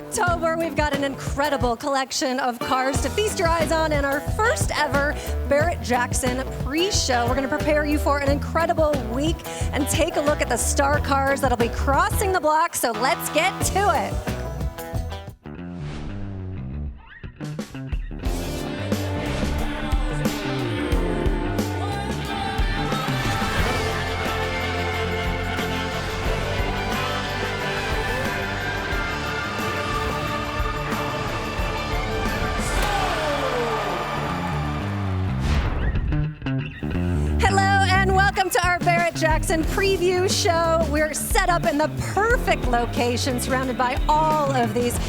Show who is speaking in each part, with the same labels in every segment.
Speaker 1: October, we've got an incredible collection of cars to feast your eyes on in our first ever Barrett-Jackson pre-show. We're going to prepare you for an incredible week and take a look at the star cars that'll be crossing the block, so let's get to it. To our Barrett-Jackson preview show. We're set up in the perfect location, surrounded by all of these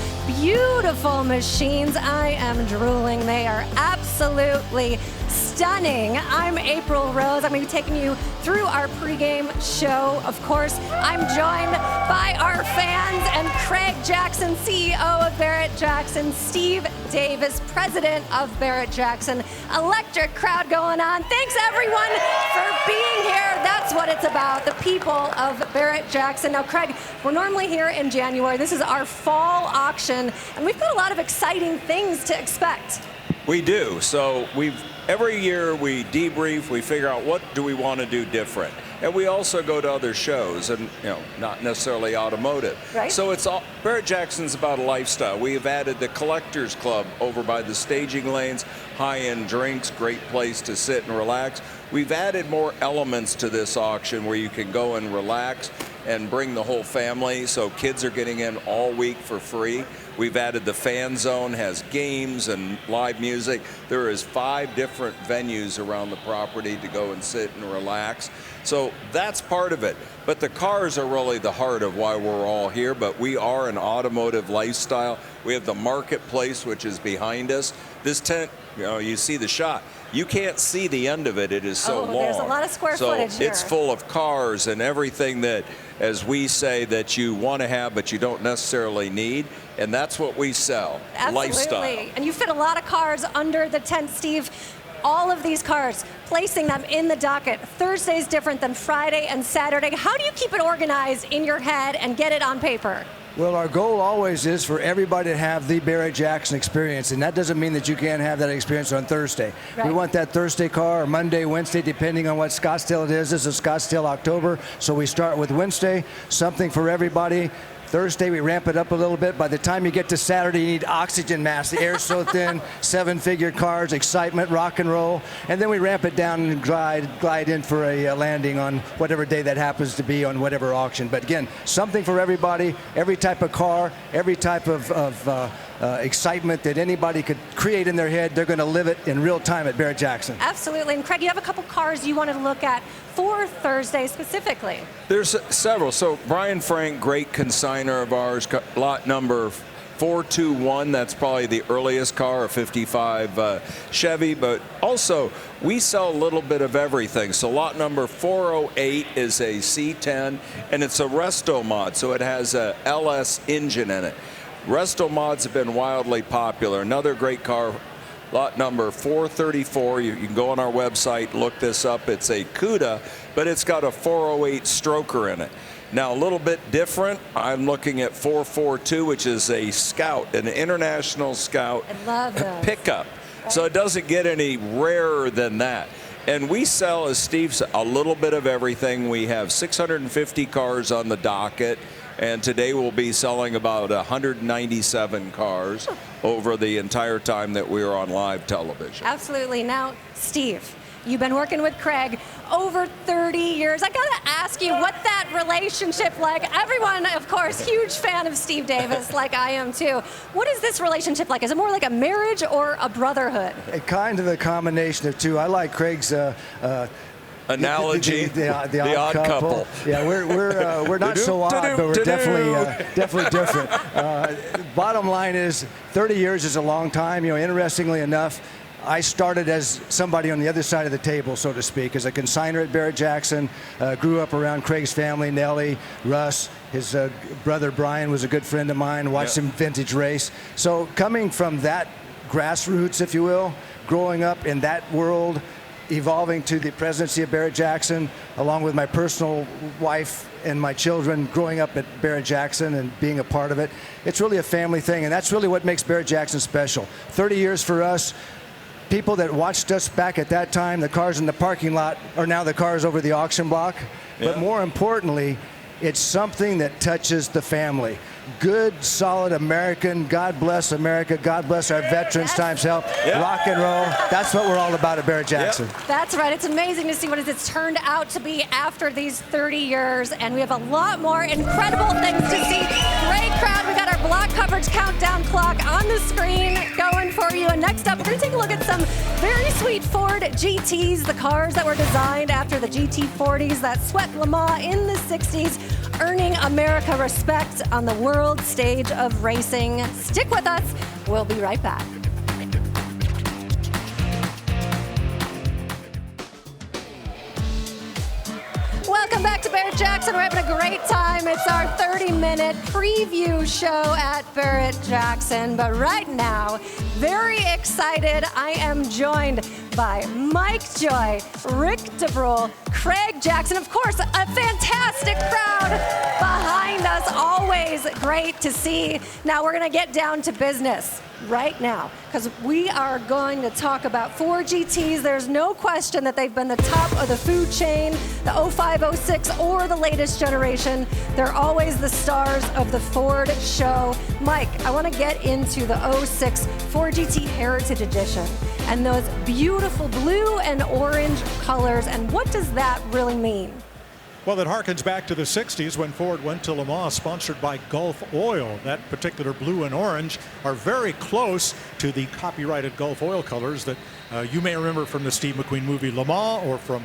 Speaker 1: beautiful machines. I am drooling. They are absolutely stunning. I'm April Rose. I'm going to be taking you through our pregame show. Of course, I'm joined by our fans and Craig Jackson, CEO of Barrett-Jackson, Steve Davis, president of Barrett-Jackson. Electric crowd going on. Thanks everyone for being here. That's what it's about, the people of Barrett-Jackson. Now, Craig, we're normally here in January. This is our fall auction, and we've got a lot of exciting things to expect.
Speaker 2: We do. So every year we debrief, we figure out what do we want to do different. And we also go to other shows and, not necessarily automotive.
Speaker 1: Right.
Speaker 2: So it's all, Barrett-Jackson's about a lifestyle. We have added the Collectors Club over by the staging lanes, high-end drinks, great place to sit and relax. We've added more elements to this auction where you can go and relax and bring the whole family. So kids are getting in all week for free. We've added the fan zone, has games and live music. There is 5 different venues around the property to go and sit and relax. So that's part of it. But the cars are really the heart of why we're all here. But we are an automotive lifestyle. We have the marketplace, which is behind us. This tent, you see the shot. You can't see the end of it. It is so long.
Speaker 1: There's a lot of square footage here.
Speaker 2: It's full of cars and everything that, as we say, that you want to have but you don't necessarily need. And that's what we sell.
Speaker 1: Absolutely.
Speaker 2: Lifestyle.
Speaker 1: And you fit a lot of cars under the tent, Steve. All of these cars, placing them in the docket. Thursday's different than Friday and Saturday. How do you keep it organized in your head and get it on paper?
Speaker 3: Well, our goal always is for everybody to have the Barrett-Jackson experience, and that doesn't mean that you can't have that experience on Thursday.
Speaker 1: Right.
Speaker 3: We want that Thursday car, or Monday, Wednesday, depending on what Scottsdale it is. This is Scottsdale October, so we start with Wednesday, something for everybody. Thursday, we ramp it up a little bit. By the time you get to Saturday, you need oxygen mask. The air's so thin, 7-figure cars, excitement, rock and roll. And then we ramp it down and glide in for a landing on whatever day that happens to be on whatever auction. But again, something for everybody, every type of car, every type of excitement that anybody could create in their head. They're going to live it in real time at Barrett-Jackson.
Speaker 1: Absolutely. And Craig, you have a couple cars you wanted to look at for Thursday specifically.
Speaker 2: There's several. So Brian Frank, great consigner of ours, lot number 421. That's probably the earliest car, a 55 Chevy. But also, we sell a little bit of everything. So lot number 408 is a C10, and it's a resto mod. So it has a LS engine in it. Resto mods have been wildly popular. Another great car, lot number 434. You can go on our website, look this up. It's a CUDA, but it's got a 408 stroker in it. Now, a little bit different, I'm looking at 442, which is a Scout, an International Scout pickup. Right. So it doesn't get any rarer than that. And we sell, as Steve said, a little bit of everything. We have 650 cars on the docket. And today we'll be selling about 197 cars over the entire time that we were on live television.
Speaker 1: Absolutely. Now, Steve, you've been working with Craig over 30 years. I got to ask you what that relationship like. Everyone, of course, huge fan of Steve Davis, like I am too. What is this relationship like? Is it more like a marriage or a brotherhood?
Speaker 3: Kind of a combination of two. I like Craig's
Speaker 2: analogy,
Speaker 3: the odd couple. Yeah, we're not so odd, but we're definitely different. Bottom line is, 30 years is a long time. Interestingly enough, I started as somebody on the other side of the table, so to speak, as a consignor at Barrett-Jackson. Grew up around Craig's family, Nellie, Russ. His brother Brian was a good friend of mine. Watched him vintage race. So coming from that grassroots, if you will, growing up in that world, evolving to the presidency of Barrett-Jackson, along with my personal wife and my children growing up at Barrett-Jackson and being a part of it. It's really a family thing, and that's really what makes Barrett-Jackson special. 30 years for us. People that watched us back at that time, the cars in the parking lot are now the cars over the auction block. But more importantly, it's something that touches the family. Good, solid American, God bless America, God bless our veterans, times help, rock and roll. That's what we're all about at Barrett-Jackson.
Speaker 1: That's right. It's amazing to see what it's turned out to be after these 30 years, and we have a lot more incredible things to see. Great crowd. We got our block coverage countdown clock on the screen going for you. And next up, we're going to take a look at some very sweet Ford GTs, the cars that were designed after the GT40s that swept Le Mans in the 60s, earning America respect on the world stage of racing. Stick with us. We'll be right back. Welcome back to Barrett-Jackson. We're having a great time. It's our 30-minute preview show at Barrett-Jackson. But right now, very excited, I am joined by Mike Joy, Rick DeBrule, Craig Jackson, of course, a fantastic crowd behind us. Always great to see. Now we're going to get down to business right now because we are going to talk about Ford GTs. There's no question that they've been the top of the food chain, the 05, 06, or the latest generation. They're always the stars of the Ford show. Mike, I want to get into the 06 Ford GT Heritage Edition and those beautiful blue and orange colors, and what does that really mean?
Speaker 4: Well, it harkens back to the 60s when Ford went to Le Mans, sponsored by Gulf Oil. That particular blue and orange are very close to the copyrighted Gulf Oil colors that you may remember from the Steve McQueen movie Le Mans, or from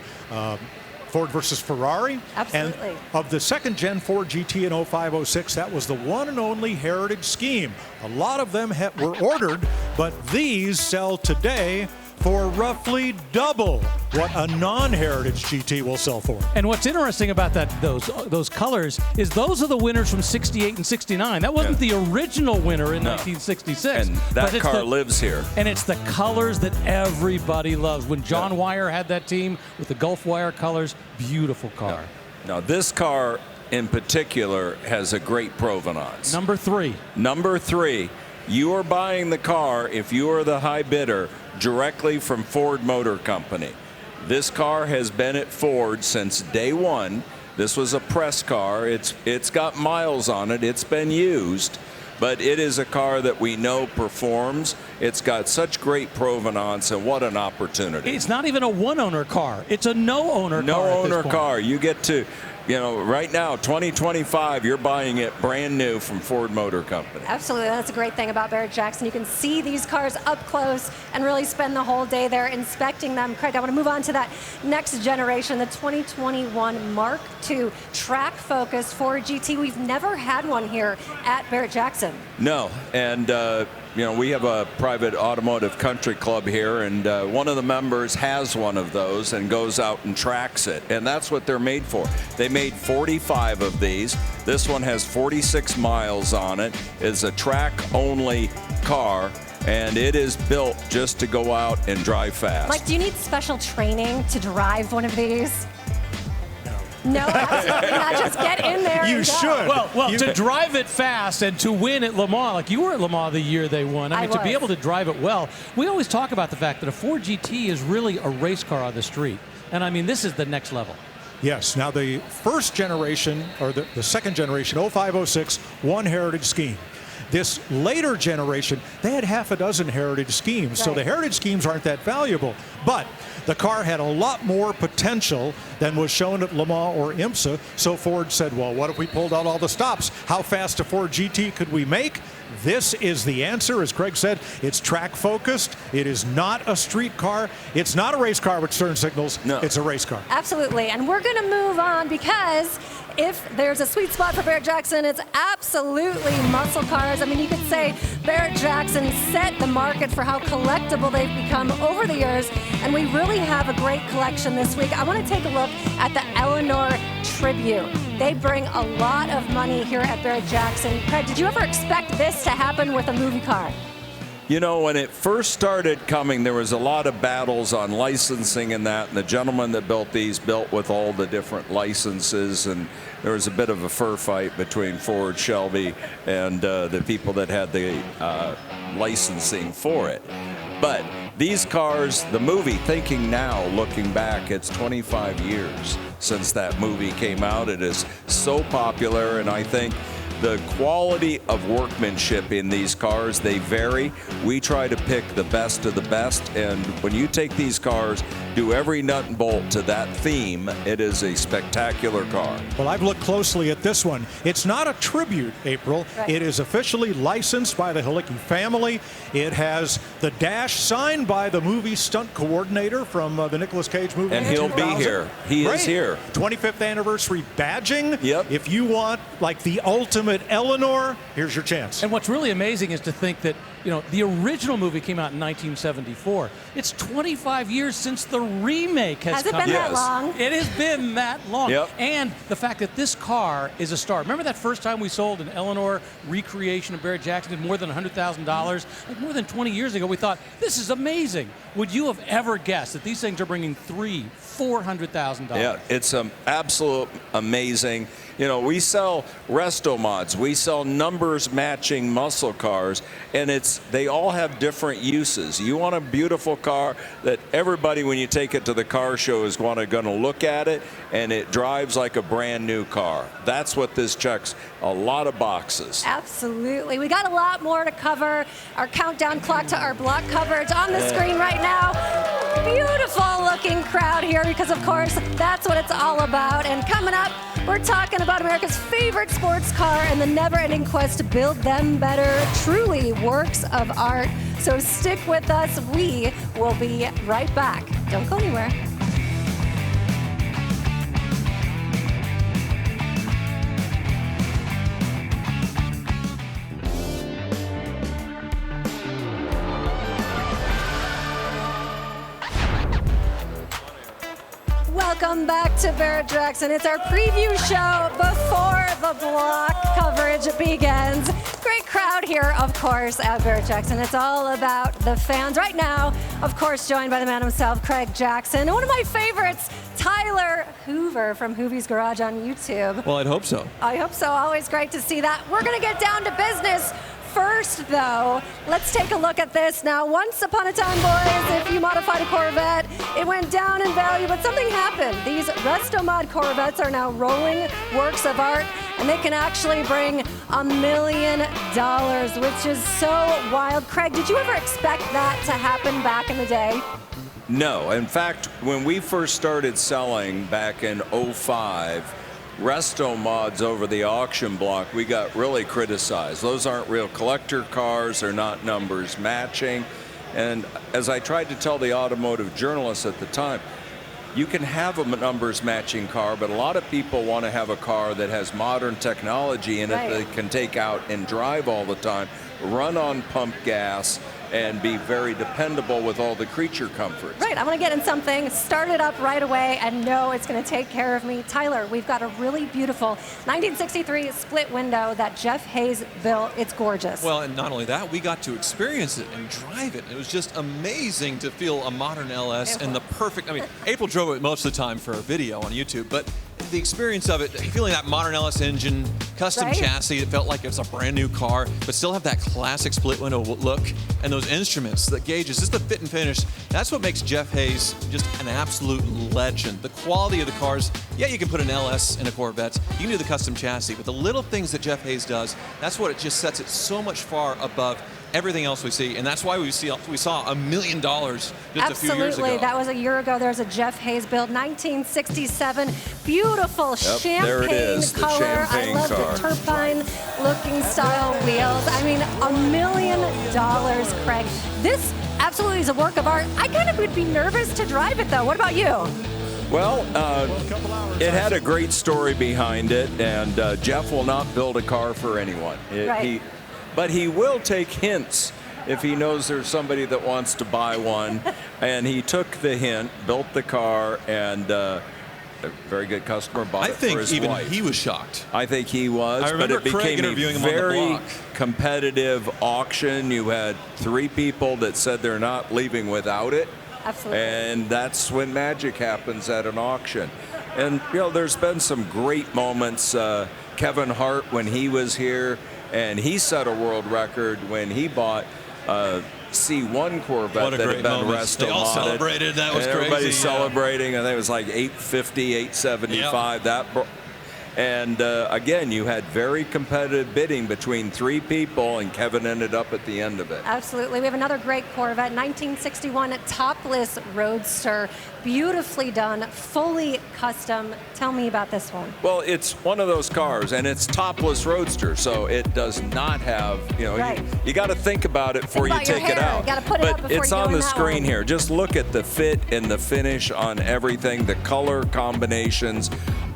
Speaker 4: Ford versus Ferrari.
Speaker 1: Absolutely.
Speaker 4: And of the second gen Ford GT in 05, 06, that was the one and only heritage scheme. A lot of them were ordered, but these sell today for roughly double what a non-heritage GT will sell for.
Speaker 5: And what's interesting about those colors is those are the winners from 68 and 69. That wasn't the original winner in 1966.
Speaker 2: And that car lives here.
Speaker 5: And it's the colors that everybody loves. When John Wyer had that team with the Gulf Wire colors, beautiful car.
Speaker 2: Now this car in particular has a great provenance.
Speaker 5: Number 3.
Speaker 2: Number 3, you are buying the car, if you are the high bidder, directly from Ford Motor Company. This car has been at Ford since day one. This was a press car. It's got miles on it. It's been used, but it is a car that we know performs. It's got such great provenance, and what an opportunity.
Speaker 5: It's not even a one-owner car. It's a no-owner car.
Speaker 2: No-owner car. You get to, right now, 2025, you're buying it brand new from Ford Motor Company.
Speaker 1: Absolutely. That's a great thing about Barrett-Jackson. You can see these cars up close and really spend the whole day there inspecting them. Craig, I want to move on to that next generation, the 2021 Mark II track-focused Ford GT. We've never had one here at Barrett-Jackson.
Speaker 2: No, and we have a private automotive country club here, and one of the members has one of those and goes out and tracks it, and that's what they're made for. They made 45 of these. This one has 46 miles on it. It's a track-only car, and it is built just to go out and drive fast.
Speaker 1: Mike, do you need special training to drive one of these? No, absolutely not. Just get in there.
Speaker 4: You should.
Speaker 5: Well, to drive it fast and to win at Le Mans, like you were at Le Mans the year they won. I mean, to be able to drive it well. We always talk about the fact that a Ford GT is really a race car on the street. And I mean, this is the next level.
Speaker 4: Yes. Now, the first generation, or the second generation, 05, 06, one heritage scheme. This later generation, they had half a dozen heritage schemes. Right. So the heritage schemes aren't that valuable. But the car had a lot more potential than was shown at Le Mans or IMSA. So Ford said, well, what if we pulled out all the stops? How fast a Ford GT could we make? This is the answer. As Craig said, it's track focused. It is not a street car. It's not a race car with turn signals. No. It's a race car.
Speaker 1: Absolutely. And we're going to move on because if there's a sweet spot for Barrett-Jackson, it's absolutely muscle cars. I mean, you could say Barrett-Jackson set the market for how collectible they've become over the years, and we really have a great collection this week. I want to take a look at the Eleanor Tribute. They bring a lot of money here at Barrett-Jackson. Craig, did you ever expect this to happen with a movie car?
Speaker 2: You know, when it first started coming, there was a lot of battles on licensing and that, and the gentleman that built these built with all the different licenses, and there was a bit of a fur fight between Ford, Shelby, and the people that had the licensing for it. But these cars, the movie, thinking now, looking back, it's 25 years since that movie came out. It is so popular, and I think the quality of workmanship in these cars, they vary. We try to pick the best of the best, and when you take these cars, do every nut and bolt to that theme, it is a spectacular car.
Speaker 4: Well, I've looked closely at this one. It's not a tribute, April.
Speaker 1: Right.
Speaker 4: It is officially licensed by the Halicki family. It has the dash signed by the movie stunt coordinator from the Nicolas Cage movie.
Speaker 2: And he'll be
Speaker 4: 2000.
Speaker 2: here. He is here.
Speaker 4: 25th anniversary badging.
Speaker 2: Yep.
Speaker 4: If you want like the ultimate Eleanor, here's your chance.
Speaker 5: And what's really amazing is to think that, you know, the original movie came out in 1974. It's 25 years since the remake has
Speaker 1: Has it
Speaker 5: come
Speaker 1: been that
Speaker 2: Yes.
Speaker 1: long?
Speaker 5: It has been that long.
Speaker 2: Yep.
Speaker 5: And the fact that this car is a star. Remember that first time we sold an Eleanor recreation of Barrett Jackson at more than $100,000? Like more than 20 years ago, we thought, this is amazing. Would you have ever guessed that these things are bringing $400,000?
Speaker 2: Yeah, it's absolute amazing. You know, we sell resto mods, we sell numbers matching muscle cars, and they all have different uses. You want a beautiful car that everybody, when you take it to the car show, is going to look at it, and it drives like a brand new car. That's what this checks a lot of boxes.
Speaker 1: Absolutely. We got a lot more to cover. Our countdown clock to our block coverage on the screen right now. Beautiful looking crowd here because, of course, that's what it's all about. And coming up, we're talking about America's favorite sports car and the never-ending quest to build them better. Truly works of art. So stick with us. We will be right back. Don't go anywhere. Welcome back to Barrett Jackson. It's our preview show before the block coverage begins. Great crowd here, of course, at Barrett Jackson. It's all about the fans. Right now, of course, joined by the man himself, Craig Jackson. And one of my favorites, Tyler Hoover from Hoovy's Garage on YouTube.
Speaker 6: Well, I'd hope so.
Speaker 1: I hope so. Always great to see that. We're going to get down to business. First, though, let's take a look at this. Now, once upon a time, boys, if you modified a Corvette, it went down in value, but something happened. These Resto Mod Corvettes are now rolling works of art, and they can actually bring $1 million, which is so wild. Craig, did you ever expect that to happen back in the day?
Speaker 2: No. In fact, when we first started selling back in '05, resto mods over the auction block, we got really criticized. Those aren't real collector cars, they're not numbers matching. And as I tried to tell the automotive journalists at the time, you can have a numbers matching car, but a lot of people want to have a car that has modern technology in it
Speaker 1: Right.
Speaker 2: that can take out and drive all the time, run on pump gas, and be very dependable with all the creature comforts.
Speaker 1: Right, I want to get in something, start it up right away, and know it's going to take care of me. Tyler, we've got a really beautiful 1963 split window that Jeff Hayes built. It's gorgeous.
Speaker 6: Well, and not only that, we got to experience it and drive it. It was just amazing to feel a modern LS and the perfect, I mean, April drove it most of the time for a video on YouTube, but the experience of it, feeling that modern LS engine, custom
Speaker 1: Right.
Speaker 6: chassis, it felt like it's a brand new car, but still have that classic split window look, and those instruments, the gauges, just the fit and finish. That's what makes Jeff Hayes just an absolute legend. The quality of the cars, yeah, you can put an LS in a Corvette, you can do the custom chassis, but the little things that Jeff Hayes does, that's what it just sets it so much far above everything else we see, and that's why we saw $1 million just a few years ago.
Speaker 1: That was a year ago. There's a Jeff Hayes build, 1967. Beautiful
Speaker 2: there it
Speaker 1: champagne
Speaker 2: is, the
Speaker 1: color.
Speaker 2: champagne
Speaker 1: I love
Speaker 2: car.
Speaker 1: the turpine-looking style wheels. I mean, $1 million, Craig. This absolutely is a work of art. I kind of would be nervous to drive it, though. What about you?
Speaker 2: Well, it had a great story behind it, and Jeff will not build a car for anyone.
Speaker 1: Right.
Speaker 2: But he will take hints if he knows there's somebody that wants to buy one. And he took the hint, built the car, and a very good customer, bought
Speaker 6: I
Speaker 2: it for
Speaker 6: think
Speaker 2: his
Speaker 6: even
Speaker 2: wife.
Speaker 6: he was shocked.
Speaker 2: I think he was,
Speaker 6: I
Speaker 2: but
Speaker 6: remember
Speaker 2: it became
Speaker 6: Craig interviewing
Speaker 2: a
Speaker 6: him on the
Speaker 2: very
Speaker 6: block.
Speaker 2: competitive auction. You had 3 people that said they're not leaving without it.
Speaker 1: Absolutely.
Speaker 2: And that's when magic happens at an auction. And, there's been some great moments. Kevin Hart, when he was here, and he set a world record when he bought a C1 Corvette
Speaker 6: What a
Speaker 2: that
Speaker 6: great
Speaker 2: had been
Speaker 6: moment.
Speaker 2: resto
Speaker 6: They all
Speaker 2: modded.
Speaker 6: celebrated. That was
Speaker 2: and
Speaker 6: crazy.
Speaker 2: Everybody's
Speaker 6: Yeah.
Speaker 2: celebrating. I think it was like 850, 875. And again, you had very competitive bidding between 3 people, and Kevin ended up at the end of it.
Speaker 1: Absolutely. We have another great Corvette, 1961 topless roadster, beautifully done, fully custom. Tell me about this one.
Speaker 2: Well, it's one of those cars, and it's topless roadster, so it does not have,
Speaker 1: Right.
Speaker 2: you got to think about it before you
Speaker 1: about your
Speaker 2: take it
Speaker 1: hair.
Speaker 2: out.
Speaker 1: You gotta put it
Speaker 2: but
Speaker 1: up before
Speaker 2: it's
Speaker 1: you go
Speaker 2: on
Speaker 1: in
Speaker 2: the
Speaker 1: that
Speaker 2: screen
Speaker 1: one.
Speaker 2: here. Just look at the fit and the finish on everything, the color combinations,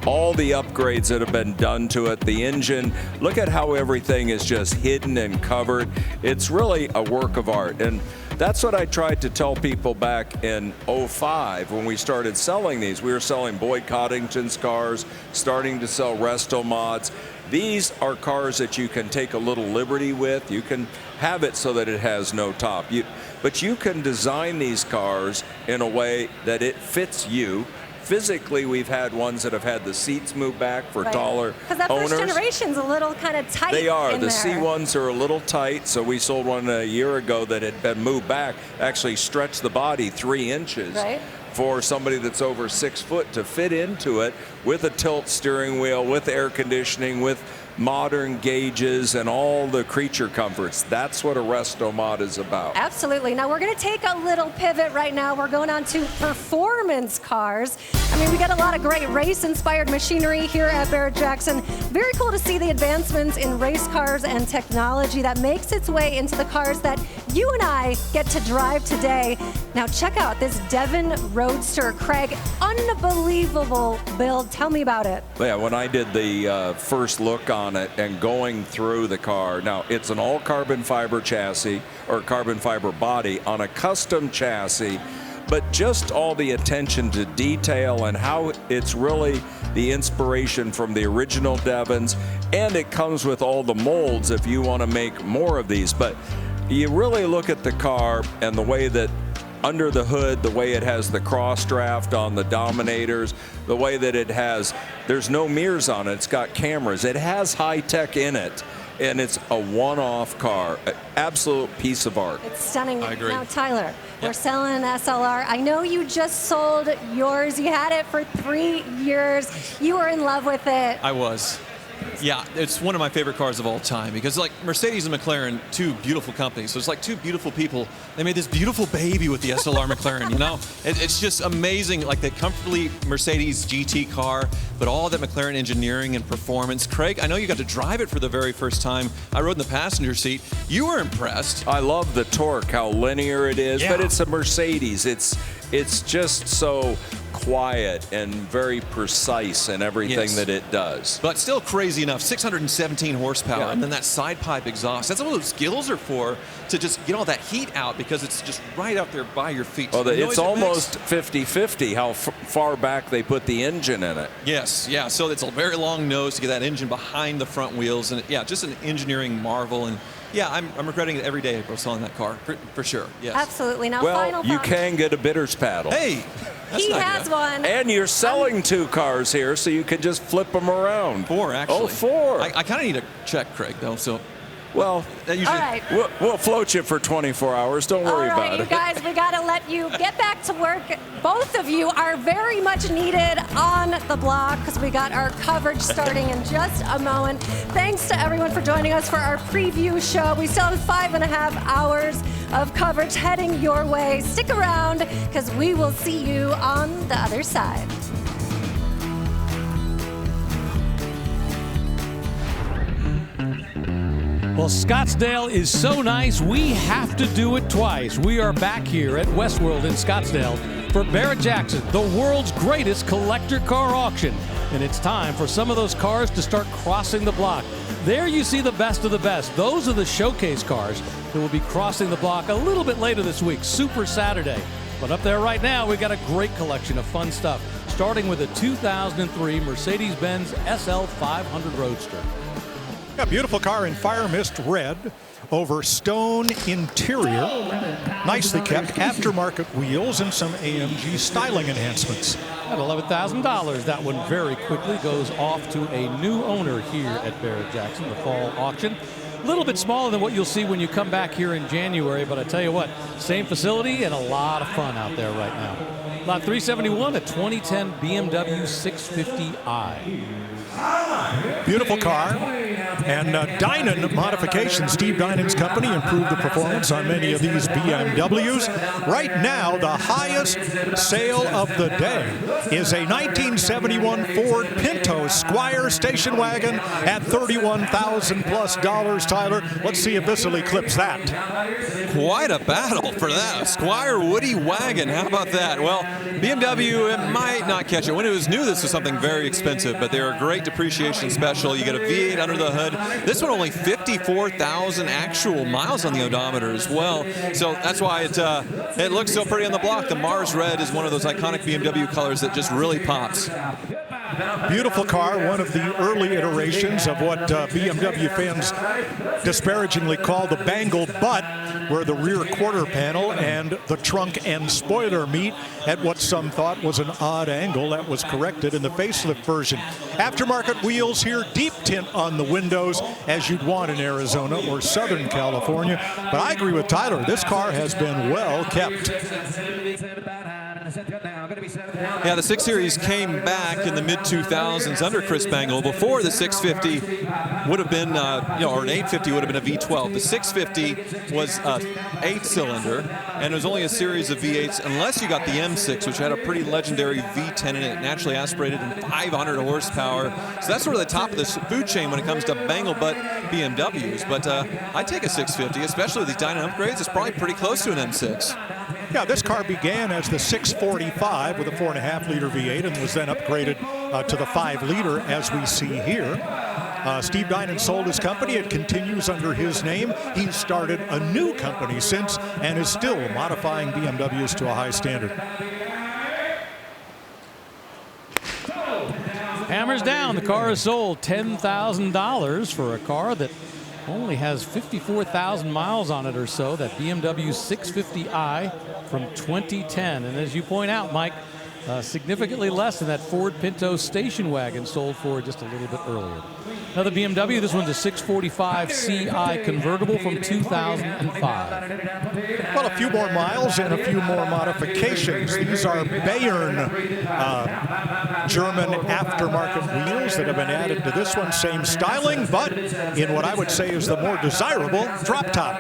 Speaker 2: all the upgrades that have been done to it, the engine. Look at how everything is just hidden and covered. It's really a work of art. And that's what I tried to tell people back in 05 when we started selling these. We were selling Boyd Coddington's cars, starting to sell resto mods. These are cars that you can take a little liberty with. You can have it so that it has no top. But you can design these cars in a way that it fits you. Physically, we've had ones that have had the seats moved back for taller
Speaker 1: Because that
Speaker 2: owners.
Speaker 1: first generation's a little kind of tight.
Speaker 2: They are.
Speaker 1: in
Speaker 2: The
Speaker 1: there.
Speaker 2: C1s are a little tight, so we sold one a year ago that had been moved back, actually stretched the body 3 inches.
Speaker 1: Right.
Speaker 2: For somebody that's over 6 foot to fit into it with a tilt steering wheel, with air conditioning, with modern gauges and all the creature comforts. That's what a resto mod is about.
Speaker 1: Absolutely. Now we're going to take a little pivot right now. We're going on to performance cars. I mean, we got a lot of great race-inspired machinery here at Barrett-Jackson. Very cool to see the advancements in race cars and technology that makes its way into the cars that you and I get to drive today. Now check out this Devon Roadster. Craig, unbelievable build. Tell me about it.
Speaker 2: Yeah, when I did the first look on it and going through the car, now it's an all carbon fiber chassis or carbon fiber body on a custom chassis, but just all the attention to detail and how it's really the inspiration from the original Devons, and it comes with all the molds if you want to make more of these. But you really look at the car and the way that under the hood, the way it has the cross draft on the Dominators, the way that it has, there's no mirrors on it, it's got cameras. It has high tech in it, and it's a one-off car, an absolute piece of art.
Speaker 1: It's stunning.
Speaker 6: I agree.
Speaker 1: Now, Tyler, we're selling an SLR. I know you just sold yours. You had it for 3 years. You were in love with it.
Speaker 6: I was. Yeah, it's one of my favorite cars of all time because, like, Mercedes and McLaren, 2 beautiful companies. So it's like 2 beautiful people. They made this beautiful baby with the SLR McLaren, you know? It's just amazing, like the comfortably Mercedes GT car, but all that McLaren engineering and performance. Craig, I know you got to drive it for the very first time. I rode in the passenger seat. You were impressed.
Speaker 2: I love the torque, how linear it is,
Speaker 6: Yeah.
Speaker 2: but it's a Mercedes. It's just so quiet and very precise in everything
Speaker 6: Yes.
Speaker 2: that it does.
Speaker 6: But still crazy enough, 617 horsepower,
Speaker 2: Yeah.
Speaker 6: and then that side pipe exhaust. That's what those gills are for, to just get all that heat out because it's just right out there by your feet.
Speaker 2: Well,
Speaker 6: The noise
Speaker 2: it's
Speaker 6: it
Speaker 2: almost
Speaker 6: makes-
Speaker 2: 50-50 how far back they put the engine in it.
Speaker 6: Yes, yeah. So it's a very long nose to get that engine behind the front wheels, and yeah, just an engineering marvel. And yeah, I'm regretting it every day about selling that car for sure. Yes.
Speaker 1: Absolutely. Now,
Speaker 2: Well,
Speaker 1: final
Speaker 2: you
Speaker 1: thought.
Speaker 2: can get a bitter's paddle.
Speaker 6: Hey, that's
Speaker 1: He
Speaker 6: an
Speaker 1: has
Speaker 6: idea.
Speaker 1: one.
Speaker 2: And you're selling 2 cars here, so you can just flip them around.
Speaker 6: 4 actually.
Speaker 2: Oh, 4.
Speaker 6: I kind of need a check, Craig, though. So
Speaker 2: Well,
Speaker 6: that usually.
Speaker 1: All right.
Speaker 2: we'll float you for 24 hours. Don't
Speaker 1: All
Speaker 2: worry
Speaker 1: right,
Speaker 2: about
Speaker 1: you
Speaker 2: it.
Speaker 1: guys, we got to let you get back to work. Both of you are very much needed on the block because we got our coverage starting in just a moment. Thanks to everyone for joining us for our preview show. We still have 5.5 hours of coverage heading your way. Stick around because we will see you on the other side.
Speaker 5: Well, Scottsdale is so nice, we have to do it twice. We are back here at Westworld in Scottsdale for Barrett-Jackson, the world's greatest collector car auction. And it's time for some of those cars to start crossing the block. There you see the best of the best. Those are the showcase cars that will be crossing the block a little bit later this week, Super Saturday. But up there right now, we got a great collection of fun stuff. starting with a 2003 Mercedes-Benz SL 500 Roadster.
Speaker 4: A beautiful car in fire mist red over stone interior. Nicely kept, aftermarket wheels and some AMG styling enhancements.
Speaker 5: At $11,000, that one very quickly goes off to a new owner here at Barrett-Jackson, the fall auction. A little bit smaller than what you'll see when you come back here in January, but I tell you what, same facility and a lot of fun out there right now. Lot 371, a 2010 BMW 650i.
Speaker 4: Beautiful car. And Dinan Modifications, Steve Dinan's company, improved the performance on many of these BMWs. Right now, the highest sale of the day is a 1971 Ford Pinto Squire station wagon at $31,000 plus. Tyler, let's see if this will eclipse that.
Speaker 6: Quite a battle for that. A Squire Woody wagon. How about that? Well, BMW, it might not catch it. When it was new, this was something very expensive, but they're a great depreciation special. You get a V8 under the hood. This one only 54,000 actual miles on the odometer as well. So that's why it looks so pretty on the block. The Mars Red is one of those iconic BMW colors that just really pops.
Speaker 4: Beautiful car, one of the early iterations of what BMW fans disparagingly call the bangle butt, where the rear quarter panel and the trunk and spoiler meet at what some thought was an odd angle. That was corrected in the facelift version. Aftermarket wheels here, deep tint on the windows, as you'd want in Arizona or Southern California. But I agree with Tyler, this car has been well kept.
Speaker 6: Yeah, the 6 Series came back in the mid-2000s under Chris Bangle. Before, the 650 would have been, or an 850 would have been a V12. The 650 was an 8-cylinder, and it was only a series of V8s, unless you got the M6, which had a pretty legendary V10 in it, naturally aspirated and 500 horsepower. So that's sort of the top of the food chain when it comes to bangle butt BMWs. But I take a 650, especially with these Dyna upgrades. It's probably pretty close to an M6.
Speaker 4: Yeah, this car began as the 645 with a 4.5-liter V8 and was then upgraded to the 5-liter as we see here. Steve Dinan sold his company. It continues under his name. He's started a new company since and is still modifying BMWs to a high standard.
Speaker 5: Hammers down. The car is sold $10,000 for a car that only has 54,000 miles on it or so, that BMW 650i from 2010. And as you point out, Mike, significantly less than that Ford Pinto station wagon sold for just a little bit earlier. Another BMW, this one's a 645 CI convertible from 2005.
Speaker 4: Well, a few more miles and a few more modifications. These are Bayern German aftermarket wheels that have been added to this one. Same styling, but in what I would say is the more desirable drop top.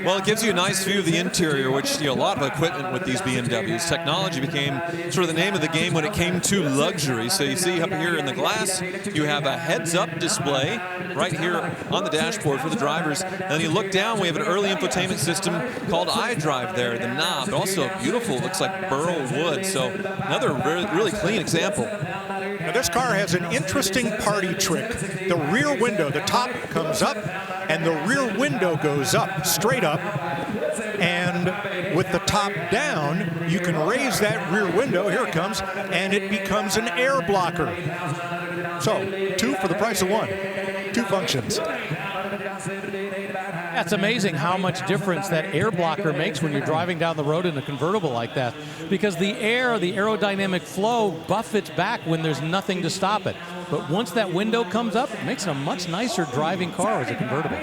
Speaker 6: Well, it gives you a nice view of the interior, which, a lot of equipment with these BMWs. Technology became sort of the name of the game when it came to luxury. So you see up here in the glass, you have a heads-up display right here on the dashboard for the drivers. And then you look down, we have an early infotainment system called iDrive there, the knob. Also beautiful, looks like burl wood. So another really clean example.
Speaker 4: Now this car has an interesting party trick. The rear window, the top comes up, and the rear window goes up, straight up. And with the top down, you can raise that rear window, here it comes, and it becomes an air blocker. So, 2 for the price of 1. 2 functions.
Speaker 5: That's amazing how much difference that air blocker makes when you're driving down the road in a convertible like that, because the aerodynamic flow buffets back when there's nothing to stop it. But once that window comes up, it makes it a much nicer driving car as a convertible.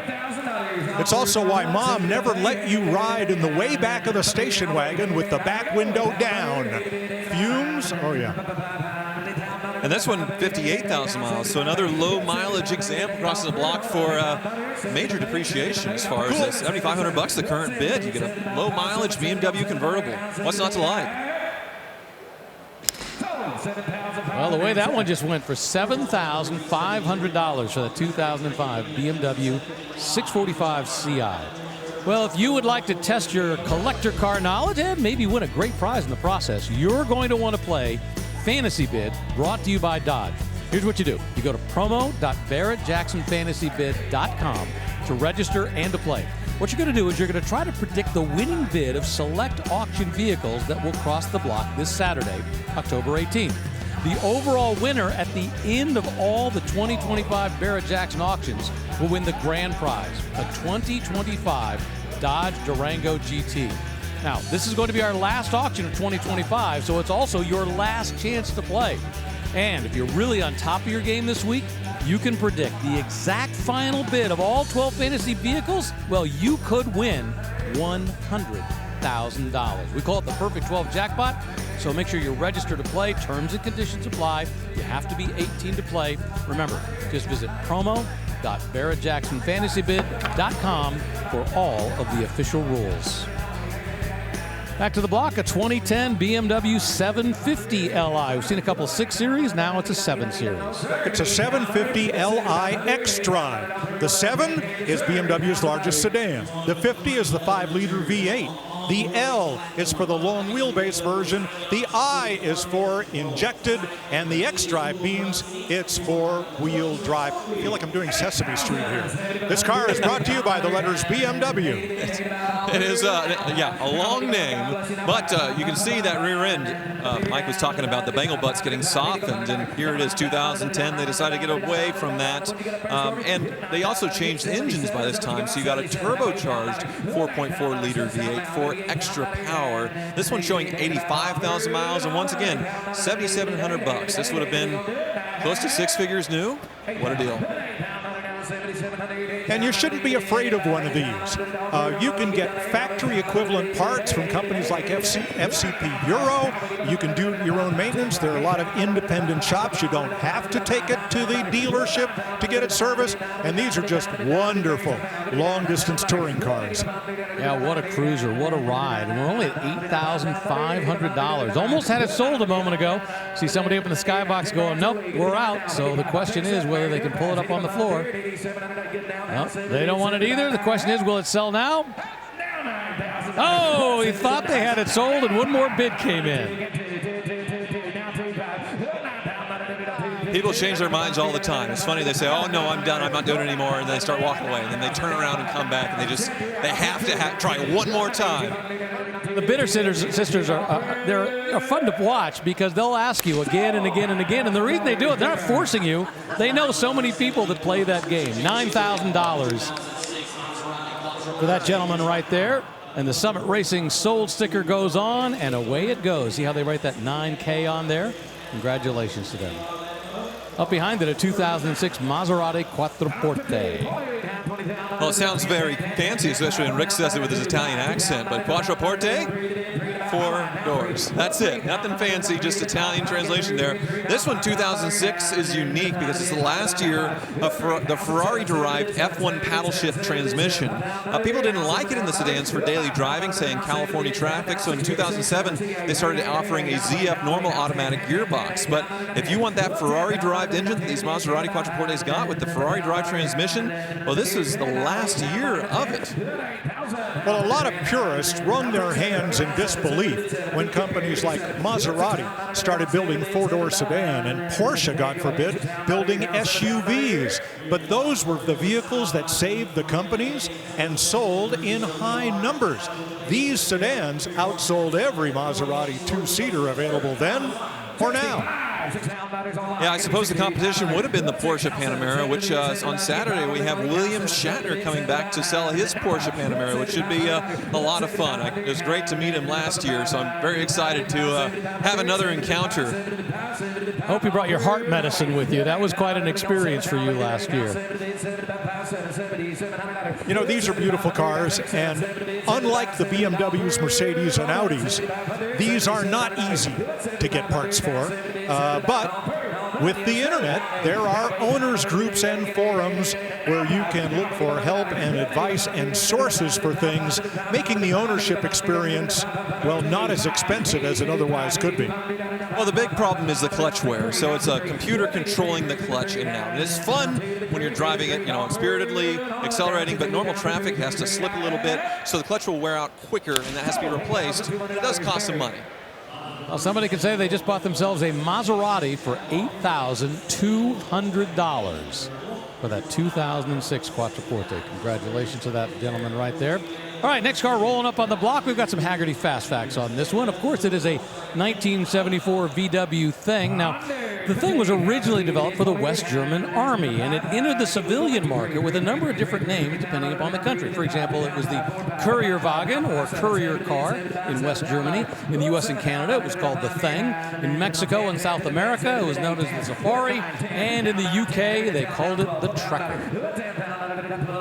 Speaker 4: It's also why Mom never let you ride in the way back of the station wagon with the back window down. Fumes? Oh, yeah.
Speaker 6: And this one, 58,000 miles, so another low mileage example across the block for major depreciation as far as this. $7,500 the current bid. You get a low mileage BMW convertible. What's not to like?
Speaker 5: Well, the way that one just went for $7,500 for the 2005 BMW 645 CI. Well, if you would like to test your collector car knowledge and maybe win a great prize in the process, you're going to want to play Fantasy Bid, brought to you by Dodge. Here's what you do. You go to promo.barrettjacksonfantasybid.com to register and to play. What you're going to do is you're going to try to predict the winning bid of select auction vehicles that will cross the block this Saturday, October 18th. The overall winner at the end of all the 2025 Barrett-Jackson auctions will win the grand prize, a 2025 Dodge Durango GT. Now, this is going to be our last auction of 2025, so it's also your last chance to play. And if you're really on top of your game this week, you can predict the exact final bid of all 12 fantasy vehicles. Well, you could win $100,000. We call it the Perfect 12 Jackpot, so make sure you're registered to play. Terms and conditions apply. You have to be 18 to play. Remember, just visit promo.barrettjacksonfantasybid.com for all of the official rules. Back to the block, a 2010 BMW 750 Li. We've seen a couple 6 Series, now it's a 7 Series.
Speaker 4: It's a 750 Li X-Drive. The 7 is BMW's largest sedan. The 50 is the 5-liter V8. The L is for the long wheelbase version. The I is for injected, and the X-Drive means it's four-wheel drive. I feel like I'm doing Sesame Street here. This car is brought to you by the letters BMW.
Speaker 6: It is, a long name, but you can see that rear end. Mike was talking about the Bengal butts getting softened, and here it is, 2010. They decided to get away from that, and they also changed the engines by this time, so you got a turbocharged 4.4-liter V8 for extra power. This one showing 85,000 miles, and once again, $7,700. This would have been close to 6 figures new. What a deal.
Speaker 4: And you shouldn't be afraid of one of these. You can get factory equivalent parts from companies like FCP Bureau. You can do your own maintenance. There are a lot of independent shops. You don't have to take it to the dealership to get it serviced. And these are just wonderful long-distance touring cars.
Speaker 5: Yeah, what a cruiser, what a ride. And we're only at $8,500. Almost had it sold a moment ago. See somebody up in the skybox going, nope, we're out. So the question is whether they can pull it up on the floor. Well, they don't want it either. The question is, will it sell now? Oh, he thought they had it sold, and one more bid came in.
Speaker 6: People change their minds all the time. It's funny, they say, oh no, I'm done, I'm not doing it anymore, and then they start walking away, and then they turn around and come back, and they have to try one more time.
Speaker 5: The Bidder Sisters are fun to watch because they'll ask you again and again and again, and the reason they do it, they're not forcing you. They know so many people that play that game. $9,000 for that gentleman right there. And the Summit Racing sold sticker goes on, and away it goes. See how they write that 9K on there? Congratulations to them. Up behind it, a 2006 Maserati Quattroporte.
Speaker 6: Well, it sounds very fancy, especially when Rick says it with his Italian accent, but Quattroporte, 4 doors. That's it. Nothing fancy, just Italian translation there. This one, 2006, is unique because it's the last year of the Ferrari-derived F1 paddle shift transmission. People didn't like it in the sedans for daily driving, say in California traffic, so in 2007, they started offering a ZF normal automatic gearbox. But if you want that Ferrari-derived engine that these Maserati Quattroportes got with the Ferrari-derived transmission, well, this is the last year of it.
Speaker 4: Well, a lot of purists wrung their hands in disbelief when companies like Maserati started building 4-door sedan and Porsche, God forbid, building SUVs. But those were the vehicles that saved the companies and sold in high numbers. These sedans outsold every Maserati 2-seater available then or now.
Speaker 6: Yeah, I suppose the competition would have been the Porsche Panamera, which on Saturday we have William Shatner coming back to sell his Porsche Panamera, which should be a lot of fun. It was great to meet him last year, so I'm very excited to have another encounter.
Speaker 5: I hope you brought your heart medicine with you. That was quite an experience for you last year.
Speaker 4: You know, these are beautiful cars, and unlike the BMWs, Mercedes, and Audis, these are not easy to get parts for. But with the internet, there are owners groups and forums where you can look for help and advice and sources for things, making the ownership experience, well, not as expensive as it otherwise could be.
Speaker 6: Well, the big problem is the clutch wear. So it's a computer controlling the clutch in and out. And it's fun when you're driving it, spiritedly accelerating, but normal traffic has to slip a little bit, so the clutch will wear out quicker, and that has to be replaced. It does cost some money.
Speaker 5: Well, somebody could say they just bought themselves a Maserati for $8,200. for that 2006 Quattroporte. Congratulations to that gentleman right there. All right, next car rolling up on the block. We've got some Hagerty Fast Facts on this one. Of course, it is a 1974 VW Thing. Now, the Thing was originally developed for the West German Army, and it entered the civilian market with a number of different names depending upon the country. For example, it was the Courierwagen or courier car in West Germany. In the U.S. and Canada, it was called the Thing. In Mexico and South America, it was known as the Safari. And in the U.K., they called it the Trekker.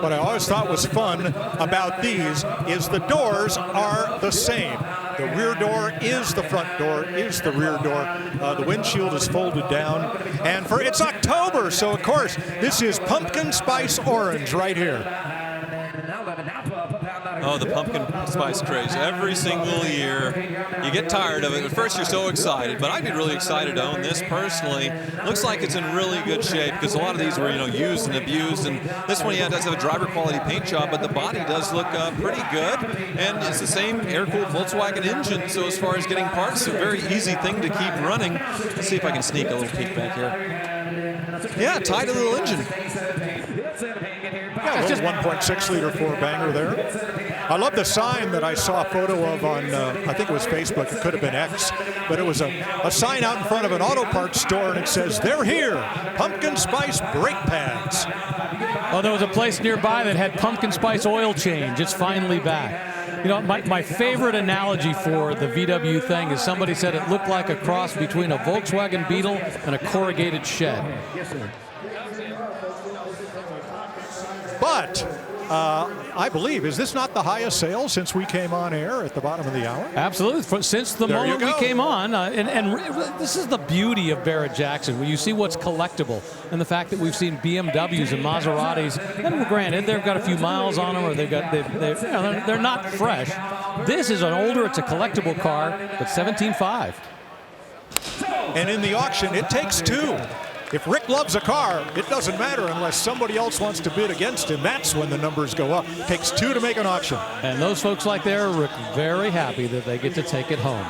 Speaker 4: What I always thought was fun about these is the doors are the same. The rear door is the front door, is the rear door. The windshield is folded down. And it's October, so of course, this is pumpkin spice orange right here.
Speaker 6: Oh, the pumpkin spice craze. Every single year, you get tired of it. At first, you're so excited, but I'd be really excited to own this personally. Looks like it's in really good shape because a lot of these were, used and abused. And this one, yeah, does have a driver quality paint job, but the body does look pretty good. And it's the same air-cooled Volkswagen engine, so as far as getting parts, it's a very easy thing to keep running. Let's see if I can sneak a little peek back here. Yeah, tight little engine.
Speaker 4: Yeah, a little 1.6 liter four-banger there. I love the sign that I saw a photo of on, I think it was Facebook, it could have been X, but it was a sign out in front of an auto parts store, and it says, "They're here, pumpkin spice brake pads."
Speaker 5: Oh, there was a place nearby that had pumpkin spice oil change. It's finally back. My favorite analogy for the VW Thing is somebody said it looked like a cross between a Volkswagen Beetle and a corrugated shed.
Speaker 4: But I believe, is this not the highest sale since we came on air at the bottom of the hour?
Speaker 5: Absolutely. Since the moment we came on. And this is the beauty of Barrett-Jackson, when you see what's collectible and the fact that we've seen BMWs and Maseratis. And granted, they've got a few miles on them or they're not fresh. This is it's a collectible car, but 17.5.
Speaker 4: And in the auction, it takes two. If Rick loves a car, it doesn't matter unless somebody else wants to bid against him. That's when the numbers go up. It takes two to make an auction.
Speaker 5: And those folks like there are very happy that they get to take it home.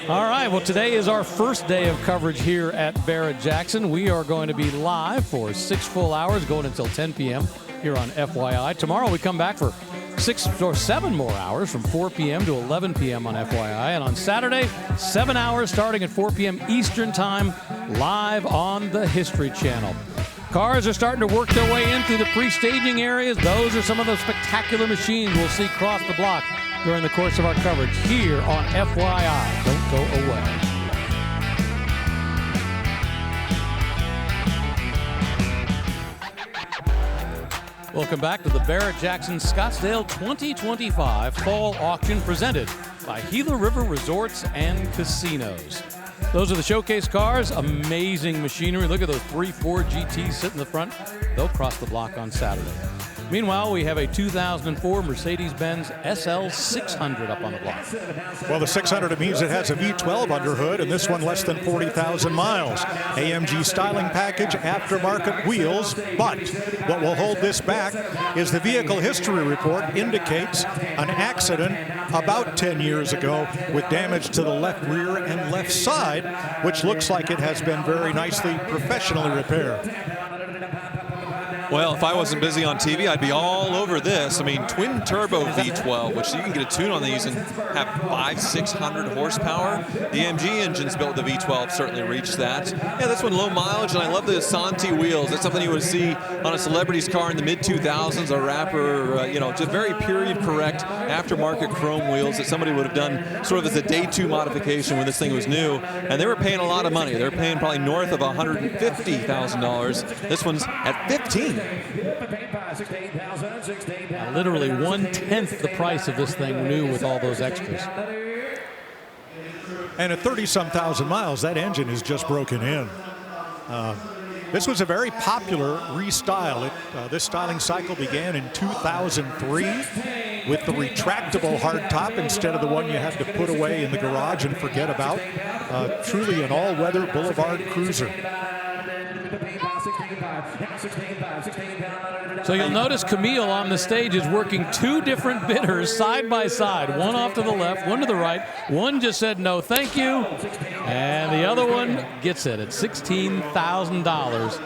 Speaker 5: All right, well, today is our first day of coverage here at Barrett-Jackson. We are going to be live for 6 full hours, going until 10 p.m. here on FYI. Tomorrow we come back for 6 or 7 more hours from 4 p.m. to 11 p.m. on FYI. And on Saturday, 7 hours starting at 4 p.m. Eastern Time, live on the History Channel. Cars are starting to work their way in through the pre-staging areas. Those are some of those spectacular machines we'll see cross the block during the course of our coverage here on FYI. Don't go away. Welcome back to the Barrett-Jackson Scottsdale 2025 Fall Auction presented by Gila River Resorts and Casinos. Those are the showcase cars. Amazing machinery. Look at those 3 Ford GTs sitting in the front. They'll cross the block on Saturday. Meanwhile, we have a 2004 Mercedes-Benz SL 600 up on the block.
Speaker 4: Well, the 600, it means it has a V12 under hood, and this one less than 40,000 miles. AMG styling package, aftermarket wheels, but what will hold this back is the vehicle history report indicates an accident about 10 years ago with damage to the left rear and left side, which looks like it has been very nicely professionally repaired.
Speaker 6: Well, if I wasn't busy on TV, I'd be all over this. I mean, twin turbo V12, which you can get a tune on these and have 500-600 horsepower. The AMG engines built with the V12 certainly reached that. Yeah, this one low mileage, and I love the Santi wheels. That's something you would see on a celebrity's car in the mid-2000s, a rapper, just very period-correct aftermarket chrome wheels that somebody would have done sort of as a day 2 modification when this thing was new. And they were paying a lot of money. They're paying probably north of $150,000. This one's at 15.
Speaker 5: Literally 1/10 the price of this thing new with all those extras.
Speaker 4: And at 30-some thousand miles, that engine is just broken in. This was a very popular restyle. This styling cycle began in 2003 with the retractable hardtop instead of the one you had to put away in the garage and forget about. Truly an all-weather boulevard cruiser.
Speaker 5: So you'll notice Camille on the stage is working 2 different bidders side by side, one off to the left, one to the right. One just said no thank you, and the other one gets it at $16,000.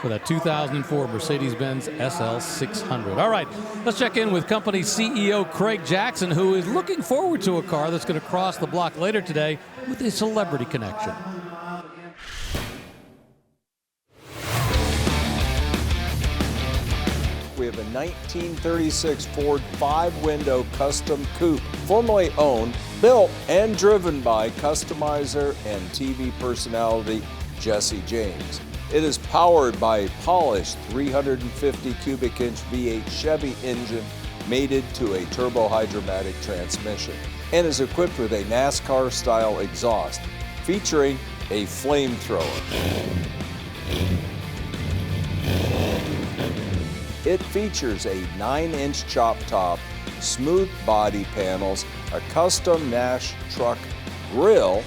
Speaker 5: for that 2004 Mercedes-Benz SL 600. All right, let's check in with company CEO Craig Jackson, who is looking forward to a car that's going to cross the block later today with a celebrity connection.
Speaker 2: We have a 1936 Ford 5-window custom coupe, formerly owned, built, and driven by customizer and TV personality Jesse James. It is powered by a polished 350 cubic inch V8 Chevy engine mated to a turbo-hydromatic transmission and is equipped with a NASCAR-style exhaust featuring a flamethrower. It features a 9-inch chop top, smooth body panels, a custom Nash truck grille,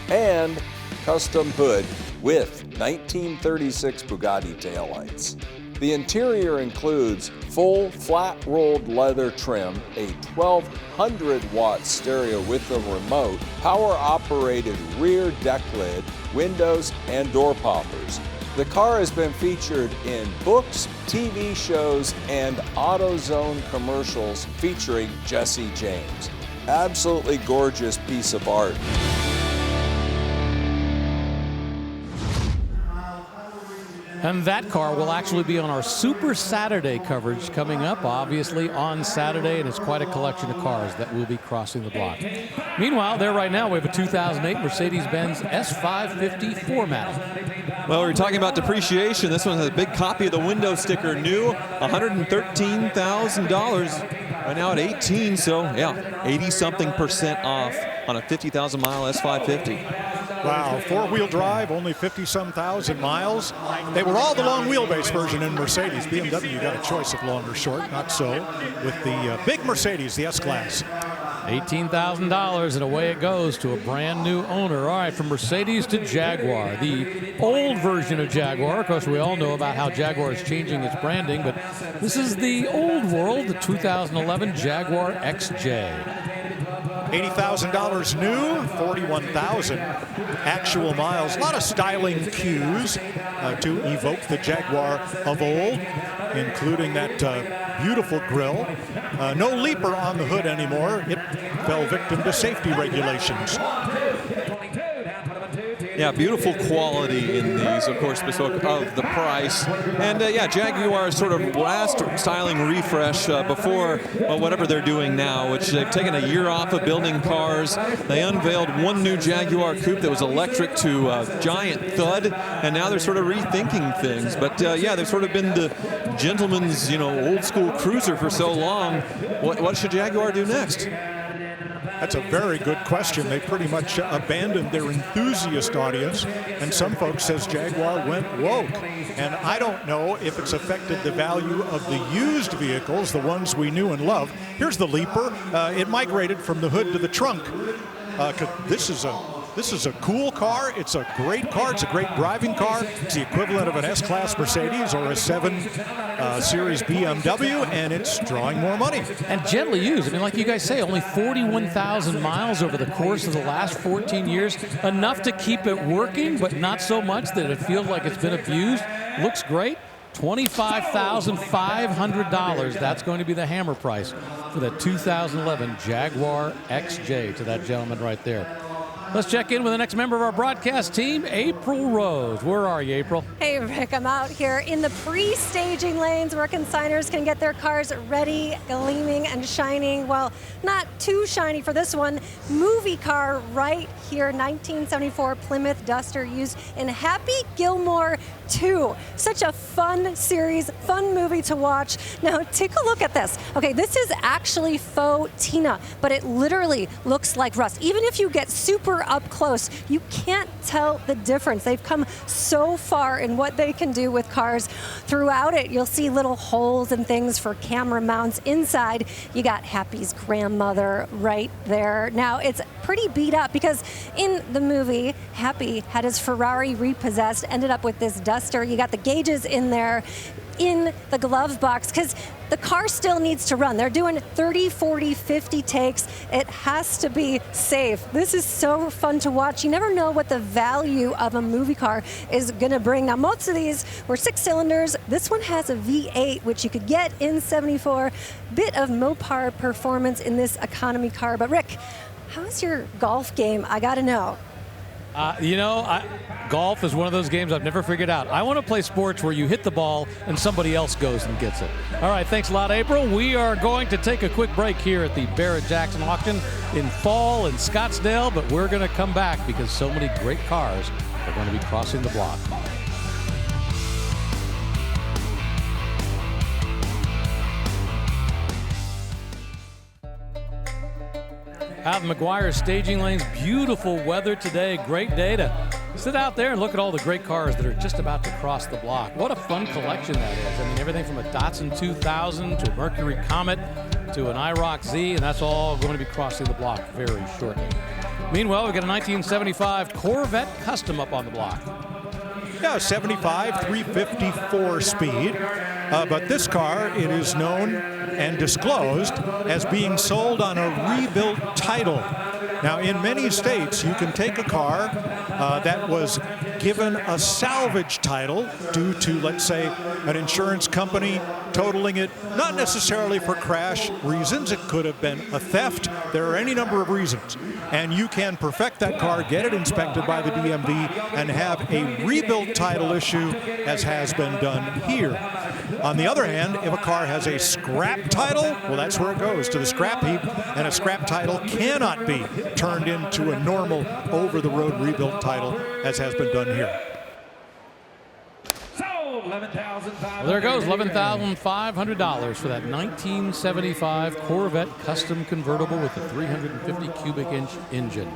Speaker 2: and custom hood with 1936 Bugatti taillights. The interior includes full flat-rolled leather trim, a 1200-watt stereo with a remote, power-operated rear deck lid, windows, and door poppers. The car has been featured in books, TV shows, and AutoZone commercials featuring Jesse James. Absolutely gorgeous piece of art.
Speaker 5: And that car will actually be on our Super Saturday coverage coming up, obviously, on Saturday, and it's quite a collection of cars that will be crossing the block. Meanwhile, there right now, we have a 2008 Mercedes-Benz S550 4MATIC.
Speaker 6: Well, we're talking about depreciation. This one has a big copy of the window sticker new, $113,000. Right now at 18, so yeah, 80-something% off on a 50,000-mile S550.
Speaker 4: Wow, four-wheel drive, only 50-some thousand miles. They were all the long wheelbase version in Mercedes. BMW got a choice of long or short, not so with the big Mercedes, the S-Class.
Speaker 5: $18,000, and away it goes to a brand new owner. All right, from Mercedes to Jaguar, the old version of Jaguar. Of course, we all know about how Jaguar is changing its branding, but this is the old world, the 2011 Jaguar XJ.
Speaker 4: $80,000 new, 41,000 actual miles. A lot of styling cues to evoke the Jaguar of old, including that beautiful grille. No leaper on the hood anymore. It fell victim to safety regulations.
Speaker 6: Yeah, beautiful quality in these, of course, bespoke of the price. And yeah, Jaguar's sort of last styling refresh before whatever they're doing now, which they've taken a year off of building cars. They unveiled one new Jaguar coupe that was electric to a giant thud, and now they're sort of rethinking things. But yeah, they've sort of been the gentleman's, old school cruiser for so long. What should Jaguar do next?
Speaker 4: That's a very good question. They pretty much abandoned their enthusiast audience, and some folks says Jaguar went woke. And I don't know if it's affected the value of the used vehicles, the ones we knew and loved. Here's the Leaper. It migrated from the hood to the trunk. This is a cool car. It's a great car. It's a great driving car. It's the equivalent of an S-Class Mercedes or a 7 Series BMW, and it's drawing more money.
Speaker 5: And gently used. I mean, like you guys say, only 41,000 miles over the course of the last 14 years. Enough to keep it working, but not so much that it feels like it's been abused. Looks great. $25,500. That's going to be the hammer price for the 2011 Jaguar XJ to that gentleman right there. Let's check in with the next member of our broadcast team, April Rose. Where are you, April?
Speaker 1: Hey, Rick, I'm out here in the pre-staging lanes where consigners can get their cars ready, gleaming and shining. Well, not too shiny for this one. Movie car right here, 1974 Plymouth Duster used in Happy Gilmore 2. Such a fun series, fun movie to watch. Now, take a look at this. Okay, this is actually faux Tina, but it literally looks like rust. Even if you get super up close, you can't tell the difference. They've come so far in what they can do with cars. Throughout it, you'll see little holes and things for camera mounts. Inside, you got Happy's grandmother right there. Now, it's pretty beat up because in the movie, Happy had his Ferrari repossessed, ended up with this Duster. You got the gauges in there. in the glove box because the car still needs to run. They're doing 30, 40, 50 takes. It has to be safe. This is so fun to watch. You never know what the value of a movie car is going to bring. Now, most of these were 6 cylinders. This one has a V8, which you could get in 74. Bit of Mopar performance in this economy car. But Rick, how's your golf game? I got to know.
Speaker 5: Golf is one of those games I've never figured out. I want to play sports where you hit the ball and somebody else goes and gets it. All right, thanks a lot, April. We are going to take a quick break here at the Barrett-Jackson auction in Fall in Scottsdale, but we're going to come back because so many great cars are going to be crossing the block. Out in McGuire Staging Lanes, beautiful weather today, great day to sit out there and look at all the great cars that are just about to cross the block. What a fun collection that is. I mean, everything from a Datsun 2000 to a Mercury Comet to an IROC Z, and that's all going to be crossing the block very shortly. Meanwhile, we've got a 1975 Corvette Custom up on the block.
Speaker 4: Yeah, 75, 354 speed. But this car, it is known and disclosed as being sold on a rebuilt title. Now, in many states, you can take a car that was given a salvage title due to, let's say, an insurance company totaling it, not necessarily for crash reasons. It could have been a theft. There are any number of reasons. And you can perfect that car, get it inspected by the DMV, and have a rebuilt title issue, as has been done here. On the other hand, if a car has a scrap title, well, that's where it goes, to the scrap heap, and a scrap title cannot be turned into a normal over-the-road rebuilt title, as has been done here.
Speaker 5: Well, there it goes, $11,500 for that 1975 Corvette Custom convertible with a 350 cubic inch engine.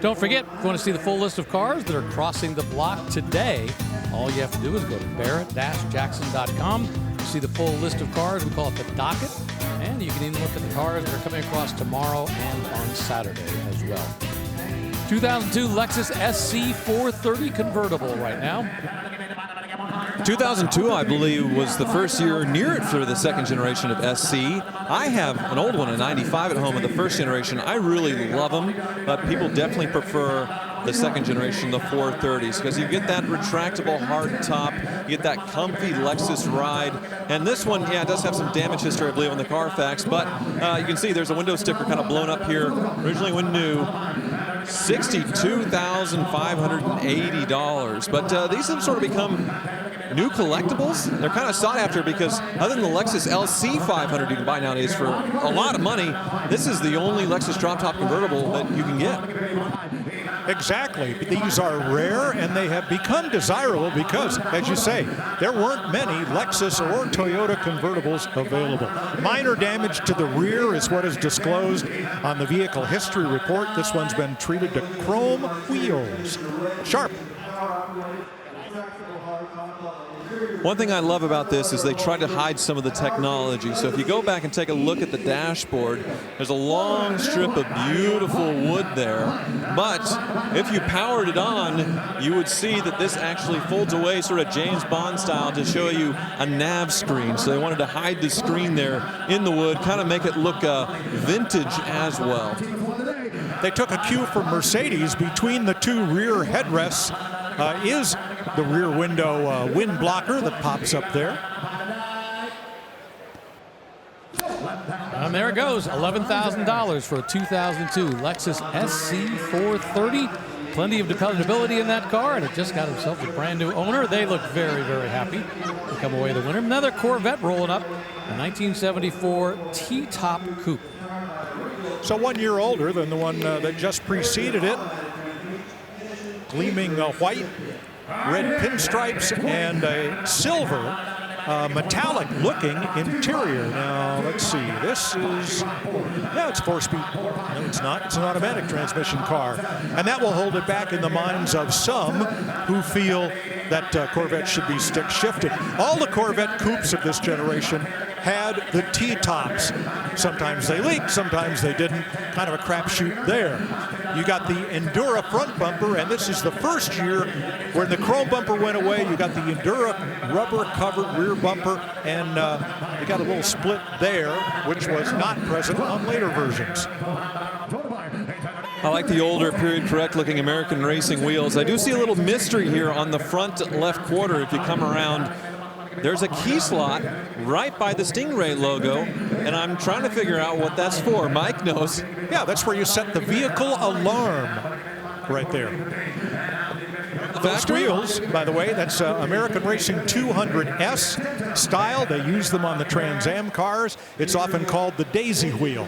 Speaker 5: Don't forget, if you want to see the full list of cars that are crossing the block today, all you have to do is go to barrett-jackson.com. You see the full list of cars. We call it the docket. And you can even look at the cars that are coming across tomorrow and on Saturday as well. 2002 Lexus SC 430 convertible right now.
Speaker 6: 2002, I believe, was the first year near it for the second generation of SC. I have an old one, a 95 at home of the first generation. I really love them, but people definitely prefer the second generation, the 430s, because you get that retractable hard top, you get that comfy Lexus ride, and this one, yeah, it does have some damage history, I believe, on the Carfax, but you can see there's a window sticker kind of blown up here, originally when new. $62,580, but these have sort of become new collectibles. They're kind of sought after because other than the Lexus LC 500 you can buy nowadays for a lot of money, this is the only Lexus drop-top convertible that you can get.
Speaker 4: Exactly. These are rare, and they have become desirable because, as you say, there weren't many Lexus or Toyota convertibles available. Minor damage to the rear is what is disclosed on the vehicle history report. This one's been treated to chrome wheels. Sharp.
Speaker 6: One thing I love about this is they try to hide some of the technology. So if you go back and take a look at the dashboard, there's a long strip of beautiful wood there. But if you powered it on, you would see that this actually folds away sort of James Bond style to show you a nav screen. So they wanted to hide the screen there in the wood, kind of make it look vintage as well.
Speaker 4: They took a cue from Mercedes. Between the two rear headrests is the rear window wind blocker that pops up there.
Speaker 5: And there it goes, $11,000 for a 2002 Lexus SC 430. Plenty of dependability in that car, and it just got himself a brand new owner. They look very, very happy to come away the winner. Another Corvette rolling up, a 1974 T-Top Coupe.
Speaker 4: So 1 year older than the one that just preceded it. Gleaming white, red pinstripes, and a silver metallic looking interior. Now let's see, this is, yeah, it's 4-speed. No, it's not. It's an automatic transmission car. And that will hold it back in the minds of some who feel that Corvette should be stick shifted. All the Corvette coupes of this generation had the T-tops. Sometimes they leaked, sometimes they didn't. Kind of a crapshoot there. You got the Endura front bumper, and this is the first year when the chrome bumper went away. You got the Endura rubber-covered rear bumper, and you got a little split there, which was not present on later versions.
Speaker 6: I like the older period correct looking American Racing wheels. I do see a little mystery here on the front left quarter. If you come around, there's a key slot right by the Stingray logo, and I'm trying to figure out what that's for. Mike knows.
Speaker 4: Yeah, that's where you set the vehicle alarm right there. Those wheels, by the way, that's American Racing 200S style. They use them on the Trans Am cars. It's often called the Daisy wheel.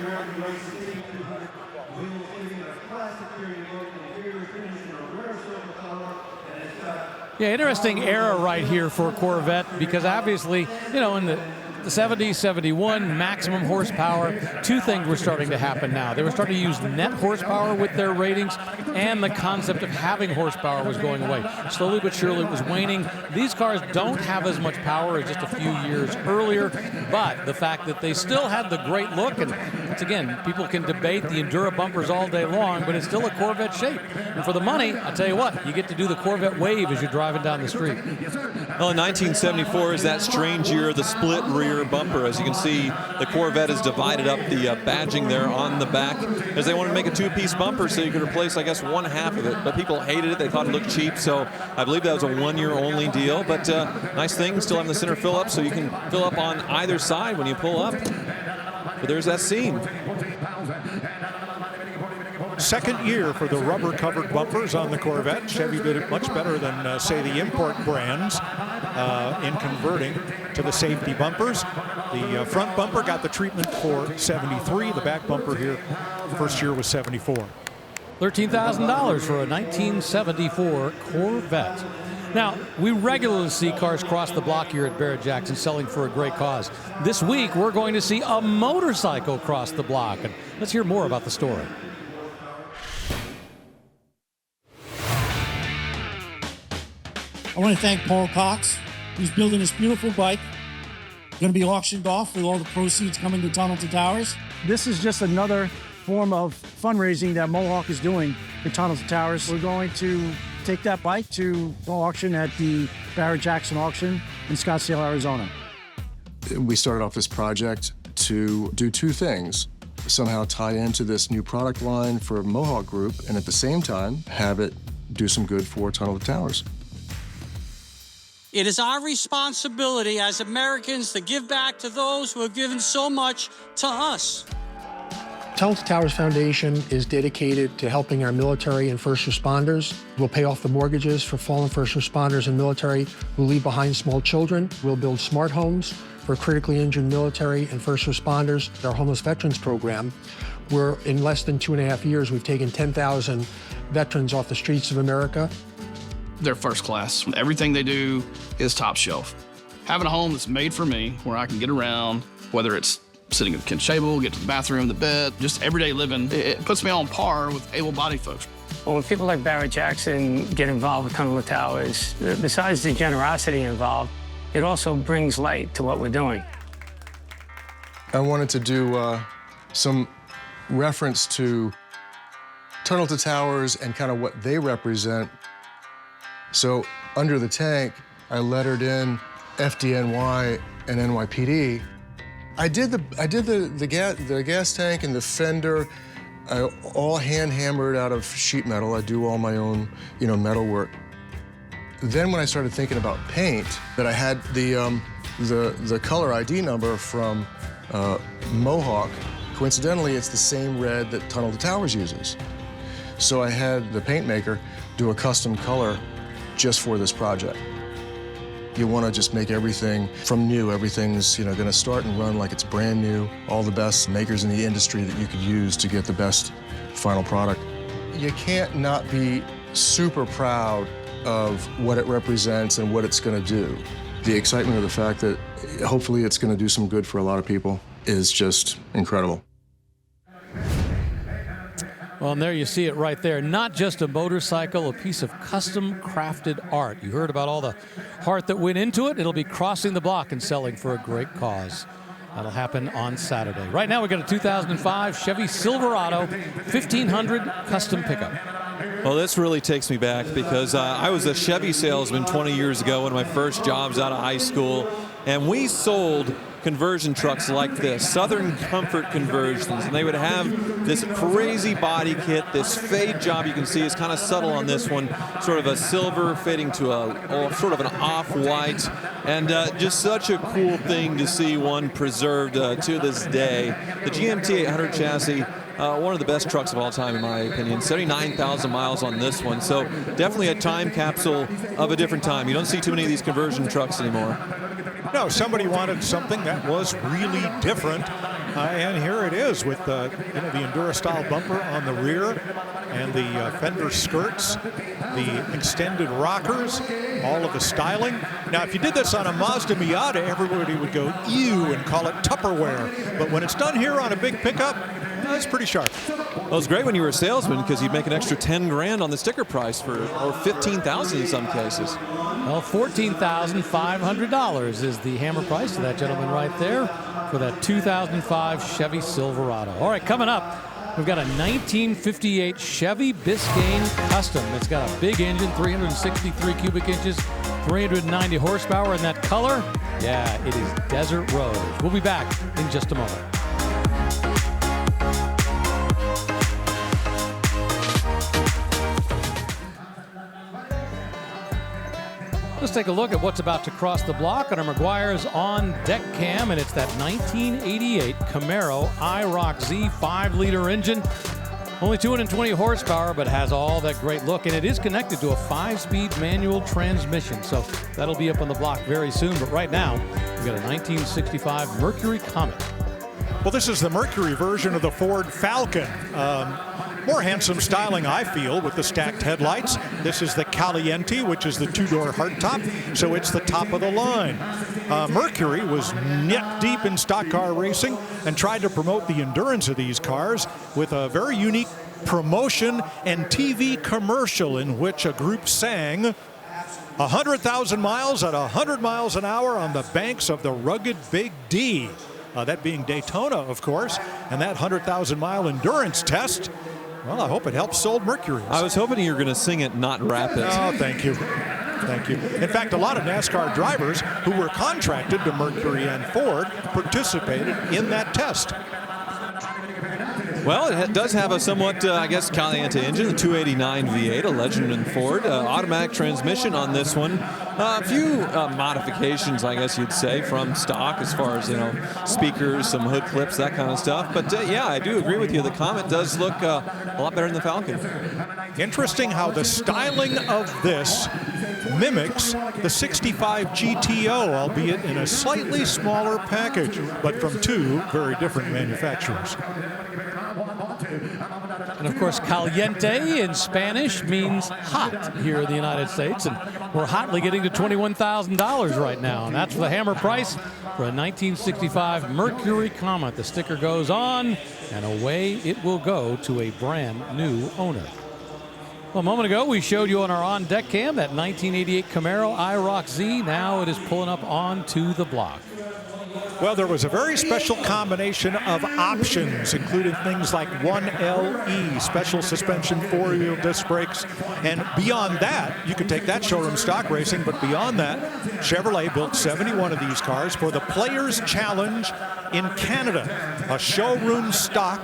Speaker 5: Yeah, interesting era right here for Corvette, because obviously, you know, in the 70, 71, maximum horsepower. Two things were starting to happen now. They were starting to use net horsepower with their ratings, and the concept of having horsepower was going away. Slowly but surely it was waning. These cars don't have as much power as just a few years earlier, but the fact that they still had the great look, and once again, people can debate the Endura bumpers all day long, but it's still a Corvette shape. And for the money, I'll tell you what, you get to do the Corvette wave as you're driving down the street.
Speaker 6: Well, in 1974 is that strange year, the split rear bumper. As you can see, the Corvette has divided up the badging there on the back, as they wanted to make a two-piece bumper so you could replace, I guess, one half of it. But people hated it. They thought it looked cheap. So I believe that was a one-year only deal. But nice thing, still having the center fill up so you can fill up on either side when you pull up. But there's that scene.
Speaker 4: Second year for the rubber-covered bumpers on the Corvette. Chevy did it much better than, say, the import brands in converting to the safety bumpers. The front bumper got the treatment for 73. The back bumper here, first year was 74.
Speaker 5: $13,000 for a 1974 Corvette. Now, we regularly see cars cross the block here at Barrett-Jackson selling for a great cause. This week, we're going to see a motorcycle cross the block. And let's hear more about the story.
Speaker 7: I want to thank Paul Cox, who's building this beautiful bike. Going to be auctioned off with all the proceeds coming to Tunnel to Towers.
Speaker 8: This is just another form of fundraising that Mohawk is doing for Tunnel to Towers. We're going to take that bike to auction at the Barrett-Jackson auction in Scottsdale, Arizona.
Speaker 9: We started off this project to do two things. Somehow tie into this new product line for Mohawk Group, and at the same time, have it do some good for Tunnel to Towers.
Speaker 10: It is our responsibility as Americans to give back to those who have given so much to us.
Speaker 11: Tunnel to Towers Foundation is dedicated to helping our military and first responders. We'll pay off the mortgages for fallen first responders and military who leave behind small children. We'll build smart homes for critically injured military and first responders. Our homeless veterans program, where in less than 2.5 years, we've taken 10,000 veterans off the streets of America.
Speaker 12: They're first class. Everything they do is top shelf. Having a home that's made for me, where I can get around, whether it's sitting at the kitchen table, get to the bathroom, the bed, just everyday living, it puts me on par with able-bodied folks.
Speaker 13: Well, when people like Barrett-Jackson get involved with Tunnel to Towers, besides the generosity involved, it also brings light to what we're doing.
Speaker 9: I wanted to do some reference to Tunnel to Towers and kind of what they represent. So under the tank, I lettered in FDNY and NYPD. I did the gas tank and the fender, all hand hammered out of sheet metal. I do all my own, metal work. Then when I started thinking about paint, that I had the color ID number from Mohawk. Coincidentally, it's the same red that Tunnel to Towers uses. So I had the paint maker do a custom color just for this project. You want to just make everything from new. Everything's going to start and run like it's brand new. All the best makers in the industry that you could use to get the best final product. You can't not be super proud of what it represents and what it's going to do. The excitement of the fact that hopefully it's going to do some good for a lot of people is just incredible.
Speaker 5: Well, and there you see it right there. Not just a motorcycle, a piece of custom crafted art. You heard about all the heart that went into it. It'll be crossing the block and selling for a great cause. That'll happen on Saturday. Right now, we've got a 2005 Chevy Silverado 1500 custom pickup.
Speaker 6: Well, this really takes me back because I was a Chevy salesman 20 years ago, one of my first jobs out of high school, and we sold conversion trucks like this, Southern Comfort conversions, and they would have this crazy body kit, this fade job you can see is kind of subtle on this one, sort of a silver fading to a sort of an off-white, and just such a cool thing to see one preserved to this day. The GMT 800 chassis, one of the best trucks of all time, in my opinion. 79,000 miles on this one, so definitely a time capsule of a different time. You don't see too many of these conversion trucks anymore.
Speaker 4: No, somebody wanted something that was really different, and here it is with the Enduro-style bumper on the rear and the fender skirts, the extended rockers, all of the styling. Now, if you did this on a Mazda Miata, everybody would go ew and call it Tupperware, but when it's done here on a big pickup, it's pretty sharp.
Speaker 6: Well, it's great when you were a salesman because you'd make an extra 10 grand on the sticker price or 15,000 in some cases.
Speaker 5: Well, $14,500 is the hammer price to that gentleman right there for that 2005 Chevy Silverado. All right, coming up, we've got a 1958 Chevy Biscayne Custom. It's got a big engine, 363 cubic inches, 390 horsepower, and that color, yeah, it is Desert Rose. We'll be back in just a moment. Let's take a look at what's about to cross the block on our Meguiar's On Deck Cam, and it's that 1988 Camaro IROC Z 5-liter engine. Only 220 horsepower, but has all that great look, and it is connected to a 5-speed manual transmission, so that'll be up on the block very soon. But right now, we've got a 1965 Mercury Comet.
Speaker 4: Well, this is the Mercury version of the Ford Falcon. More handsome styling, I feel, with the stacked headlights. This is the Caliente, which is the 2-door hardtop, so it's the top of the line. Mercury was neck deep in stock car racing and tried to promote the endurance of these cars with a very unique promotion and TV commercial in which a group sang 100,000 miles at 100 miles an hour on the banks of the rugged Big D. That being Daytona, of course, and that 100,000-mile endurance test. Well, I hope it helps sold Mercury.
Speaker 6: I was hoping you were going to sing it, not rap it.
Speaker 4: Oh, thank you. Thank you. In fact, a lot of NASCAR drivers who were contracted to Mercury and Ford participated in that test.
Speaker 6: Well, it does have a somewhat, I guess, Caliente engine, the 289 V8, a legend in Ford. Automatic transmission on this one. A few modifications, I guess you'd say, from stock as far as, speakers, some hood clips, that kind of stuff. But, yeah, I do agree with you. The Comet does look a lot better than the Falcon.
Speaker 4: Interesting how the styling of this mimics the 65 GTO, albeit in a slightly smaller package, but from two very different manufacturers.
Speaker 5: And of course, caliente in Spanish means hot here in the United States, and we're hotly getting to $21,000 right now, and that's the hammer price for a 1965 Mercury Comet. The sticker goes on, and away it will go to a brand new owner. Well, a moment ago, we showed you on our on-deck cam that 1988 Camaro IROC Z. Now it is pulling up onto the block.
Speaker 4: Well, there was a very special combination of options, including things like 1LE, special suspension 4-wheel disc brakes. And beyond that, you could take that showroom stock racing, but beyond that, Chevrolet built 71 of these cars for the Players Challenge in Canada, a showroom stock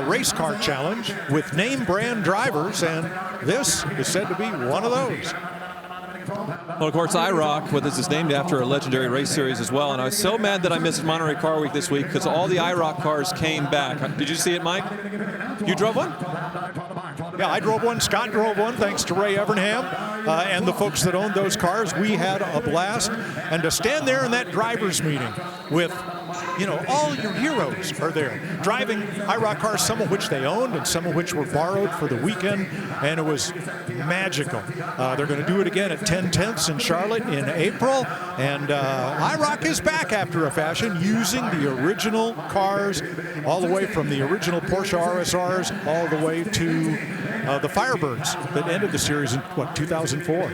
Speaker 4: race car challenge with name brand drivers, and this is said to be one of those.
Speaker 6: Well, of course, IROC, what this is named after, a legendary race series as well. And I was so mad that I missed Monterey Car Week this week because all the IROC cars came back. Did you see it, Mike? You drove one?
Speaker 4: Yeah, I drove one. Scott drove one, thanks to Ray Evernham and the folks that owned those cars. We had a blast. And to stand there in that driver's meeting with, all your heroes are there, driving IROC cars, some of which they owned and some of which were borrowed for the weekend, and it was magical. They're going to do it again at 10/10 in Charlotte in April, and IROC is back after a fashion, using the original cars, all the way from the original Porsche RSRs all the way to the Firebirds that ended the series in, 2004.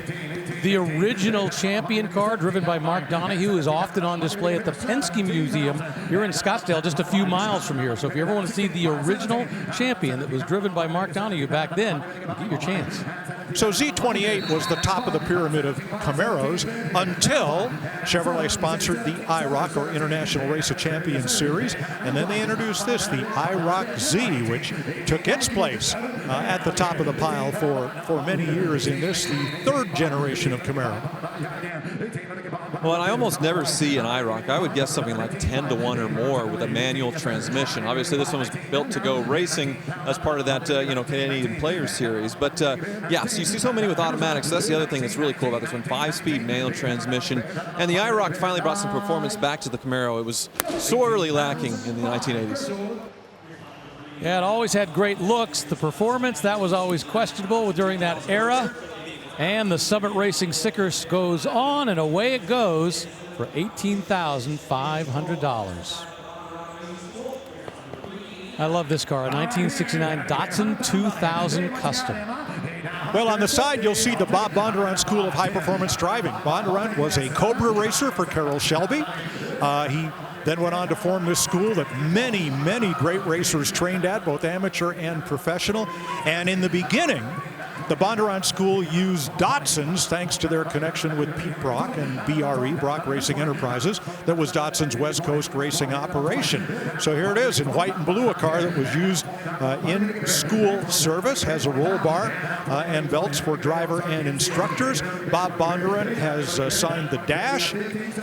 Speaker 5: The original champion car driven by Mark Donohue is often on display at the Penske Museum here in Scottsdale, just a few miles from here. So if you ever want to see the original champion that was driven by Mark Donohue back then, you get your chance.
Speaker 4: So Z28 was the top of the pyramid of Camaros until Chevrolet sponsored the IROC, or International Race of Champions Series, and then they introduced this, the IROC Z, which took its place at the top of the pile for many years in this, the third generation of Camaro.
Speaker 6: Well, and I almost never see an IROC. I would guess something like 10-to-1 or more with a manual transmission. Obviously, this one was built to go racing as part of that, Canadian Players Series. But yeah, so you see so many with automatics. So that's the other thing that's really cool about this one: 5-speed manual transmission. And the IROC finally brought some performance back to the Camaro. It was sorely lacking in the 1980s.
Speaker 5: Yeah, it always had great looks. The performance, that was always questionable during that era. And the Summit Racing sticker goes on, and away it goes for $18,500. I love this car, a 1969 Datsun 2000 Custom.
Speaker 4: Well, on the side, you'll see the Bob Bondurant School of High Performance Driving. Bondurant was a Cobra racer for Carroll Shelby. He then went on to form this school that many, many great racers trained at, both amateur and professional. And in the beginning, the Bondurant School used Datsuns, thanks to their connection with Pete Brock and BRE, Brock Racing Enterprises. That was Datsun's West Coast racing operation. So here it is in white and blue, a car that was used in school service, has a roll bar and belts for driver and instructors. Bob Bondurant has signed the dash.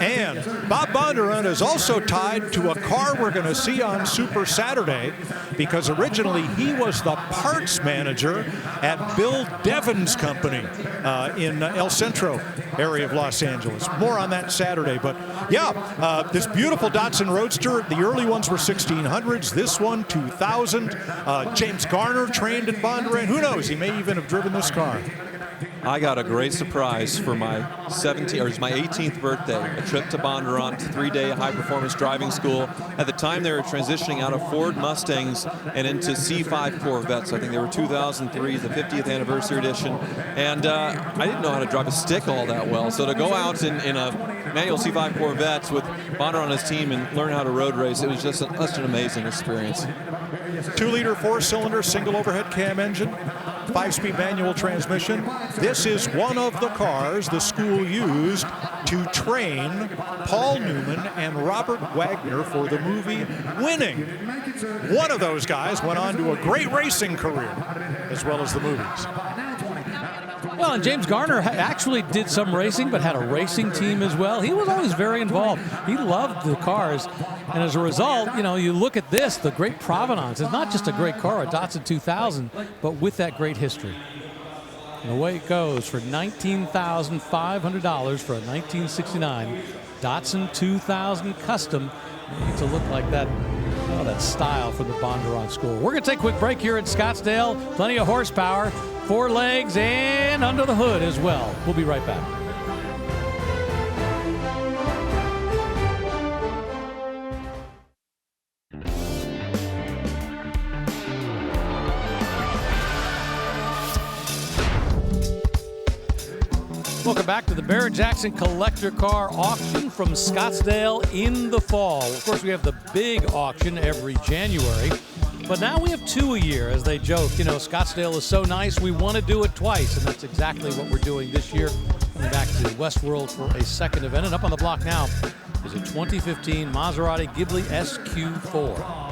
Speaker 4: And Bob Bondurant is also tied to a car we're going to see on Super Saturday, because originally he was the parts manager at Bill Devon's company in El Centro area of Los Angeles. More on that Saturday. But yeah, this beautiful Datsun Roadster. The early ones were 1600s. This one, 2000. James Garner trained in Bondurant. Who knows? He may even have driven this car.
Speaker 6: I got a great surprise for my 18th birthday. A trip to Bondurant, 3-day high-performance driving school. At the time, they were transitioning out of Ford Mustangs and into C5 Corvettes. I think they were 2003, the 50th anniversary edition. And I didn't know how to drive a stick all that well. So to go out in a manual C5 Corvettes with Bondurant on his team and learn how to road race, it was just such an amazing experience.
Speaker 4: 2-liter, 4-cylinder, single overhead cam engine, 5-speed manual transmission. This is one of the cars the school used to train Paul Newman and Robert Wagner for the movie Winning. One of those guys went on to a great racing career, as well as the movies.
Speaker 5: Well, and James Garner actually did some racing, but had a racing team as well. He was always very involved. He loved the cars. And as a result, you look at this, the great provenance. It's not just a great car, a Datsun 2000, but with that great history. And away it goes for $19,500 for a 1969 Datsun 2000 Custom. To look like that, that style from the Bondurant School. We're going to take a quick break here in Scottsdale. Plenty of horsepower, 4 legs, and under the hood as well. We'll be right back. Welcome back to the Barrett-Jackson Collector Car Auction from Scottsdale in the fall. Of course, we have the big auction every January, but now we have 2 a year, as they joke. Scottsdale is so nice, we want to do it twice, and that's exactly what we're doing this year. Coming back to Westworld for a second event, and up on the block now is a 2015 Maserati Ghibli SQ4.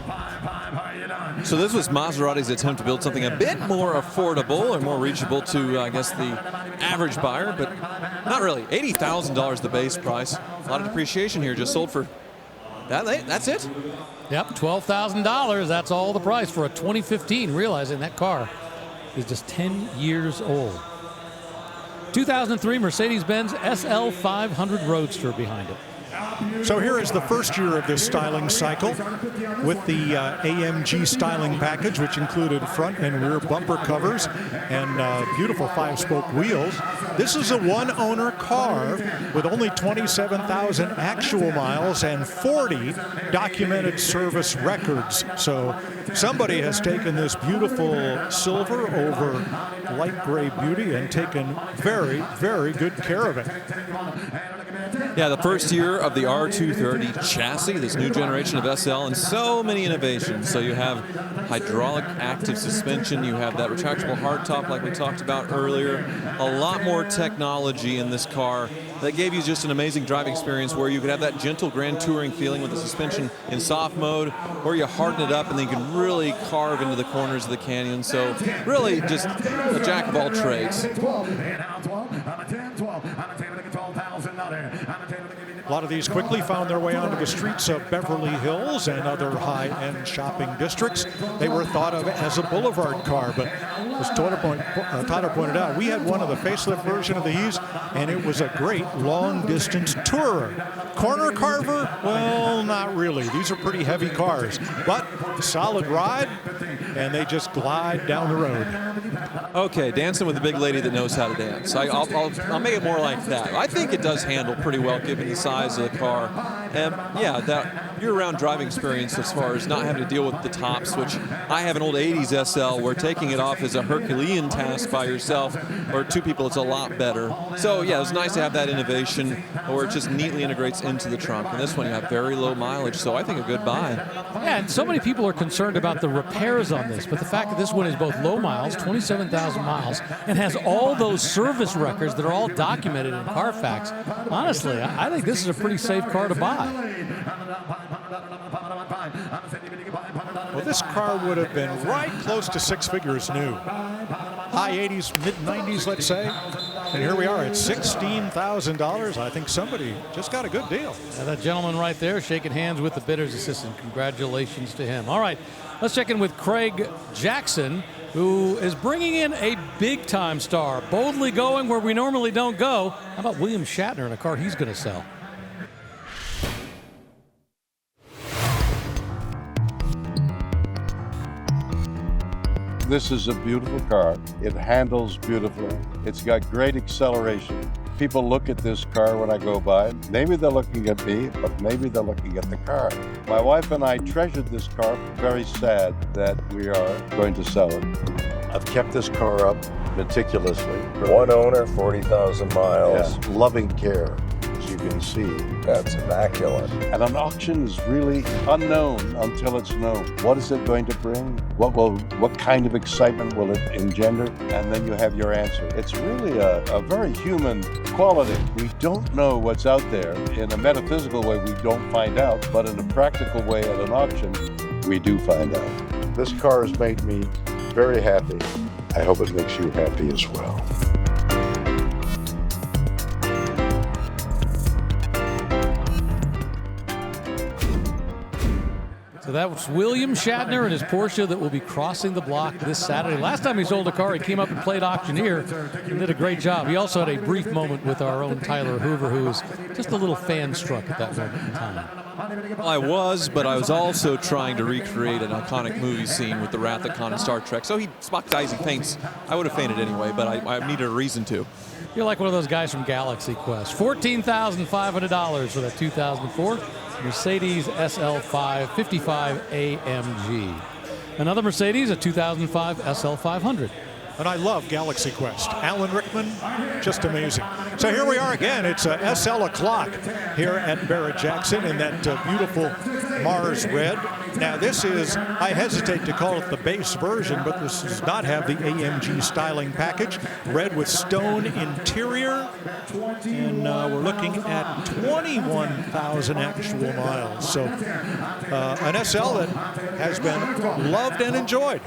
Speaker 6: So this was Maserati's attempt to build something a bit more affordable or more reachable to, I guess, the average buyer, but not really. $80,000 the base price. A lot of depreciation here. Just sold for that. That's it.
Speaker 5: Yep, $12,000. That's all the price for a 2015, realizing that car is just 10 years old. 2003 Mercedes-Benz SL 500 Roadster behind it.
Speaker 4: So here is the first year of this styling cycle with the AMG styling package, which included front and rear bumper covers and beautiful 5-spoke wheels. This is a one-owner car with only 27,000 actual miles and 40 documented service records. So somebody has taken this beautiful silver over light gray beauty and taken very, very good care of it.
Speaker 6: Yeah, the first year of the R230 chassis, this new generation of SL, and so many innovations. So you have hydraulic active suspension, you have that retractable hardtop like we talked about earlier, a lot more technology in this car that gave you just an amazing driving experience where you could have that gentle Grand Touring feeling with the suspension in soft mode, or you harden it up and then you can really carve into the corners of the canyon. So really just a jack of all trades.
Speaker 4: A lot of these quickly found their way onto the streets of Beverly Hills and other high-end shopping districts. They were thought of as a boulevard car, but as Tyler pointed out, we had one of the facelift version of these, and it was a great long-distance tourer. Corner carver? Well, not really. These are pretty heavy cars, but solid ride, and they just glide down the road.
Speaker 6: Okay, dancing with a big lady that knows how to dance. I'll make it more like that. I think it does handle pretty well given the size of the car. And yeah, that year-round driving experience as far as not having to deal with the tops, which I have an old 80s SL where taking it off is a Herculean task by yourself, or two people it's a lot better. So yeah, it's nice to have that innovation where it just neatly integrates into the trunk. And this one you have very low mileage, so I think a good buy.
Speaker 5: Yeah, and so many people are concerned about the repairs on this, but the fact that this one is both low miles, 27,000 miles, and has all those service records that are all documented in Carfax, honestly, I think this is a pretty safe car to buy.
Speaker 4: Well, this car would have been right close to 6 figures new. High 80s, mid 90s, let's say. And here we are at $16,000. I think somebody just got a good deal.
Speaker 5: Yeah, that gentleman right there shaking hands with the bidder's assistant. Congratulations to him. All right, let's check in with Craig Jackson, who is bringing in a big-time star, boldly going where we normally don't go. How about William Shatner in a car he's going to sell?
Speaker 14: This is a beautiful car. It handles beautifully. It's got great acceleration. People look at this car when I go by. Maybe they're looking at me, but maybe they're looking at the car. My wife and I treasured this car. Very sad that we are going to sell it. I've kept this car up meticulously.
Speaker 2: One owner, 40,000 miles.
Speaker 14: Yeah, loving care, as you can see.
Speaker 2: That's immaculate.
Speaker 14: And an auction is really unknown until it's known. What is it going to bring? What kind of excitement will it engender? And then you have your answer. It's really a very human quality. We don't know what's out there. In a metaphysical way, we don't find out, but in a practical way at an auction, we do find out. This car has made me very happy. I hope it makes you happy as well.
Speaker 5: So that was William Shatner and his Porsche that will be crossing the block this Saturday. Last time he sold a car, he came up and played auctioneer and did a great job. He also had a brief moment with our own Tyler Hoover, who was just a little fan-struck at that moment in time.
Speaker 6: Well, I was, but I was also trying to recreate an iconic movie scene with the Wrath of Khan in Star Trek. So Spock dies, he faints. I would have fainted anyway, but I needed a reason to.
Speaker 5: You're like one of those guys from Galaxy Quest. $14,500 for that 2004 Mercedes SL5 55 AMG. Another Mercedes, a 2005 SL500.
Speaker 4: And I love Galaxy Quest. Alan Rickman, just amazing. So here we are again. It's SL o'clock here at Barrett-Jackson in that beautiful Mars red. Now this is, I hesitate to call it the base version, but this does not have the AMG styling package. Red with stone interior. And we're looking at 21,000 actual miles. So an SL that has been loved and enjoyed.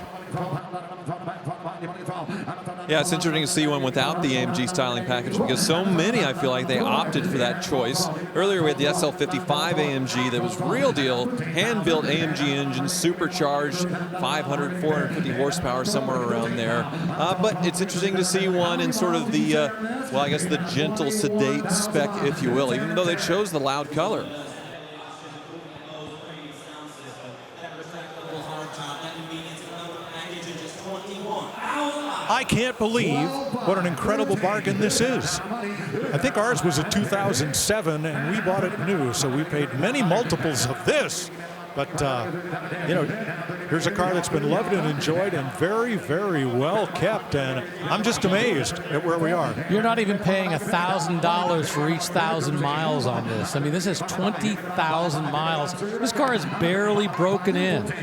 Speaker 6: Yeah, it's interesting to see one without the AMG styling package because so many, I feel like they opted for that choice. Earlier we had the SL55 AMG that was real deal, hand-built AMG engine, supercharged, 500, 450 horsepower, somewhere around there. But it's interesting to see one in sort of the, well, I guess the gentle, sedate spec, if you will, even though they chose the loud color.
Speaker 4: I can't believe what an incredible bargain this is. I think ours was a 2007 and we bought it new, so we paid many multiples of this. But, you know, here's a car that's been loved and enjoyed and very, very well kept, and I'm just amazed at where we are.
Speaker 5: You're not even paying $1,000 for each 1,000 miles on this. I mean, this is 20,000 miles. This car is barely broken in.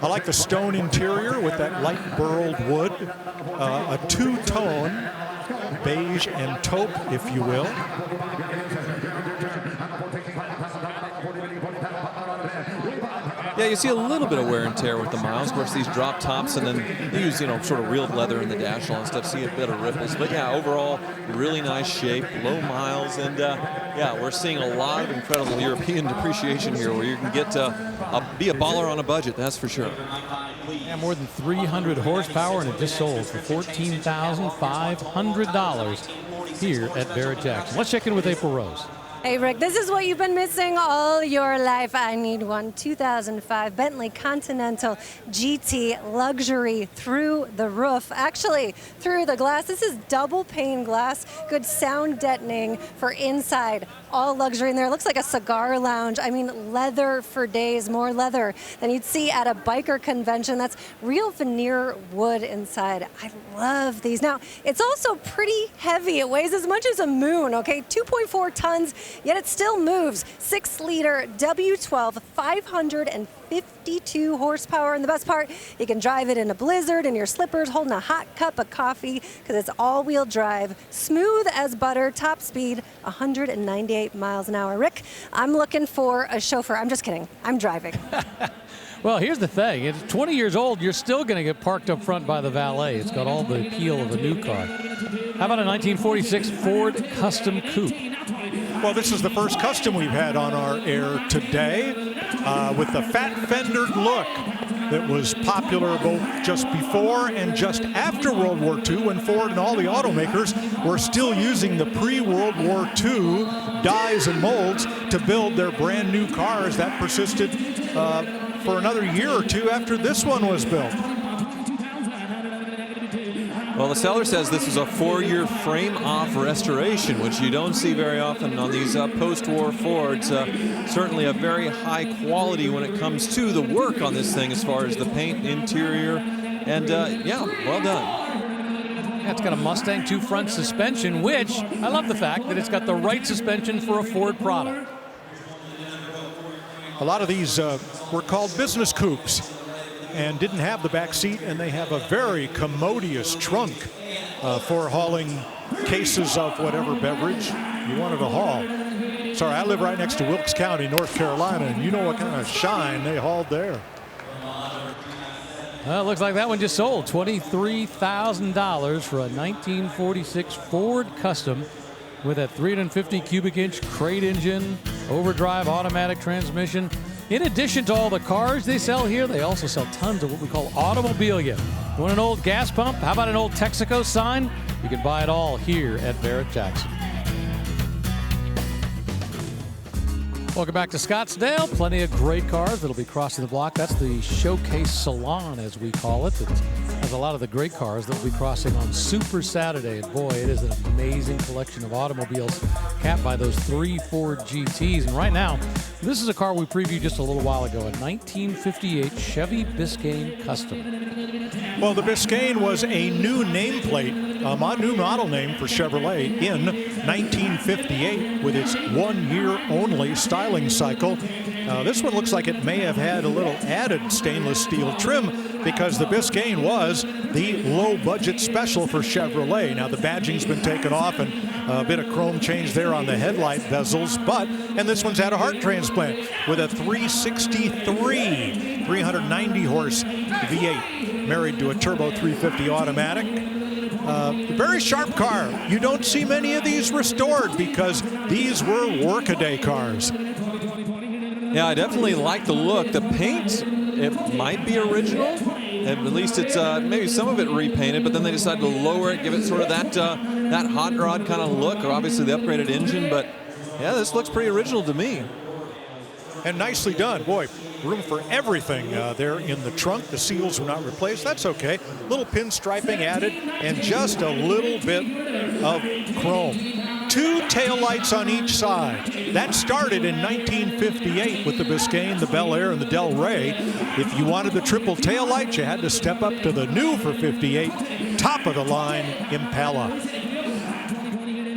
Speaker 4: I like the stone interior with that light burled wood, a two-tone beige and taupe, if you will.
Speaker 6: Yeah, you see a little bit of wear and tear with the miles. Of course, these drop tops, and then they use, you know, sort of real leather in the dash and stuff. See a bit of ripples, but yeah, overall, really nice shape, low miles, and yeah, we're seeing a lot of incredible European depreciation here, where you can get be a baller on a budget. That's for sure.
Speaker 5: Yeah, more than 300 horsepower, and it just sold for $14,500 here at Barrett-Jackson. Let's check in with April Rose.
Speaker 1: Hey, Rick, this is what you've been missing all your life. I need one. 2005 Bentley Continental GT luxury through the roof. Actually, through the glass. This is double pane glass. Good sound deadening for inside. All luxury in there. It looks like a cigar lounge. I mean, leather for days. More leather than you'd see at a biker convention. That's real veneer wood inside. I love these. Now, it's also pretty heavy. It weighs as much as a moon, okay? 2.4 tons. Yet it still moves. 6-liter W12, 552 horsepower. And the best part, you can drive it in a blizzard in your slippers, holding a hot cup of coffee, because it's all-wheel drive, smooth as butter, top speed, 198 miles an hour. Rick, I'm looking for a chauffeur. I'm just kidding. I'm driving.
Speaker 5: Well, here's the thing. It's 20 years old. You're still going to get parked up front by the valet. It's got all the appeal of a new car. How about a 1946 Ford Custom Coupe?
Speaker 4: Well, this is the first Custom we've had on our air today, with the fat fendered look that was popular both just before and just after World War II, when Ford and all the automakers were still using the pre-World War II dies and molds to build their brand new cars. That persisted for another year or two after this one was built.
Speaker 6: Well, the seller says this is a 4-year frame-off restoration, which you don't see very often on these post-war Fords. Certainly a very high quality when it comes to the work on this thing as far as the paint, interior, and yeah, well done.
Speaker 5: Yeah, it's got a Mustang 2 front suspension, which I love the fact that it's got the right suspension for a Ford product.
Speaker 4: A lot of these were called business coupes and didn't have the back seat, and they have a very commodious trunk for hauling cases of whatever beverage you wanted to haul. Sorry, I live right next to Wilkes County, North Carolina, and you know what kind of shine they hauled there.
Speaker 5: Well, it looks like that one just sold. $23,000 for a 1946 Ford Custom with a 350 cubic inch crate engine, overdrive automatic transmission. In addition to all the cars they sell here, they also sell tons of what we call automobilia. You want an old gas pump? How about an old Texaco sign? You can buy it all here at Barrett-Jackson. Welcome back to Scottsdale. Plenty of great cars that'll be crossing the block. That's the Showcase Salon, as we call it. It has a lot of the great cars that will be crossing on Super Saturday. And boy, it is an amazing collection of automobiles capped by those 3 Ford GTs. And right now, this is a car we previewed just a little while ago, a 1958 Chevy Biscayne Custom.
Speaker 4: Well, the Biscayne was a new nameplate, a new model name for Chevrolet in 1958 with its 1-year only styling cycle. This one looks like it may have had a little added stainless steel trim, because the Biscayne was the low-budget special for Chevrolet. Now, the badging's been taken off and a bit of chrome change there on the headlight bezels, and this one's had a heart transplant with a 363, 390-horse V8, married to a turbo 350 automatic. Very sharp car. You don't see many of these restored because these were workaday cars.
Speaker 6: Yeah, I definitely like the look. The paint, it might be original. At least it's maybe some of it repainted, but then they decided to lower it, give it sort of that hot rod kind of look. Obviously the upgraded engine, but yeah, this looks pretty original to me.
Speaker 4: And nicely done. Boy, room for everything there in the trunk. The seals were not replaced. That's okay. Little pinstriping added and just a little bit of chrome. 2 taillights on each side. That started in 1958 with the Biscayne, the Bel Air, and the Del Rey. If you wanted the triple taillight, you had to step up to the new for 58, top-of-the-line Impala.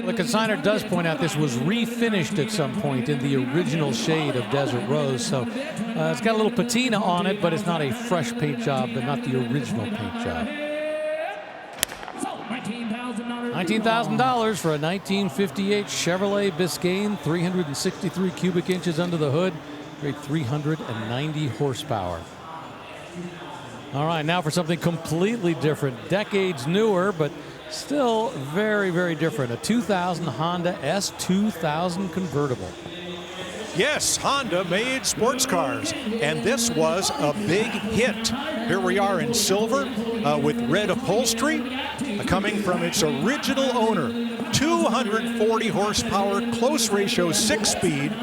Speaker 5: The consignor does point out this was refinished at some point in the original shade of Desert Rose, so it's got a little patina on it, but it's not a fresh paint job, but not the original paint job. $19,000 for a 1958 Chevrolet Biscayne, 363 cubic inches under the hood, great 390 horsepower. All right, now for something completely different, decades newer, but still very, very different. A 2000 Honda S2000 convertible.
Speaker 4: Yes, Honda made sports cars, and this was a big hit. Here we are in silver with red upholstery, coming from its original owner. 240 horsepower, close ratio, 6-speed,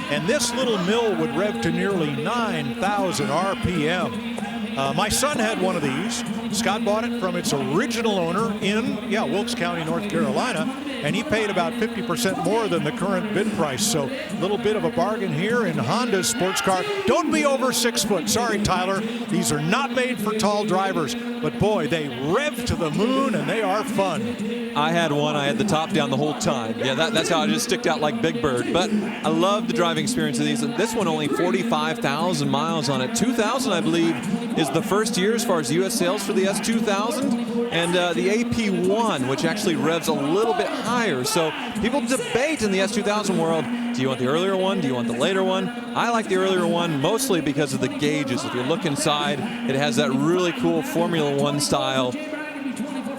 Speaker 4: and this little mill would rev to nearly 9,000 RPM. My son had one of these. Scott bought it from its original owner in, Wilkes County, North Carolina, and he paid about 50% more than the current bid price. So a little bit of a bargain here in Honda's sports car. Don't be over 6 foot. Sorry, Tyler. These are not made for tall drivers. But boy, they rev to the moon and they are fun.
Speaker 6: I had one. I had the top down the whole time. Yeah, that's how I just sticked out like Big Bird. But I love the driving experience of these. And this one only 45,000 miles on it. 2,000, I believe, is the first year as far as U.S. sales for the S2000. And the AP1, which actually revs a little bit higher. So people debate in the S2000 world, do you want the earlier one? Do you want the later one? I like the earlier one mostly because of the gauges. If you look inside, it has that really cool Formula One style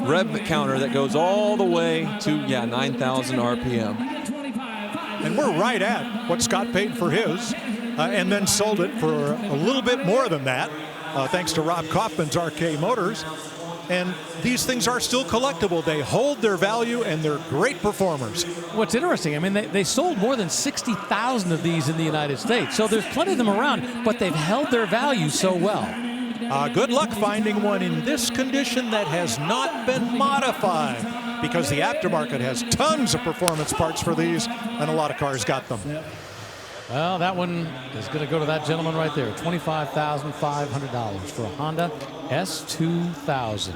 Speaker 6: rev counter that goes all the way to 9,000 RPM.
Speaker 4: And we're right at what Scott paid for his, and then sold it for a little bit more than that, thanks to Rob Kaufman's RK Motors. And these things are still collectible. They hold their value, and they're great performers.
Speaker 5: What's interesting, I mean, they sold more than 60,000 of these in the United States. So there's plenty of them around, but they've held their value so well.
Speaker 4: Good luck finding one in this condition that has not been modified, because the aftermarket has tons of performance parts for these, and a lot of cars got them.
Speaker 5: Well, that one is going to go to that gentleman right there. $25,500 for a Honda S2000.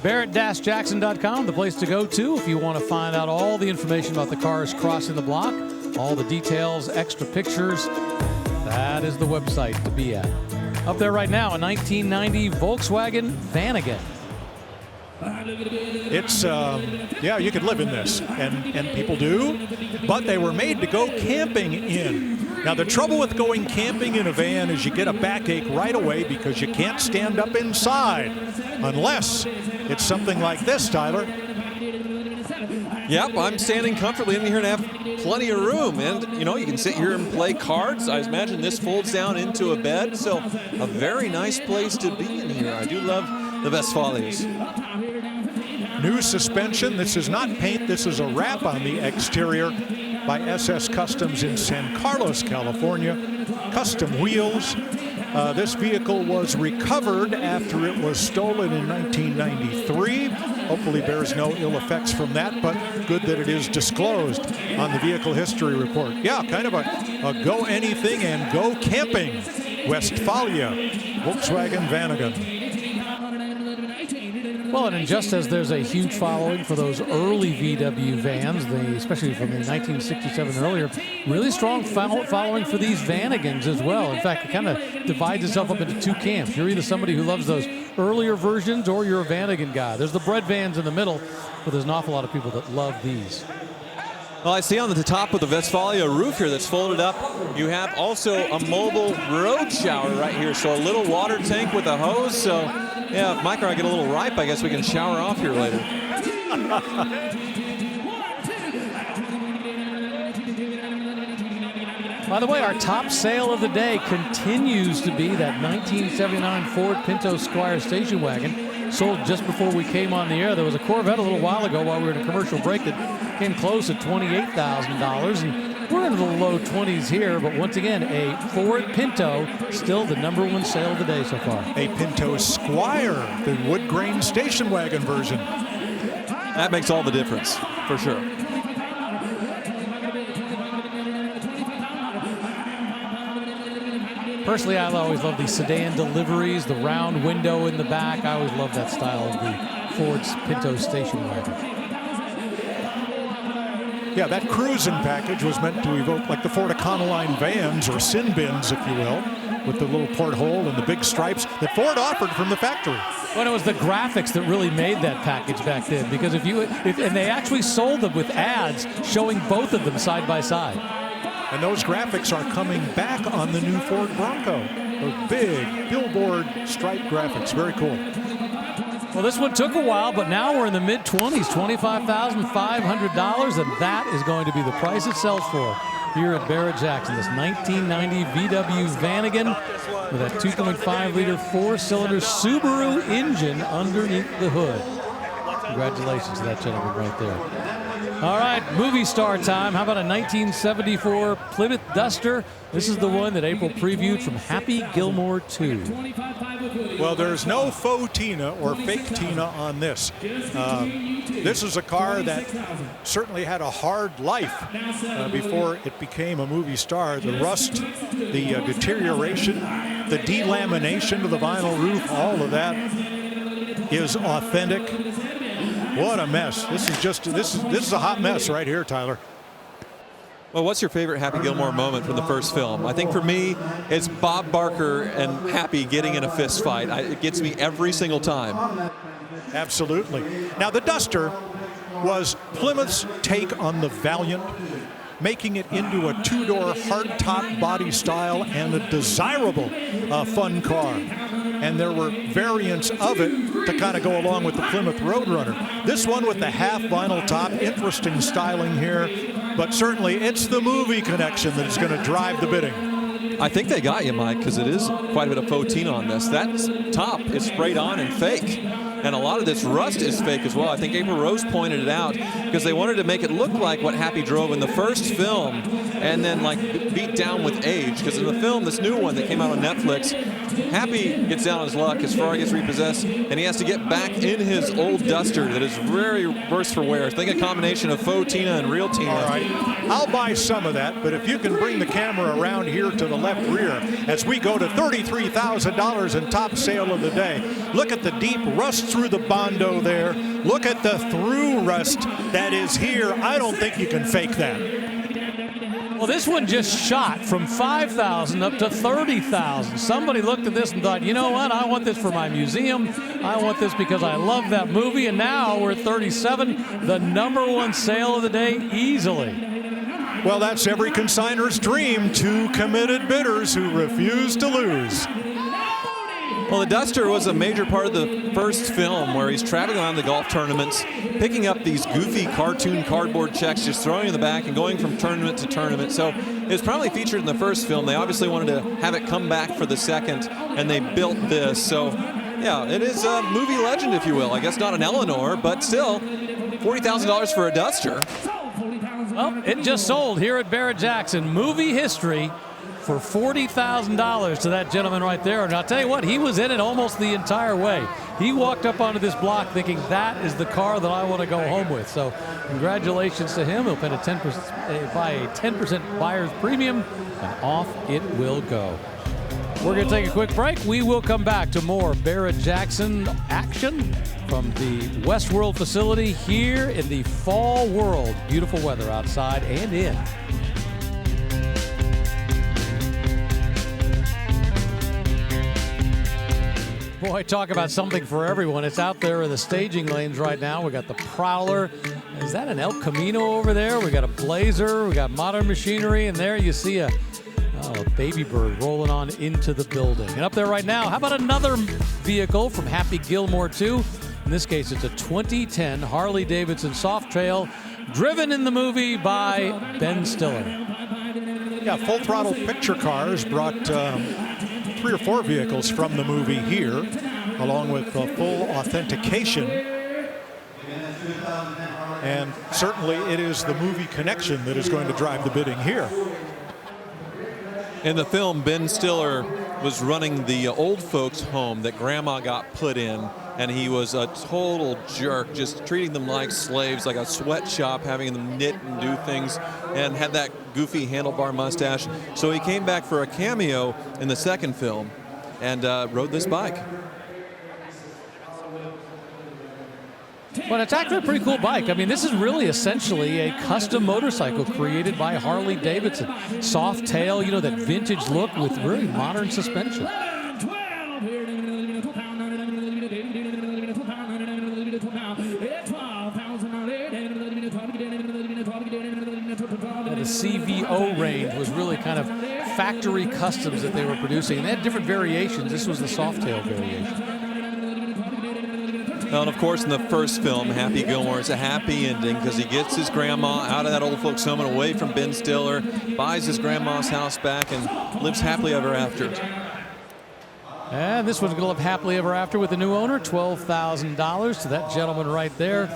Speaker 5: Barrett-Jackson.com, the place to go to if you want to find out all the information about the cars crossing the block, all the details, extra pictures. That is the website to be at. Up there right now, a 1990 Volkswagen Vanagon.
Speaker 4: It's, you could live in this, and people do, but they were made to go camping in. Now, the trouble with going camping in a van is you get a backache right away because you can't stand up inside, unless it's something like this, Tyler.
Speaker 6: Yep, I'm standing comfortably in here and have plenty of room. And, you can sit here and play cards. I imagine this folds down into a bed, so a very nice place to be in here. I do love the Westphalias.
Speaker 4: New suspension. This is not paint. This is a wrap on the exterior by SS Customs in San Carlos, California. Custom wheels. This vehicle was recovered after it was stolen in 1993. Hopefully bears no ill effects from that, but good that it is disclosed on the vehicle history report. Yeah, kind of a go anything and go camping Westphalia Volkswagen Vanagon.
Speaker 5: Well, and just as there's a huge following for those early VW vans, especially from the 1967 and earlier, really strong following for these Vanagons as well. In fact, it kind of divides itself up into two camps. You're either somebody who loves those earlier versions or you're a Vanagon guy. There's the bread vans in the middle, but there's an awful lot of people that love these.
Speaker 6: Well, I see on the top of the Westfalia roof here that's folded up, you have also a mobile road shower right here. So a little water tank with a hose. So, yeah, if Mike or I get a little ripe, I guess we can shower off here later.
Speaker 5: By the way, our top sale of the day continues to be that 1979 Ford Pinto Squire station wagon, sold just before we came on the air. There was a Corvette a little while ago while we were in a commercial break that came close at $28,000, and we're into the low 20s here. But once again, a Ford Pinto, still the #1 sale of the day so far.
Speaker 4: A Pinto Squire, the wood grain station wagon version.
Speaker 6: That makes all the difference, for sure.
Speaker 5: Personally, I always love these sedan deliveries, the round window in the back. I always love that style of the Ford's Pinto station wagon.
Speaker 4: Yeah, that cruising package was meant to evoke like the Ford Econoline vans or sin bins, if you will, with the little porthole and the big stripes that Ford offered from the factory.
Speaker 5: Well, it was the graphics that really made that package back then, because and they actually sold them with ads showing both of them side by side.
Speaker 4: And those graphics are coming back on the new Ford Bronco. Those big billboard stripe graphics, very cool.
Speaker 5: Well, this one took a while, but now we're in the mid-20s, $25,500, and that is going to be the price it sells for here at Barrett-Jackson. This 1990 VW Vanagon with that 2.5-liter four-cylinder Subaru engine underneath the hood. Congratulations to that gentleman right there. All right, movie star time. How about a 1974 Plymouth Duster? This is the one that April previewed from Happy Gilmore 2.
Speaker 4: Well, there's no faux Tina or fake Tina on this. This is a car that certainly had a hard life before it became a movie star. The rust, the deterioration, the delamination of the vinyl roof, all of that is authentic. What a mess. This is a hot mess right here, Tyler.
Speaker 6: Well, what's your favorite Happy Gilmore moment from the first film? I think for me, it's Bob Barker and Happy getting in a fist fight. It gets me every single time.
Speaker 4: Absolutely. Now, the Duster was Plymouth's take on the Valiant, making it into a two-door hardtop body style and a desirable fun car. And there were variants of it to kind of go along with the Plymouth Roadrunner. This one with the half vinyl top, interesting styling here, but certainly it's the movie connection that is going to drive the bidding.
Speaker 6: I think they got you, Mike, because it is quite a bit of faux Tina on this. That top is sprayed on and fake. And a lot of this rust is fake as well. I think April Rose pointed it out because they wanted to make it look like what Happy drove in the first film and then like beat down with age. Because in the film, this new one that came out on Netflix, Happy gets down on his luck, his Ferrari gets repossessed, and he has to get back in his old Duster that is very worse for wear. I think a combination of faux Tina and real Tina.
Speaker 4: All right, I'll buy some of that, but if you can bring the camera around here to the left rear as we go to $33,000 in top sale of the day. Look at the deep rust through the Bondo there. Look at the through rust that is here. I don't think you can fake that.
Speaker 5: Well, this one just shot from $5,000 up to $30,000. Somebody looked at this and thought, you know what? I want this for my museum. I want this because I love that movie. And now we're at $37,000, the #1 sale of the day easily.
Speaker 4: Well, that's every consignor's dream. Two committed bidders who refuse to lose.
Speaker 6: Well, the Duster was a major part of the first film where he's traveling around the golf tournaments, picking up these goofy cartoon cardboard checks, just throwing in the back and going from tournament to tournament. So it was probably featured in the first film. They obviously wanted to have it come back for the second, and they built this. So, yeah, it is a movie legend, if you will. I guess not an Eleanor, but still, $40,000 for a Duster.
Speaker 5: Well, it just sold here at Barrett-Jackson. Movie history for $40,000 to that gentleman right there. And I'll tell you what, he was in it almost the entire way. He walked up onto this block thinking that is the car that I want to go home with. So congratulations to him. He'll pay buy a 10% buyer's premium, and off it will go. We're going to take a quick break. We will come back to more Barrett-Jackson action from the Westworld facility here in the fall world. Beautiful weather outside and in. Boy, talk about something for everyone. It's out there in the staging lanes right now. We got the Prowler. Is that an El Camino over there? We got a Blazer. We got Modern Machinery. And there you see a Baby Bird rolling on into the building. And up there right now, how about another vehicle from Happy Gilmore 2? In this case, it's a 2010 Harley-Davidson Softail, driven in the movie by Ben Stiller.
Speaker 4: Yeah, Full Throttle Picture Cars brought 3 or 4 vehicles from the movie here, along with full authentication. And certainly it is the movie connection that is going to drive the bidding here.
Speaker 6: In the film, Ben Stiller was running the old folks' home that Grandma got put in, and he was a total jerk, just treating them like slaves, like a sweatshop, having them knit and do things, and had that goofy handlebar mustache. So he came back for a cameo in the second film and rode this bike.
Speaker 5: Well, it's actually a pretty cool bike. I mean, this is really essentially a custom motorcycle created by Harley-Davidson. Soft tail, you know, that vintage look with really modern suspension. The CVO range was really kind of factory customs that they were producing. And they had different variations. This was the soft tail variation.
Speaker 6: Well, and of course, in the first film, Happy Gilmore, it's a happy ending because he gets his grandma out of that old folks home and away from Ben Stiller, buys his grandma's house back, and lives happily ever after.
Speaker 5: And this one's going to live happily ever after with the new owner, $12,000 to that gentleman right there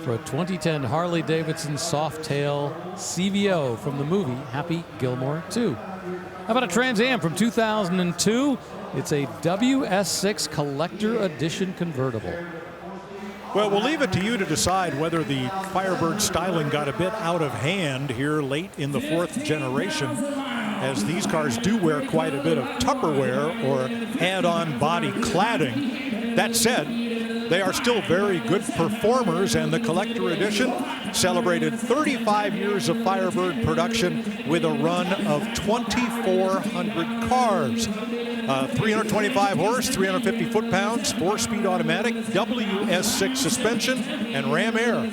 Speaker 5: for a 2010 Harley-Davidson Softail CVO from the movie Happy Gilmore 2. How about a Trans Am from 2002? It's a WS6 Collector Edition convertible.
Speaker 4: Well, we'll leave it to you to decide whether the Firebird styling got a bit out of hand here late in the 4th generation, as these cars do wear quite a bit of Tupperware or add-on body cladding. That said, they are still very good performers, and the Collector Edition celebrated 35 years of Firebird production with a run of 2,400 cars. 325 horse, 350 foot-pounds, 4-speed automatic, WS6 suspension, and Ram Air.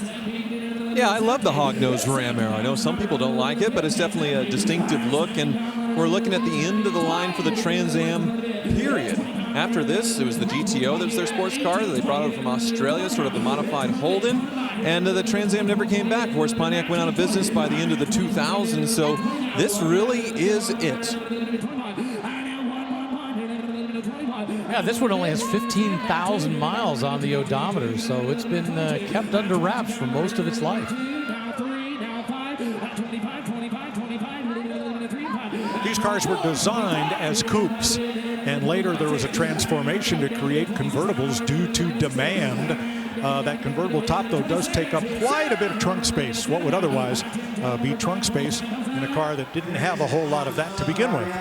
Speaker 6: Yeah, I love the hog-nosed Ram Air. I know some people don't like it, but it's definitely a distinctive look, and we're looking at the end of the line for the Trans Am, period. After this, it was the GTO that was their sports car that they brought over from Australia, sort of a modified Holden, and the Trans Am never came back. Of course, Pontiac went out of business by the end of the 2000s, so this really is it.
Speaker 5: Yeah, this one only has 15,000 miles on the odometer, so it's been kept under wraps for most of its life.
Speaker 4: These cars were designed as coupes, and later there was a transformation to create convertibles due to demand. That convertible top, though, does take up quite a bit of trunk space, what would otherwise be trunk space in a car that didn't have a whole lot of that to begin with.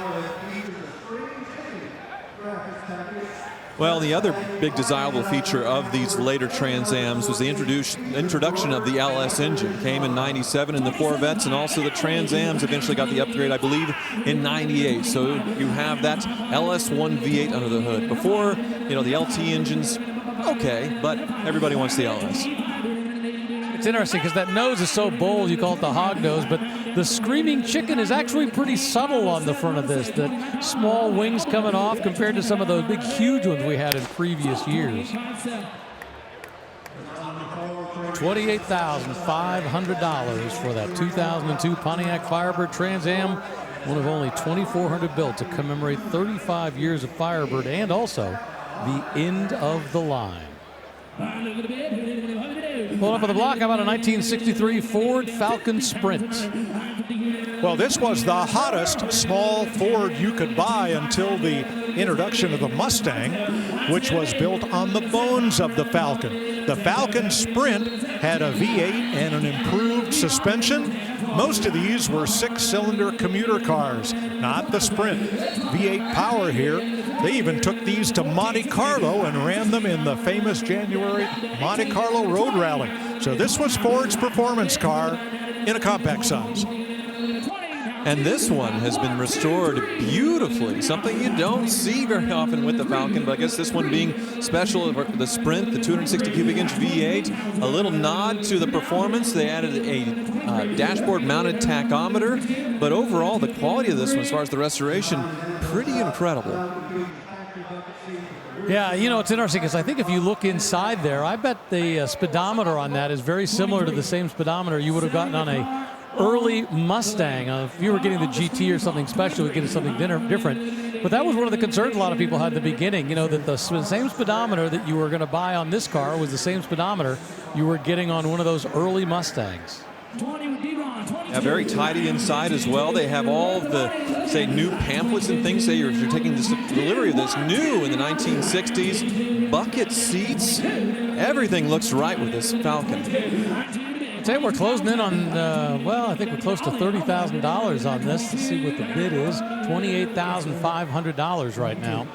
Speaker 6: Well, the other big desirable feature of these later Trans Ams was the introduction of the LS engine. Came in '97 in the Corvettes, and also the Trans Ams eventually got the upgrade, I believe, in '98. So you have that LS1 V8 under the hood. Before, you know, the LT engines, okay, but everybody wants the LS.
Speaker 5: It's interesting because that nose is so bold, you call it the hog nose, but the Screaming Chicken is actually pretty subtle on the front of this. The small wings coming off compared to some of those big, huge ones we had in previous years. $28,500 for that 2002 Pontiac Firebird Trans Am, one of only 2,400 built to commemorate 35 years of Firebird and also the end of the line. Pulling up on the block, how about a 1963 Ford Falcon Sprint?
Speaker 4: Well, this was the hottest small Ford you could buy until the introduction of the Mustang, which was built on the bones of the Falcon. The Falcon Sprint had a V8 and an improved suspension. Most of these were 6-cylinder commuter cars, not the Sprint. V8 power here. They even took these to Monte Carlo and ran them in the famous January Monte Carlo Road Rally. So this was Ford's performance car in a compact size.
Speaker 6: And this one has been restored beautifully, something you don't see very often with the Falcon, but I guess this one being special, the Sprint, the 260 cubic inch V8, a little nod to the performance. They added a dashboard mounted tachometer, but overall the quality of this one as far as the restoration, pretty incredible.
Speaker 5: Yeah, you know, it's interesting because I think if you look inside there, I bet the speedometer on that is very similar to the same speedometer you would have gotten on a early Mustang. If you were getting the GT or something special, you'd get something different. But that was one of the concerns a lot of people had at the beginning, you know, that the same speedometer that you were going to buy on this car was the same speedometer you were getting on one of those early Mustangs.
Speaker 6: Yeah, very tidy inside as well. They have all of the, say, new pamphlets and things. Say you're taking this delivery of this new in the 1960s. Bucket seats. Everything looks right with this Falcon.
Speaker 5: Today we're closing in on, well, I think we're close to $30,000 on this. Let's see what the bid is. $28,500 right now.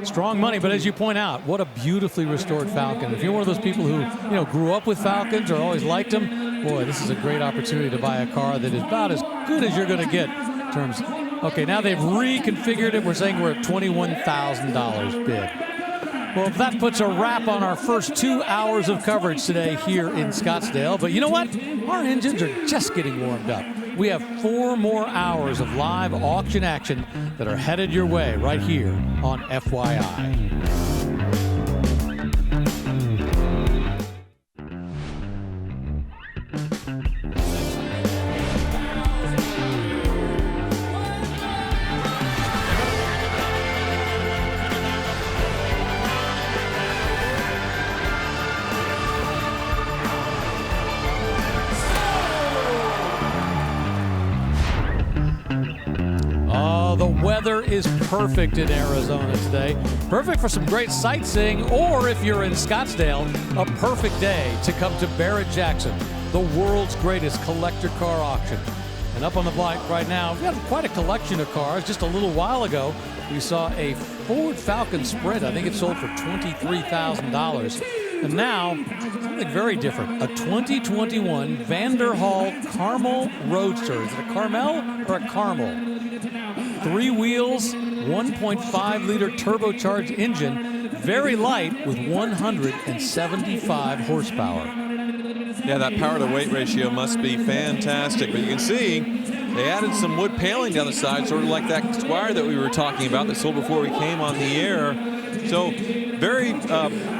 Speaker 5: Strong money, but as you point out, what a beautifully restored Falcon. If you're one of those people who, you know, grew up with Falcons or always liked them, boy, this is a great opportunity to buy a car that is about as good as you're going to get in terms. Okay, now they've reconfigured it. We're saying we're at $21,000 bid. Well, that puts a wrap on our first 2 hours of coverage today here in Scottsdale. But you know what? Our engines are just getting warmed up. We have 4 more hours of live auction action that are headed your way right here on FYI. The weather is perfect in Arizona today. Perfect for some great sightseeing, or if you're in Scottsdale, a perfect day to come to Barrett-Jackson, the world's greatest collector car auction. And up on the block right now, we've got quite a collection of cars. Just a little while ago, we saw a Ford Falcon Sprint. I think it sold for $23,000. And now, something very different. A 2021 Vanderhall Carmel Roadster. Is it a Carmel or a Carmel? 3 wheels, 1.5-liter turbocharged engine, very light with 175 horsepower.
Speaker 6: Yeah, that power-to-weight ratio must be fantastic. But you can see they added some wood paneling down the side, sort of like that Squire that we were talking about that sold before we came on the air. So very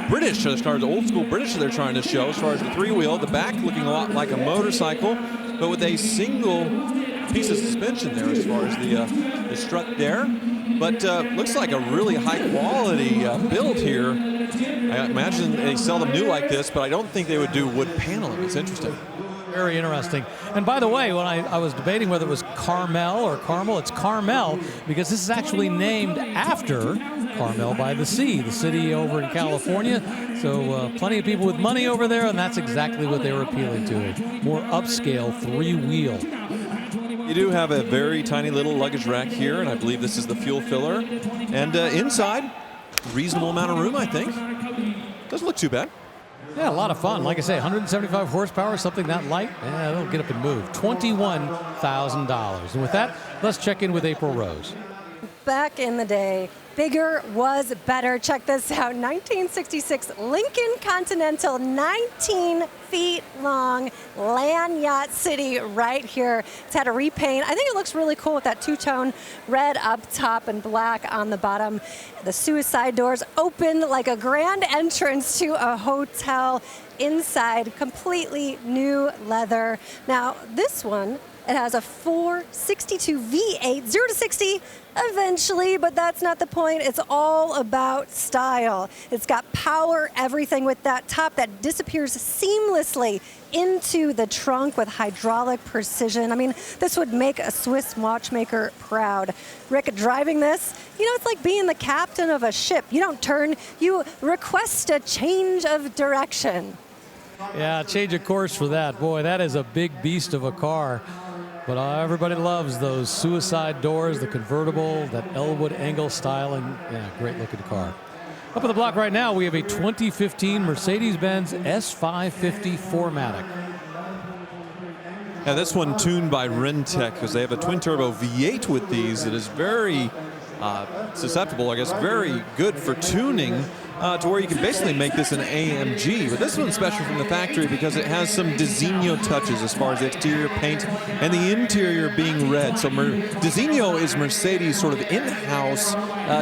Speaker 6: British as far as old-school British they're trying to show as far as the 3-wheel. The back looking a lot like a motorcycle, but with a single piece of suspension there as far as the strut there. But looks like a really high-quality build here. I imagine they sell them new like this, but I don't think they would do wood paneling. It's interesting.
Speaker 5: Very interesting. And by the way, when I was debating whether it was Carmel or Carmel, it's Carmel because this is actually named after Carmel by the Sea, the city over in California. So plenty of people with money over there, and that's exactly what they were appealing to, a more upscale 3-wheel.
Speaker 6: You do have a very tiny little luggage rack here, and I believe this is the fuel filler. And inside, reasonable amount of room, I think. Doesn't look too bad.
Speaker 5: Yeah, a lot of fun. Like I say, 175 horsepower, something that light, yeah, it'll get up and move. $21,000. And with that, let's check in with April Rose.
Speaker 1: Back in the day, bigger was better. Check this out. 1966 Lincoln Continental, 19 feet long, land yacht city right here. It's had a repaint. I think it looks really cool with that two-tone red up top and black on the bottom. The suicide doors open like a grand entrance to a hotel. Inside, completely new leather. Now, this one, it has a 462 V8, 0 to 60 eventually, but that's not the point. It's all about style. It's got power, everything with that top that disappears seamlessly into the trunk with hydraulic precision. I mean, this would make a Swiss watchmaker proud. Rick, driving this, you know, it's like being the captain of a ship. You don't turn, you request a change of direction.
Speaker 5: Yeah, change of course for that. Boy, that is a big beast of a car. But everybody loves those suicide doors, the convertible, that Elwood angle styling. Yeah, great looking car. Up on the block right now, we have a 2015 Mercedes-Benz S550 4MATIC.
Speaker 6: Yeah, this one tuned by Rentec because they have a twin-turbo V8 with these that is very susceptible, I guess, very good for tuning to where you can basically make this an AMG. But this one's special from the factory because it has some Designo touches as far as the exterior paint and the interior being red. So Designo is Mercedes' sort of in-house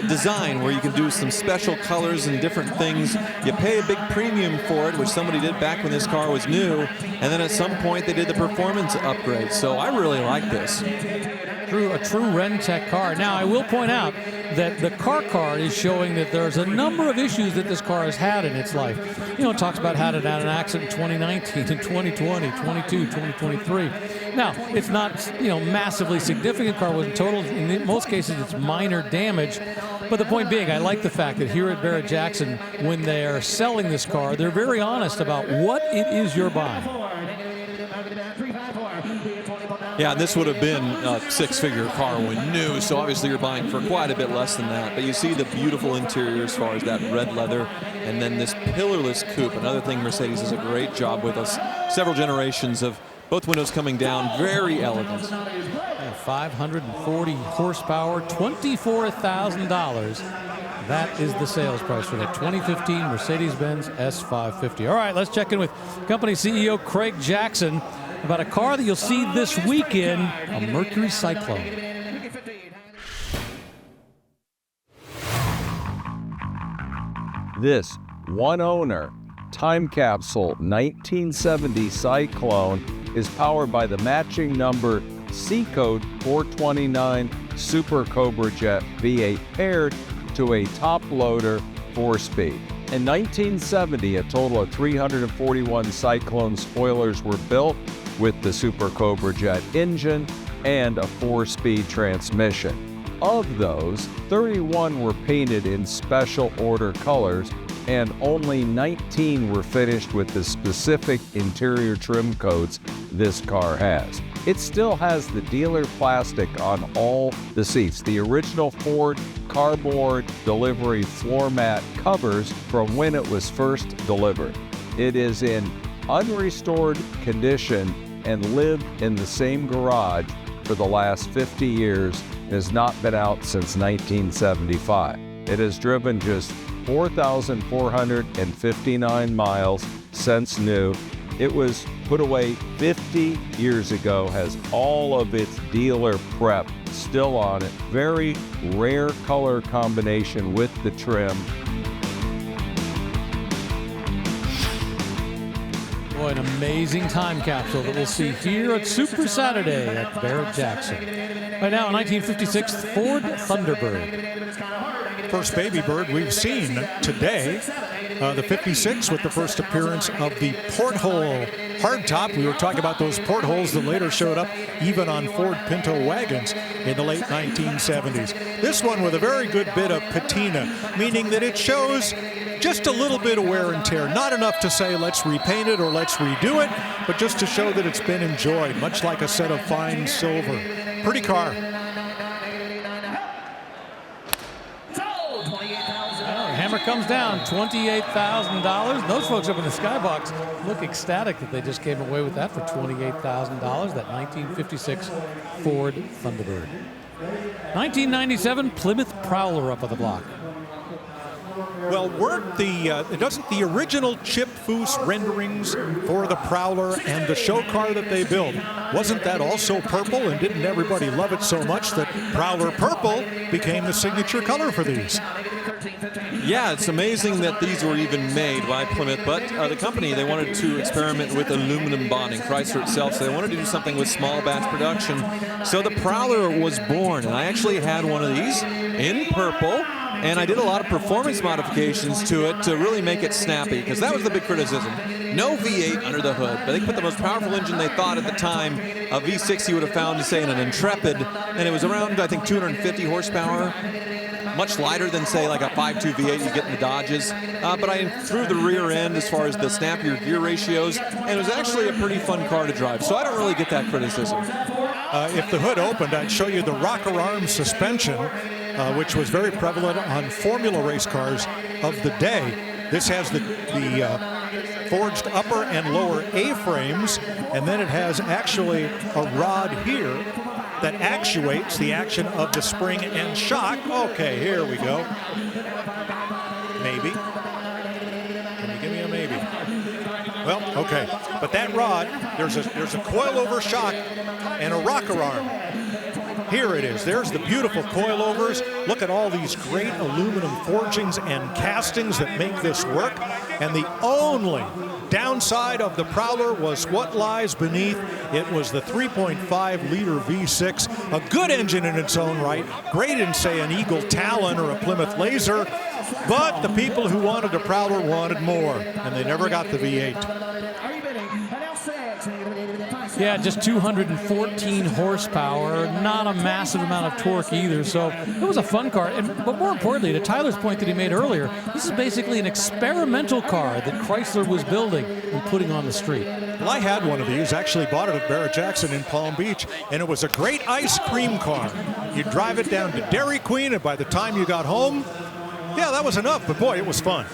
Speaker 6: design where you can do some special colors and different things. You pay a big premium for it, which somebody did back when this car was new. And then at some point they did the performance upgrade. So I really like this.
Speaker 5: A true Rentec car. Now, I will point out that the car card is showing that there's a number of issues that this car has had in its life. You know, it talks about how it had an accident in 2019, in 2020, 22, 2023. Now, it's not, you know, massively significant. Car wasn't totaled. In most cases, it's minor damage. But the point being, I like the fact that here at Barrett-Jackson, when they are selling this car, they're very honest about what it is you're buying.
Speaker 6: Yeah, this would have been a six-figure car when new, so obviously you're buying for quite a bit less than that. But you see the beautiful interior as far as that red leather, and then this pillarless coupe. Another thing Mercedes does a great job with us. Several generations of both windows coming down, very elegant.
Speaker 5: 540 horsepower, $24,000. That is the sales price for that 2015 Mercedes-Benz S550. All right, let's check in with company CEO Craig Jackson about a car that you'll see this weekend, a Mercury Cyclone.
Speaker 15: This one-owner time capsule 1970 Cyclone is powered by the matching number C code 429 Super Cobra Jet V8 paired to a top loader 4-speed. In 1970, a total of 341 Cyclone spoilers were built with the Super Cobra Jet engine and a 4-speed transmission. Of those, 31 were painted in special order colors, and only 19 were finished with the specific interior trim codes this car has. It still has the dealer plastic on all the seats, the original Ford cardboard delivery floor mat covers from when it was first delivered. It is in unrestored condition and lived in the same garage for the last 50 years and has not been out since 1975. It has driven just 4,459 miles since new. It was put away 50 years ago, has all of its dealer prep still on it. Very rare color combination with the trim.
Speaker 5: Boy, an amazing time capsule that we'll see here at Super Saturday at Barrett-Jackson. Right now, a 1956 Ford Thunderbird.
Speaker 4: First baby bird we've seen today. The 56 with the first appearance of the porthole hardtop. We were talking about those portholes that later showed up even on Ford Pinto wagons in the late 1970s. This one with a very good bit of patina, meaning that it shows just a little bit of wear and tear. Not enough to say let's repaint it or let's redo it, but just to show that it's been enjoyed, much like a set of fine silver. Pretty car.
Speaker 5: Hammer comes down, $28,000. Those folks up in the skybox look ecstatic that they just came away with that for $28,000, that 1956 Ford Thunderbird. 1997 Plymouth Prowler up on the block.
Speaker 4: Well, doesn't the original Chip Foose renderings for the Prowler and the show car that they built, wasn't that also purple? And didn't everybody love it so much that Prowler Purple became the signature color for these?
Speaker 6: Yeah, it's amazing that these were even made by Plymouth, but the company, they wanted to experiment with aluminum bonding, Chrysler itself, so they wanted to do something with small batch production. So the Prowler was born, and I actually had one of these in purple, and I did a lot of performance modifications to it to really make it snappy, because that was the big criticism. No V8 under the hood, but they put the most powerful engine they thought at the time, a V6 you would have found, say, in an Intrepid, and it was around, I think, 250 horsepower. Much lighter than, say, like a 5.2 V8 you get in the Dodges. But I improved the rear end as far as the snappier gear ratios, and it was actually a pretty fun car to drive. So I don't really get that criticism.
Speaker 4: if the hood opened, I'd show you the rocker arm suspension, which was very prevalent on formula race cars of the day. This has the forged upper and lower A-frames, and then it has actually a rod here that actuates the action of the spring and shock. Okay, here we go. Maybe. Can you give me a maybe? Well, okay. But that rod, there's a coilover shock and a rocker arm. Here it is. There's the beautiful coilovers. Look at all these great aluminum forgings and castings that make this work. And the only downside of the Prowler was what lies beneath. It was the 3.5-liter V6, a good engine in its own right, great in, say, an Eagle Talon or a Plymouth Laser, but the people who wanted a Prowler wanted more, and they never got the V8.
Speaker 5: Yeah, just 214 horsepower, not a massive amount of torque either, so it was a fun car. But more importantly, to Tyler's point that he made earlier, this is basically an experimental car that Chrysler was building and putting on the street.
Speaker 4: Well, I had one of these, actually bought it at Barrett-Jackson in Palm Beach, and it was a great ice cream car. You'd drive it down to Dairy Queen, and by the time you got home, yeah, that was enough, but boy, it was fun.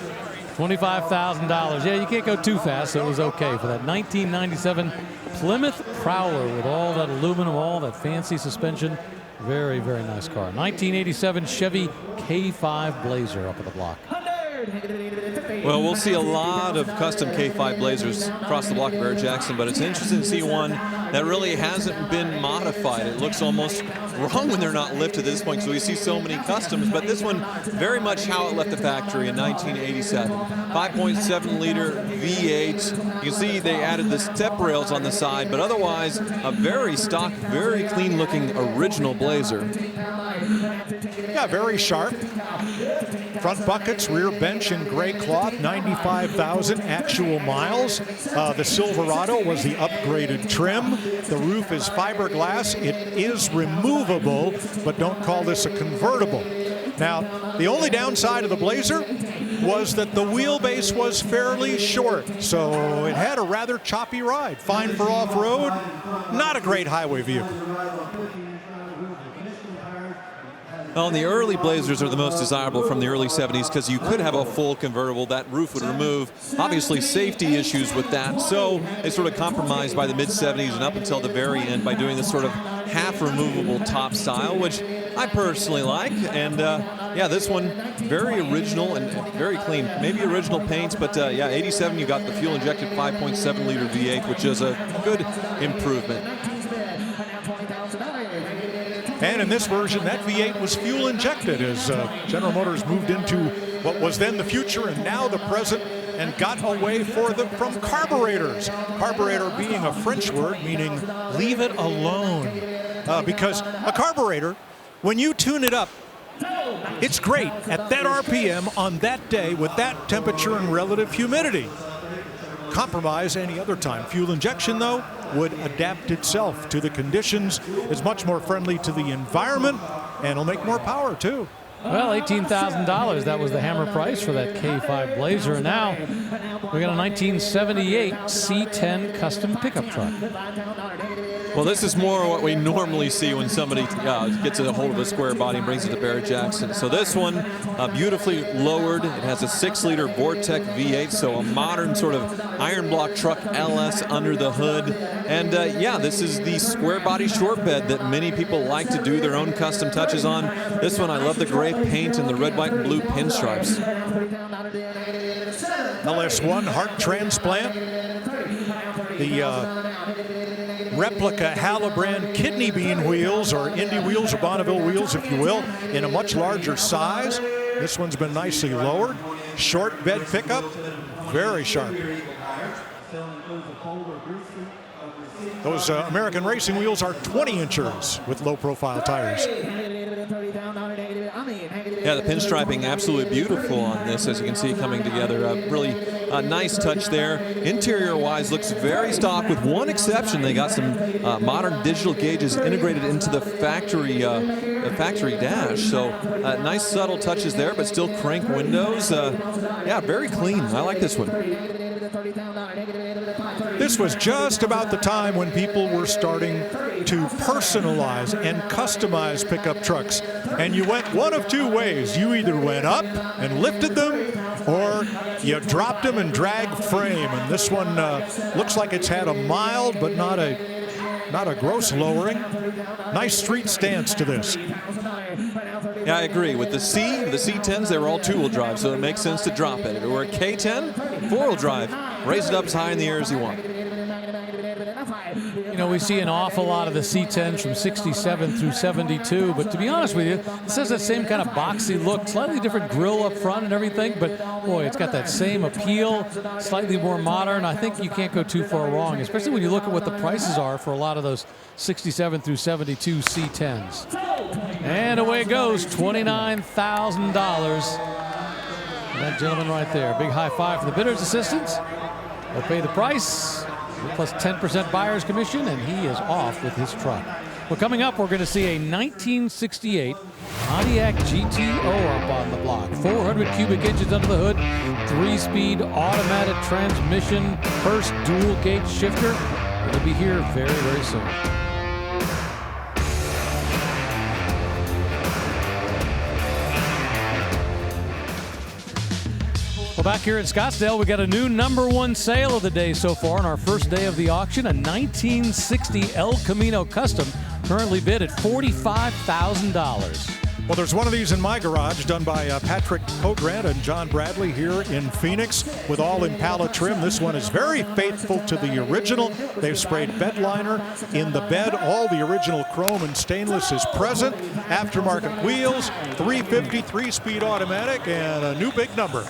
Speaker 5: $25,000. Yeah, you can't go too fast, so it was okay for that 1997 Plymouth Prowler with all that aluminum, all that fancy suspension. Very, very nice car. 1987 Chevy K5 Blazer up at the block.
Speaker 6: Well, we'll see a lot of custom K5 Blazers across the block of Barrett-Jackson, but it's interesting to see one that really hasn't been modified. It looks almost wrong when they're not lifted at this point, so we see so many customs, but this one very much how it left the factory in 1987. 5.7-liter V8. You can see they added the step rails on the side, but otherwise a very stock, very clean-looking original Blazer.
Speaker 4: Yeah, very sharp. Front buckets, rear bench in gray cloth, 95,000 actual miles. The Silverado was the upgraded trim. The roof is fiberglass. It is removable, but don't call this a convertible. Now, the only downside of the Blazer was that the wheelbase was fairly short, so it had a rather choppy ride. Fine for off-road, not a great highway vehicle.
Speaker 6: Well, the early Blazers are the most desirable from the early 70s because you could have a full convertible. That roof would remove, obviously, safety issues with that. So they sort of compromised by the mid-70s and up until the very end by doing this sort of half-removable top style, which I personally like. And, yeah, this one, very original and very clean. Maybe original paints, but, yeah, 87, you got the fuel-injected 5.7-liter V8, which is a good improvement.
Speaker 4: And in this version, that V8 was fuel injected as General Motors moved into what was then the future and now the present and got away from carburetors. Carburetor being a French word meaning leave it alone. Because a carburetor, when you tune it up, it's great at that RPM on that day with that temperature and relative humidity. Compromise any other time. Fuel injection, though, would adapt itself to the conditions, is much more friendly to the environment, and will make more power, too.
Speaker 5: Well, $18,000, that was the hammer price for that K5 Blazer. And now we got a 1978 C10 custom pickup truck.
Speaker 6: Well, this is more what we normally see when somebody gets a hold of a square body and brings it to Barrett-Jackson. So this one, beautifully lowered. It has a 6-liter Vortec V8, so a modern sort of iron block truck LS under the hood. And yeah, this is the square body short bed that many people like to do their own custom touches on. This one, I love the gray paint and the red, white, and blue pinstripes.
Speaker 4: LS1 heart transplant. The replica Halabrand kidney bean wheels, or Indy wheels, or Bonneville wheels, if you will, in a much larger size. This one's been nicely lowered. Short bed pickup, very sharp. Those American racing wheels are 20 inches with low-profile tires.
Speaker 6: Yeah, the pinstriping absolutely beautiful on this, as you can see coming together. Really nice touch there. Interior-wise, looks very stock, with one exception. They got some modern digital gauges integrated into the factory dash. So nice subtle touches there, but still crank windows. Yeah, very clean. I like this one.
Speaker 4: This was just about the time when people were starting to personalize and customize pickup trucks. And you went one of two ways. You either went up and lifted them, or you dropped them and dragged frame. And this one looks like it's had a mild but not a gross lowering. Nice street stance to this.
Speaker 6: Yeah, I agree. With the C10s, they were all two-wheel drive, so it makes sense to drop it. Or a K10, four-wheel drive, raise it up as high in the air as you want.
Speaker 5: You know, we see an awful lot of the C10s from 67 through 72, but to be honest with you, this has that same kind of boxy look, slightly different grille up front and everything, but boy, it's got that same appeal, slightly more modern. I think you can't go too far wrong, especially when you look at what the prices are for a lot of those 67 through 72 C10s. And away it goes, $29,000. That gentleman right there, big high five for the bidder's assistants. They'll pay the price, plus 10% buyer's commission, and he is off with his truck. Well, coming up, we're going to see a 1968 Pontiac GTO up on the block. 400 cubic inches under the hood, 3-speed automatic transmission, first dual gauge shifter. It'll be here very, very soon. Well, back here in Scottsdale, we got a new #1 sale of the day so far on our first day of the auction. A 1960 El Camino Custom, currently bid at $45,000.
Speaker 4: Well, there's one of these in my garage done by Patrick Cogrant and John Bradley here in Phoenix with all Impala trim. This one is very faithful to the original. They've sprayed bed liner in the bed. All the original chrome and stainless is present. Aftermarket wheels, 350 3-speed automatic, and a new big number.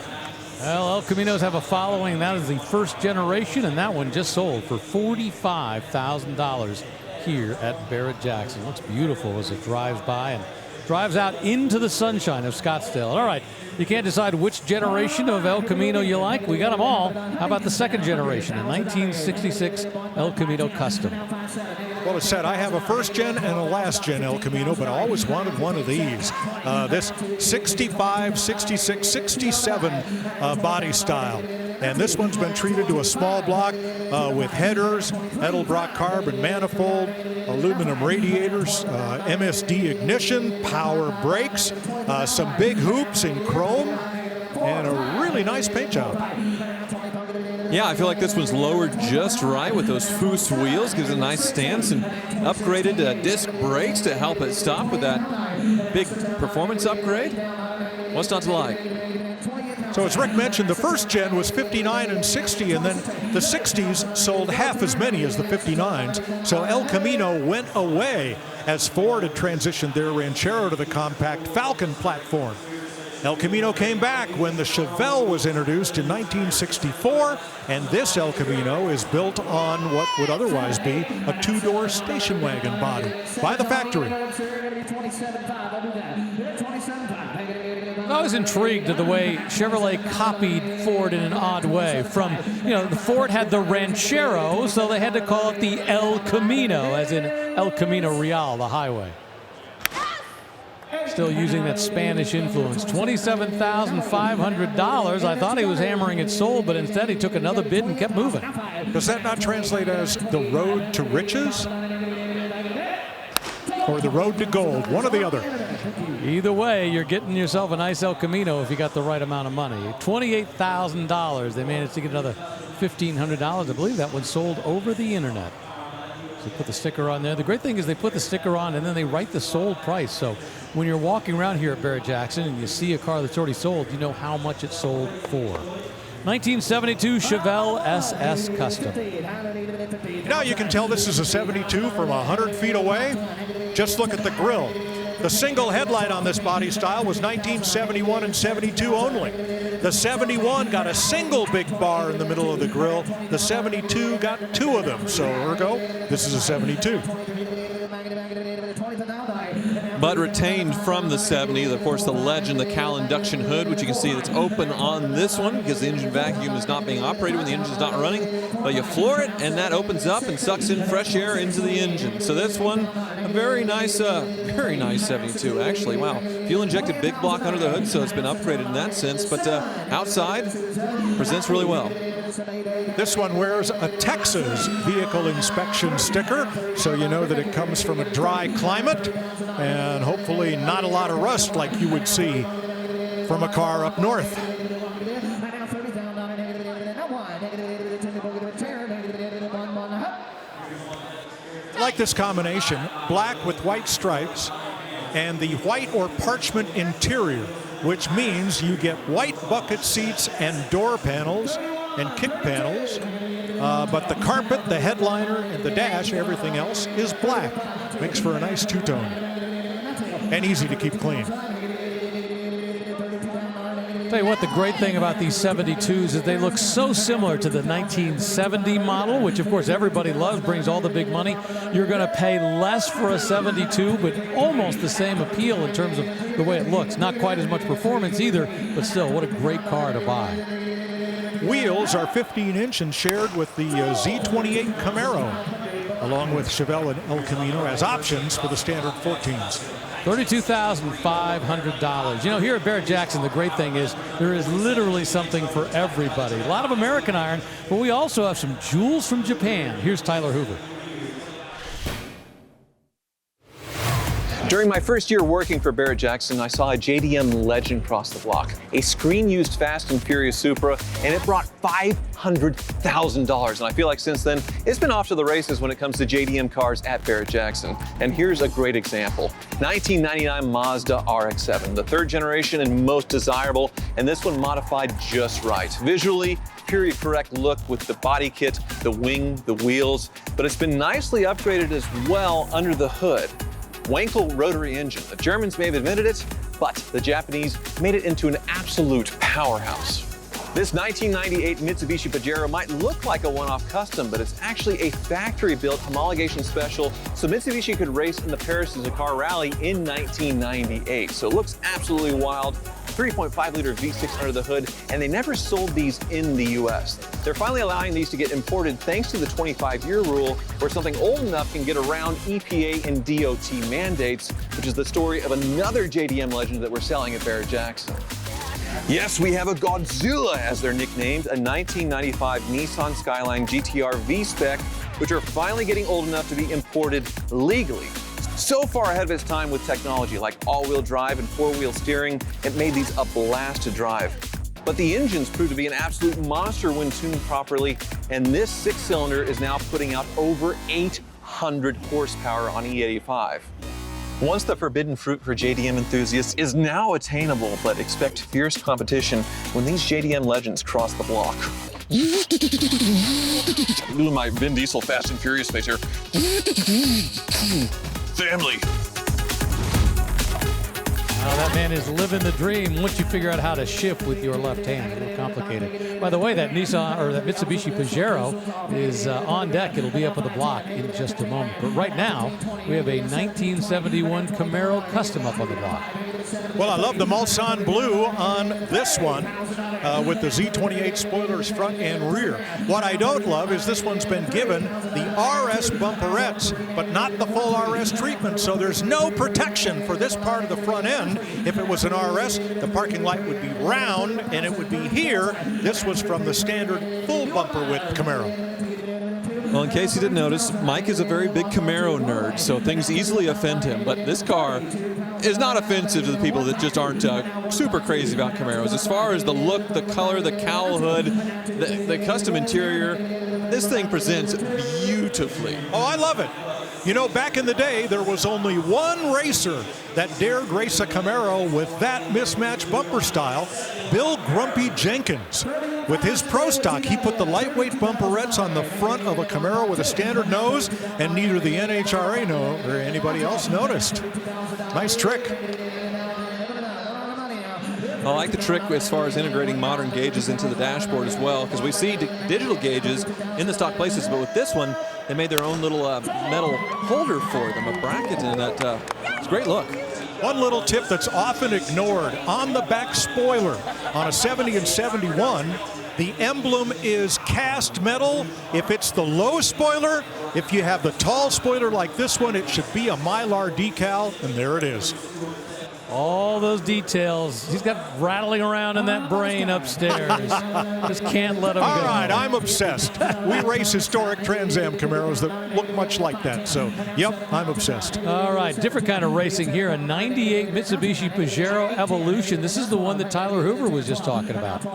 Speaker 5: Well, El Caminos have a following. That is the first generation, and that one just sold for $45,000 here at Barrett-Jackson. Looks beautiful as it drives by and drives out into the sunshine of Scottsdale. All right, you can't decide which generation of El Camino you like. We got them all. How about the second generation, a 1966 El Camino Custom?
Speaker 4: Well, it's said I have a first-gen and a last-gen El Camino, but I always wanted one of these. This 65, 66, 67 body style. And this one's been treated to a small block with headers, Edelbrock carbon manifold, aluminum radiators, MSD ignition, power brakes, some big hoops in chrome, and a really nice paint job.
Speaker 6: Yeah, I feel like this one's lowered just right with those Foose wheels. Gives it a nice stance, and upgraded disc brakes to help it stop with that big performance upgrade. What's not to like?
Speaker 4: So as Rick mentioned, the first gen was 59 and 60, and then the 60s sold half as many as the 59s. So El Camino went away as Ford had transitioned their Ranchero to the compact Falcon platform. El Camino came back when the Chevelle was introduced in 1964, and this El Camino is built on what would otherwise be a two-door station wagon body by the factory.
Speaker 5: I was intrigued at the way Chevrolet copied Ford in an odd way. From, the Ford had the Ranchero, so they had to call it the El Camino, as in El Camino Real, the highway. Still using that Spanish influence. $27,500. I thought he was hammering it sold, but instead he took another bid and kept moving.
Speaker 4: Does that not translate as the road to riches? Or the road to gold? One or the other.
Speaker 5: Either way, you're getting yourself a nice El Camino if you got the right amount of money. $28,000. They managed to get another $1,500. I believe that one sold over the internet. So put the sticker on there. The great thing is they put the sticker on and then they write the sold price. So when you're walking around here at Barrett-Jackson and you see a car that's already sold, you know how much it sold for. 1972 Chevelle SS Custom.
Speaker 4: Now you can tell this is a 72 from 100 feet away. Just look at the grille. The single headlight on this body style was 1971 and 72 only. The 71 got a single big bar in the middle of the grille. The 72 got two of them. So ergo, this is a 72.
Speaker 6: but retained from the 70. Of course, the legend, the Cal induction hood, which you can see that's open on this one because the engine vacuum is not being operated when the engine's not running. But you floor it, and that opens up and sucks in fresh air into the engine. So this one, a very nice 72, actually. Wow. Fuel-injected big block under the hood, so it's been upgraded in that sense. But outside, presents really well.
Speaker 4: This one wears a Texas vehicle inspection sticker, so you know that it comes from a dry climate and hopefully not a lot of rust like you would see from a car up north. I like this combination, black with white stripes and the white or parchment interior, which means you get white bucket seats and door panels and kick panels, but the carpet, the headliner, and the dash, everything else is black. Makes for a nice two-tone and easy to keep clean.
Speaker 5: Tell you what, the great thing about these 72s is they look so similar to the 1970 model, which of course everybody loves, brings all the big money. You're going to pay less for a 72, but almost the same appeal in terms of the way it looks. Not quite as much performance either, but still, what a great car to buy.
Speaker 4: Wheels are 15-inch and shared with the Z28 Camaro, along with Chevelle and El Camino as options for the standard 14s.
Speaker 5: $32,500. You know, here at Barrett-Jackson, the great thing is there is literally something for everybody. A lot of American iron, but we also have some jewels from Japan. Here's Tyler Hoover.
Speaker 6: During my first year working for Barrett-Jackson, I saw a JDM legend cross the block, a screen-used Fast and Furious Supra, and it brought $500,000. And I feel like since then, it's been off to the races when it comes to JDM cars at Barrett-Jackson. And here's a great example. 1999 Mazda RX-7, the third generation and most desirable, and this one modified just right. Visually, period correct look with the body kit, the wing, the wheels, but it's been nicely upgraded as well under the hood. Wankel rotary engine. The Germans may have invented it, but the Japanese made it into an absolute powerhouse. This 1998 Mitsubishi Pajero might look like a one-off custom, but it's actually a factory-built homologation special, so Mitsubishi could race in the Paris-Dakar Rally in 1998. So it looks absolutely wild. 3.5-liter V6 under the hood, and they never sold these in the US. They're finally allowing these to get imported thanks to the 25-year rule, where something old enough can get around EPA and DOT mandates, which is the story of another JDM legend that we're selling at Barrett-Jackson. Yes, we have a Godzilla, as they're nicknamed, a 1995 Nissan Skyline GTR V-Spec, which are finally getting old enough to be imported legally. So far ahead of its time with technology like all-wheel drive and four-wheel steering, it made these a blast to drive. But the engines proved to be an absolute monster when tuned properly, and this six-cylinder is now putting out over 800 horsepower on E85. Once the forbidden fruit for JDM enthusiasts is now attainable, but expect fierce competition when these JDM legends cross the block. Doing my Vin Diesel Fast and Furious face here. Family.
Speaker 5: Now that man is living the dream once you figure out how to shift with your left hand. A little complicated. By the way, that Nissan or that Mitsubishi Pajero is on deck. It'll be up on the block in just a moment. But right now, we have a 1971 Camaro Custom up on the block.
Speaker 4: Well, I love the Mulsanne blue on this one with the Z28 spoilers front and rear. What I don't love is this one's been given the RS bumperettes, but not the full RS treatment, so there's no protection for this part of the front end. If it was an RS, the parking light would be round and it would be here. This was from the standard full bumper width Camaro.
Speaker 6: Well, in case you didn't notice, Mike is a very big Camaro nerd, so things easily offend him. But this car is not offensive to the people that just aren't super crazy about Camaros. As far as the look, the color, the cowl hood, the custom interior, this thing presents beautifully.
Speaker 4: Oh, I love it. You know, back in the day, there was only one racer that dared race a Camaro with that mismatched bumper style, Bill Grumpy Jenkins. With his Pro Stock, he put the lightweight bumperettes on the front of a Camaro with a standard nose, and neither the NHRA nor anybody else noticed. Nice trick.
Speaker 6: I like the trick as far as integrating modern gauges into the dashboard as well, because we see digital gauges in the stock places, but with this one, they made their own little metal holder for them, a bracket, and that It's a great look.
Speaker 4: One little tip that's often ignored: on the back spoiler on a 70 and 71, the emblem is cast metal. If it's the low spoiler, if you have the tall spoiler like this one, it should be a Mylar decal, and there it is.
Speaker 5: All those details. He's got rattling around in that brain upstairs. Just can't let him go.
Speaker 4: All right, I'm obsessed. We race historic Trans Am Camaros that look much like that. So, yep, I'm obsessed.
Speaker 5: All right, different kind of racing here. A 98 Mitsubishi Pajero Evolution. This is the one that Tyler Hoover was just talking about.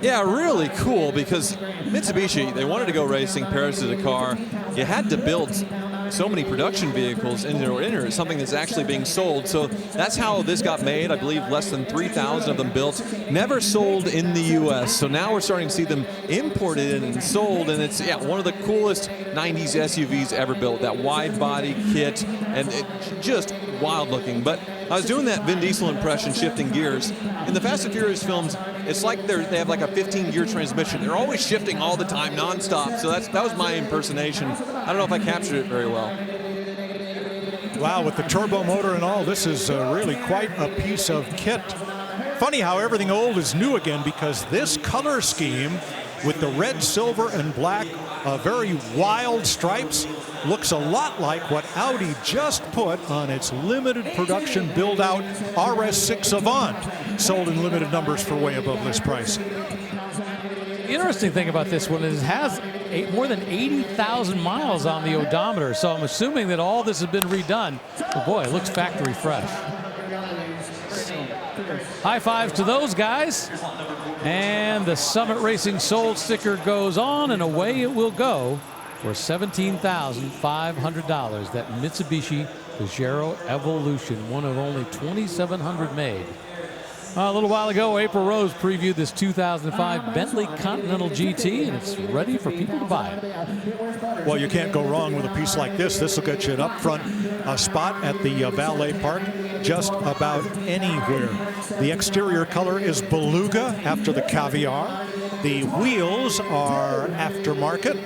Speaker 6: Yeah, really cool, because Mitsubishi, they wanted to go racing Paris Dakar. You had to build so many production vehicles in there. It's something that's actually being sold. So that's how this got made. I believe less than 3,000 of them built, never sold in the U.S. So now we're starting to see them imported and sold, and it's one of the coolest 90s SUVs ever built. That wide body kit, and it just wild looking. But I was doing that Vin Diesel impression, shifting gears. In the Fast and Furious films, it's like they have like a 15-gear transmission. They're always shifting all the time, nonstop. So that was my impersonation. I don't know if I captured it very well.
Speaker 4: Wow, with the turbo motor and all, this is really quite a piece of kit. Funny how everything old is new again, because this color scheme with the red, silver, and black, very wild stripes, looks a lot like what Audi just put on its limited production build-out RS6 Avant, sold in limited numbers for way above list price.
Speaker 5: The interesting thing about this one is it has more than 80,000 miles on the odometer, so I'm assuming that all this has been redone. But boy, it looks factory fresh. High fives to those guys. And the Summit Racing sold sticker goes on, and away it will go for $17,500. That Mitsubishi Pajero Evolution, one of only 2,700 made. A little while ago, April Rose previewed this 2005 Bentley Continental GT, and it's ready for people to buy it.
Speaker 4: Well, you can't go wrong with a piece like this. This will get you an up-front spot at the valet park just about anywhere. The exterior color is beluga after the caviar. The wheels are aftermarket.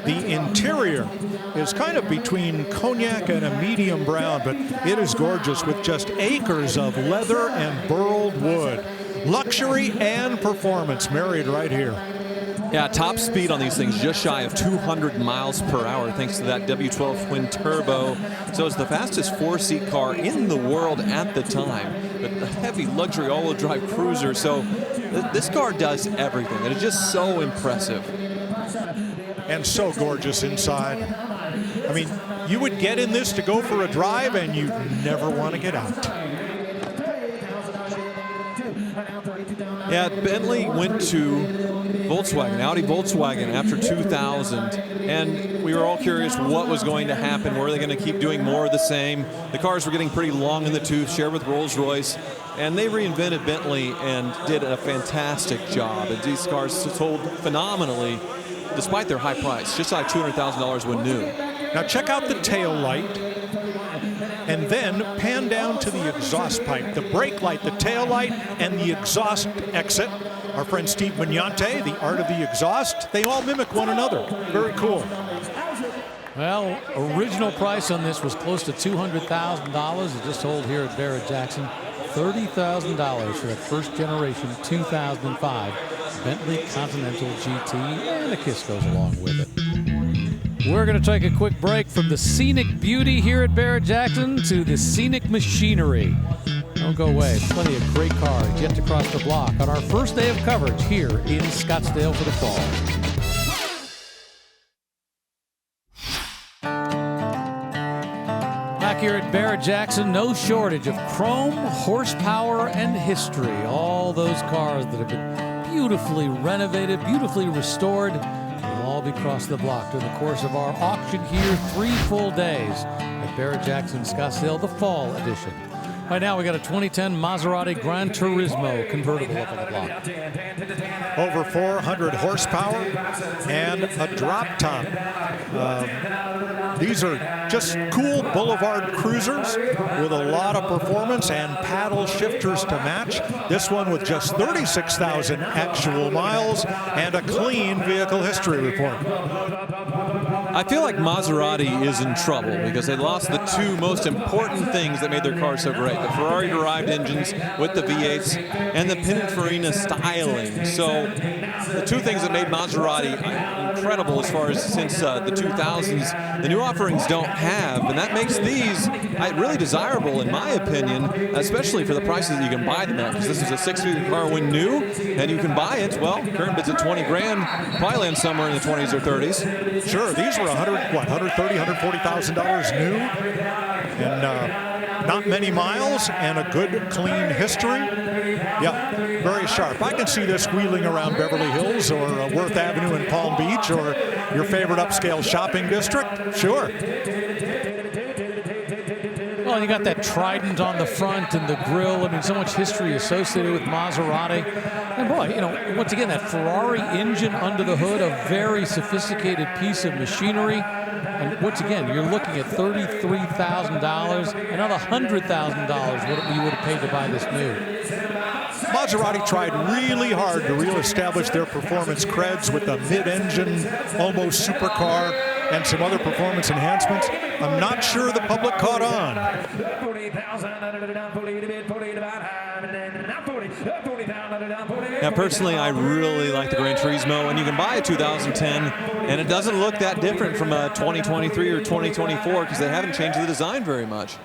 Speaker 4: The interior is kind of between cognac and a medium brown, but it is gorgeous with just acres of leather and burled wood. Luxury and performance married right here.
Speaker 6: Yeah, top speed on these things just shy of 200 miles per hour thanks to that W12 twin turbo. So it's the fastest four-seat car in the world at the time. But the heavy luxury all-wheel drive cruiser. So this car does everything. It is just so impressive.
Speaker 4: And so gorgeous inside. I mean, you would get in this to go for a drive and you'd never want to get out.
Speaker 6: Yeah, Bentley went to Volkswagen, Audi Volkswagen after 2000, and we were all curious what was going to happen. Were they going to keep doing more of the same? The cars were getting pretty long in the tooth, shared with Rolls-Royce, and they reinvented Bentley and did a fantastic job. And these cars sold phenomenally despite their high price, just like $200,000 when new.
Speaker 4: Now check out the tail light, and then pan down to the exhaust pipe, the brake light, the tail light, and the exhaust exit. Our friend Steve Mignante, the art of the exhaust, they all mimic one another. Very cool.
Speaker 5: Well, original price on this was close to $200,000. It just sold here at Barrett-Jackson. $30,000 for that first generation 2005 Bentley Continental GT, and a kiss goes along with it. We're going to take a quick break from the scenic beauty here at Barrett-Jackson to the scenic machinery. Don't go away. Plenty of great cars yet to cross the block on our first day of coverage here in Scottsdale for the fall. Back here at Barrett-Jackson, no shortage of chrome, horsepower, and history. All those cars that have been beautifully renovated, beautifully restored, will all be crossed the block during the course of our auction here, 3 full days at Barrett-Jackson Scottsdale, the fall edition. Right now we got a 2010 Maserati Gran Turismo convertible up on the block.
Speaker 4: Over 400 horsepower and a drop top. These are just cool boulevard cruisers with a lot of performance and paddle shifters to match. This one with just 36,000 actual miles and a clean vehicle history report.
Speaker 6: I feel like Maserati is in trouble because they lost the two most important things that made their car so great. The Ferrari-derived engines with the V8s and the Pininfarina styling. So the two things that made Maserati incredible as far as since the 2000s, the new offerings don't have. And that makes these really desirable, in my opinion, especially for the prices that you can buy them at. Because this is a six-figure car when new, and you can buy it. Well, current bid's at 20 grand, probably land somewhere in the 20s or 30s.
Speaker 4: Sure, these were $130,000, $140,000 new, and not many miles, and a good, clean history. Yeah, very sharp. I can see this wheeling around Beverly Hills or Worth Avenue in Palm Beach or your favorite upscale shopping district. Sure.
Speaker 5: Well, you got that Trident on the front and the grille. I mean, so much history associated with Maserati. And boy, you know, once again, that Ferrari engine under the hood, a very sophisticated piece of machinery. And once again, you're looking at $33,000, another $100,000 what you would have paid to buy this new.
Speaker 4: Maserati tried really hard to reestablish their performance creds with the mid-engine, almost supercar, and some other performance enhancements. I'm not sure the public caught on.
Speaker 6: Now, personally, I really like the Gran Turismo, and you can buy a 2010, and it doesn't look that different from a 2023 or 2024 because they haven't changed the design very much.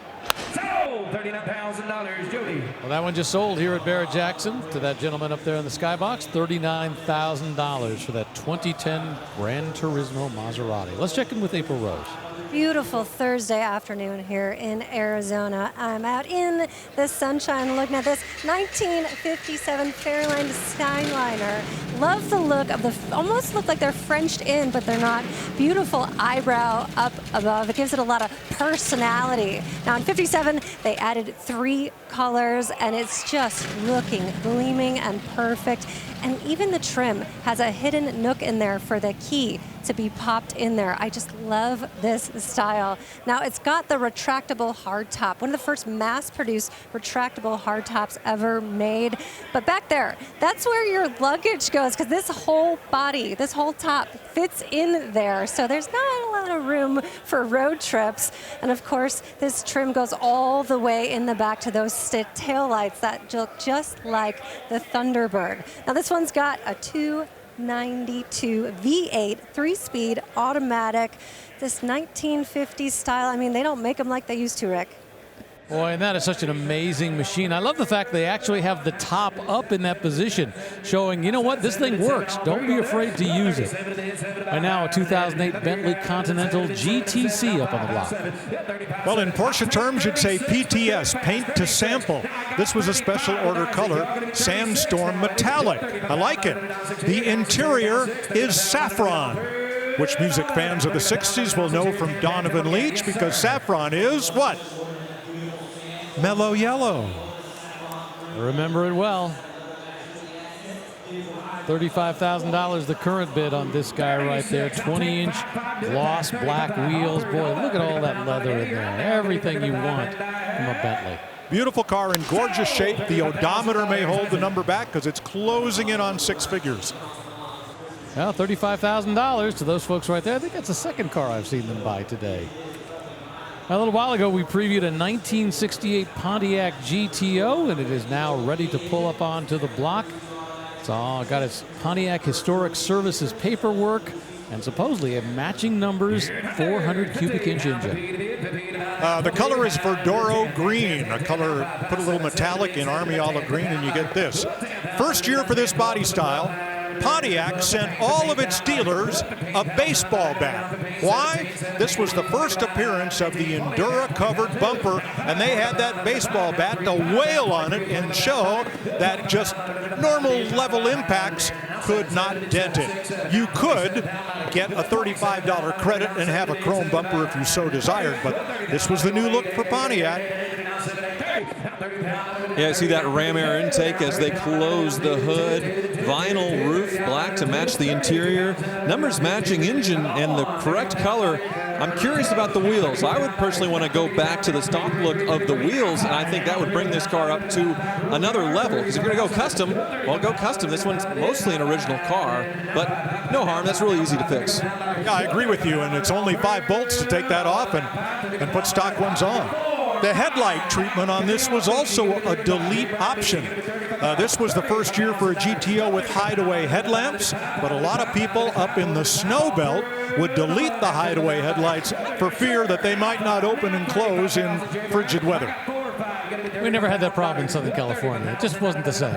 Speaker 16: $39,000, Jody.
Speaker 5: Well, that one just sold here at Barrett-Jackson to that gentleman up there in the skybox. $39,000 for that 2010 Gran Turismo Maserati. Let's check in with April Rose.
Speaker 1: Beautiful Thursday afternoon here in Arizona. I'm out in the sunshine looking at this 1957 Fairlane Skyliner. Love the look of the, almost look like they're Frenched in, but they're not. Beautiful eyebrow up above. It gives it a lot of personality. Now in 57, they added 3 colors and it's just looking gleaming and perfect. And even the trim has a hidden nook in there for the key to be popped in there. I just love this style. Now it's got the retractable hardtop, one of the first mass-produced retractable hardtops ever made. But back there, that's where your luggage goes, because this whole body, this whole top fits in there. So there's not a lot of room for road trips. And of course, this trim goes all the way in the back to those taillights that look just like the Thunderbird. Now this one's got a 292 V8 3-speed automatic, this 1950s style. I mean, they don't make them like they used to, Rick.
Speaker 5: Boy, and that is such an amazing machine. I love the fact they actually have the top up in that position, showing, you know what, this thing works. Don't be afraid to use it. By now, a 2008 Bentley Continental GTC up on the block.
Speaker 4: Well, in Porsche terms, you'd say PTS, paint to sample. This was a special order color, Sandstorm Metallic. I like it. The interior is saffron, which music fans of the 60s will know from Donovan Leitch, because saffron is what? Mellow yellow.
Speaker 5: I remember it well. $35,000 the current bid on this guy right there. 20-inch gloss black wheels. Boy, look at all that leather in there. Everything you want from a Bentley.
Speaker 4: Beautiful car in gorgeous shape. The odometer may hold the number back because it's closing in on 6 figures.
Speaker 5: Well, $35,000 to those folks right there. I think that's the second car I've seen them buy today. A little while ago, we previewed a 1968 Pontiac GTO, and it is now ready to pull up onto the block. It's all got its Pontiac Historic Services paperwork and supposedly a matching numbers 400 cubic inch engine.
Speaker 4: The color is Verdoro green, a color, put a little metallic in Army Olive green, and you get this. First year for this body style, Pontiac sent all of its dealers a baseball bat. Why? This was the first appearance of the Endura covered bumper, and they had that baseball bat to wail on it and show that just normal level impacts could not dent it. You could get a $35 credit and have a chrome bumper if you so desired, but this was the new look for Pontiac.
Speaker 6: Yeah, I see that ram air intake as they close the hood. Vinyl roof, black to match the interior. Numbers matching engine and the correct color. I'm curious about the wheels. I would personally want to go back to the stock look of the wheels, and I think that would bring this car up to another level. Because if you're going to go custom, well, go custom. This one's mostly an original car, but no harm. That's really easy to fix.
Speaker 4: Yeah, I agree with you, and it's only 5 bolts to take that off and put stock ones on. The headlight treatment on this was also a delete option. This was the first year for a GTO with hideaway headlamps, but a lot of people up in the snow belt would delete the hideaway headlights for fear that they might not open and close in frigid weather.
Speaker 5: We never had that problem in Southern California. It just wasn't the same.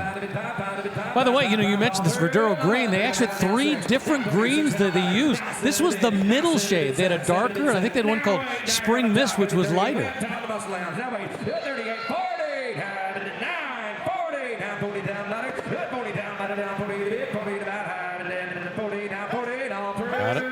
Speaker 5: By the way, you mentioned this Verduro green. They actually had 3 different greens that they used. This was the middle shade. They had a darker, and I think they had one called Spring Mist, which was lighter.
Speaker 4: Got it.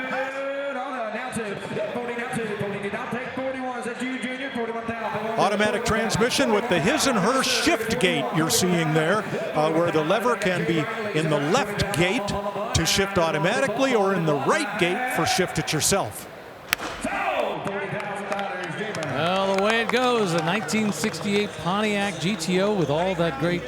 Speaker 4: Automatic transmission with the his and her shift gate you're seeing there, where the lever can be in the left gate to shift automatically or in the right gate for shift it yourself.
Speaker 5: Well, the way it goes, a 1968 Pontiac GTO with all that great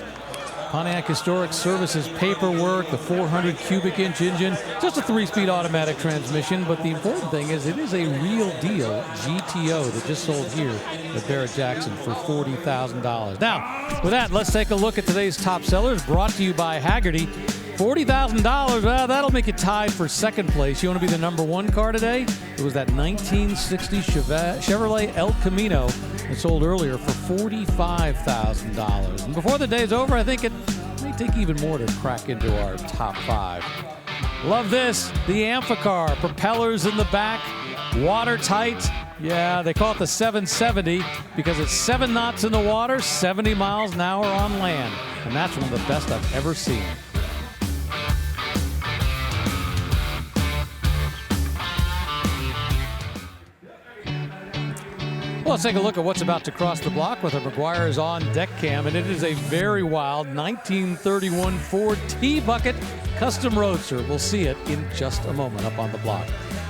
Speaker 5: Pontiac Historic Services paperwork, the 400 cubic inch engine, just a 3-speed automatic transmission. But the important thing is it is a real deal GTO that just sold here at Barrett-Jackson for $40,000. Now, with that, let's take a look at today's top sellers, brought to you by Hagerty. $40,000, well, that'll make it tied for second place. You want to be the number 1 car today? It was that 1960 Chevrolet El Camino that sold earlier for $45,000. And before the day's over, I think it may take even more to crack into our top 5. Love this, the Amphicar, propellers in the back, watertight. Yeah, they call it the 770 because it's 7 knots in the water, 70 miles an hour on land. And that's one of the best I've ever seen. Well, let's take a look at what's about to cross the block with a Meguiar's on deck cam, and it is a very wild 1931 Ford T-Bucket Custom Roadster. We'll see it in just a moment up on the block.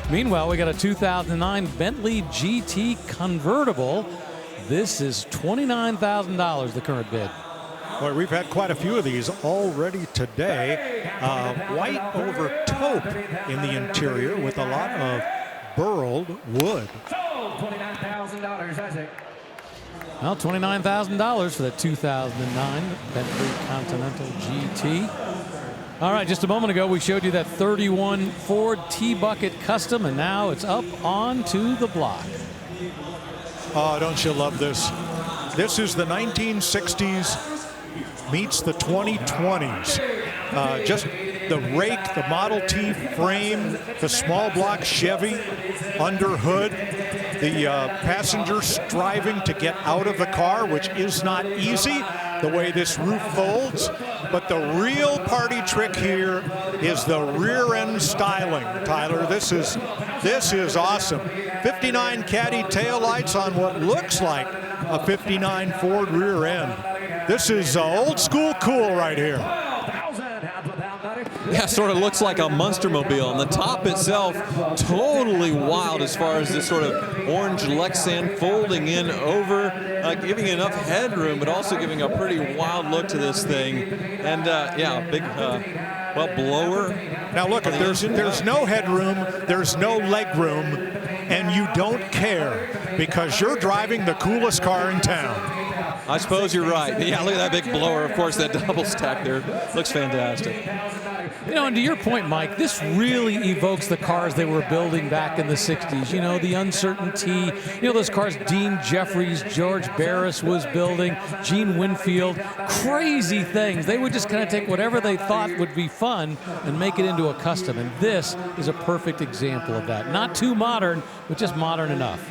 Speaker 5: Meanwhile, we got a 2009 Bentley GT convertible. This is $29,000, the current bid.
Speaker 4: Boy, we've had quite a few of these already today. White over taupe in the interior with a lot of burled wood.
Speaker 16: $29,000, Isaac.
Speaker 5: Well, $29,000 for the 2009 Bentley Continental GT. All right, just a moment ago, we showed you that 31 Ford T-Bucket Custom, and now it's up onto the block.
Speaker 4: Oh, don't you love this? This is the 1960s meets the 2020s. Just the rake, the Model T frame, the small block Chevy under hood, the passenger striving to get out of the car, which is not easy, the way this roof folds. But the real party trick here is the rear end styling, Tyler. This is awesome. 59 Caddy taillights on what looks like a 59 Ford rear end. This is old school cool right here.
Speaker 6: Yeah, sort of looks like a Munstermobile. And the top itself, totally wild as far as this sort of orange Lexan folding in over, giving enough headroom, but also giving a pretty wild look to this thing. And yeah, big, well, blower.
Speaker 4: Now look, if there's no headroom, there's no leg room, and you don't care because you're driving the coolest car in town.
Speaker 6: I suppose you're right. Yeah, look at that big blower. Of course, that double stack there looks fantastic.
Speaker 5: You know, and to your point, Mike, this really evokes the cars they were building back in the 60s. You know, the uncertainty. You know, those cars Dean Jeffries, George Barris was building, Gene Winfield. Crazy things. They would just kind of take whatever they thought would be fun and make it into a custom. And this is a perfect example of that. Not too modern, but just modern enough.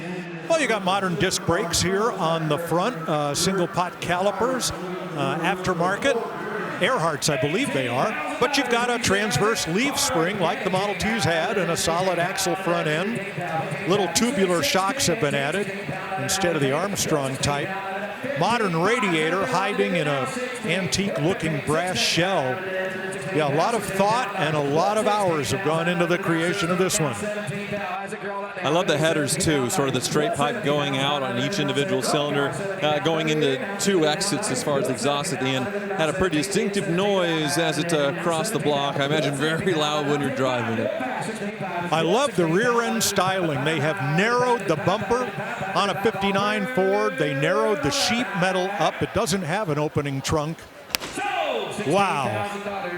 Speaker 4: Well, you got modern disc brakes here on the front, single pot calipers, aftermarket. Earhart's, I believe they are. But you've got a transverse leaf spring like the Model T's had and a solid axle front end. Little tubular shocks have been added instead of the Armstrong type. modern radiator hiding in a antique-looking brass shell. Yeah, a lot of thought and a lot of hours have gone into the creation of this one.
Speaker 6: I love the headers too, sort of the straight pipe going out on each individual cylinder, going into 2 exits as far as the exhaust at the end. Had a pretty distinctive noise as it crossed the block. I imagine very loud when you're driving it.
Speaker 4: I love the rear end styling. They have narrowed the bumper on a 59 Ford. They narrowed the sheet metal up. It doesn't have an opening trunk. Wow.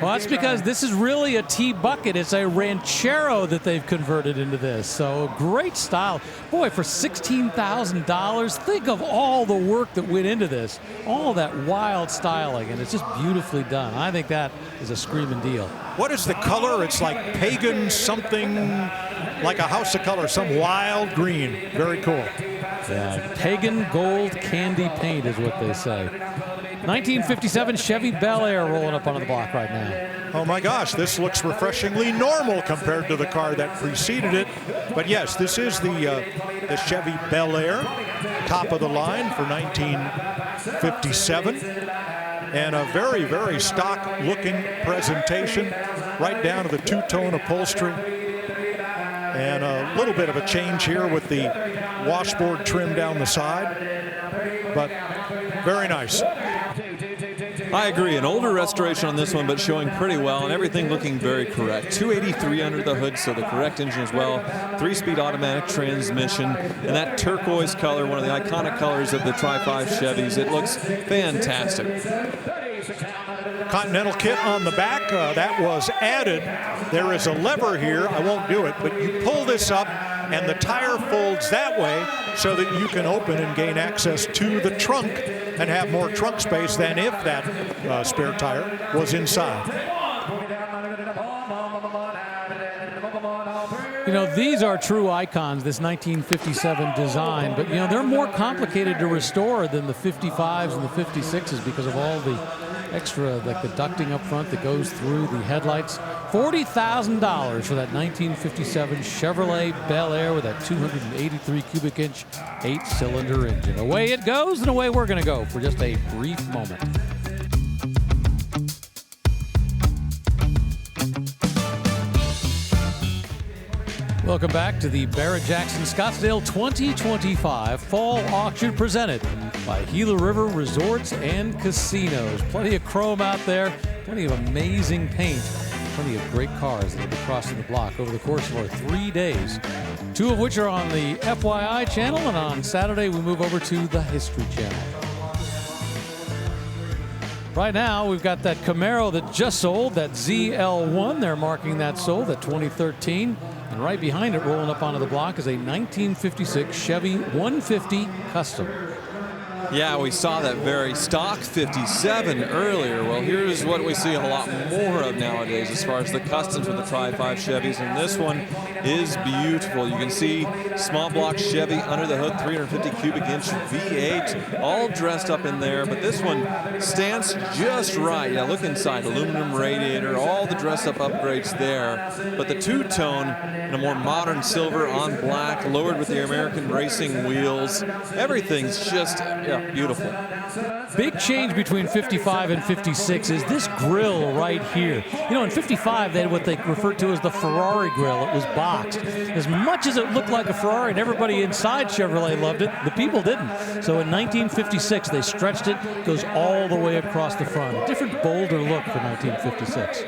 Speaker 5: Well, that's because this is really a T-bucket. It's a Ranchero that they've converted into this. So great style. Boy, for $16,000, think of all the work that went into this. All that wild styling, and it's just beautifully done. I think that is a screaming deal.
Speaker 4: What is the color? It's like pagan something, like a house of color, some wild green. Very cool.
Speaker 5: Yeah, pagan gold candy paint is what they say. 1957 Chevy Bel Air rolling up onto the block right now.
Speaker 4: Oh my gosh, this looks refreshingly normal compared to the car that preceded it. But yes, this is the Chevy Bel Air, top of the line for 1957. And a very, very stock-looking presentation, right down to the two-tone upholstery. And a little bit of a change here with the washboard trim down the side, but very nice.
Speaker 6: I agree. An older restoration on this one, but showing pretty well, and everything looking very correct. 283 under the hood, so the correct engine as well. 3-speed automatic transmission, and that turquoise color, one of the iconic colors of the Tri-5 Chevys. It looks fantastic.
Speaker 4: Continental kit on the back, that was added. There is a lever here, I won't do it, but you pull this up and the tire folds that way so that you can open and gain access to the trunk and have more trunk space than if that spare tire was inside.
Speaker 5: You know, these are true icons, this 1957 design, but, you know, they're more complicated to restore than the 55s and the 56s because of all the extra, like the ducting up front that goes through the headlights. $40,000 for that 1957 Chevrolet Bel Air with that 283 cubic inch 8-cylinder engine. Away it goes, and away we're going to go for just a brief moment. Welcome back to the Barrett-Jackson Scottsdale 2025 Fall Auction presented by Gila River Resorts and Casinos. Plenty of chrome out there, plenty of amazing paint, plenty of great cars that will be crossing the block over the course of our 3 days, 2 of which are on the FYI channel, and on Saturday we move over to the History channel. Right now, we've got that Camaro that just sold, that ZL1. They're marking that sold, that 2013. And right behind it, rolling up onto the block, is a 1956 Chevy 150 Custom.
Speaker 6: Yeah, we saw that very stock 57 earlier. Well, here's what we see a lot more of nowadays as far as the customs with the Tri-5 Chevys, and this one is beautiful. You can see small block Chevy under the hood, 350 cubic inch V8, all dressed up in there, but this one stands just right. Yeah, look inside, aluminum radiator, all the dress up upgrades there, but the two-tone in a more modern silver on black, lowered with the American racing wheels. Everything's just, yeah, beautiful.
Speaker 5: Big change between 55 and 56 is this grill right here. You know, in 55, they had what they referred to as the Ferrari grill. It was boxed. As much as it looked like a Ferrari and everybody inside Chevrolet loved it, the people didn't. So in 1956, they stretched it, goes all the way across the front. A different, bolder look for 1956.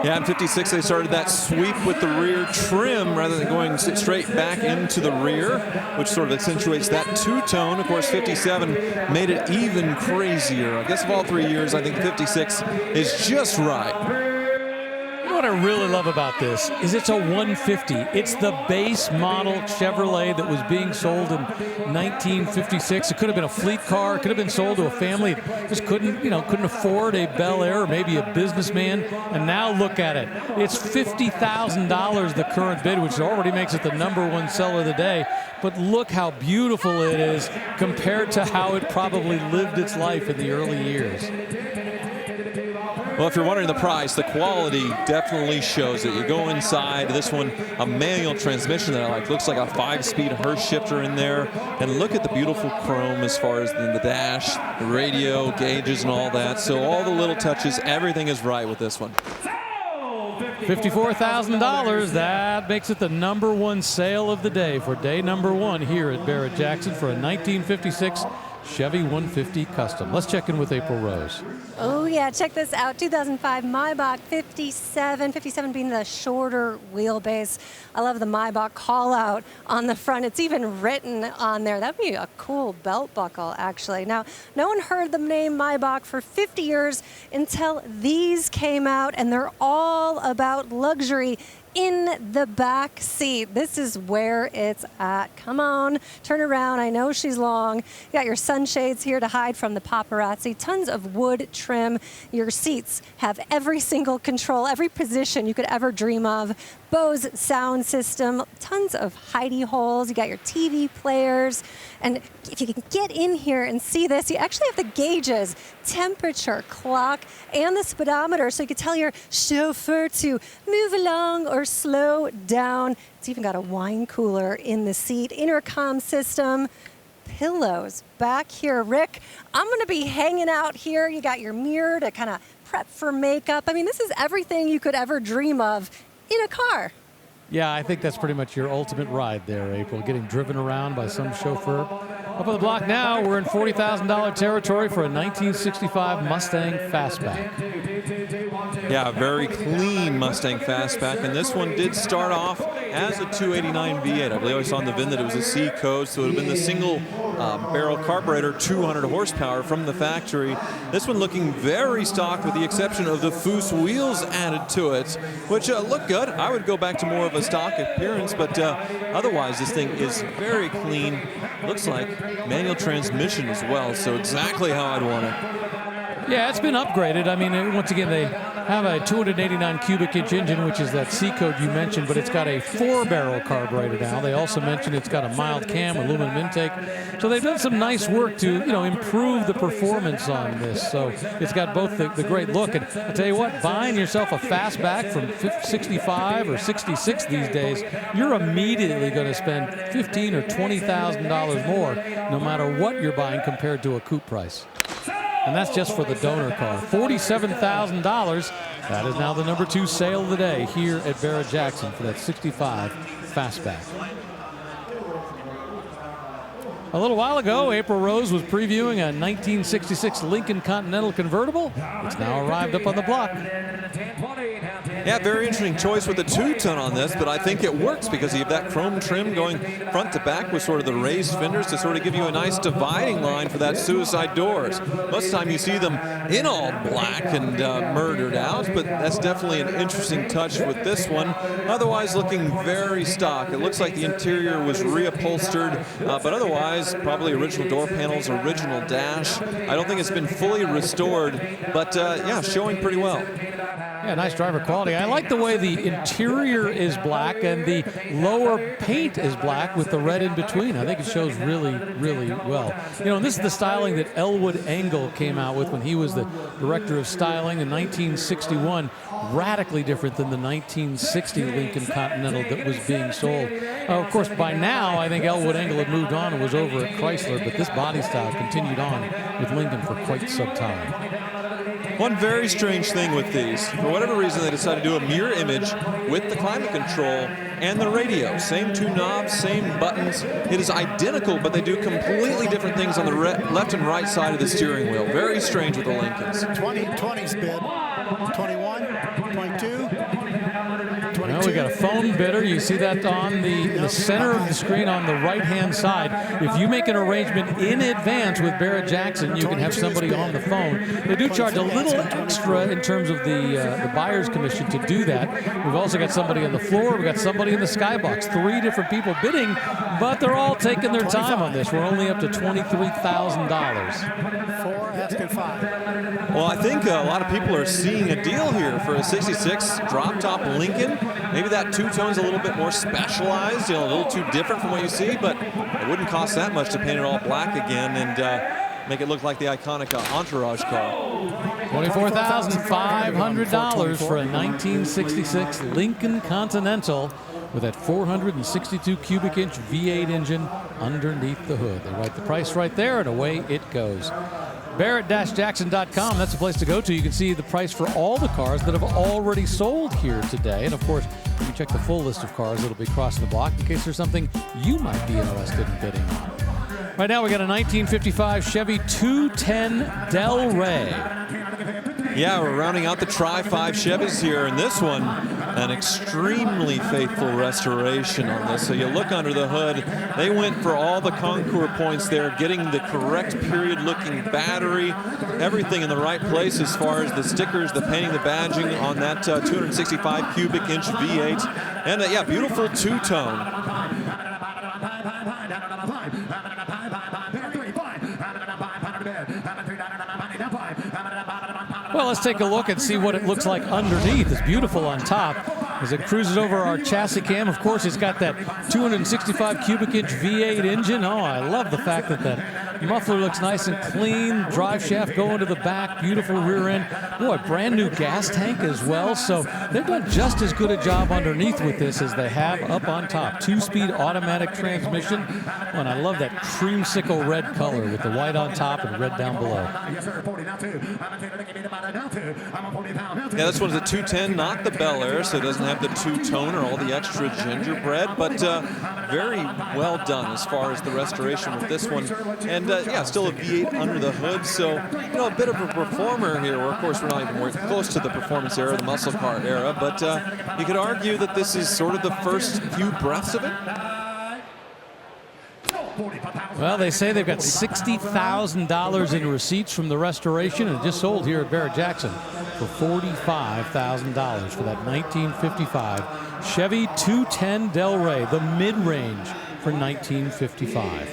Speaker 6: Yeah, in 56, they started that sweep with the rear trim rather than going straight back into the rear, which sort of accentuates that two-tone. Of course, 57 made it even crazier. I guess of all 3 years, I think 56 is just right.
Speaker 5: What I really love about this is it's a 150. It's the base model Chevrolet that was being sold in 1956. It could have been a fleet car. It could have been sold to a family that just couldn't afford a Bel Air, or maybe a businessman. And now look at it. It's $50,000 the current bid, which already makes it the #1 seller of the day. But look how beautiful it is compared to how it probably lived its life in the early years.
Speaker 6: Well, if you're wondering the price, the quality definitely shows it. You go inside, this one, a manual transmission that I like. Looks like a 5-speed Hurst shifter in there. And look at the beautiful chrome as far as the dash, the radio, gauges, and all that. So all the little touches, everything is right with this one.
Speaker 5: $54,000. That makes it the #1 sale of the day for day #1 here at Barrett-Jackson for a 1956 Chevy 150 Custom. Let's check in with April Rose.
Speaker 1: Oh yeah, check this out. 2005 Maybach 57 being the shorter wheelbase. I love the Maybach call out on the front. It's even written on there. That'd be a cool belt buckle, actually. Now, no one heard the name Maybach for 50 years until these came out, and they're all about luxury in the back seat. This is where it's at. Come on, turn around. I know she's long. You got your sunshades here to hide from the paparazzi. Tons of wood trim. Your seats have every single control, every position you could ever dream of. Bose sound system, tons of hidey holes. You got your TV players. And if you can get in here and see this, you actually have the gauges, temperature, clock, and the speedometer, so you can tell your chauffeur to move along or slow down. It's even got a wine cooler in the seat, intercom system, pillows back here. Rick, I'm going to be hanging out here. You got your mirror to kind of prep for makeup. I mean, this is everything you could ever dream of in a car.
Speaker 5: Yeah, I think that's pretty much your ultimate ride there, April, getting driven around by some chauffeur. Up on the block now, we're in $40,000 territory for a 1965 Mustang Fastback.
Speaker 6: Yeah, very clean Mustang Fastback, and this one did start off as a 289 V8. I believe I saw on the VIN that it was a C code, so it would have been the single barrel carburetor, 200 horsepower from the factory. This one looking very stock with the exception of the Foose wheels added to it, which look good. I would go back to more of a stock appearance, but otherwise this thing is very clean. Looks like manual transmission as well, so exactly how I'd want it.
Speaker 5: Yeah, it's been upgraded. I mean, once again, they have a 289 cubic inch engine, which is that C code you mentioned, but it's got a 4-barrel carburetor now. They also mentioned it's got a mild cam, aluminum intake. So they've done some nice work to, improve the performance on this. So it's got both the great look. And I'll tell you what, buying yourself a Fastback from 65 or 66 these days, you're immediately going to spend $15,000 or $20,000 more, no matter what you're buying compared to a coupe price. And that's just for the donor car. $47,000. That is now the #2 sale of the day here at Barrett-Jackson for that 65 Fastback. A little while ago, April Rose was previewing a 1966 Lincoln Continental convertible. It's now arrived up on the block.
Speaker 6: Yeah, very interesting choice with the 2-ton on this, but I think it works because you have that chrome trim going front to back with sort of the raised fenders to sort of give you a nice dividing line for that suicide doors. Most of the time you see them in all black and murdered out, but that's definitely an interesting touch with this one. Otherwise looking very stock. It looks like the interior was reupholstered, but otherwise probably original door panels, original dash. I don't think it's been fully restored, but yeah, showing pretty well.
Speaker 5: Yeah, nice driver quality. I like the way the interior is black and the lower paint is black with the red in between. I think it shows really, really well. And this is the styling that Elwood Engel came out with when he was the director of styling in 1961. Radically different than the 1960 Lincoln Continental that was being sold. Of course, by now, I think Elwood Engel had moved on and was over at Chrysler, but this body style continued on with Lincoln for quite some time.
Speaker 6: One very strange thing with these, for whatever reason they decided to do a mirror image with the climate control and the radio. Same 2 knobs, same buttons. It is identical, but they do completely different things on the left and right side of the steering wheel. Very strange with the Lincolns.
Speaker 17: 20 spin, 21, 22.
Speaker 5: Well, we got a phone bidder. You see that on the center of the screen on the right-hand side. If you make an arrangement in advance with Barrett-Jackson, you can have somebody on the phone. They do charge a little extra in terms of the buyer's commission to do that. We've also got somebody on the floor. We've got somebody in the skybox. 3 different people bidding, but they're all taking their time on this. We're only up to $23,000.
Speaker 17: 4, asking 5.
Speaker 6: Well, I think a lot of people are seeing a deal here for a 66 drop-top Lincoln. Maybe that 2-tone's a little bit more specialized, a little too different from what you see, but it wouldn't cost that much to paint it all black again. And make it look like the iconic Entourage car.
Speaker 5: $24,500 for a 1966 Lincoln Continental with that 462 cubic inch V8 engine underneath the hood. They write the price right there, and away it goes. Barrett-Jackson.com, that's the place to go to. You can see the price for all the cars that have already sold here today. And of course, if you check the full list of cars that'll be crossing the block in case there's something you might be interested in bidding on. Right now we got a 1955 Chevy 210 Del Rey.
Speaker 6: Yeah, we're rounding out the Tri-5 Chevys here, and this one, an extremely faithful restoration on this. So you look under the hood, they went for all the contour points there, getting the correct period-looking battery, everything in the right place as far as the stickers, the painting, the badging on that 265 cubic inch V8. And yeah, beautiful two-tone.
Speaker 5: Well, let's take a look and see what it looks like underneath. It's beautiful on top as it cruises over our chassis cam. Of course, it's got that 265 cubic inch V8 engine. Oh, I love the fact that that muffler looks nice and clean. Drive shaft going to the back. Beautiful rear end. Boy, brand new gas tank as well. So they've done just as good a job underneath with this as they have up on top. 2-speed automatic transmission. Oh, and I love that creamsicle red color with the white on top and red down below.
Speaker 6: Yeah, this one's a 210, not the Bel Air, so it doesn't have the two-tone or all the extra gingerbread, but very well done as far as the restoration with this one. And yeah, still a V8 under the hood, so you know, a bit of a performer here. Of course, we're not even close to the performance era, the muscle car era, but you could argue that this is sort of the first few breaths of it.
Speaker 5: Well, they say they've got $60,000 in receipts from the restoration, and it just sold here at Barrett-Jackson for $45,000 for that 1955 Chevy 210 Del Rey, the mid-range for 1955.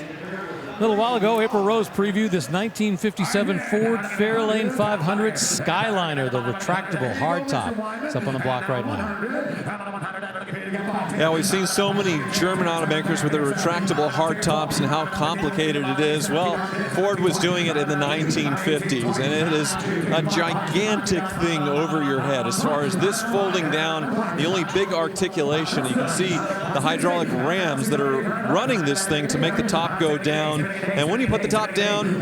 Speaker 5: A little while ago, April Rose previewed this 1957 Ford Fairlane 500 Skyliner, the retractable hardtop. It's up on the block right now.
Speaker 6: Yeah, we've seen so many German automakers with their retractable hardtops and how complicated it is. Well, Ford was doing it in the 1950s, and it is a gigantic thing over your head. As far as this folding down, the only big articulation, you can see the hydraulic rams that are running this thing to make the top go down. And when you put the top down,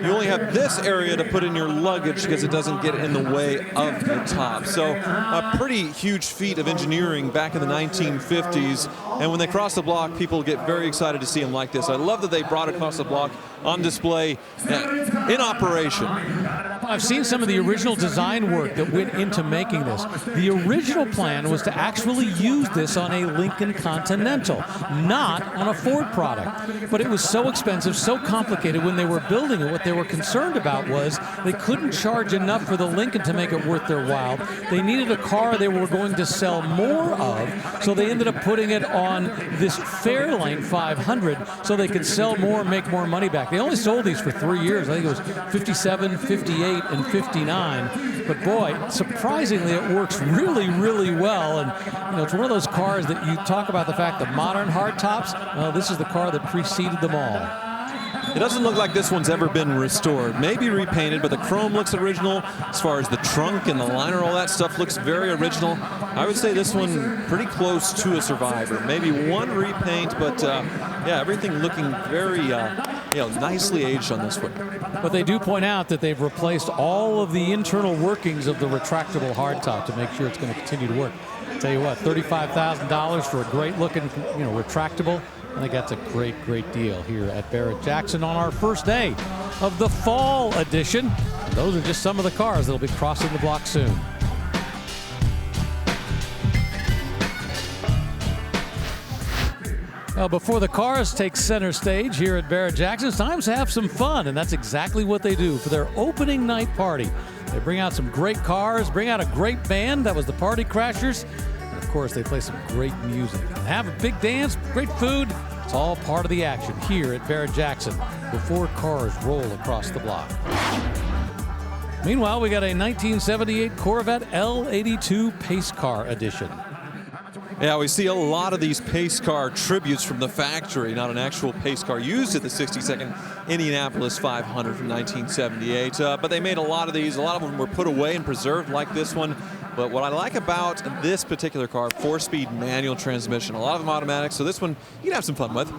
Speaker 6: you only have this area to put in your luggage because it doesn't get in the way of the top. So a pretty huge feat of engineering back in the 1950s. And when they cross the block, people get very excited to see them like this. I love that they brought Across the Block on display in operation.
Speaker 5: I've seen some of the original design work that went into making this. The original plan was to actually use this on a Lincoln Continental, not on a Ford product. But it was so expensive, so complicated when they were building it. What they were concerned about was they couldn't charge enough for the Lincoln to make it worth their while. They needed a car they were going to sell more of, so they ended up putting it on this Fairlane 500 so they could sell more and make more money back. They only sold these for 3 years. I think it was 57, 58, and 59. But boy, surprisingly, it works really, really well. And you know, it's one of those cars that you talk about the fact that modern hardtops, well, this is the car that preceded them all.
Speaker 6: It doesn't look like this one's ever been restored. Maybe repainted, but the chrome looks original. As far as the trunk and the liner, all that stuff looks very original. I would say this one pretty close to a survivor. Maybe one repaint, but yeah, everything looking very nicely aged on this one.
Speaker 5: But they do point out that they've replaced all of the internal workings of the retractable hardtop to make sure it's going to continue to work. I'll tell you what, $35,000 for a great-looking, retractable. I think that's a great, great deal here at Barrett-Jackson on our first day of the fall edition. And those are just some of the cars that'll be crossing the block soon. Well, before the cars take center stage here at Barrett-Jackson, it's time to have some fun, and that's exactly what they do for their opening night party. They bring out some great cars, bring out a great band. That was the Party Crashers. And of course, they play some great music. Have a big dance, great food. It's all part of the action here at Barrett-Jackson before cars roll across the block. Meanwhile, we got a 1978 Corvette L82 Pace Car Edition.
Speaker 6: Yeah, we see a lot of these pace car tributes from the factory, not an actual pace car used at the 62nd Indianapolis 500 from 1978. But they made a lot of these. A lot of them were put away and preserved like this one. But what I like about this particular car, 4-speed manual transmission, a lot of them automatic, so this one you can have some fun with.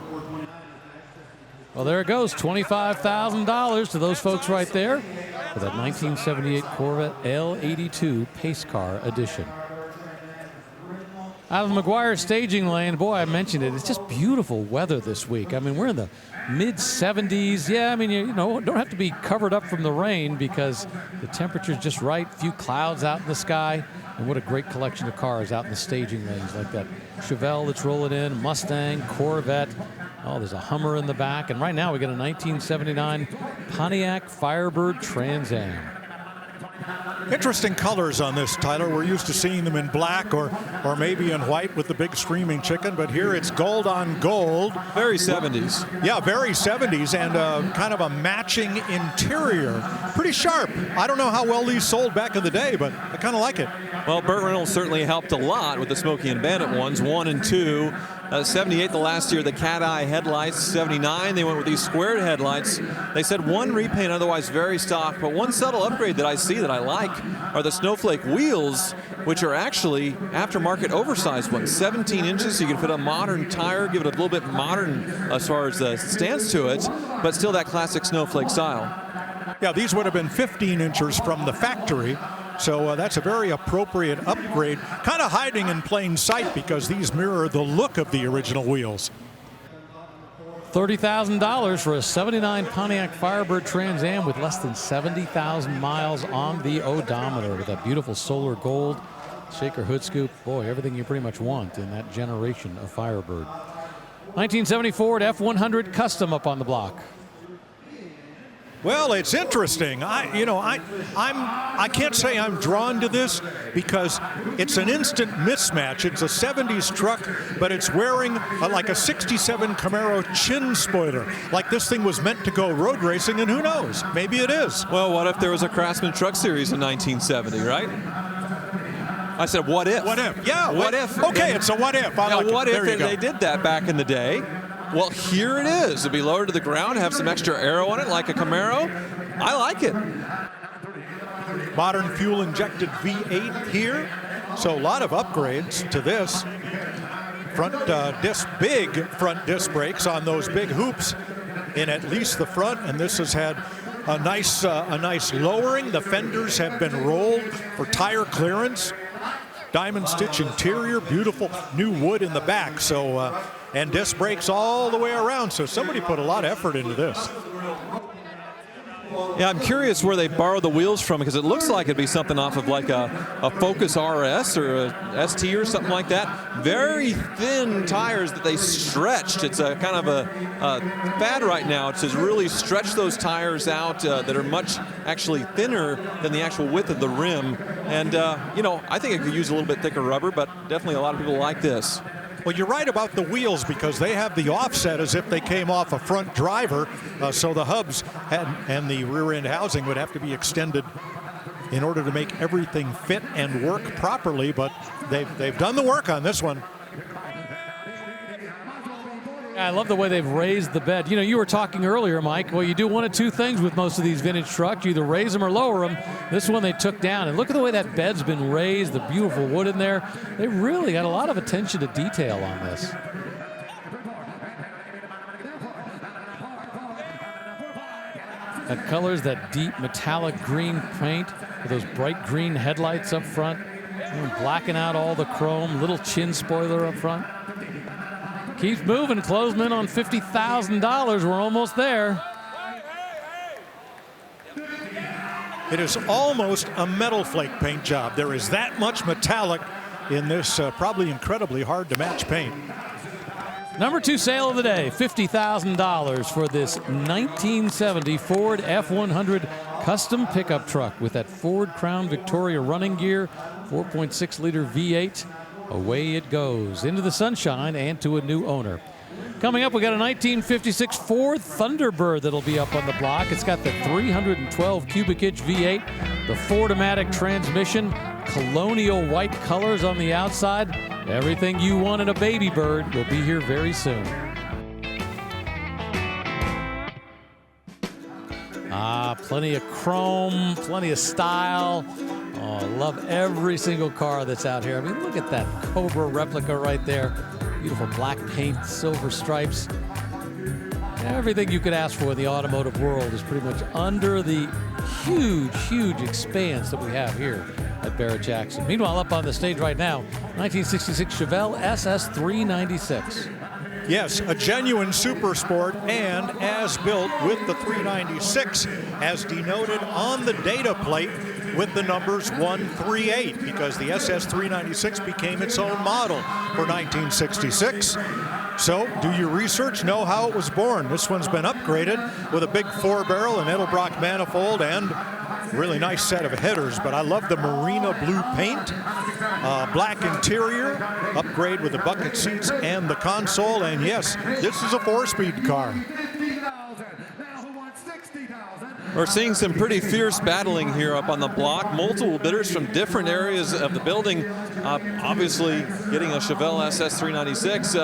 Speaker 5: Well, there it goes, $25,000 to those folks right there for that 1978 Corvette L82 Pace Car Edition. Out of the McGuire staging lane, boy, I mentioned it. It's just beautiful weather this week. I mean, we're in the mid-70s. Yeah, I mean, you know, don't have to be covered up from the rain because the temperature's just right. A few clouds out in the sky. And what a great collection of cars out in the staging lanes, like that Chevelle that's rolling in, Mustang, Corvette. Oh, there's a Hummer in the back. And right now we got a 1979 Pontiac Firebird Trans Am.
Speaker 4: Interesting colors on this, Tyler. We're used to seeing them in black or maybe in white with the big streaming chicken, but here it's gold on gold.
Speaker 6: Very 70s.
Speaker 4: Yeah, very 70s, and kind of a matching interior. Pretty sharp. I don't know how well these sold back in the day, but I kind of like it.
Speaker 6: Well, Burt Reynolds certainly helped a lot with the Smokey and Bandit ones, 1 and 2. 78 the last year, the cat eye headlights. 79, they went with these squared headlights. They said one repaint, otherwise very stock, but one subtle upgrade that I see that I like are the Snowflake wheels, which are actually aftermarket oversized ones, 17 inches, so you can fit a modern tire, give it a little bit modern as far as the stance to it, but still that classic Snowflake style.
Speaker 4: Yeah, these would have been 15 inches from the factory. So that's a very appropriate upgrade, kind of hiding in plain sight because these mirror the look of the original wheels.
Speaker 5: $30,000 for a 79 Pontiac Firebird Trans Am with less than 70,000 miles on the odometer with that beautiful solar gold shaker hood scoop. Boy, everything you pretty much want in that generation of Firebird. 1970 Ford F100 Custom up on the block.
Speaker 4: Well, it's interesting. I can't say I'm drawn to this because it's an instant mismatch. It's a 70s truck, but it's wearing like a 67 Camaro chin spoiler. Like this thing was meant to go road racing, and who knows? Maybe it is.
Speaker 6: Well, what if there was a Craftsman Truck Series in 1970, right? I said, what if?
Speaker 4: What if? Yeah.
Speaker 6: What if?
Speaker 4: Okay, it's a what if.
Speaker 6: What if they did that back in the day? Well, here it is. It'll be lowered to the ground, have some extra aero on it like a Camaro. I like it.
Speaker 4: Modern fuel-injected V8 here. So a lot of upgrades to this. Front big front disc brakes on those big hoops in at least the front, and this has had a nice lowering. The fenders have been rolled for tire clearance. Diamond stitch interior, beautiful new wood in the back. So. And disc brakes all the way around, so somebody put a lot of effort into this.
Speaker 6: Yeah, I'm curious where they borrowed the wheels from because it looks like it'd be something off of like a Focus RS or a ST or something like that. Very thin tires that they stretched. It's a kind of a fad right now to really stretch those tires out that are much actually thinner than the actual width of the rim. And, I think it could use a little bit thicker rubber, but definitely a lot of people like this.
Speaker 4: Well, you're right about the wheels because they have the offset as if they came off a front driver, so the hubs and the rear end housing would have to be extended in order to make everything fit and work properly, but they've done the work on this one.
Speaker 5: I love the way they've raised the bed. You were talking earlier, Mike. Well, you do one of two things with most of these vintage trucks. You either raise them or lower them. This one they took down. And look at the way that bed's been raised, the beautiful wood in there. They really got a lot of attention to detail on this. That colors, that deep metallic green paint with those bright green headlights up front. Blacking out all the chrome, little chin spoiler up front. Keeps moving, closing in on $50,000. We're almost there.
Speaker 4: It is almost a metal flake paint job. There is that much metallic in this probably incredibly hard to match paint.
Speaker 5: Number 2 sale of the day, $50,000 for this 1970 Ford F100 custom pickup truck with that Ford Crown Victoria running gear, 4.6-liter V8. Away it goes into the sunshine and to a new owner. Coming up, we got a 1956 Ford Thunderbird that'll be up on the block. It's got the 312 cubic inch V8, the Ford-O-Matic transmission, colonial white colors on the outside. Everything you want in a baby bird will be here very soon. Plenty of chrome, plenty of style. Oh, I love every single car that's out here. I mean, look at that Cobra replica right there. Beautiful black paint, silver stripes. Everything you could ask for in the automotive world is pretty much under the huge, huge expanse that we have here at Barrett-Jackson. Meanwhile, up on the stage right now, 1966 Chevelle SS 396.
Speaker 4: Yes, a genuine super sport and as built with the 396 as denoted on the data plate with the numbers 138 because the SS 396 became its own model for 1966. So do your research, know how it was born. This one's been upgraded with a big 4-barrel and Edelbrock manifold and really nice set of headers, but I love the marina blue paint, black interior, upgrade with the bucket seats and the console, and yes, this is a 4-speed car.
Speaker 6: We're seeing some pretty fierce battling here up on the block. Multiple bidders from different areas of the building. Obviously, getting a Chevelle SS 396,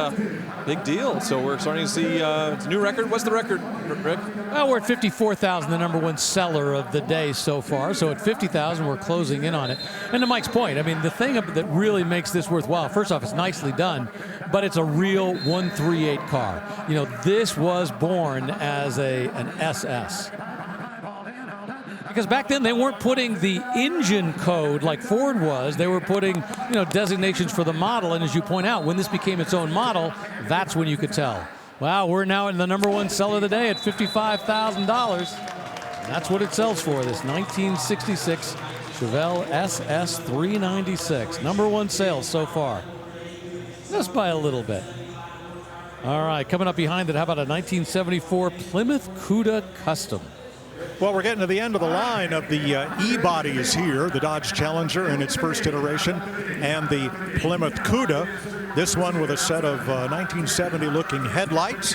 Speaker 6: big deal. So we're starting to see a new record. What's the record, Rick?
Speaker 5: Well, we're at 54,000, the number one seller of the day so far. So at 50,000, we're closing in on it. And to Mike's point, I mean, the thing that really makes this worthwhile, first off, it's nicely done, but it's a real 138 car. You know, this was born as an SS. Because back then they weren't putting the engine code like Ford was. They were putting, you know, designations for the model. And as you point out, when this became its own model, that's when you could tell. Wow, we're now in the number one seller of the day at $55,000. That's what it sells for, this 1966 Chevelle SS 396. Number one sales so far. Just by a little bit. All right, coming up behind it, how about a 1974 Plymouth Cuda Custom?
Speaker 4: Well, we're getting to the end of the line of the E-bodies here, the Dodge Challenger in its first iteration, and the Plymouth Cuda. This one with a set of 1970-looking headlights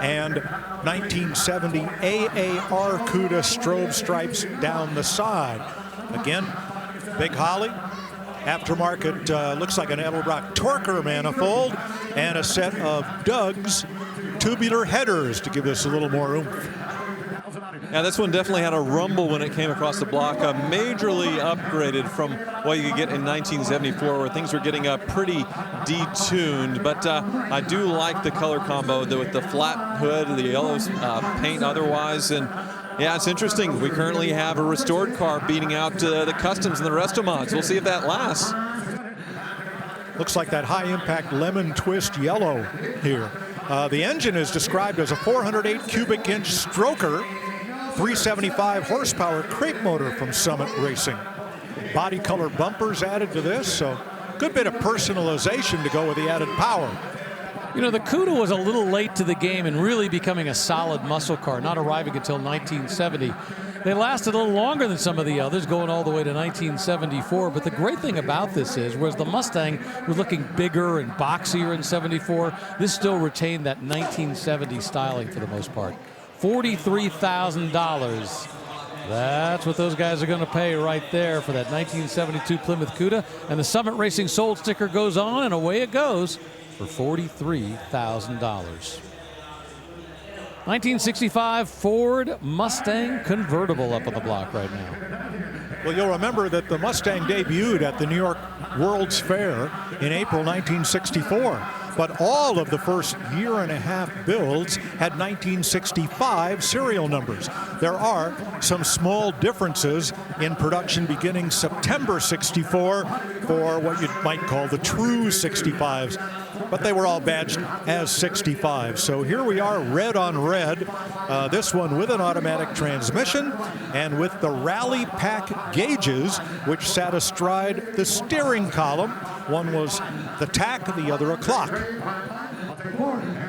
Speaker 4: and 1970 AAR Cuda strobe stripes down the side. Again, big Holly, aftermarket, looks like an Edelbrock Torker manifold, and a set of Doug's tubular headers to give this a little more oomph.
Speaker 6: Yeah, this one definitely had a rumble when it came across the block, majorly upgraded from what you could get in 1974, where things were getting pretty detuned. But I do like the color combo with the flat hood, the yellow paint otherwise. And yeah, it's interesting. We currently have a restored car beating out the Customs and the resto mods. We'll see if that lasts.
Speaker 4: Looks like that high-impact lemon twist yellow here. The engine is described as a 408 cubic inch stroker, 375 horsepower crate motor from Summit Racing. Body color bumpers added to this, so good bit of personalization to go with the added power.
Speaker 5: You know, the Cuda was a little late to the game and really becoming a solid muscle car, not arriving until 1970. They lasted a little longer than some of the others, going all the way to 1974. But the great thing about this is, whereas the Mustang was looking bigger and boxier in 74, this still retained that 1970 styling for the most part. $43,000. That's what those guys are going to pay right there for that 1972 Plymouth Cuda. And the Summit Racing sold sticker goes on, and away it goes for $43,000. 1965 Ford Mustang convertible up on the block right now.
Speaker 4: Well, you'll remember that the Mustang debuted at the New York World's Fair in April 1964. But all of the first year and a half builds had 1965 serial numbers. There are some small differences in production beginning September 64 for what you might call the true 65s. But they were all badged as 65. So here we are, red on red. This one with an automatic transmission and with the rally pack gauges, which sat astride the steering column. One was the tack, the other a clock.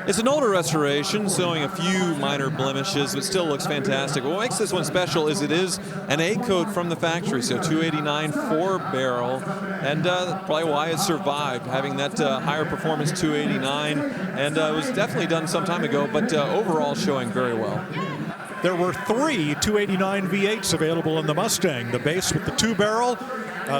Speaker 6: It's an older restoration, showing a few minor blemishes, but still looks fantastic. What makes this one special is it is an A code from the factory, so 289 4-barrel, and probably why it survived, having that higher performance 289, and it was definitely done some time ago, but overall showing very well.
Speaker 4: There were 3 289 V8s available in the Mustang, the base with the 2-barrel,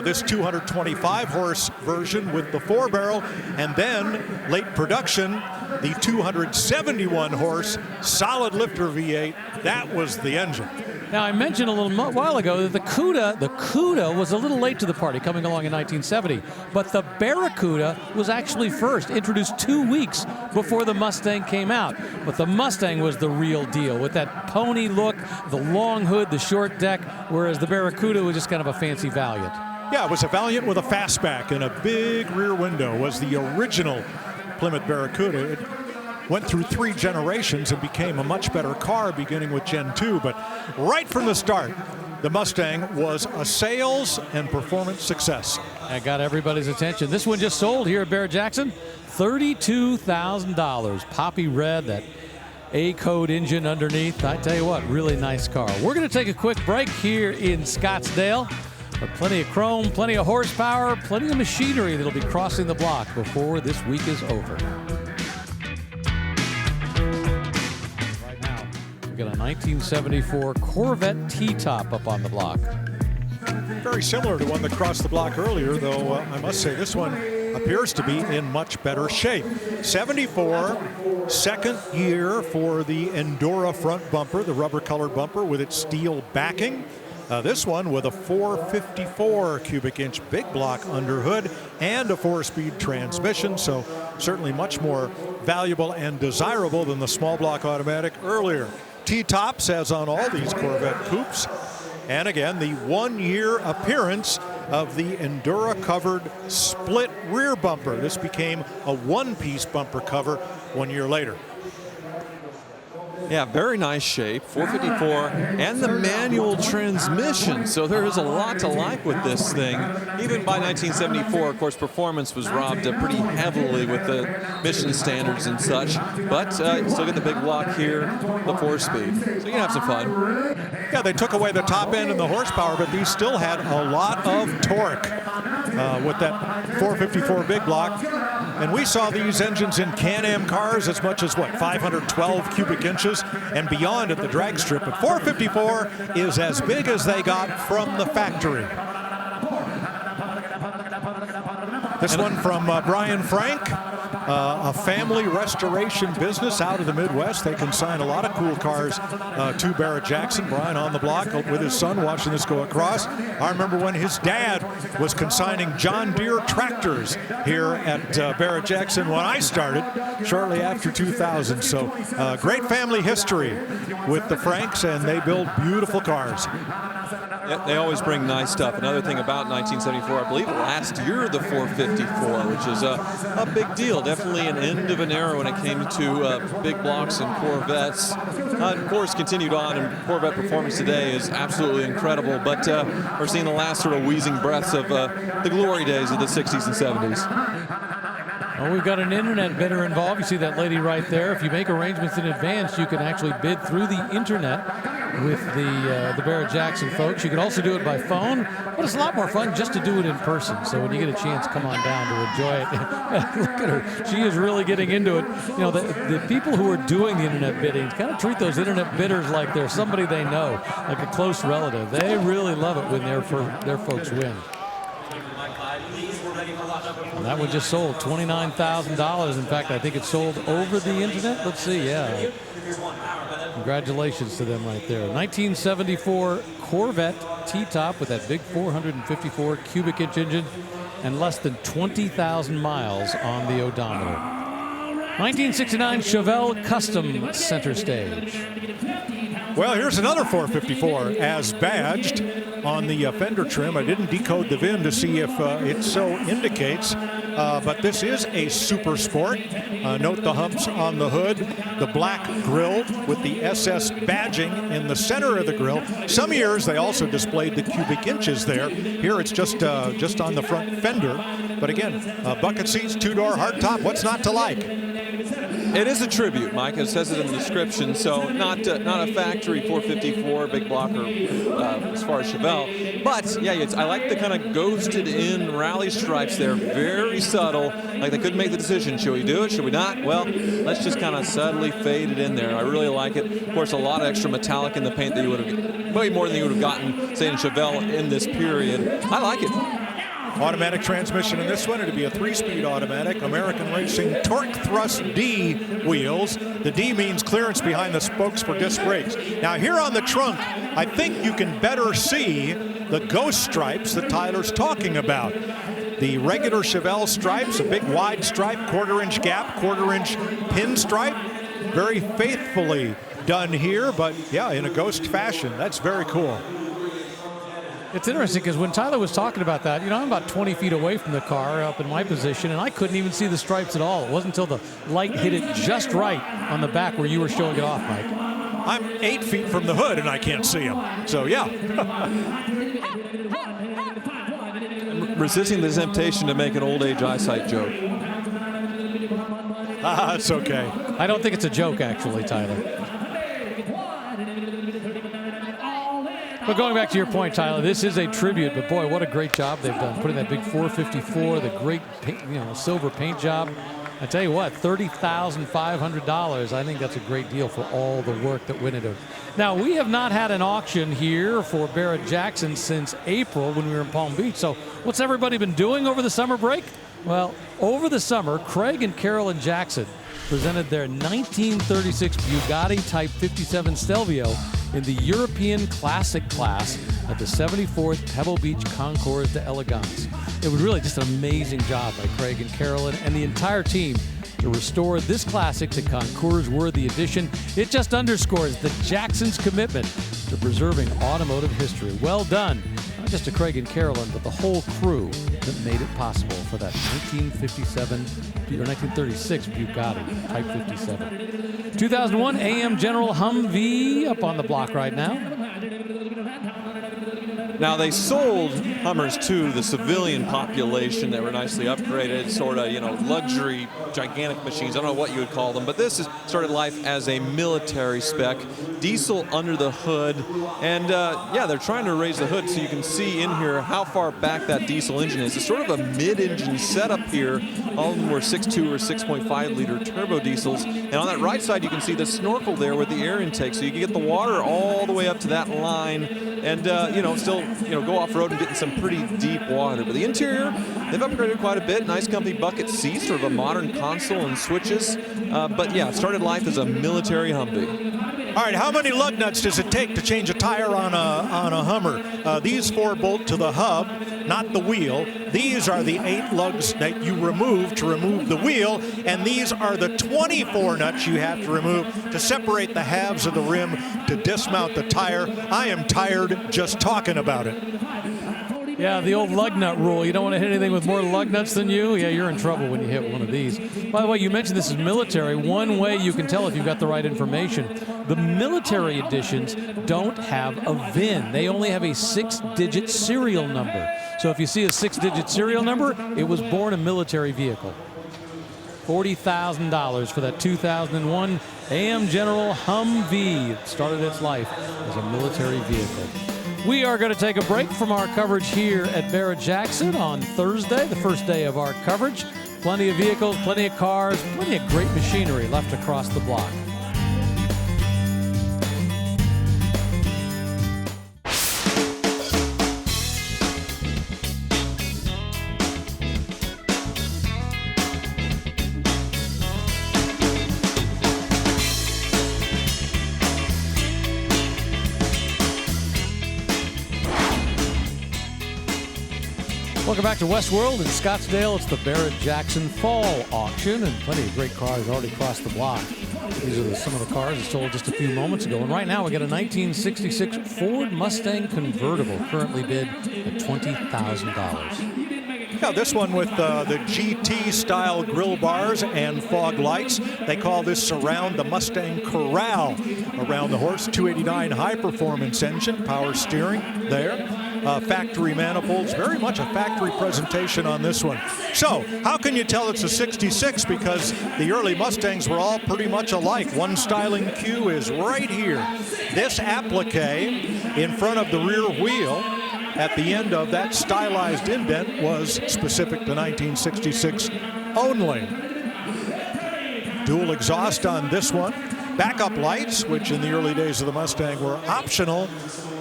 Speaker 4: this 225-horse version with the 4-barrel, and then late production, the 271-horse solid lifter V8. That was the engine.
Speaker 5: Now, I mentioned a little while ago that the CUDA was a little late to the party, coming along in 1970. But the Barracuda was actually first, introduced 2 weeks before the Mustang came out. But the Mustang was the real deal, with that pony look, the long hood, the short deck, whereas the Barracuda was just kind of a fancy Valiant.
Speaker 4: Yeah, it was a Valiant with a fastback and a big rear window. Was the original Plymouth Barracuda. It went through 3 generations and became a much better car beginning with Gen 2, but right from the start, the Mustang was a sales and performance success.
Speaker 5: And got everybody's attention. This one just sold here at Barrett-Jackson, $32,000. Poppy red, that A-code engine underneath. I tell you what, really nice car. We're going to take a quick break here in Scottsdale. But plenty of chrome, plenty of horsepower, plenty of machinery that'll be crossing the block before this week is over. Got a 1974 Corvette T-top up on the block.
Speaker 4: Very similar to one that crossed the block earlier, though I must say this one appears to be in much better shape. 74, second year for the Endura front bumper, the rubber-colored bumper with its steel backing. This one with a 454 cubic inch big block under hood and a 4-speed transmission, so certainly much more valuable and desirable than the small block automatic earlier. T-tops, as on all these Corvette coupes. And again, the 1-year appearance of the Endura covered split rear bumper. This became a 1-piece bumper cover 1 year later.
Speaker 6: Yeah, very nice shape, 454, and the manual transmission. So there is a lot to like with this thing. Even by 1974, of course, performance was robbed pretty heavily with the mission standards and such. But you still get the big block here, the 4-speed. So you can have some fun.
Speaker 4: Yeah, they took away the top end and the horsepower, but these still had a lot of torque with that 454 big block. And we saw these engines in Can-Am cars as much as, 512 cubic inches and beyond at the drag strip. But 454 is as big as they got from the factory. This one from Brian Frank, a family restoration business out of the Midwest. They consign a lot of cool cars to Barrett-Jackson. Brian on the block with his son watching this go across. I remember when his dad was consigning John Deere tractors here at Barrett-Jackson when I started shortly after 2000. So great family history with the Franks, and they build beautiful cars.
Speaker 6: Yep, they always bring nice stuff. Another thing about 1974, I believe last year the 454, which is a big deal. Definitely an end of an era when it came to big blocks and Corvettes. Of course, continued on, and Corvette performance today is absolutely incredible. But we're seeing the last sort of wheezing breaths of the glory days of the 60s and 70s.
Speaker 5: Well, we've got an internet bidder involved. You see that lady right there. If you make arrangements in advance, you can actually bid through the internet with the Barrett-Jackson folks. You can also do it by phone, but it's a lot more fun just to do it in person. So when you get a chance, come on down to enjoy it. Look at her. She is really getting into it. You know, the people who are doing the internet bidding kind of treat those internet bidders like they're somebody they know, like a close relative. They really love it when their folks win. And that one just sold $29,000. In fact, I think it sold over the internet. Let's see, yeah. Congratulations to them right there. 1974 Corvette T-top with that big 454 cubic inch engine and less than 20,000 miles on the odometer. 1969 Chevelle Custom center stage.
Speaker 4: Well, here's another 454 as badged on the fender trim. I didn't decode the VIN to see if it so indicates, but this is a super sport. Note the humps on the hood, the black grille with the SS badging in the center of the grille. Some years they also displayed the cubic inches there. Here it's just on the front fender. But again, bucket seats, 2-door hardtop. What's not to like?
Speaker 6: It is a tribute, Mike. It says it in the description. So not a factory 454 big blocker as far as Chevelle. But, yeah, I like the kind of ghosted-in rally stripes there. Very subtle. Like they couldn't make the decision. Should we do it? Should we not? Well, let's just kind of subtly fade it in there. I really like it. Of course, a lot of extra metallic in the paint that you would have, way more than you would have gotten, say, in Chevelle in this period. I like it.
Speaker 4: Automatic transmission in this one. It'll be a 3-speed automatic. American Racing Torque Thrust D wheels. The D means clearance behind the spokes for disc brakes. Now here on the trunk, I think you can better see the ghost stripes that Tyler's talking about. The regular Chevelle stripes, a big wide stripe, 1/4-inch gap, 1/4-inch pin stripe. Very faithfully done here, but yeah, in a ghost fashion. That's very cool.
Speaker 5: It's interesting because when Tyler was talking about that, I'm about 20 feet away from the car up in my position, and I couldn't even see the stripes at all. It wasn't until the light hit it just right on the back where you were showing it off, Mike.
Speaker 4: I'm 8 feet from the hood, and I can't see them. So, yeah.
Speaker 6: Resisting the temptation to make an old age eyesight joke.
Speaker 4: It's okay.
Speaker 5: I don't think it's a joke, actually, Tyler. But going back to your point, Tyler, this is a tribute, but boy, what a great job they've done. Putting that big 454, the great paint, silver paint job. I tell you what, $30,500. I think that's a great deal for all the work that went into it. Now, we have not had an auction here for Barrett-Jackson since April when we were in Palm Beach. So what's everybody been doing over the summer break? Well, over the summer, Craig and Carolyn Jackson presented their 1936 Bugatti Type 57 Stelvio in the European Classic class at the 74th Pebble Beach Concours d'Elegance. It was really just an amazing job by Craig and Carolyn and the entire team to restore this classic to Concours-worthy edition. It just underscores the Jacksons' commitment to preserving automotive history. Well done, not just to Craig and Carolyn, but the whole crew that made it possible for that 1936 Bugatti Type 57. 2001 AM General Humvee up on the block right now.
Speaker 6: Now, they sold Hummers to the civilian population that were nicely upgraded, sort of, luxury, gigantic machines. I don't know what you would call them, but this started life as a military spec, diesel under the hood. And, yeah, they're trying to raise the hood so you can see in here how far back that diesel engine is. It's sort of a mid-engine setup here. All of them were 6.2 or 6.5-liter turbo diesels. And on that right side, you can see the snorkel there with the air intake. So you can get the water all the way up to that line and, still go off-road and get in some pretty deep water. But the interior, they've upgraded quite a bit. Nice comfy bucket seats, sort of a modern console and switches. But yeah, it started life as a military Humvee.
Speaker 4: All right, how many lug nuts does it take to change a tire on a Hummer? These 4 bolt to the hub, not the wheel. These are the 8 lugs that you remove to remove the wheel, and these are the 24 nuts you have to remove to separate the halves of the rim to dismount the tire. I am tired just talking about it.
Speaker 5: Yeah, the old lug nut rule. You don't want to hit anything with more lug nuts than you. Yeah, you're in trouble when you hit one of these. By the way, you mentioned this is military. One way you can tell if you've got the right information, the military editions don't have a VIN. They only have a 6-digit serial number. So if you see a 6-digit serial number, it was born a military vehicle. $40,000 for that 2001 AM General Humvee. It started its life as a military vehicle. We are going to take a break from our coverage here at Barrett-Jackson on Thursday, the first day of our coverage. Plenty of vehicles, plenty of cars, plenty of great machinery left across the block. Welcome back to Westworld in Scottsdale. It's the Barrett-Jackson Fall Auction, and plenty of great cars already crossed the block. These are some of the cars that sold just a few moments ago. And right now we got a 1966 Ford Mustang convertible, currently bid at $20,000.
Speaker 4: Yeah, this one with the GT-style grill bars and fog lights. They call this Surround the Mustang Corral. Around the horse, 289 high-performance engine, power steering there. factory manifolds. Very much a factory presentation on this one. So how can you tell it's a 66? Because the early Mustangs were all pretty much alike. One styling cue is right here. This applique in front of the rear wheel at the end of that stylized indent was specific to 1966 only. Dual exhaust on this one. Backup lights, which in the early days of the Mustang were optional.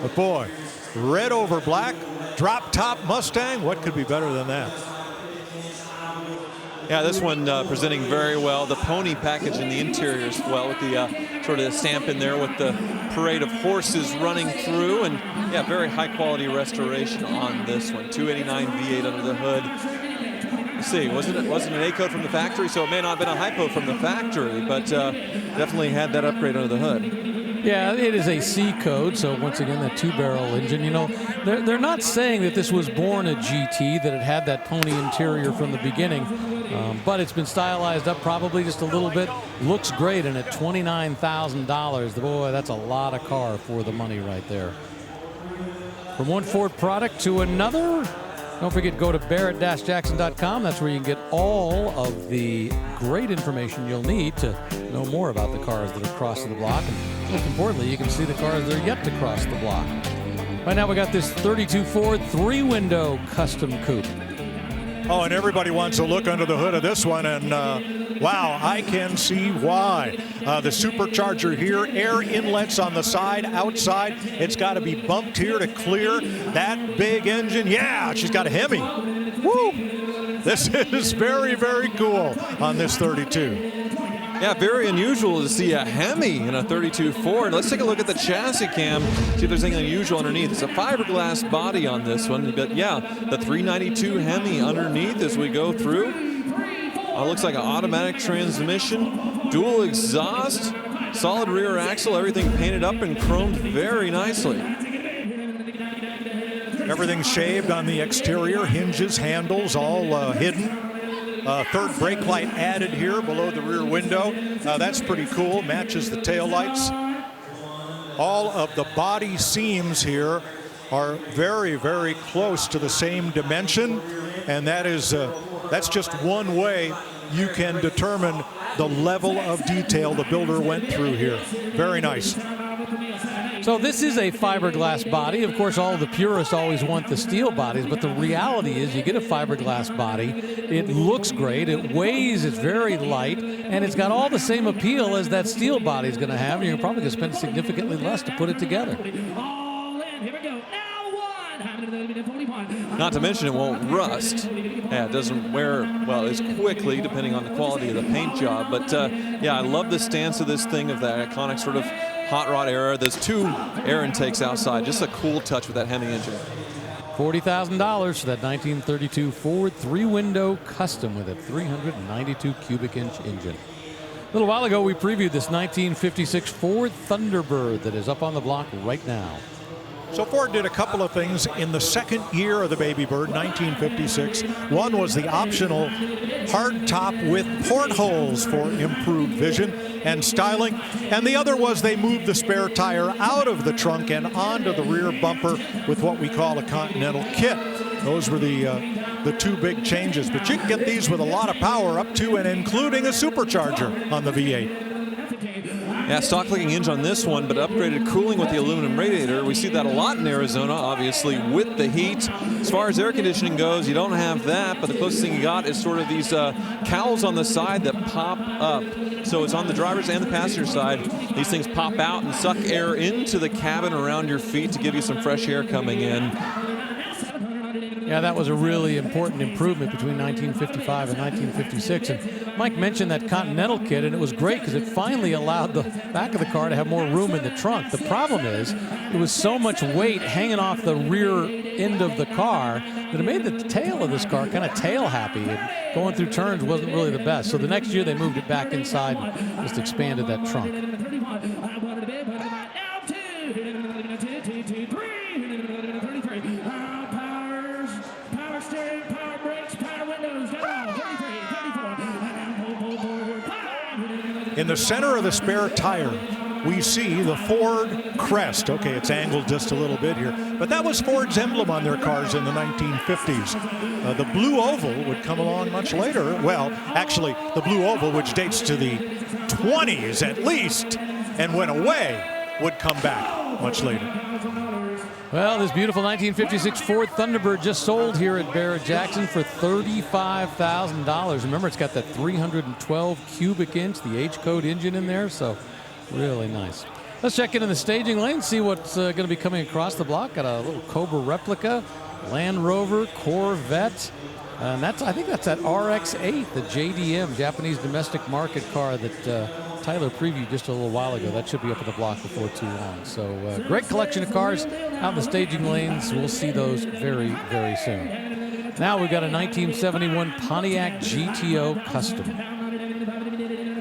Speaker 4: But boy, red over black, drop top Mustang, what could be better than that?
Speaker 6: Yeah, this one presenting very well. The pony package in the interior as well, with the sort of the stamp in there with the parade of horses running through, and yeah, very high quality restoration on this one. 289 V8 under the hood. Let's see, wasn't an A code from the factory, so it may not have been a hypo from the factory, but definitely had that upgrade under the hood.
Speaker 5: Yeah, it is a C code, so once again, that 2-barrel engine. You know, they're not saying that this was born a GT, that it had that pony interior from the beginning, but it's been stylized up probably just a little bit. Looks great, and at $29,000, boy, that's a lot of car for the money right there. From one Ford product to another, don't forget, go to Barrett-Jackson.com. That's where you can get all of the great information you'll need to know more about the cars that are crossing the block. And most importantly, you can see the cars that are yet to cross the block. Right now we got this 32 Ford 3-window custom coupe.
Speaker 4: Oh, and everybody wants to look under the hood of this one, and wow, I can see why. The supercharger here, air inlets on the side, outside. It's got to be bumped here to clear that big engine. Yeah, she's got a Hemi. Woo! This is very, very cool on this 32.
Speaker 6: Yeah, very unusual to see a Hemi in a 32 Ford. Let's take a look at the chassis cam, see if there's anything unusual underneath. It's a fiberglass body on this one, but yeah, the 392 Hemi underneath as we go through. Looks like an automatic transmission, dual exhaust, solid rear axle, everything painted up and chromed very nicely.
Speaker 4: Everything shaved on the exterior, hinges, handles, all hidden. Third brake light added here below the rear window. That's pretty cool, matches the tail lights. All of the body seams here are very, very close to the same dimension, and that is that's just one way you can determine the level of detail the builder went through here. Very nice.
Speaker 5: So this is a fiberglass body. Of course, all the purists always want the steel bodies, but the reality is you get a fiberglass body, it looks great, it weighs, it's very light, and it's got all the same appeal as that steel body is going to have, and you're probably going to spend significantly less to put it together.
Speaker 6: Not to mention it won't rust. Yeah, it doesn't wear, well, as quickly, depending on the quality of the paint job. But yeah, I love the stance of this thing, of that iconic sort of hot rod era. There's two air intakes outside. Just a cool touch with that Hemi engine.
Speaker 5: $40,000 for that 1932 Ford 3-window custom with a 392 cubic inch engine. A little while ago, we previewed this 1956 Ford Thunderbird that is up on the block right now.
Speaker 4: So Ford did a couple of things in the second year of the Baby Bird, 1956. One was the optional hard top with portholes for improved vision and styling. And the other was they moved the spare tire out of the trunk and onto the rear bumper with what we call a Continental kit. Those were the two big changes. But you can get these with a lot of power, up to and including a supercharger on the V8.
Speaker 6: Yeah, stock looking engine on this one, but upgraded cooling with the aluminum radiator. We see that a lot in Arizona, obviously, with the heat. As far as air conditioning goes, you don't have that, but the closest thing you got is sort of these cowls on the side that pop up. So it's on the driver's and the passenger side. These things pop out and suck air into the cabin around your feet to give you some fresh air coming in.
Speaker 5: Yeah, that was a really important improvement between 1955 and 1956. And Mike mentioned that Continental kit, and it was great because it finally allowed the back of the car to have more room in the trunk. The problem is it was so much weight hanging off the rear end of the car that it made the tail of this car kind of tail happy. And going through turns wasn't really the best. So the next year they moved it back inside and just expanded that trunk.
Speaker 4: In the center of the spare tire, we see the Ford crest. Okay, it's angled just a little bit here. But that was Ford's emblem on their cars in the 1950s. The blue oval would come along much later. Well, actually, the blue oval, which dates to the 20s at least, and went away, would come back much later.
Speaker 5: Well, this beautiful 1956 Ford Thunderbird just sold here at Barrett-Jackson for $35,000. Remember, it's got that 312 cubic inch, the H-code engine in there, so really nice. Let's check in the staging lane, see what's going to be coming across the block. Got a little Cobra replica, Land Rover, Corvette, and I think that's that RX-8, the JDM, Japanese domestic market car that Tyler previewed just a little while ago. That should be up at the block before too long. So great collection of cars out in the staging lanes. We'll see those very, very soon. Now we've got a 1971 Pontiac GTO Custom.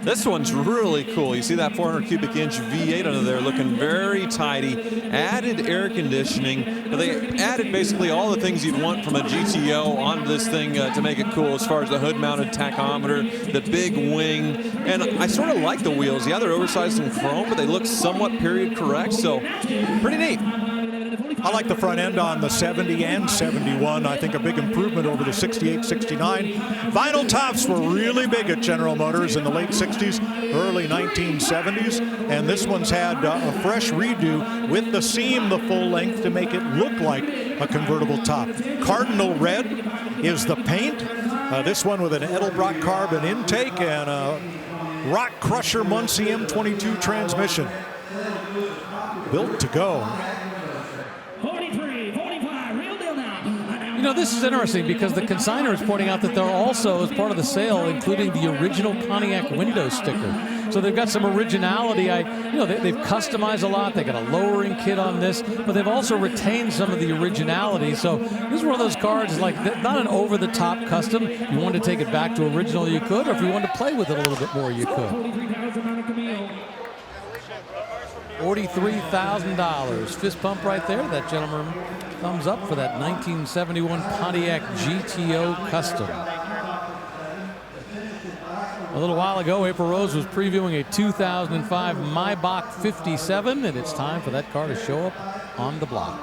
Speaker 6: This one's really cool. You see that 400 cubic inch V8 under there looking very tidy. Added air conditioning. They added basically all the things you'd want from a GTO onto this thing to make it cool, as far as the hood mounted tachometer, the big wing. And I sort of like the wheels. Yeah, they're oversized in chrome, but they look somewhat period correct. So pretty neat.
Speaker 4: I like the front end on the 70 and 71. I think a big improvement over the 68, 69. Vinyl tops were really big at General Motors in the late 60s, early 1970s. And this one's had a fresh redo with the seam the full length to make it look like a convertible top. Cardinal red is the paint. This one with an Edelbrock carbon intake and a Rock Crusher Muncie M22 transmission. Built to go.
Speaker 5: You know, this is interesting because the consignor is pointing out that they're also, as part of the sale, including the original Pontiac window sticker. So they've got some originality. They've customized a lot. They got a lowering kit on this, but they've also retained some of the originality. So this is one of those cars, like not an over-the-top custom. If you wanted to take it back to original, you could, or if you wanted to play with it a little bit more, you could. $43,000. Fist pump right there. That gentleman, thumbs up for that 1971 Pontiac GTO Custom. A little while ago, April Rose was previewing a 2005 Maybach 57, and it's time for that car to show up on the block.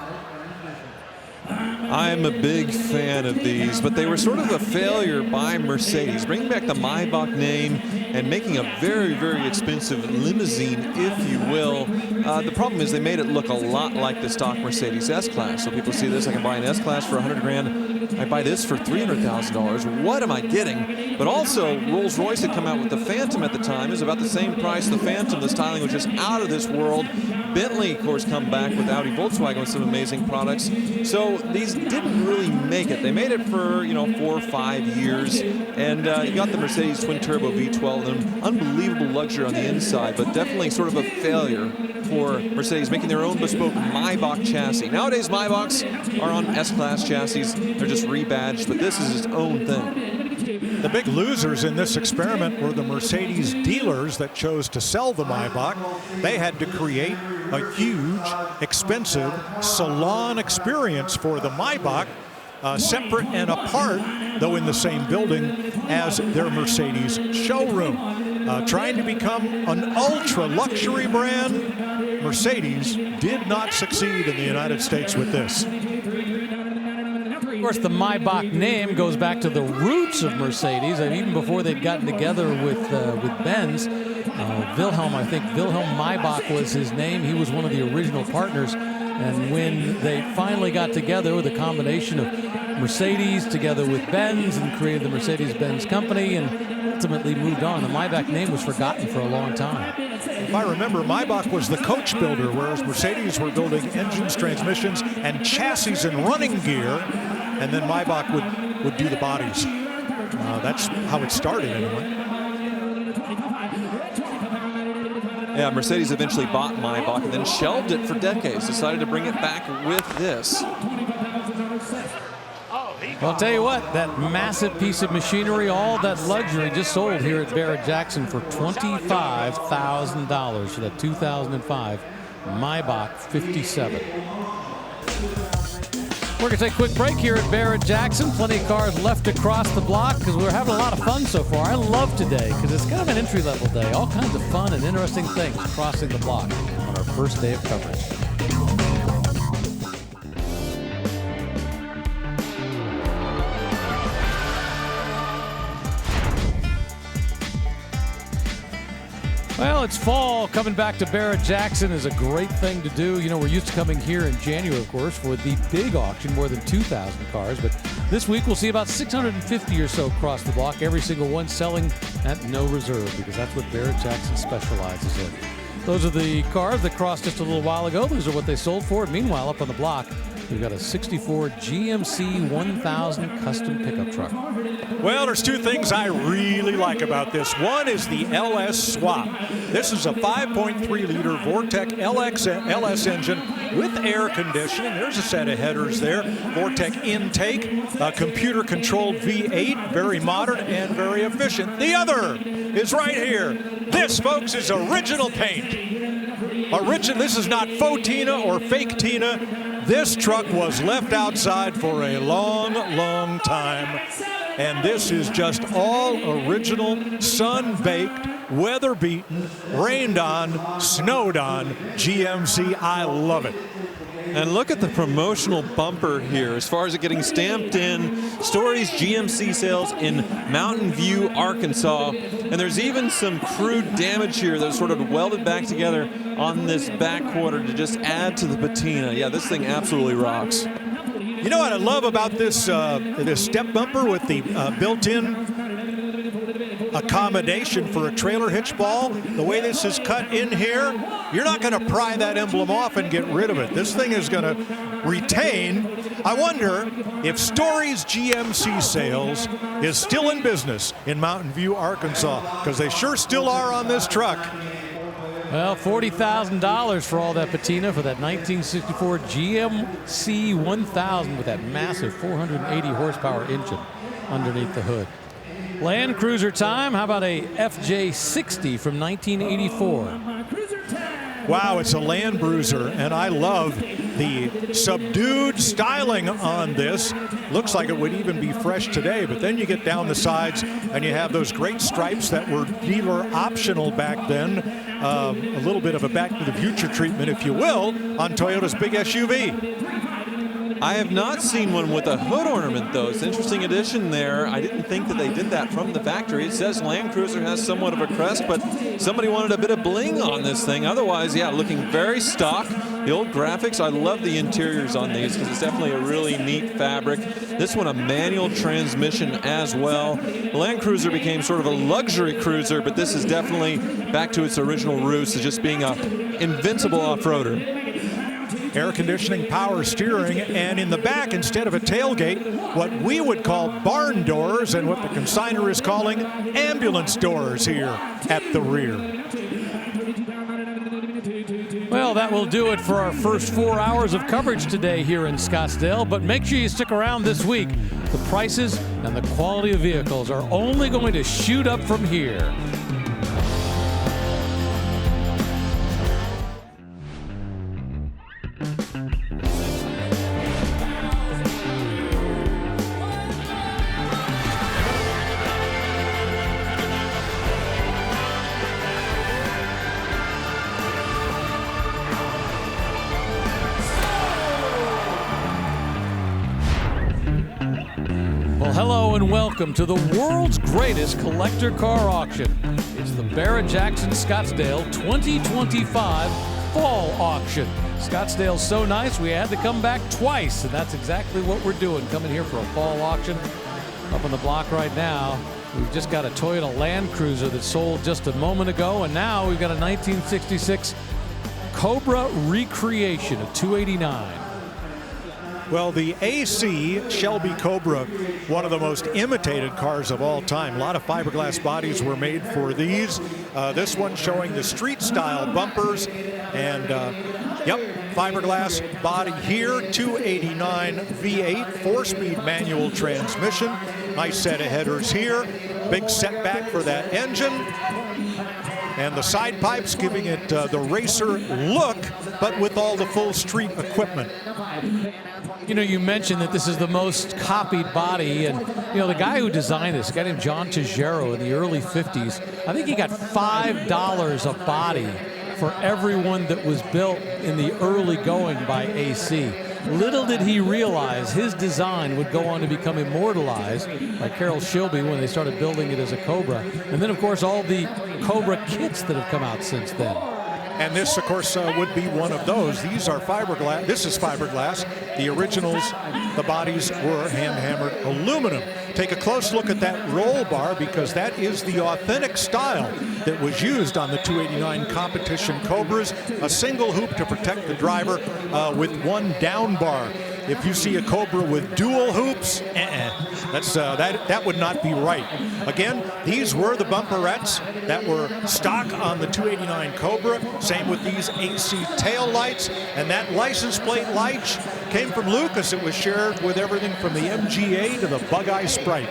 Speaker 6: I'm a big fan of these, but they were sort of a failure by Mercedes, bringing back the Maybach name and making a very, very expensive limousine, if you will. The problem is they made it look a lot like the stock Mercedes S-Class. So people see this, I can buy an S-Class for $100 grand. I buy this for $300,000. What am I getting? But also, Rolls-Royce had come out with the Phantom at the time. It was about the same price. The Phantom, the styling was just out of this world. Bentley, of course, come back with Audi, Volkswagen with some amazing products. So these didn't really make it. They made it for 4 or 5 years, and you got the Mercedes twin turbo V12, and unbelievable luxury on the inside, but definitely sort of a failure for Mercedes, making their own bespoke Maybach chassis. Nowadays, Maybachs are on S-Class chassis. They're just rebadged, but this is its own thing.
Speaker 4: The big losers in this experiment were the Mercedes dealers that chose to sell the Maybach. They had to create a huge, expensive salon experience for the Maybach, separate and apart, though in the same building as their Mercedes showroom. Trying to become an ultra-luxury brand, Mercedes did not succeed in the United States with this.
Speaker 5: Of course, the Maybach name goes back to the roots of Mercedes, and even before they'd gotten together with Benz, Wilhelm Maybach was his name. He was one of the original partners, and when they finally got together with a combination of Mercedes together with Benz and created the Mercedes-Benz company and ultimately moved on, the Maybach name was forgotten for a long time.
Speaker 4: If I remember, Maybach was the coach builder, whereas Mercedes were building engines, transmissions, and chassis and running gear, and then Maybach would do the bodies. That's how it started anyway.
Speaker 6: Yeah, Mercedes eventually bought Maybach and then shelved it for decades, decided to bring it back with this.
Speaker 5: Well, I'll tell you what, that massive piece of machinery, all that luxury just sold here at Barrett-Jackson for $25,000 for that 2005 Maybach 57. We're going to take a quick break here at Barrett-Jackson. Plenty of cars left across the block because we're having a lot of fun so far. I love today because it's kind of an entry-level day. All kinds of fun and interesting things crossing the block on our first day of coverage. it's fall. Coming back to Barrett-Jackson is a great thing to do. You know, we're used to coming here in January, of course, for the big auction, more than 2,000 cars. But this week we'll see about 650 or so across the block, every single one selling at no reserve, because that's what Barrett-Jackson specializes in. Those are the cars that crossed just a little while ago. Those are what they sold for. Meanwhile, up on the block, we've got a 64 GMC 1000 custom pickup truck.
Speaker 4: Well, there's two things I really like about this. One is the LS Swap. This is a 5.3-liter Vortec LS engine with air conditioning. There's a set of headers there. Vortec intake, a computer-controlled V8, very modern and very efficient. The other is right here. This, folks, is original paint. This is not faux Tina or fake Tina. This truck was left outside for a long, long time. And this is just all original, sun-baked, weather-beaten, rained on, snowed on GMC. I love it.
Speaker 6: And look at the promotional bumper here as far as it getting stamped in. Stories GMC sales in Mountain View, Arkansas. And there's even some crude damage here that's sort of welded back together on this back quarter to just add to the patina. Yeah, this thing absolutely rocks.
Speaker 4: You know what I love about this this step bumper with the built-in accommodation for a trailer hitch ball? The way this is cut in here, you're not going to pry that emblem off and get rid of it. This thing is going to retain. I wonder if Stories GMC Sales is still in business in Mountain View, Arkansas, because they sure still are on this truck.
Speaker 5: Well, $40,000 for all that patina for that 1964 GMC 1000 with that massive 480 horsepower engine underneath the hood. Land Cruiser time. How about a FJ60 from 1984?
Speaker 4: Wow, it's a Land Cruiser, and I love the subdued styling on this. Looks like it would even be fresh today, but then you get down the sides and you have those great stripes that were dealer optional back then. A little bit of a Back to the Future treatment, if you will, on Toyota's big SUV.
Speaker 6: I have not seen one with a hood ornament, though. It's an interesting addition there. I didn't think that they did that from the factory. It says Land Cruiser has somewhat of a crest, but somebody wanted a bit of bling on this thing. Otherwise, yeah, looking very stock. The old graphics, I love the interiors on these because it's definitely a really neat fabric. This one, a manual transmission as well. The Land Cruiser became sort of a luxury cruiser, but this is definitely back to its original roots as just being an invincible off-roader.
Speaker 4: Air conditioning, power steering, and in the back, instead of a tailgate, what we would call barn doors and what the consignor is calling ambulance doors here at the rear.
Speaker 5: Well, that will do it for our first 4 hours of coverage today here in Scottsdale, but make sure you stick around this week. The prices and the quality of vehicles are only going to shoot up from here. Hello and welcome to the world's greatest collector car auction. It's the Barrett-Jackson Scottsdale 2025 Fall Auction. Scottsdale's so nice we had to come back twice, and that's exactly what we're doing, coming here for a fall auction. Up on the block right now, we've just got a Toyota Land Cruiser that sold just a moment ago, and now we've got a 1966 Cobra Recreation, a 289.
Speaker 4: Well, the AC Shelby Cobra, one of the most imitated cars of all time. A lot of fiberglass bodies were made for these. This one showing the street style bumpers and yep, fiberglass body here, 289 V8, 4-speed manual transmission. Nice set of headers here. Big setback for that engine. And the side pipes giving it the racer look, but with all the full street equipment.
Speaker 5: You know, you mentioned that this is the most copied body, and you know the guy who designed this, a guy named John Tejero in the early 50s, I think he got $5 a body for every one that was built in the early going by AC. Little did he realize his design would go on to become immortalized by Carroll Shelby when they started building it as a Cobra. And then, of course, all the Cobra kits that have come out since then.
Speaker 4: And this, of course, would be one of those. These are fiberglass. This is fiberglass. The originals, the bodies were hand-hammered aluminum. Take a close look at that roll bar, because that is the authentic style that was used on the 289 competition Cobras. A single hoop to protect the driver with one down bar. If you see a Cobra with dual hoops, that would not be right. Again, these were the bumperettes that were stock on the 289 Cobra. Same with these AC tail lights, and that license plate light came from Lucas. It was shared with everything from the MGA to the Bug-Eye Sprite.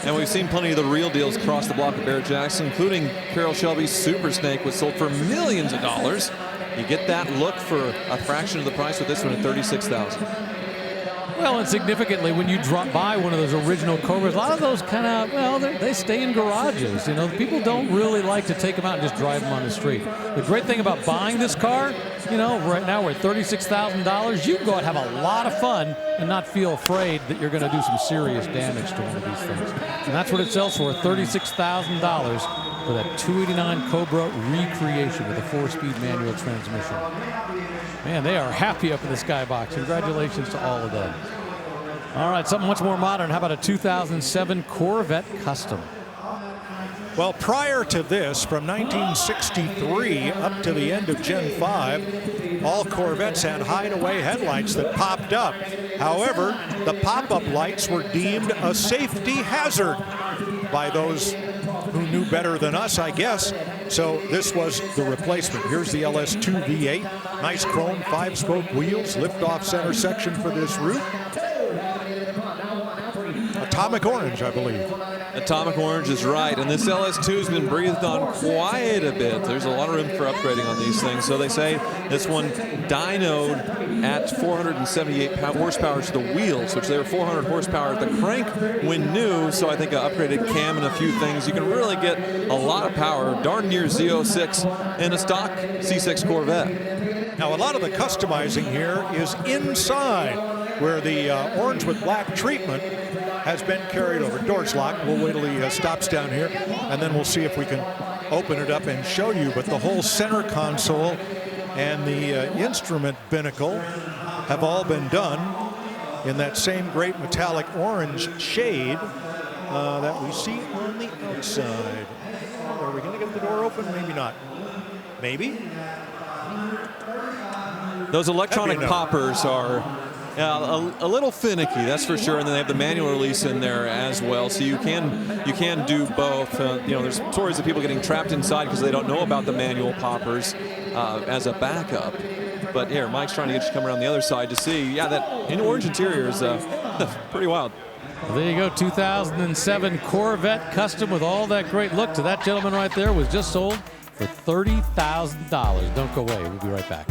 Speaker 6: And we've seen plenty of the real deals across the block of Barrett-Jackson, including Carroll Shelby's Super Snake, was sold for millions of dollars. You get that look for a fraction of the price with this one at $36,000.
Speaker 5: Well, and significantly, when you drop by one of those original Cobras, a lot of those kind of, well, they stay in garages. You know, people don't really like to take them out and just drive them on the street. The great thing about buying this car, you know, right now we're at $36,000. You can go out and have a lot of fun and not feel afraid that you're going to do some serious damage to one of these things. And that's what it sells for, $36,000 for that 289 Cobra recreation with a 4-speed manual transmission. Man, they are happy up in the skybox. Congratulations to all of them. All right, something much more modern. How about a 2007 Corvette Custom?
Speaker 4: Well, prior to this, from 1963 up to the end of Gen 5, all Corvettes had hideaway headlights that popped up. However, the pop-up lights were deemed a safety hazard by those who knew better than us, I guess. So this was the replacement. Here's the LS2 V8. Nice chrome 5-spoke wheels, lift-off center section for this route. Atomic orange, I believe.
Speaker 6: Atomic orange is right, and this LS2 has been breathed on quite a bit. There's a lot of room for upgrading on these things. So they say this one dynoed at 478 horsepower to the wheels, which they were 400 horsepower at the crank when new. So I think an upgraded cam and a few things, you can really get a lot of power, darn near Z06 in a stock C6 Corvette.
Speaker 4: Now, a lot of the customizing here is inside, where the orange with black treatment has been carried over. Door's locked. We'll wait till he stops down here, and then we'll see if we can open it up and show you. But the whole center console and the instrument binnacle have all been done in that same great metallic orange shade that we see on the outside. Are we going to get the door open? Maybe not. Maybe.
Speaker 6: Those electronic poppers are a little finicky, that's for sure, and then they have the manual release in there as well, so you can do both. You know, there's stories of people getting trapped inside because they don't know about the manual poppers as a backup. But here, Mike's trying to get you to come around the other side to see. Yeah, that in orange interior is pretty wild.
Speaker 5: Well, there you go, 2007 Corvette Custom with all that great look to that gentleman right there was just sold for $30,000. Don't go away. We'll be right back.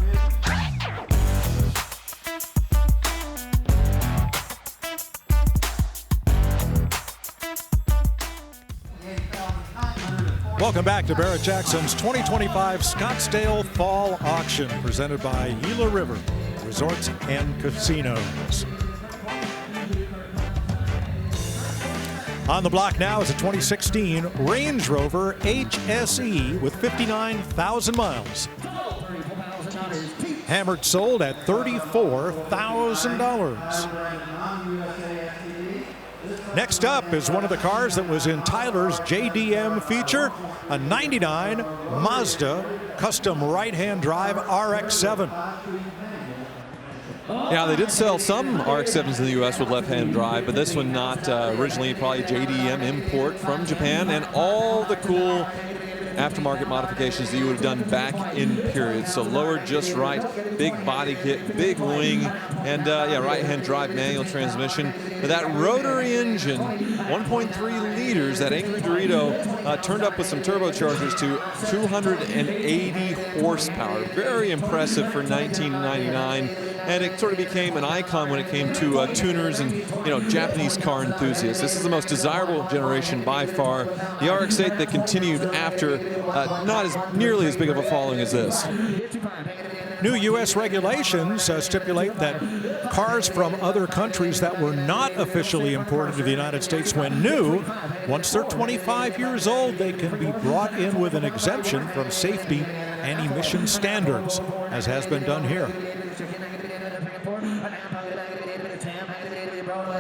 Speaker 4: Welcome back to Barrett-Jackson's 2025 Scottsdale Fall Auction, presented by Gila River Resorts and Casinos. On the block now is a 2016 Range Rover HSE with 59,000 miles. Hammered sold at $34,000. Next up is one of the cars that was in Tyler's JDM feature, a 99 Mazda custom right-hand drive RX-7.
Speaker 6: Yeah, they did sell some RX-7s in the U.S. with left-hand drive, but this one not. Originally probably JDM import from Japan, and all the cool aftermarket modifications that you would have done back in period. So lowered just right, big body kit, big wing, and yeah, right-hand drive manual transmission. But that rotary engine, 1.3 liters, that Angry Dorito turned up with some turbochargers to 280 horsepower. Very impressive for 1999. And it sort of became an icon when it came to tuners and, you know, Japanese car enthusiasts. This is the most desirable generation by far. The RX-8 that continued after, not as nearly as big of a following as this.
Speaker 4: New U.S. regulations stipulate that cars from other countries that were not officially imported to the United States when new, once they're 25 years old, they can be brought in with an exemption from safety and emission standards, as has been done here.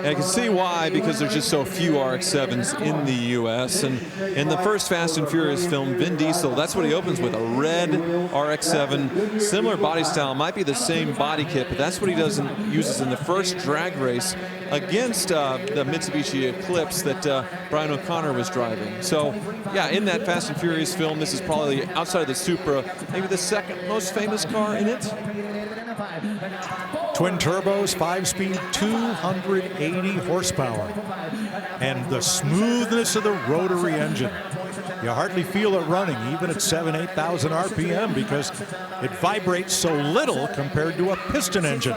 Speaker 6: I can see why, because there's just so few RX-7s in the U.S. And in the first Fast and Furious film, Vin Diesel, that's what he opens with, a red RX-7. Similar body style, might be the same body kit, but that's what he uses in the first drag race against the Mitsubishi Eclipse that Brian O'Connor was driving. So, yeah, in that Fast and Furious film, this is probably, outside of the Supra, maybe the second most famous car in it.
Speaker 4: Twin turbos, 5-speed, 280 horsepower. And the smoothness of the rotary engine. You hardly feel it running, even at 8,000 RPM, because it vibrates so little compared to a piston engine.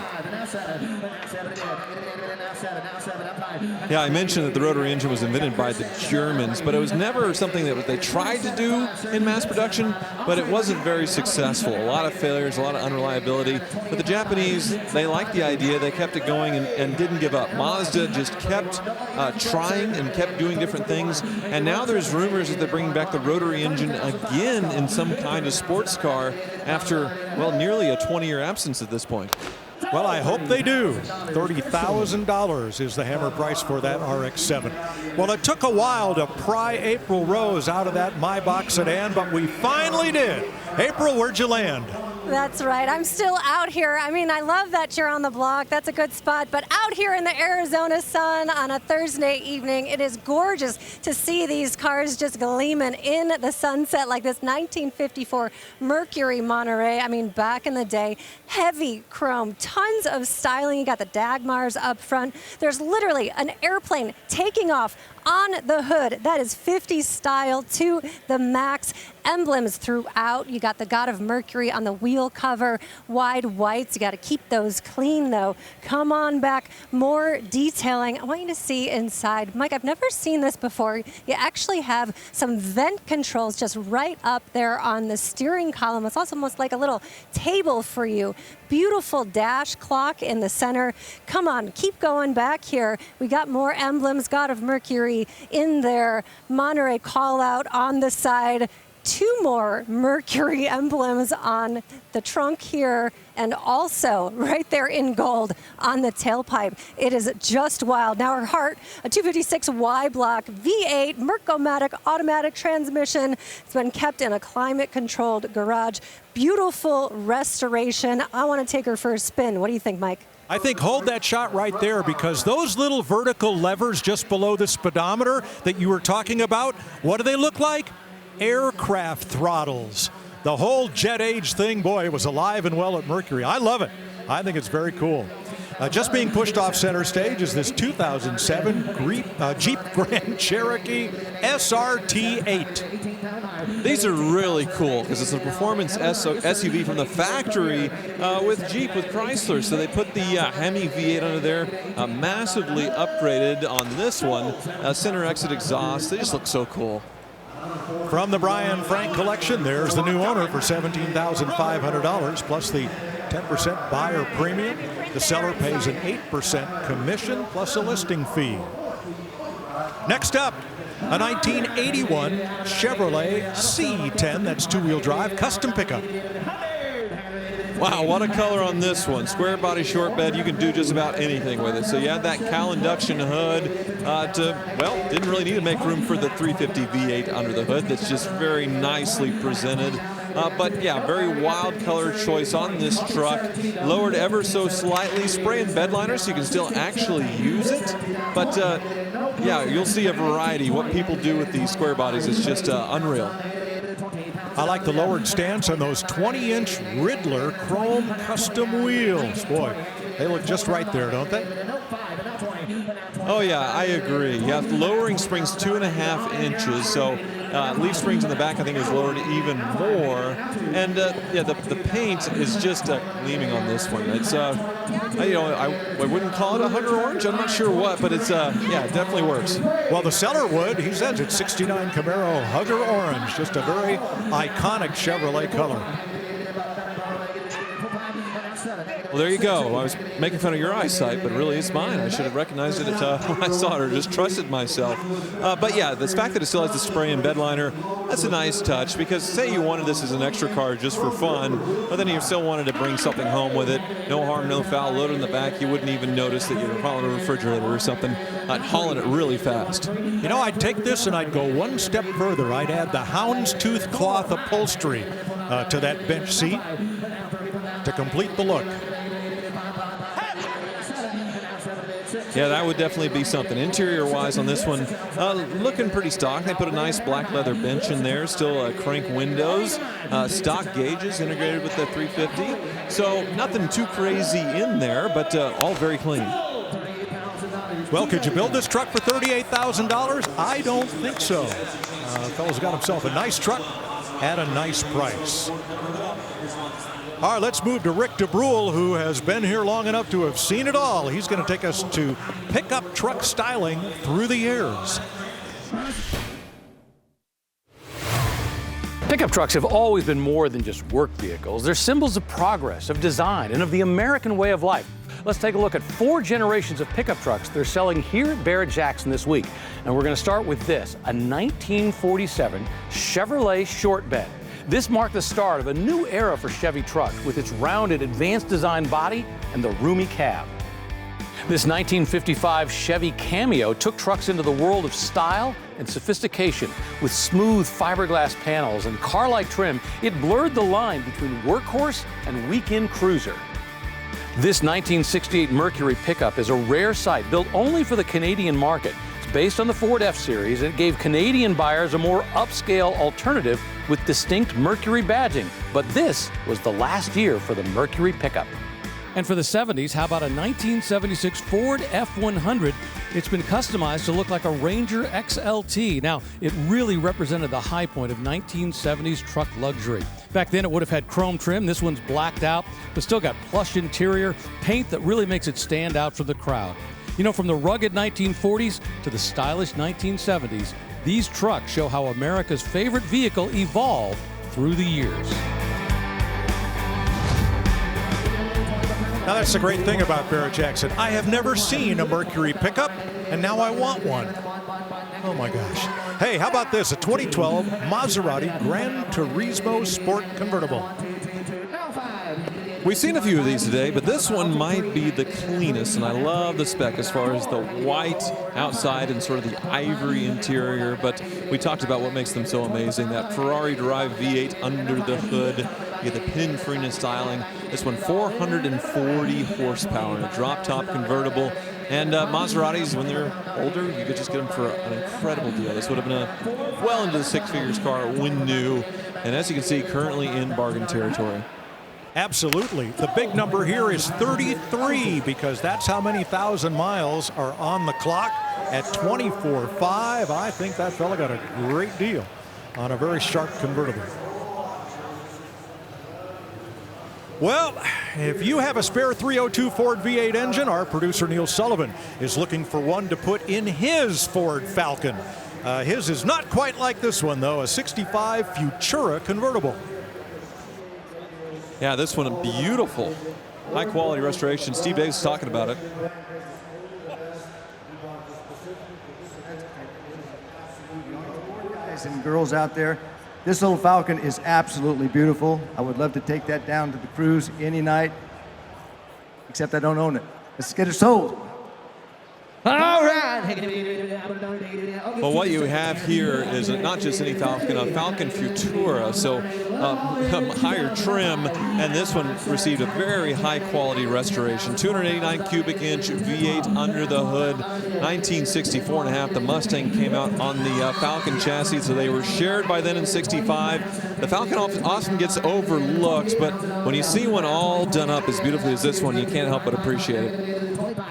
Speaker 6: Yeah, I mentioned that the rotary engine was invented by the Germans, but it was never something that they tried to do in mass production, but it wasn't very successful. A lot of failures, a lot of unreliability. But the Japanese, they liked the idea. They kept it going and didn't give up. Mazda just kept trying and kept doing different things. And now there's rumors that they're bringing back the rotary engine again in some kind of sports car after, well, nearly a 20-year absence at this point.
Speaker 4: Well, I hope they do. $30,000 is the hammer price for that RX-7. Well, it took a while to pry April Rose out of that Maybach sedan, but we finally did. April, where'd you land?
Speaker 1: That's right. I'm still out here. I mean, I love that you're on the block. That's a good spot. But out here in the Arizona sun on a Thursday evening, it is gorgeous to see these cars just gleaming in the sunset like this 1954 Mercury Monterey. I mean, back in the day, heavy chrome, tons of styling. You got the Dagmars up front. There's literally an airplane taking off on the hood. That is 50s style to the max. Emblems throughout. You got the God of Mercury on the wheel cover, wide whites. You got to keep those clean, though. Come on back. More detailing. I want you to see inside. Mike, I've never seen this before. You actually have some vent controls just right up there on the steering column. It's almost like a little table for you. Beautiful dash clock in the center. Come on, keep going back here. We got more emblems. God of Mercury in there. Monterey call out on the side. 2 more Mercury emblems on the trunk here, and also right there in gold on the tailpipe. It is just wild. Now our heart, a 256Y block V8 Merc-O-Matic automatic transmission. It's been kept in a climate-controlled garage. Beautiful restoration. I want to take her for a spin. What do you think, Mike?
Speaker 4: I think hold that shot right there, because those little vertical levers just below the speedometer that you were talking about, what do they look like? Aircraft throttles. The whole jet age thing, boy, it was alive and well at Mercury. I love it. I think it's very cool. Just being pushed off center stage is this 2007 Jeep Grand Cherokee SRT8.
Speaker 6: These are really cool because it's a performance SUV from the factory with Jeep, with Chrysler. So they put the Hemi V8 under there, massively upgraded on this one. Center exit exhaust. They just look so cool.
Speaker 4: From the Brian Frank collection, there's the new owner for $17,500 plus the 10% buyer premium. The seller pays an 8% commission plus a listing fee. Next up, a 1981 Chevrolet C10, that's 2-wheel drive, custom pickup.
Speaker 6: Wow, what a color on this one. Square body, short bed, you can do just about anything with it. So you have that cowl induction hood didn't really need to make room for the 350 V8 under the hood. That's just very nicely presented. But yeah, very wild color choice on this truck. Lowered ever so slightly, spray and bed liner so you can still actually use it. But yeah, you'll see a variety. What people do with these square bodies is just unreal.
Speaker 4: I like the lowered stance on those 20-inch Riddler chrome custom wheels. Boy, they look just right there, don't they?
Speaker 6: Oh yeah, I agree. Yeah, lowering springs 2.5 inches, so leaf springs in the back I think is lowered even more. And yeah, the paint is just gleaming on this one. It's I wouldn't call it a Hugger Orange. I'm not sure what, but it's yeah, it definitely works.
Speaker 4: Well, the seller would. He says it's 69 Camaro Hugger Orange, just a very iconic Chevrolet color.
Speaker 6: Well, there you go. I was making fun of your eyesight, but really it's mine. I should have recognized it when I saw it, or just trusted myself. But yeah, the fact that it still has the spray and bed liner, that's a nice touch, because say you wanted this as an extra car just for fun, but then you still wanted to bring something home with it. No harm, no foul, loaded in the back. You wouldn't even notice that you were hauling a refrigerator or something. I'd hauling it really fast.
Speaker 4: You know, I'd take this and I'd go one step further. I'd add the houndstooth cloth upholstery to that bench seat to complete the look.
Speaker 6: Yeah, that would definitely be something. Interior-wise on this one, looking pretty stock. They put a nice black leather bench in there, still crank windows, stock gauges integrated with the 350. So nothing too crazy in there, but all very clean.
Speaker 4: Well, could you build this truck for $38,000? I don't think so. Fellow's got himself a nice truck at a nice price. All right, let's move to Rick DeBrule, who has been here long enough to have seen it all. He's going to take us to pickup truck styling through the years.
Speaker 5: Pickup trucks have always been more than just work vehicles. They're symbols of progress, of design, and of the American way of life. Let's take a look at 4 generations of pickup trucks they're selling here at Barrett-Jackson this week. And we're going to start with this, a 1947 Chevrolet short bed. This marked the start of a new era for Chevy trucks with its rounded, advanced design body and the roomy cab. This 1955 Chevy Cameo took trucks into the world of style and sophistication. With smooth fiberglass panels and car-like trim, it blurred the line between workhorse and weekend cruiser. This 1968 Mercury pickup is a rare sight built only for the Canadian market. It's based on the Ford F-Series, and it gave Canadian buyers a more upscale alternative with distinct Mercury badging. But this was the last year for the Mercury pickup. And for the 70s, how about a 1976 Ford F-100? It's been customized to look like a Ranger XLT. Now, it really represented the high point of 1970s truck luxury. Back then, it would have had chrome trim. This one's blacked out, but still got plush interior, paint that really makes it stand out from the crowd. You know, from the rugged 1940s to the stylish 1970s, these trucks show how America's favorite vehicle evolved through the years.
Speaker 4: Now, that's the great thing about Barrett-Jackson. I have never seen a Mercury pickup, and now I want one. Oh, my gosh. Hey, how about this? A 2012 Maserati Gran Turismo Sport Convertible.
Speaker 6: We've seen a few of these today, but this one might be the cleanest, and I love the spec as far as the white outside and sort of the ivory interior, but we talked about what makes them so amazing. That Ferrari-derived V8 under the hood, you get the Pininfarina styling. This one, 440 horsepower, a drop-top convertible. And Maseratis, when they're older, you could just get them for an incredible deal. This would have been a well into the 6-figures car when new, and as you can see, currently in bargain territory.
Speaker 4: Absolutely. The big number here is 33, because that's how many thousand miles are on the clock at 24.5. I think that fella got a great deal on a very sharp convertible. Well, if you have a spare 302 Ford V8 engine, our producer Neil Sullivan is looking for one to put in his Ford Falcon. His is not quite like this one, though, a 65 Futura convertible.
Speaker 6: Yeah, this one, a beautiful, high-quality restoration. Steve Davis is talking about it.
Speaker 3: Guys and girls out there, this little Falcon is absolutely beautiful. I would love to take that down to the cruise any night, except I don't own it. Let's get it sold.
Speaker 6: All right. Well, what you have here is not just any Falcon, a Falcon Futura, so higher trim, and this one received a very high-quality restoration. 289 cubic inch V8 under the hood, 1964.5. The Mustang came out on the Falcon chassis, so they were shared by then in 65. The Falcon often gets overlooked, but when you see one all done up as beautifully as this one, you can't help but appreciate it.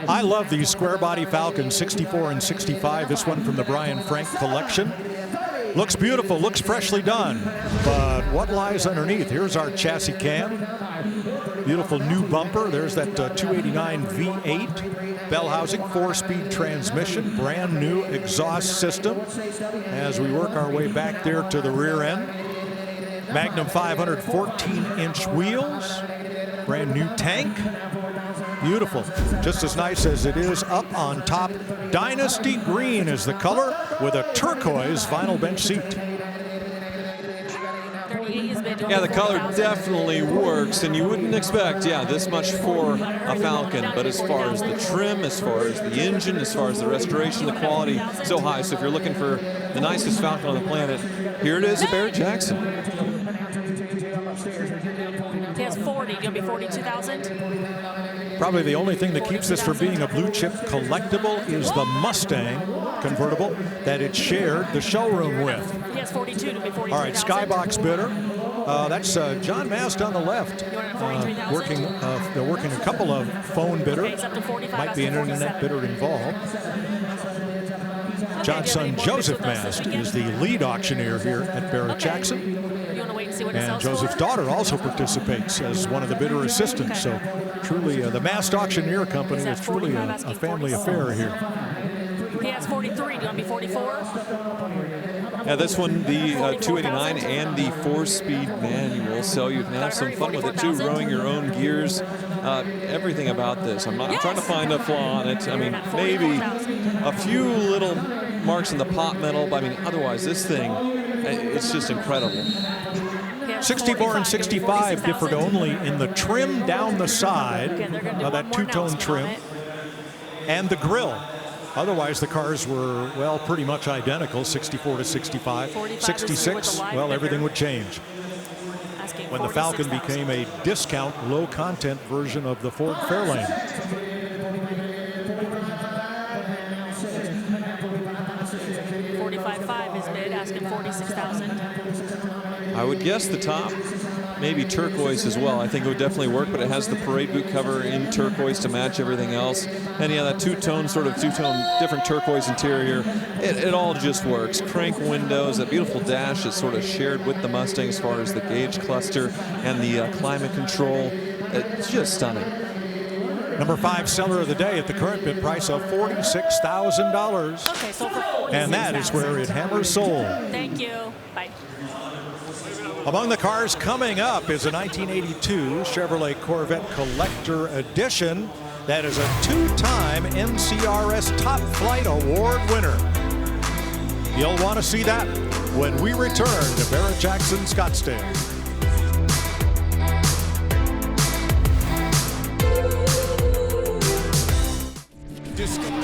Speaker 4: I love these square body Falcons, 64 and 65. This one from the Brian Frank collection. Looks beautiful, looks freshly done. But what lies underneath? Here's our chassis cam. Beautiful new bumper. There's that 289 V8. Bell housing, 4-speed transmission, brand new exhaust system. As we work our way back there to the rear end. Magnum 514-inch wheels. Brand new tank. Beautiful. Just as nice as it is up on top. Dynasty green is the color with a turquoise vinyl bench seat.
Speaker 6: Yeah, the color definitely works, and you wouldn't expect, this much for a Falcon. But as far as the trim, as far as the engine, as far as the restoration, the quality, so high. So if you're looking for the nicest Falcon on the planet, here it is at Barrett-Jackson.
Speaker 18: He has 40. Gonna be 42,000.
Speaker 4: Probably the only thing that keeps this from being a blue chip collectible is the Mustang convertible that it shared the showroom with.
Speaker 18: He has 42 to be 42,000.
Speaker 4: All right, Skybox bidder. That's John Mast on the left. They're working a couple of phone bidders. Might be an internet bidder involved. John's son Joseph Mast is the lead auctioneer here at Barrett-Jackson. And Joseph's daughter also participates as one of the bidder assistants. So truly, the Mast Auctioneer Company is truly a family affair here.
Speaker 18: He has 43. Do you want to be 44?
Speaker 6: Yeah, this one, the 289 and the 4-speed manual, so you can have some fun with it too, rowing your own gears. Everything about this. I'm not trying to find a flaw on it. I mean, maybe a few little marks in the pot metal, but I mean, otherwise, this thing, it's just incredible.
Speaker 4: 64 and 65 differed only in the trim down the side, that two-tone trim, and the grille. Otherwise, the cars were, well, pretty much identical, 64 to 65. 66, well, everything would change when the Falcon became a discount, low-content version of the Ford Fairlane.
Speaker 18: 45.5 is bid, asking 46,000.
Speaker 6: I would guess the top, maybe turquoise as well. I think it would definitely work, but it has the parade boot cover in turquoise to match everything else. And yeah, that two-tone, different turquoise interior. It all just works. Crank windows, that beautiful dash that's sort of shared with the Mustang as far as the gauge cluster and the climate control. It's just stunning.
Speaker 4: Number 5 seller of the day at the current bid price of $46,000.
Speaker 18: Okay, so for 46,000.
Speaker 4: And that is where it hammers sold.
Speaker 18: Thank you. Bye.
Speaker 4: Among the cars coming up is a 1982 Chevrolet Corvette Collector Edition. That is a 2-time NCRS Top Flight Award winner. You'll want to see that when we return to Barrett-Jackson Scottsdale.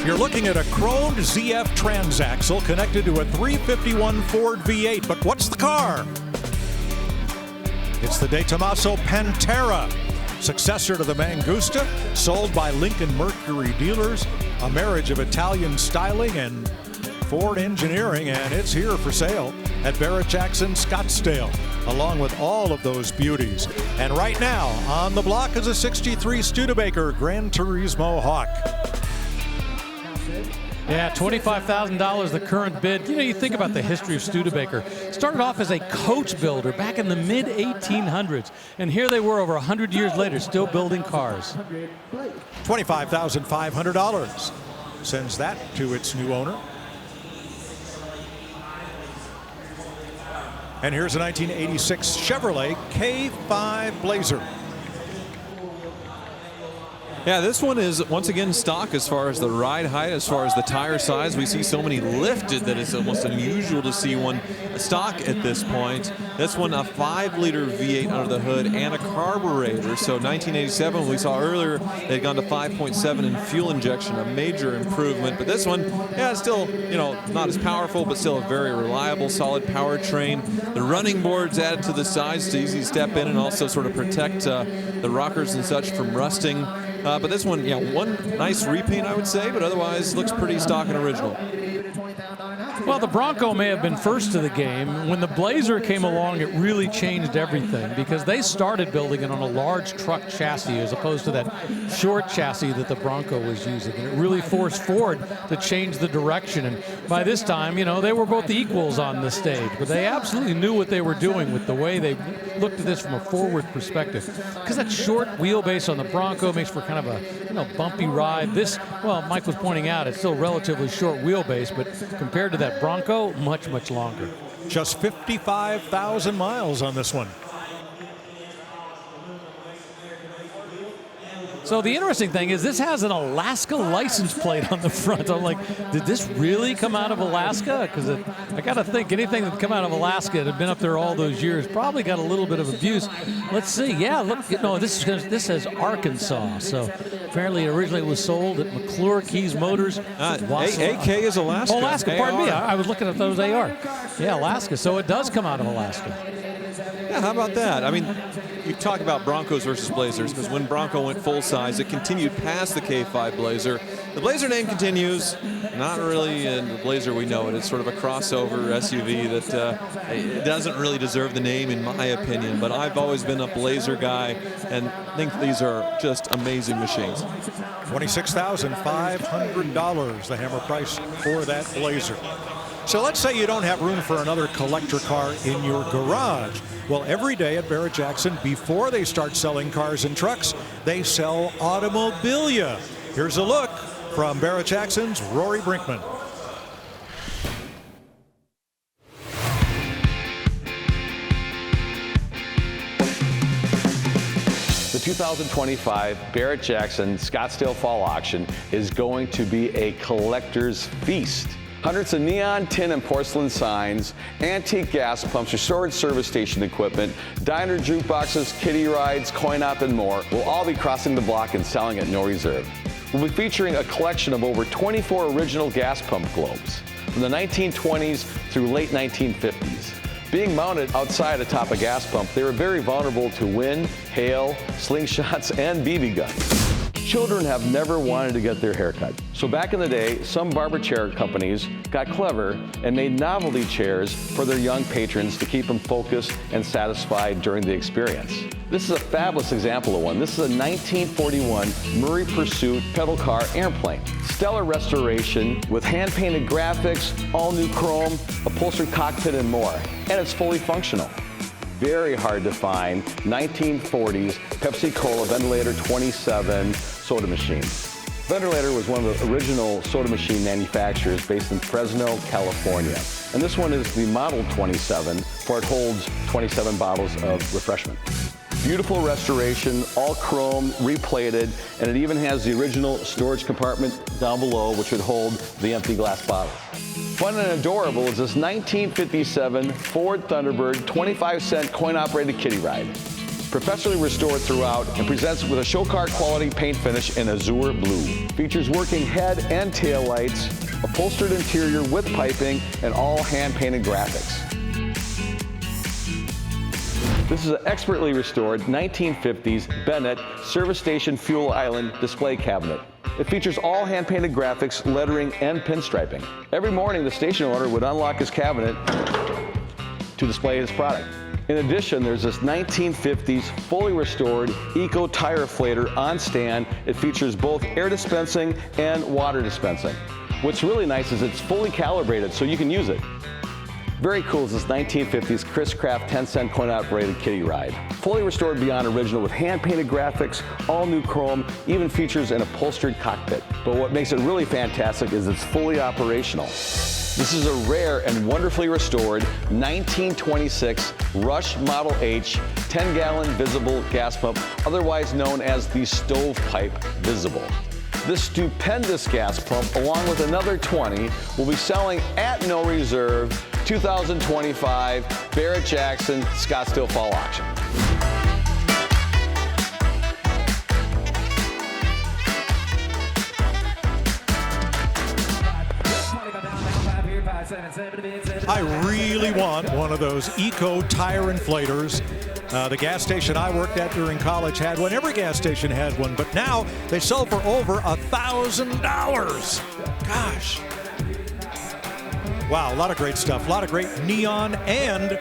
Speaker 4: You're looking at a chromed ZF transaxle connected to a 351 Ford V8, but what's the car? It's the De Tomaso Pantera, successor to the Mangusta, sold by Lincoln Mercury dealers, a marriage of Italian styling and Ford engineering, and it's here for sale at Barrett-Jackson Scottsdale, along with all of those beauties. And right now, on the block is a 63 Studebaker Gran Turismo Hawk.
Speaker 5: Yeah, $25,000 the current bid. You know, you think about the history of Studebaker. Started off as a coach builder back in the mid-1800s, and here they were over 100 years later, still building cars.
Speaker 4: $25,500 sends that to its new owner. And here's a 1986 Chevrolet K5 Blazer.
Speaker 6: Yeah, this one is once again stock as far as the ride height, as far as the tire size. We see so many lifted that it's almost unusual to see one stock at this point. This one, a 5-liter V8 under the hood and a carburetor. So 1987, we saw earlier, they had gone to 5.7 in fuel injection, a major improvement. But this one, yeah, it's still, you know, not as powerful, but still a very reliable, solid powertrain. The running boards added to the sides to easy step in and also sort of protect the rockers and such from rusting. But this one, yeah, one nice repaint, I would say, but otherwise looks pretty stock and original.
Speaker 5: Well, the Bronco may have been first to the game. When the Blazer came along, it really changed everything because they started building it on a large truck chassis as opposed to that short chassis that the Bronco was using. And it really forced Ford to change the direction. And by this time, you know, they were both equals on the stage, but they absolutely knew what they were doing with the way they looked at this from a forward perspective. Because that short wheelbase on the Bronco makes for kind of a, you know, bumpy ride. This, well, Mike was pointing out, it's still relatively short wheelbase, but compared to that Bronco, much, much longer.
Speaker 4: Just 55,000 miles on this one.
Speaker 5: So the interesting thing is this has an Alaska license plate on the front. I'm like, did this really come out of Alaska? Because I got to think anything that come out of Alaska that had been up there all those years probably got a little bit of abuse. Let's see. Yeah, look. No, this says Arkansas. So apparently originally it was sold at McClure Keys Motors.
Speaker 6: AK is Alaska.
Speaker 5: Oh, Alaska. Pardon me. I was looking at those AR. Yeah, Alaska. So it does come out of Alaska.
Speaker 6: Yeah, how about that? I mean, you talk about Broncos versus Blazers, because when Bronco went full size, it continued past the K5 Blazer. The Blazer name continues, not really in the Blazer we know it. It's sort of a crossover SUV that it doesn't really deserve the name, in my opinion. But I've always been a Blazer guy and think these are just amazing machines.
Speaker 4: $26,500, the hammer price for that Blazer. So let's say you don't have room for another collector car in your garage. Well, every day at Barrett-Jackson, before they start selling cars and trucks, they sell automobilia. Here's a look from Barrett-Jackson's Rory Brinkman.
Speaker 19: The 2025 Barrett-Jackson Scottsdale Fall Auction is going to be a collector's feast. Hundreds of neon, tin, and porcelain signs, antique gas pumps, restored service station equipment, diner jukeboxes, kiddie rides, coin-op, and more will all be crossing the block and selling at no reserve. We'll be featuring a collection of over 24 original gas pump globes from the 1920s through late 1950s. Being mounted outside atop a gas pump, they were very vulnerable to wind, hail, slingshots, and BB guns. Children have never wanted to get their hair cut. So back in the day, some barber chair companies got clever and made novelty chairs for their young patrons to keep them focused and satisfied during the experience. This is a fabulous example of one. This is a 1941 Murray Pursuit pedal car airplane. Stellar restoration with hand-painted graphics, all new chrome, upholstered cockpit, and more. And it's fully functional. Very hard to find 1940s Pepsi-Cola Ventilator 27 soda machine. Ventilator was one of the original soda machine manufacturers based in Fresno, California. And this one is the Model 27, for it holds 27 bottles of refreshment. Beautiful restoration, all chrome, replated, and it even has the original storage compartment down below, which would hold the empty glass bottle. Fun and adorable is this 1957 Ford Thunderbird 25-cent coin-operated kiddie ride. Professionally restored throughout and presents with a show car quality paint finish in azure blue. Features working head and tail lights, upholstered interior with piping, and all hand-painted graphics. This is an expertly restored 1950s Bennett service station fuel island display cabinet. It features all hand-painted graphics, lettering, and pinstriping. Every morning, the station owner would unlock his cabinet to display his product. In addition, there's this 1950s fully restored Eco tire inflator on stand. It features both air dispensing and water dispensing. What's really nice is it's fully calibrated so you can use it. Very cool is this 1950s Chris Craft 10-cent coin-operated kiddie ride. Fully restored beyond original with hand-painted graphics, all new chrome, even features an upholstered cockpit. But what makes it really fantastic is it's fully operational. This is a rare and wonderfully restored 1926 Rush Model H 10-gallon visible gas pump, otherwise known as the stovepipe visible. This stupendous gas pump, along with another 20, will be selling at no reserve 2025 Barrett-Jackson Scottsdale Fall Auction.
Speaker 4: I really want one of those Eco tire inflators. The gas station I worked at during college had one. Every gas station had one, but now they sell for over $1,000. Gosh. Wow, a lot of great stuff, a lot of great neon, and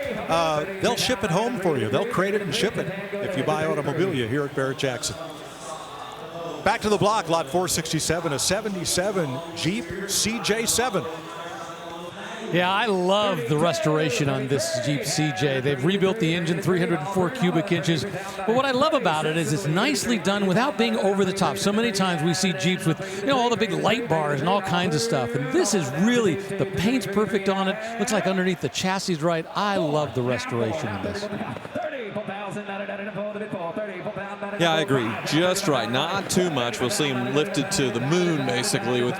Speaker 4: they'll ship it home for you. They'll crate it and ship it if you buy automobilia here at Barrett-Jackson. Back to the block, lot 467, a 77 Jeep CJ7.
Speaker 5: Yeah, I love the restoration on this Jeep CJ. They've rebuilt the engine 304 cubic inches. But what I love about it is it's nicely done without being over the top. So many times we see Jeeps with, all the big light bars and all kinds of stuff. And this is really, the paint's perfect on it. Looks like underneath the chassis is right. I love the restoration of this.
Speaker 6: Yeah, I agree. Just right. Not too much. We'll see him lifted to the moon, basically, with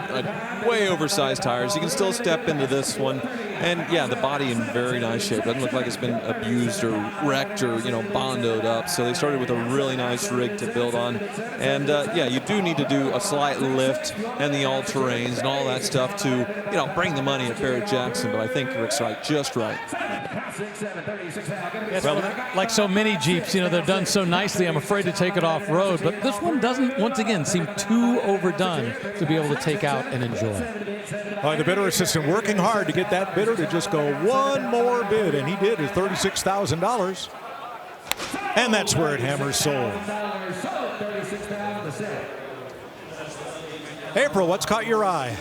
Speaker 6: way oversized tires. He can still step into this one. And, yeah, the body in very nice shape. Doesn't look like it's been abused or wrecked or, bondoed up. So they started with a really nice rig to build on. And, yeah, you do need to do a slight lift and the all-terrains and all that stuff to, bring the money at Barrett-Jackson. But I think Rick's right. Just right.
Speaker 5: Well, like so many Jeeps, they're done so nicely, I'm afraid to take it off-road. But this one doesn't, once again, seem too overdone to be able to take out and enjoy.
Speaker 4: The bidder assistant working hard to get that bidder to just go one more bid, and he did at $36,000. And that's where it hammers sold. April, what's caught your eye?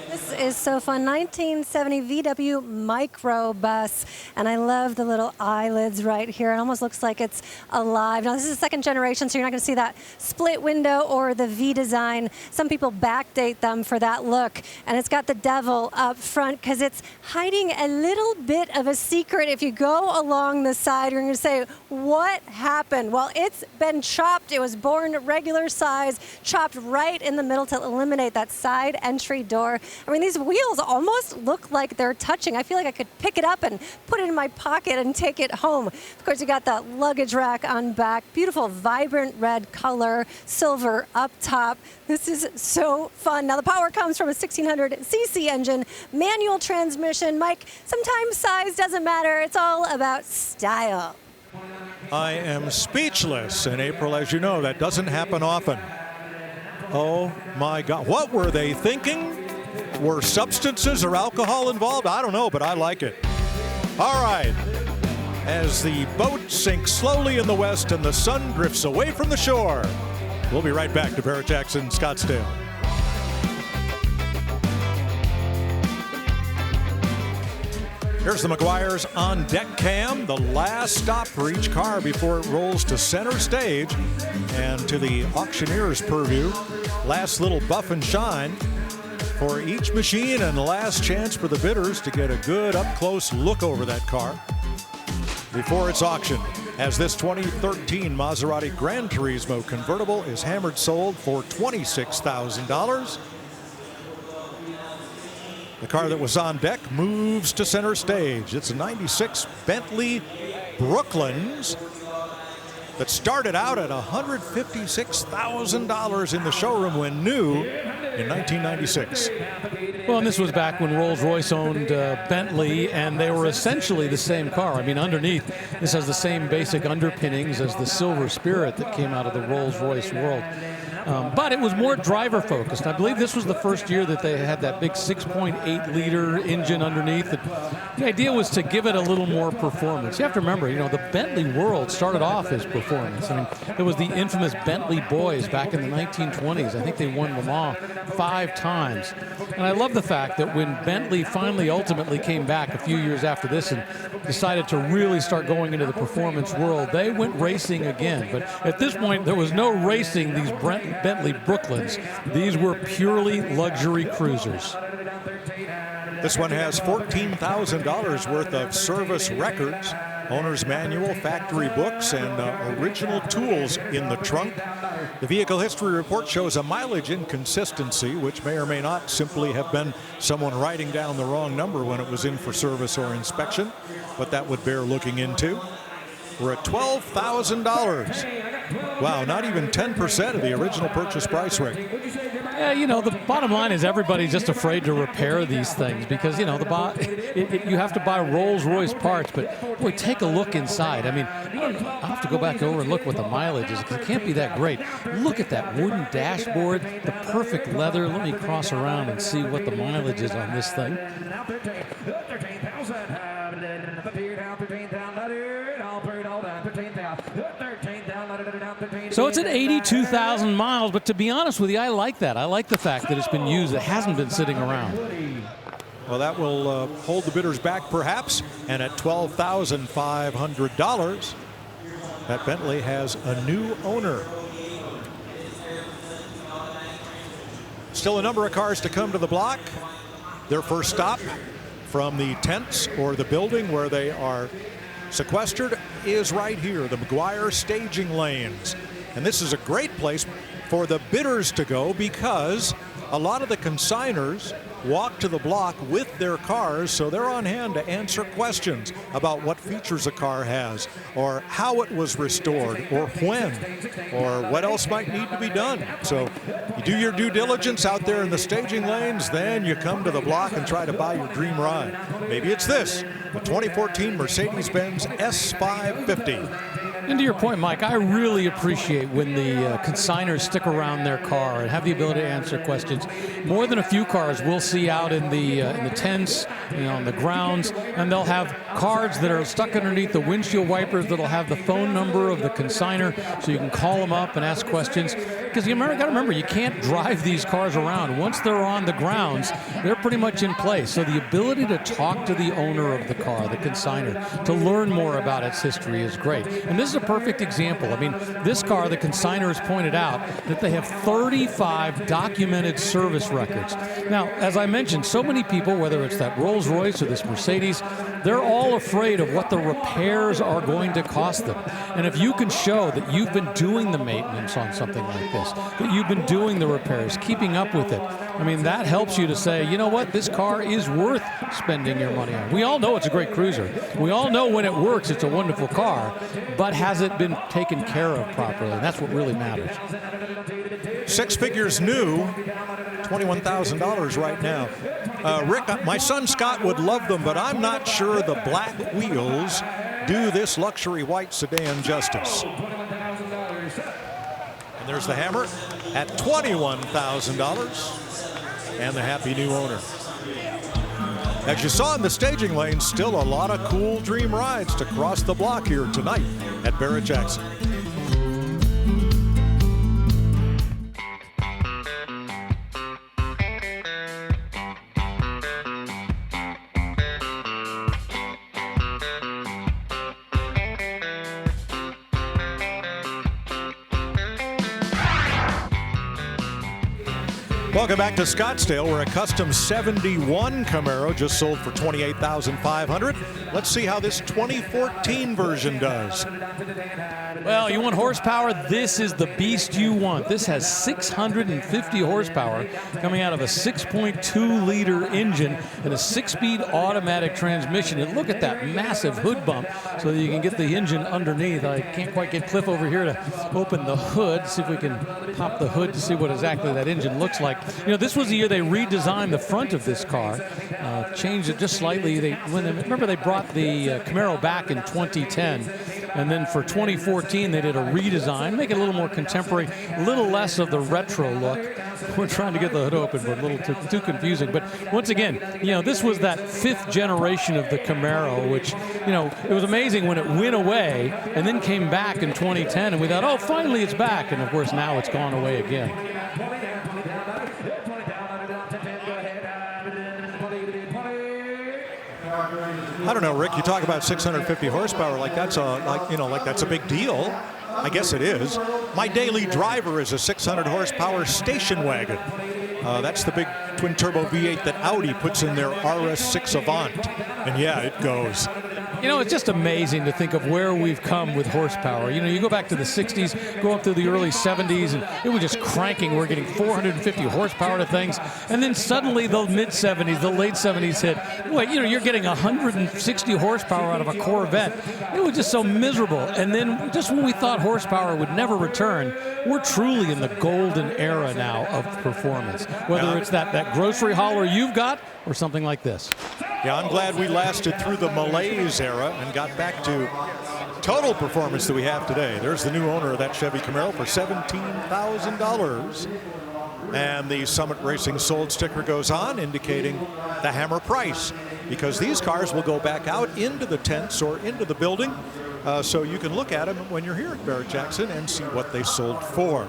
Speaker 1: This is so fun. 1970 VW microbus, and I love the little eyelids right here. It almost looks like it's alive. Now, this is second generation, so you're not going to see that split window or the V design. Some people backdate them for that look, and it's got the devil up front because it's hiding a little bit of a secret. If you go along the side, you're going to say, what happened? Well, it's been chopped. It was born regular size, chopped right in the middle to eliminate that side entry door. I mean, these wheels almost look like they're touching. I feel like I could pick it up and put it in my pocket and take it home. Of course, you got the luggage rack on back. Beautiful, vibrant red color, silver up top. This is so fun. Now, the power comes from a 1600cc engine, manual transmission. Mike, sometimes size doesn't matter. It's all about style.
Speaker 4: I am speechless. And April, as you know, that doesn't happen often. Oh, my God. What were they thinking? Were substances or alcohol involved? I don't know, but I like it. All right. As the boat sinks slowly in the west and the sun drifts away from the shore, we'll be right back to Barrett-Jackson, Scottsdale. Here's the Meguiar's on deck cam, the last stop for each car before it rolls to center stage and to the auctioneer's purview. Last little buff and shine for each machine, and the last chance for the bidders to get a good up-close look over that car before it's auctioned, as this 2013 Maserati Gran Turismo convertible is hammered sold for $26,000. The car that was on deck moves to center stage. It's a 96 Bentley Brooklands that started out at $156,000 in the showroom when new in 1996.
Speaker 5: Well, and this was back when Rolls-Royce owned Bentley, and they were essentially the same car. I mean, underneath, this has the same basic underpinnings as the Silver Spirit that came out of the Rolls-Royce world. But it was more driver-focused. I believe this was the first year that they had that big 6.8-liter engine underneath. The idea was to give it a little more performance. You have to remember, the Bentley world started off as performance. I mean, there was the infamous Bentley Boys back in the 1920s. I think they won Le Mans 5 times. And I love the fact that when Bentley finally ultimately came back a few years after this and decided to really start going into the performance world, they went racing again. But at this point, there was no racing these Bentley Brooklands. These were purely luxury cruisers.
Speaker 4: This one has $14,000 worth of service records, owner's manual, factory books, and original tools in the trunk. The vehicle history report shows a mileage inconsistency, which may or may not simply have been someone writing down the wrong number when it was in for service or inspection, but that would bear looking into. We're at $12,000. Wow, not even 10% of the original purchase price rate.
Speaker 5: Yeah, the bottom line is everybody's just afraid to repair these things because, you have to buy Rolls-Royce parts, but boy, take a look inside. I mean, I'll have to go back over and look what the mileage is because it can't be that great. Look at that wooden dashboard, the perfect leather. Let me cross around and see what the mileage is on this thing. So it's at 82,000 miles, but to be honest with you, I like that. I like the fact that it's been used. It hasn't been sitting around.
Speaker 4: Well, that will hold the bidders back, perhaps, and at $12,500, that Bentley has a new owner. Still a number of cars to come to the block. Their first stop from the tents or the building where they are sequestered is right here, the Meguiar staging lanes. And this is a great place for the bidders to go because a lot of the consigners walk to the block with their cars, so they're on hand to answer questions about what features a car has, or how it was restored, or when, or what else might need to be done. So you do your due diligence out there in the staging lanes, then you come to the block and try to buy your dream ride. Maybe it's this, the 2014 Mercedes-Benz S550.
Speaker 5: And to your point, Mike, I really appreciate when the consigners stick around their car and have the ability to answer questions. More than a few cars we'll see out in the tents, on the grounds, and they'll have cards that are stuck underneath the windshield wipers that'll have the phone number of the consignor, so you can call them up and ask questions. Because you got to remember, you can't drive these cars around. Once they're on the grounds, they're pretty much in place. So the ability to talk to the owner of the car, the consignor, to learn more about its history is great. And this is a perfect example. I mean, this car, the consignor has pointed out that they have 35 documented service records. Now, as I mentioned, so many people, whether it's that Rolls-Royce or this Mercedes, they're all afraid of what the repairs are going to cost them. And if you can show that you've been doing the maintenance on something like this, that you've been doing the repairs, keeping up with it, I mean, that helps you to say, you know what, this car is worth spending your money on. We all know it's a great cruiser. We all know when it works, it's a wonderful car, but has it been taken care of properly? And that's what really matters.
Speaker 4: 6 figures new, $21,000 right now. Rick, my son Scott would love them, but I'm not sure the black wheels do this luxury white sedan justice. And there's the Hammer at $21,000 and the happy new owner. As you saw in the staging lane, still a lot of cool dream rides to cross the block here tonight at Barrett-Jackson. Welcome back to Scottsdale, where a custom 71 Camaro just sold for $28,500. Let's see how this 2014 version does.
Speaker 5: Well, you want horsepower? This is the beast you want. This has 650 horsepower coming out of a 6.2-liter engine and a 6-speed automatic transmission. And look at that massive hood bump so that you can get the engine underneath. I can't quite get Cliff over here to open the hood, see if we can pop the hood to see what exactly that engine looks like. You know, this was the year they redesigned the front of this car, changed it just slightly. Remember they brought the Camaro back in 2010, and then for 2014 they did a redesign, make it a little more contemporary, a little less of the retro look. We're trying to get the hood open, but a little too confusing. But once again, you know, this was that 5th generation of the Camaro, which, you know, it was amazing when it went away and then came back in 2010, and we thought, oh, finally it's back. And of course now it's gone away again.
Speaker 4: I don't know, Rick, you talk about 650 horsepower like that's a big deal. I guess it is. My daily driver is a 600 horsepower station wagon. That's the big twin turbo V8 that Audi puts in their RS6 Avant. And yeah, it goes.
Speaker 5: You know, it's just amazing to think of where we've come with horsepower. You know, you go back to the 60s, go up through the early 70s, and it was just cranking. We're getting 450 horsepower to things. And then suddenly the mid-70s, the late 70s hit. Boy, you know, you're getting 160 horsepower out of a Corvette. It was just so miserable. And then just when we thought horsepower would never return, we're truly in the golden era now of performance. Whether it's that grocery hauler you've got or something like this.
Speaker 4: Yeah, I'm glad we lasted through the malaise era and got back to total performance that we have today. There's the new owner of that Chevy Camaro for $17,000. And the Summit Racing sold sticker goes on, indicating the Hammer price, because these cars will go back out into the tents or into the building, so you can look at them when you're here at Barrett-Jackson and see what they sold for.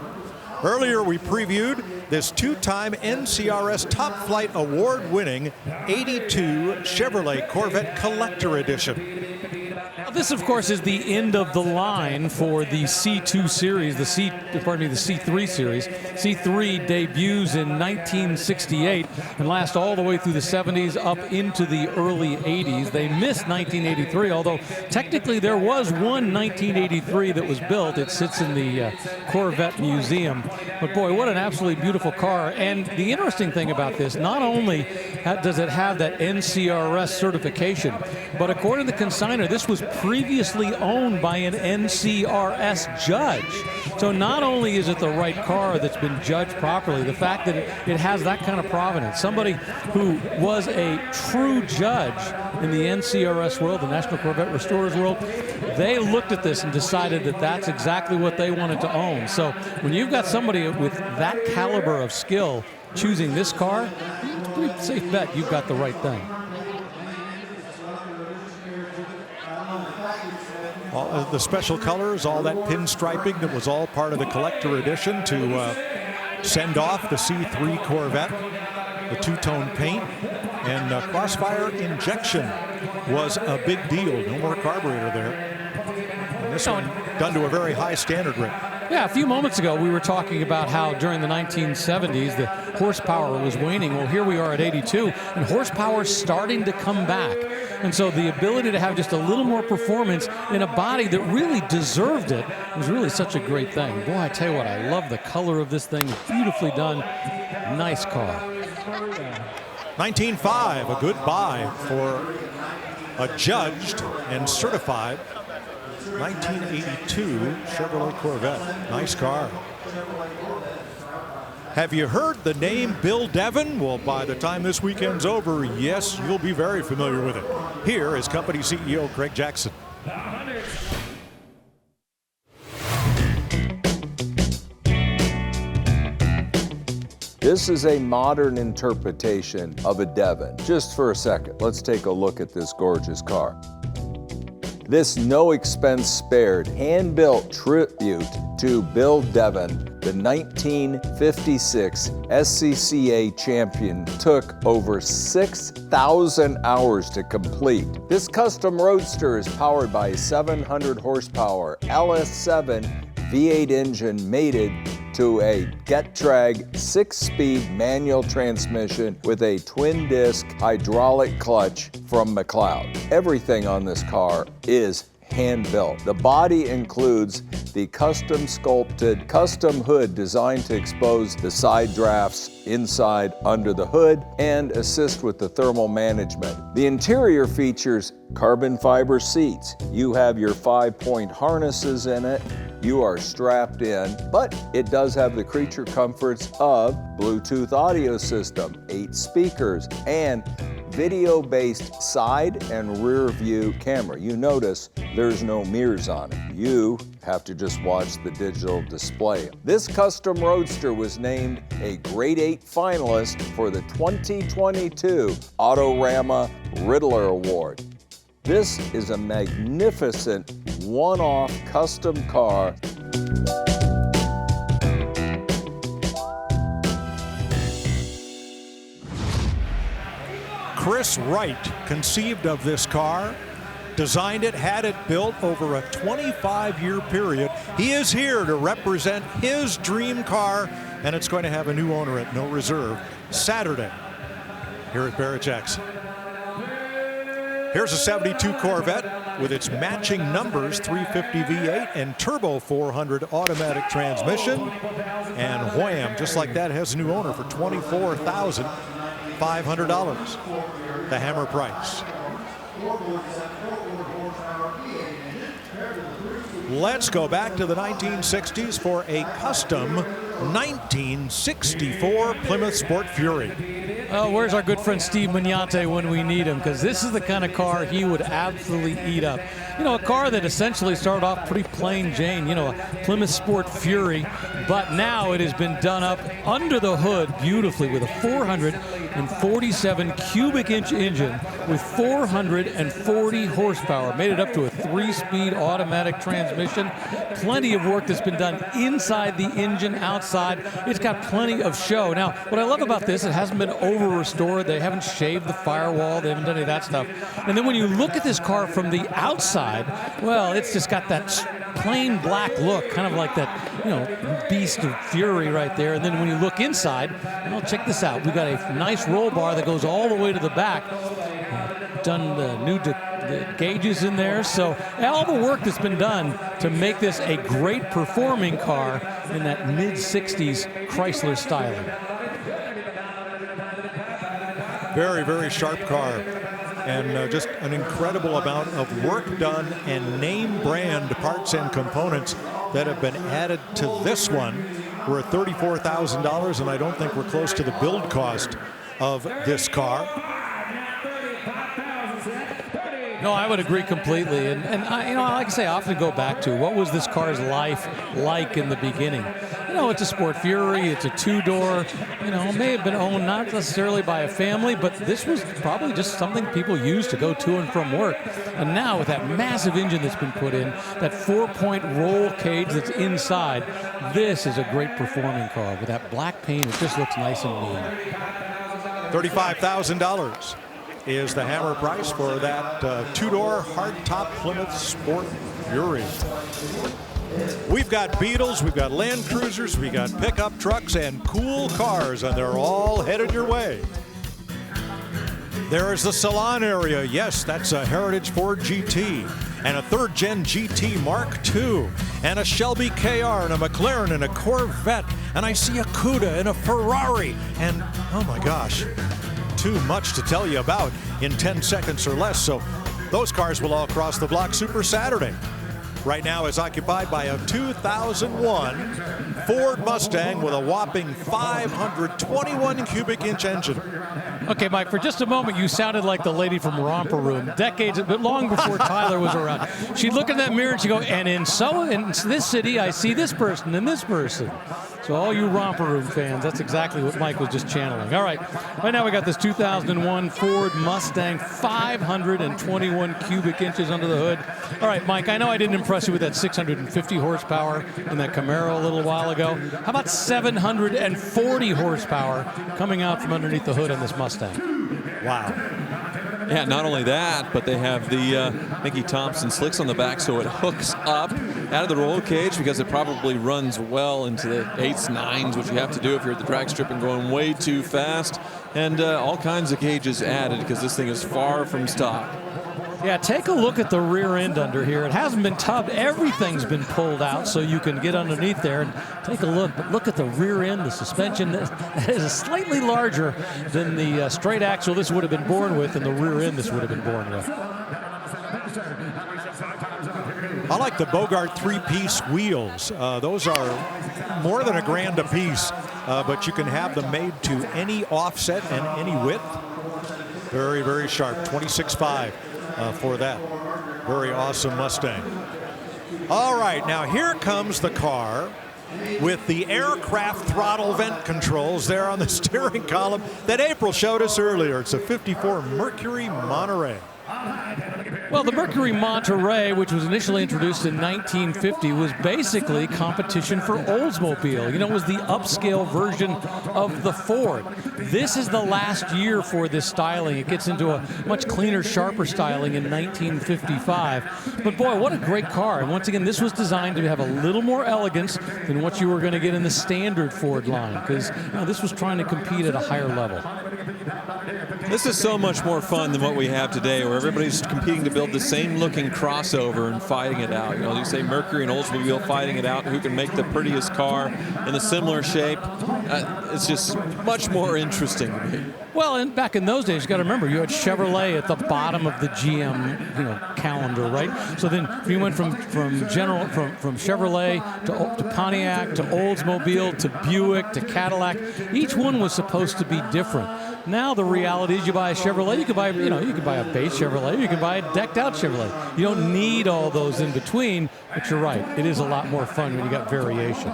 Speaker 4: Earlier, we previewed this 2-time NCRS Top Flight Award-winning 82 Chevrolet Corvette Collector Edition.
Speaker 5: this, of course, is the end of the line for the C2 series, the C3 series. C3 debuts in 1968 and lasts all the way through the 70s up into the early 80s. They missed 1983, although technically there was one 1983 that was built. It sits in the Corvette Museum. But boy, what an absolutely beautiful car. And the interesting thing about this, not only does it have that NCRS certification, but according to the consignor, this was previously owned by an NCRS judge. So not only is it the right car that's been judged properly, the fact that it has that kind of provenance, somebody who was a true judge in the NCRS world, the National Corvette Restorers world, they looked at this and decided that that's exactly what they wanted to own. So when you've got somebody with that caliber of skill choosing this car, it's a pretty safe bet you've got the right thing.
Speaker 4: All the special colors, all that pinstriping that was all part of the collector edition to send off the C3 Corvette, the two-tone paint, and crossfire injection was a big deal. No more carburetor there. And this one done to a very high standard, Rick.
Speaker 5: Yeah, a few moments ago we were talking about how during the 1970s the horsepower was waning. Well, here we are at 82, and horsepower is starting to come back. And so the ability to have just a little more performance in a body that really deserved it was really such a great thing. Boy, I tell you what, I love the color of this thing. It's beautifully done. Nice car.
Speaker 4: 1905, a good buy for a judged and certified 1982 Chevrolet Corvette. Nice car. Have you heard the name Bill Devin? Well, by the time this weekend's over, yes, you'll be very familiar with it. Here is company CEO Craig Jackson.
Speaker 15: This is a modern interpretation of a Devin. Just for a second, let's take a look at this gorgeous car. This no expense spared, hand-built tribute to Bill Devin, the 1956 SCCA champion, took over 6,000 hours to complete. This custom roadster is powered by a 700 horsepower LS7 V8 engine mated to a Getrag 6-speed manual transmission with a twin-disc hydraulic clutch from McLeod. Everything on this car is hand-built. The body includes the custom sculpted custom hood designed to expose the side drafts inside under the hood and assist with the thermal management. The interior features carbon fiber seats. You have your 5-point harnesses in it. You are strapped in, but it does have the creature comforts of Bluetooth audio system, 8 speakers, and video-based side and rear view camera. You notice there's no mirrors on it. You have to just watch the digital display. This custom roadster was named a Grade 8 finalist for the 2022 Autorama Riddler Award. This is a magnificent one-off custom car.
Speaker 4: Chris Wright conceived of this car, designed it, had it built over a 25-year period. He is here to represent his dream car, and it's going to have a new owner at no reserve Saturday here at Barrett-Jackson. Here's a 72 Corvette with its matching numbers, 350 V8 and turbo 400 automatic transmission. And wham, just like that, has a new owner for $24,500, the hammer price. Let's go back to the 1960s for a custom 1964 Plymouth Sport Fury.
Speaker 5: Oh, where's our good friend Steve Magnante when we need him? Because this is the kind of car he would absolutely eat up. You know, a car that essentially started off pretty plain Jane, you know, a Plymouth Sport Fury, but now it has been done up under the hood beautifully with a 400 147 cubic inch engine with 440 horsepower. Made it up to a 3-speed automatic transmission. Plenty of work that's been done inside the engine, outside. It's got plenty of show. Now, what I love about this, it hasn't been over-restored. They haven't shaved the firewall. They haven't done any of that stuff. And then when you look at this car from the outside, well, it's just got that plain black look, kind of like that, beast of fury right there. And then when you look inside, well, check this out. We've got a nice roll bar that goes all the way to the back. Done the new the gauges in there. So all the work that's been done to make this a great performing car in that mid-60s Chrysler styling.
Speaker 4: Very, very sharp car. And just an incredible amount of work done and name brand parts and components that have been added to this one. We're at $34,000, and I don't think we're close to the build cost of this car.
Speaker 5: No, I would agree completely. And I, like I say, I often go back to what was this car's life like in the beginning. It's a Sport Fury. It's a 2-door. It may have been owned not necessarily by a family, but this was probably just something people used to go to and from work. And now with that massive engine that's been put in, that 4-point roll cage that's inside, this is a great performing car. With that black paint, it just looks nice and lean.
Speaker 4: $35,000 is the hammer price for that 2-door hardtop Plymouth Sport Fury. We've got Beetles, we've got Land Cruisers, we got pickup trucks and cool cars, and they're all headed your way. There is the salon area. Yes, that's a Heritage Ford GT and a 3rd Gen GT Mark II and a Shelby KR and a McLaren and a Corvette, and I see a Cuda and a Ferrari, and oh my gosh, too much to tell you about in 10 seconds or less. So those cars will all cross the block Super Saturday. Right now is occupied by a 2001 Ford Mustang with a whopping 521 cubic inch engine.
Speaker 5: Okay, Mike, for just a moment, you sounded like the lady from Romper Room, decades, but long before Tyler was around. She'd look in that mirror and she'd go, and in this city, I see this person and this person. So all you Romper Room fans, that's exactly what Mike was just channeling. All right now we got this 2001 Ford Mustang, 521 cubic inches under the hood. All right, Mike, I know I didn't impress you with that 650 horsepower in that Camaro a little while ago. How about 740 horsepower coming out from underneath the hood on this Mustang?
Speaker 4: Wow.
Speaker 6: Yeah, not only that, but they have the Mickey Thompson slicks on the back, so it hooks up out of the roll cage because it probably runs well into the 8s, 9s, which you have to do if you're at the drag strip and going way too fast. And all kinds of gauges added because this thing is far from stock.
Speaker 5: Yeah, take a look at the rear end under here. It hasn't been tubbed. Everything's been pulled out so you can get underneath there and take a look. But look at the rear end, the suspension. That is slightly larger than the straight axle this would have been born with, and the rear end this would have been born with.
Speaker 4: I like the Bogart 3-piece wheels. Those are more than $1,000 a piece, but you can have them made to any offset and any width. Very, very sharp, 26.5. For that very awesome Mustang. All right, now here comes the car with the aircraft throttle vent controls there on the steering column that April showed us earlier. It's a 54 Mercury Monterey.
Speaker 5: Well, the Mercury Monterey, which was initially introduced in 1950, was basically competition for Oldsmobile. It was the upscale version of the Ford. This is the last year for this styling. It gets into a much cleaner, sharper styling in 1955. But boy, what a great car. And once again, this was designed to have a little more elegance than what you were going to get in the standard Ford line, because this was trying to compete at a higher level.
Speaker 6: This is so much more fun than what we have today, where everybody's competing to build the same looking crossover and fighting it out. You say Mercury and Oldsmobile fighting it out, who can make the prettiest car in a similar shape. It's just much more interesting to me.
Speaker 5: Well, and back in those days, you got to remember, you had Chevrolet at the bottom of the GM, calendar, right? So then you went from Chevrolet to Pontiac to Oldsmobile to Buick to Cadillac. Each one was supposed to be different. Now the reality is, you buy a Chevrolet, you can buy, you can buy a base Chevrolet, you can buy a decked out Chevrolet. You don't need all those in between, but you're right, it is a lot more fun when you got variation.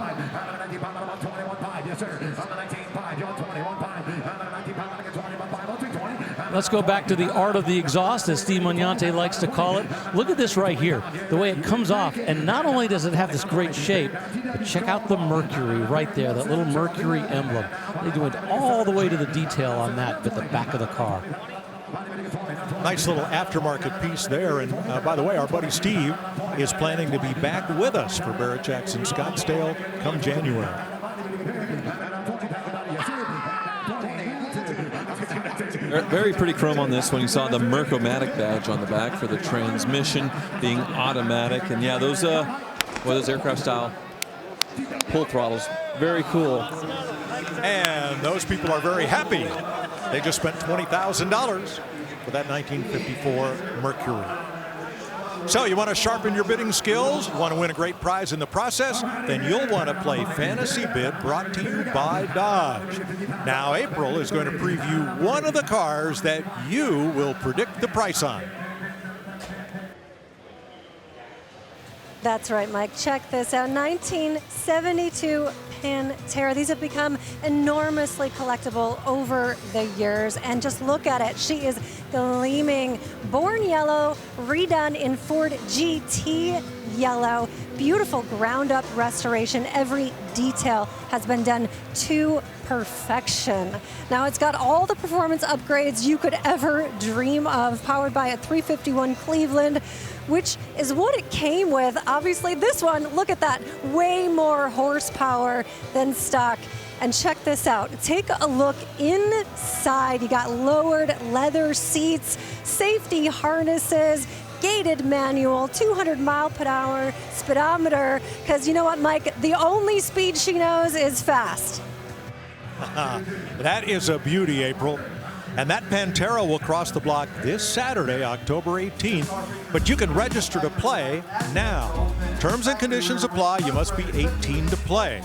Speaker 5: Let's go back to the art of the exhaust, as Steve Mugnante likes to call it. Look at this right here, the way it comes off. And not only does it have this great shape, but check out the Mercury right there, that little Mercury emblem. They went all the way to the detail on that at the back of the car.
Speaker 4: Nice little aftermarket piece there. And by the way, our buddy Steve is planning to be back with us for Barrett-Jackson Scottsdale come January.
Speaker 6: Very pretty chrome on this one. You saw the Merc-O-Matic badge on the back for the transmission being automatic. And yeah, those aircraft style pull throttles, very cool.
Speaker 4: And those people are very happy. They just spent $20,000 for that 1954 Mercury. So you want to sharpen your bidding skills, you want to win a great prize in the process, then you'll want to play Fantasy Bid, brought to you by Dodge. Now April is going to preview one of the cars that you will predict the price on.
Speaker 1: That's right, Mike. Check this out. 1972 Pantera. These have become enormously collectible over the years. And just look at it. She is gleaming. Born yellow, redone in Ford GT yellow. Beautiful ground-up restoration. Every detail has been done to perfection. Now it's got all the performance upgrades you could ever dream of, powered by a 351 Cleveland, which is what it came with. Obviously this one, look at that, way more horsepower than stock. And check this out, take a look inside. You got lowered leather seats, safety harnesses, gated manual, 200 mile per hour speedometer, because you know what, Mike, the only speed she knows is fast.
Speaker 4: That is a beauty, April. And that Pantera will cross the block this Saturday, October 18th. But you can register to play now. Terms and conditions apply. You must be 18 to play.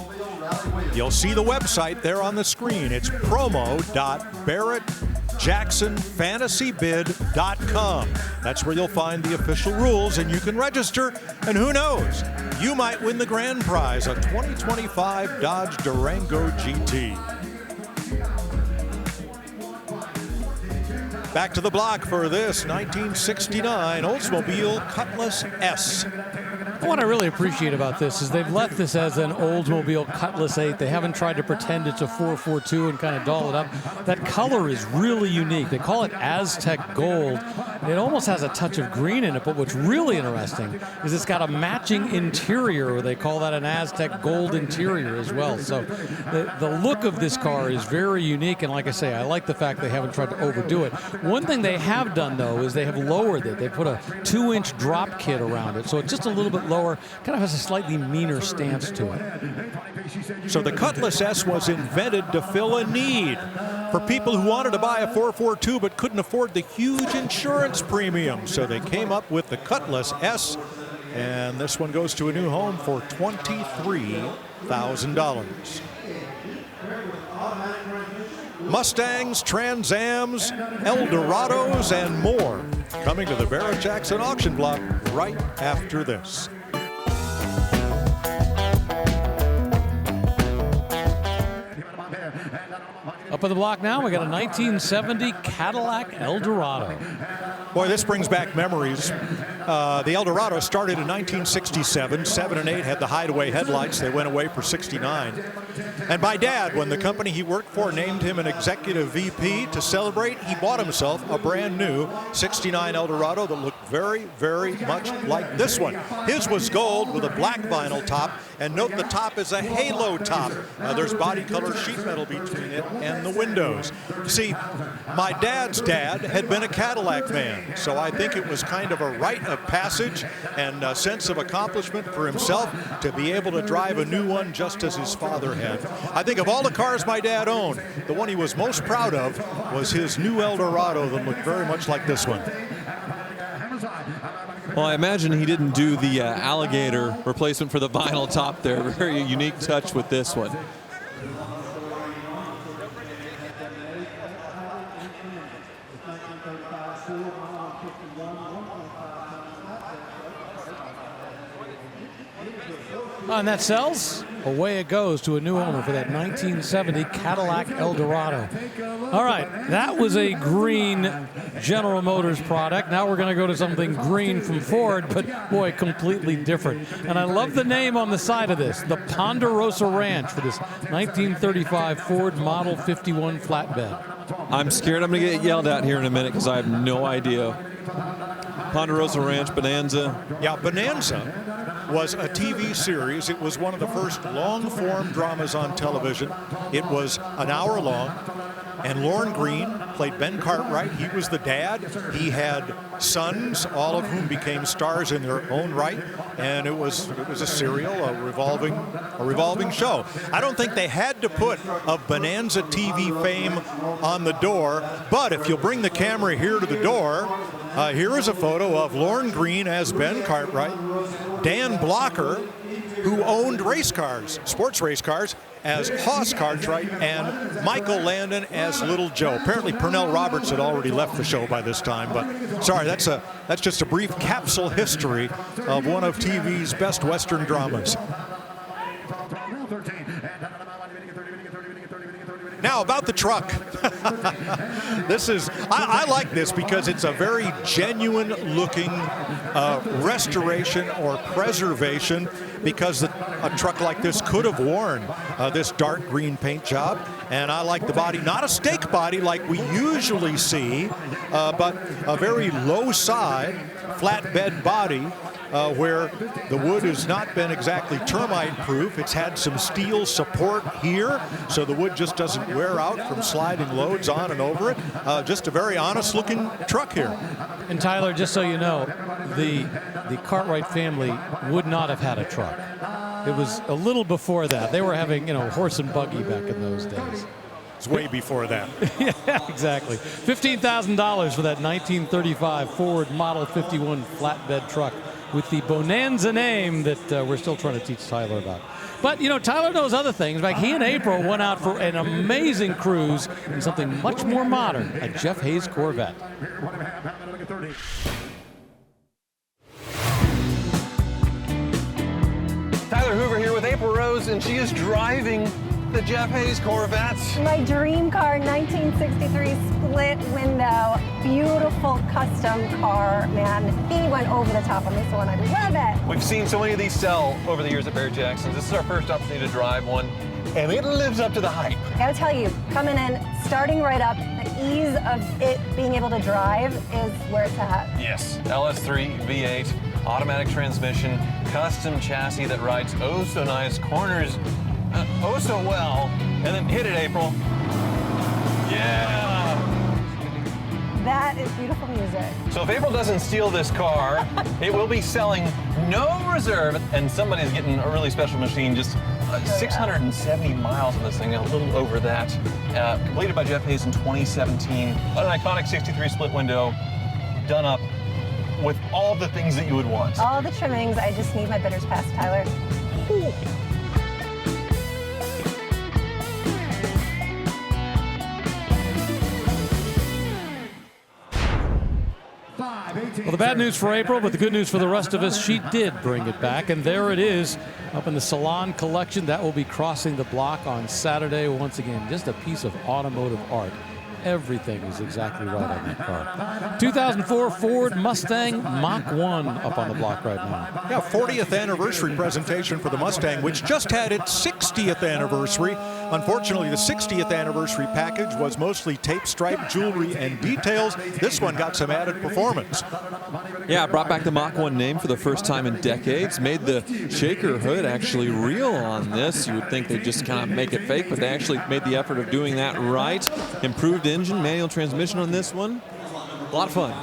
Speaker 4: You'll see the website there on the screen. It's promo.barrettjacksonfantasybid.com. That's where you'll find the official rules, and you can register. And who knows, you might win the grand prize, a 2025 Dodge Durango GT. Back to the block for this 1969 Oldsmobile Cutlass S.
Speaker 5: What I really appreciate about this is they've left this as an Oldsmobile Cutlass 8. They haven't tried to pretend it's a 442 and kind of doll it up. That color is really unique. They call it Aztec Gold. It almost has a touch of green in it, but what's really interesting is it's got a matching interior. They call that an Aztec Gold interior as well. So the look of this car is very unique, and like I say, I like the fact they haven't tried to overdo it. One thing they have done, though, is they have lowered it. They put a 2-inch drop kit around it, so it's just a little bit lower, kind of has a slightly meaner stance to it.
Speaker 4: So the Cutlass S was invented to fill a need for people who wanted to buy a 442 but couldn't afford the huge insurance premium. So they came up with the Cutlass S, and this one goes to a new home for $23,000. Mustangs, Trans Ams, Eldorados, and more coming to the Barrett-Jackson auction block right after this.
Speaker 5: Up on the block now, we got a 1970 Cadillac Eldorado.
Speaker 4: Boy, this brings back memories. The Eldorado started in 1967. 7 and 8 had the hideaway headlights. They went away for 69. And my dad, when the company he worked for named him an executive VP to celebrate, he bought himself a brand new 69 Eldorado that looked very, very much like this one. His was gold with a black vinyl top, and note the top is a halo top. There's body color sheet metal between it and the windows. See, my dad's dad had been a Cadillac man, so I think it was kind of a rite of passage and a sense of accomplishment for himself to be able to drive a new one just as his father had. I think of all the cars my dad owned, the one he was most proud of was his new Eldorado that looked very much like this one.
Speaker 6: Well, I imagine he didn't do the alligator replacement for the vinyl top there. Very unique touch with this one.
Speaker 5: And that sells. Away it goes to a new owner for that 1970 Cadillac Eldorado. All right, that was a green General Motors product. Now we're going to go to something green from Ford, but boy, completely different. And I love the name on the side of this, the Ponderosa Ranch, for this 1935 Ford Model 51 flatbed.
Speaker 6: I'm scared I'm going to get yelled at here in a minute because I have no idea. Ponderosa Ranch, Bonanza.
Speaker 4: Yeah, Bonanza was a TV series. It was one of the first long-form dramas on television. It was an hour long, and Lorne Greene played Ben Cartwright. He was the dad. He had sons, all of whom became stars in their own right, and it was a serial, a revolving show. I don't think they had to put a Bonanza TV fame on the door, but if you'll bring the camera here to the door, here is a photo of Lorne Greene as Ben Cartwright, Dan Blocker, who owned race cars, sports race cars, as Hoss Cartwright, and Michael Landon as Little Joe. Apparently Pernell Roberts had already left the show by this time, but sorry, that's just a brief capsule history of one of TV's best Western dramas. Now about the truck. I like this because it's a very genuine looking restoration or preservation, because a truck like this could have worn this dark green paint job. And I like the body, not a stake body like we usually see, but a very low side flatbed body, where the wood has not been exactly termite proof. It's had some steel support here, so the wood just doesn't wear out from sliding loads on and over it. Just a very honest looking truck here.
Speaker 5: And Tyler, just so you know, the Cartwright family would not have had a truck. It was a little before that. They were having, horse and buggy back in those days.
Speaker 4: It's way before that.
Speaker 5: Yeah, exactly. $15,000 for that 1935 Ford Model 51 flatbed truck with the Bonanza name that we're still trying to teach Tyler about. But, Tyler knows other things. Like, he and April went out for an amazing cruise in something much more modern, a Jeff Hayes Corvette.
Speaker 6: Tyler Hoover here with April Rose, and she is driving the Jeff Hayes Corvette.
Speaker 1: My dream car, 1963 split window, beautiful custom car, man. He went over the top on this one. I love it.
Speaker 6: We've seen so many of these sell over the years at Barrett-Jackson. This is our first opportunity to drive one, and it lives up to the hype.
Speaker 1: I gotta tell you, coming in, starting right up, the ease of it being able to drive is where it's at.
Speaker 6: Yes, LS3 V8, automatic transmission, custom chassis that rides oh so nice, corners oh so well, and then hit it, April. Yeah!
Speaker 1: That is beautiful music.
Speaker 6: So if April doesn't steal this car, it will be selling no reserve, and somebody's getting a really special machine, just 670 miles on this thing, a little over that. Completed by Jeff Hayes in 2017. An iconic 63 split window, done up with all the things that you would want.
Speaker 1: All the trimmings, I just need my bitters passed, Tyler. Ooh.
Speaker 5: Well, the bad news for April, but the good news for the rest of us, she did bring it back, and there it is up in the Salon Collection. That will be crossing the block on Saturday. Once again, just a piece of automotive art. Everything is exactly right on that car. 2004 Ford Mustang Mach 1 up on the block right now.
Speaker 4: Yeah, 40th anniversary presentation for the Mustang, which just had its 60th anniversary. Unfortunately, the 60th anniversary package was mostly tape stripe, jewelry, and details. This one got some added performance.
Speaker 6: Yeah, brought back the Mach 1 name for the first time in decades. Made the shaker hood actually real on this. You would think they'd just kind of make it fake, but they actually made the effort of doing that right. Improved engine, manual transmission on this one. A lot of fun.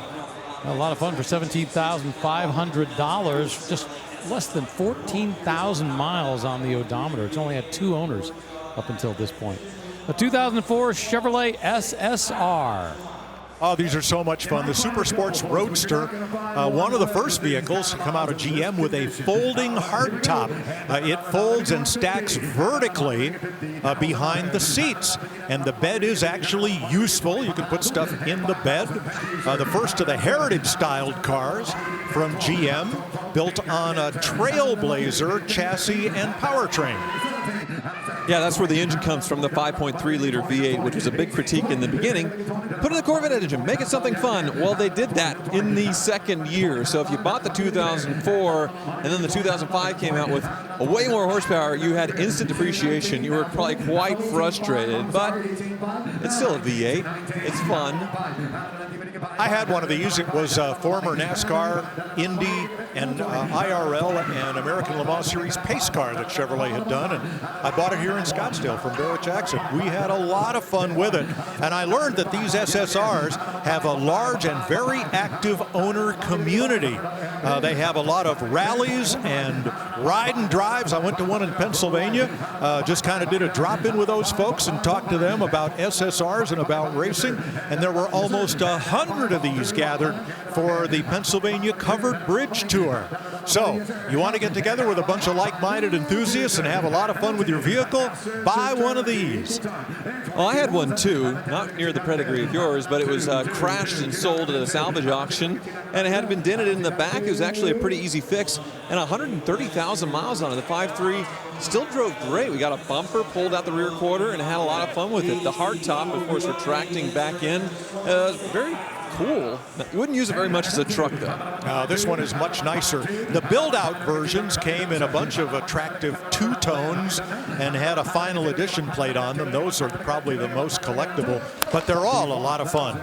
Speaker 5: A lot of fun for $17,500. Just less than 14,000 miles on the odometer. It's only had 2 owners up until this point. A 2004 Chevrolet SSR.
Speaker 4: Oh, these are so much fun. The Super Sports Roadster, one of the first vehicles to come out of GM with a folding hardtop. It folds and stacks vertically behind the seats, and the bed is actually useful. You can put stuff in the bed. The first of the Heritage-styled cars from GM, built on a Trailblazer chassis and powertrain.
Speaker 6: Yeah, that's where the engine comes from, the 5.3-liter V8, which was a big critique in the beginning. Put in the Corvette engine, make it something fun. Well, they did that in the second year. So if you bought the 2004 and then the 2005 came out with a way more horsepower, you had instant depreciation. You were probably quite frustrated, but it's still a V8. It's fun.
Speaker 4: I had one of these. It was former NASCAR, Indy, and IRL and American Le Mans Series pace car that Chevrolet had done, and I bought it here in Scottsdale from Barrett-Jackson. We had a lot of fun with it, and I learned that these SSRs have a large and very active owner community. They have a lot of rallies and ride and drives. I went to one in Pennsylvania, just kind of did a drop-in with those folks and talked to them about SSRs and about racing, and there were almost 100 of these gathered for the Pennsylvania Covered Bridge Tour. So, you want to get together with a bunch of like-minded enthusiasts and have a lot of fun with your vehicle? Buy one of these.
Speaker 6: Well, I had one too, not near the pedigree of yours, but it was crashed and sold at a salvage auction, and it had been dented in the back. It was actually a pretty easy fix, and 130,000 miles on it. The 5.3 still drove great. We got a bumper, pulled out the rear quarter, and had a lot of fun with it. The hardtop, of course, retracting back in. Very cool. You wouldn't use it very much as a truck, though.
Speaker 4: This one is much nicer. The build-out versions came in a bunch of attractive two-tones and had a final edition plate on them. Those are probably the most collectible, but they're all a lot of fun.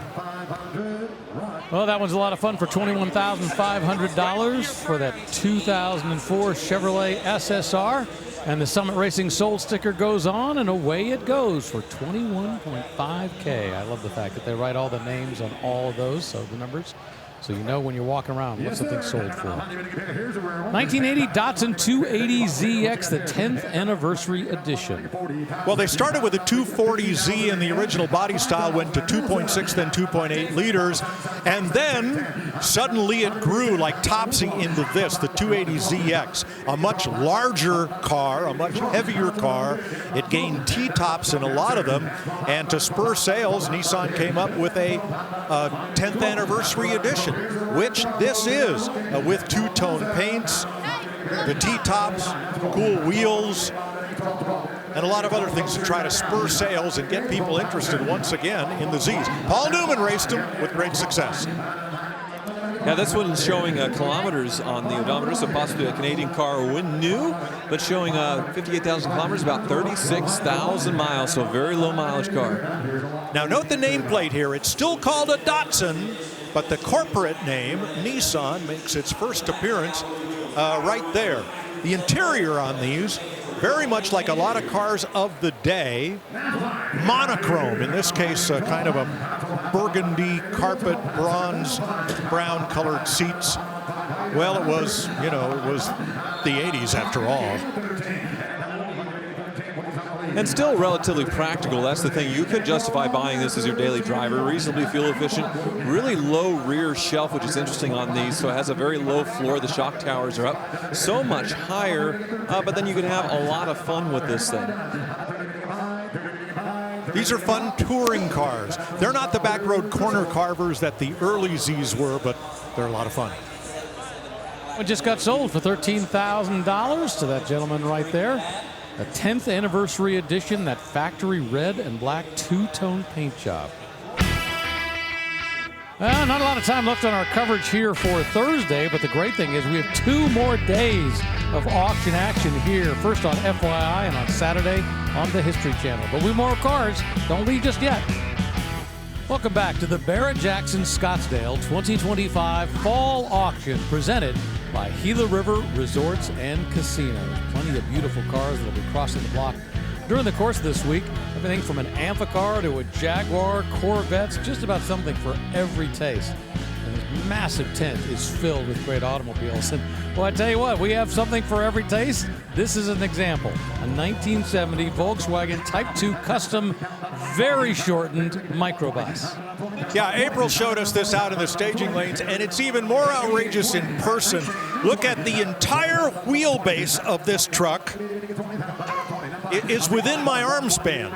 Speaker 5: Well, that one's a lot of fun for $21,500 for that 2004 Chevrolet SSR. And the Summit Racing Sold sticker goes on, and away it goes for $21.5K. I love the fact that they write all the names on all of those, so the numbers, so you know when you're walking around what something's sold for. 1980 Datsun 280ZX, the 10th anniversary edition.
Speaker 4: Well, they started with a 240Z, and the original body style went to 2.6, then 2.8 liters, and then suddenly it grew like topsy into this, the 280ZX, a much larger car, a much heavier car. It gained T-tops in a lot of them, and to spur sales, Nissan came up with a 10th anniversary edition, which this is, with two-tone paints, the T-tops, cool wheels, and a lot of other things to try to spur sales and get people interested once again in the Zs. Paul Newman raced them with great success.
Speaker 6: Yeah, this one's showing kilometers on the odometer, so possibly a Canadian car when new, but showing 58,000 kilometers, about 36,000 miles, so a very low mileage car.
Speaker 4: Now note the nameplate here. It's still called a Datsun, but the corporate name, Nissan, makes its first appearance right there. The interior on these, very much like a lot of cars of the day, monochrome. In this case, kind of a burgundy carpet, bronze, brown colored seats. Well, it was, you know, it was the 80s after all.
Speaker 6: And still relatively practical. That's the thing. You could justify buying this as your daily driver. Reasonably fuel efficient. Really low rear shelf, which is interesting on these. So it has a very low floor. The shock towers are up so much higher. But then you can have a lot of fun with this thing.
Speaker 4: These are fun touring cars. They're not the back road corner carvers that the early Zs were, but they're a lot of fun.
Speaker 5: It just got sold for $13,000 to that gentleman right there. A 10th anniversary edition, that factory red and black two-tone paint job. Well, not a lot of time left on our coverage here for Thursday, but the great thing is we have 2 more days of auction action here. First on FYI and on Saturday on the History Channel. But we more cars. Don't leave just yet. Welcome back to the Barrett-Jackson Scottsdale 2025 Fall Auction, presented by Gila River Resorts and Casinos. Plenty of beautiful cars that will be crossing the block during the course of this week. Everything from an Amphicar to a Jaguar, Corvettes, just about something for every taste. And this massive tent is filled with great automobiles. And well, I tell you what, we have something for every taste. This is an example. A 1970 Volkswagen Type 2 custom, very shortened microbus.
Speaker 4: Yeah, April showed us this out in the staging lanes, and it's even more outrageous in person. Look at the entire wheelbase of this truck. It is within my arm span.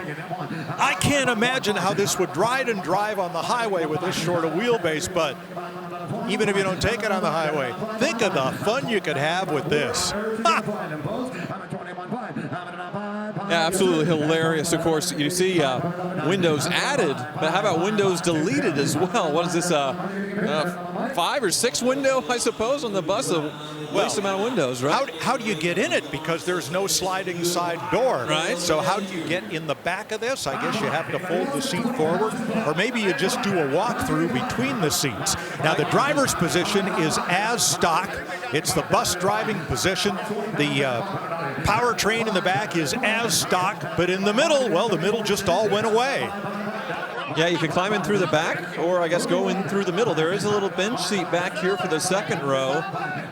Speaker 4: I can't imagine how this would ride and drive on the highway with this short a wheelbase, but even if you don't take it on the highway, think of the fun you could have with this. Ha!
Speaker 6: Yeah, absolutely hilarious. Of course, you see windows added, but how about windows deleted as well? What is this, 5 or 6 window, I suppose, on the bus? The least amount of windows, right?
Speaker 4: How do you get in it? Because there's no sliding side door.
Speaker 6: Right.
Speaker 4: So how do you get in the back of this? I guess you have to fold the seat forward, or maybe you just do a walkthrough between the seats. Now, the driver's position is as stock. It's the bus driving position. The powertrain in the back is as stock, but in the middle, well, the middle just all went away.
Speaker 6: Yeah, you can climb in through the back, or I guess go in through the middle. There is a little bench seat back here for the second row.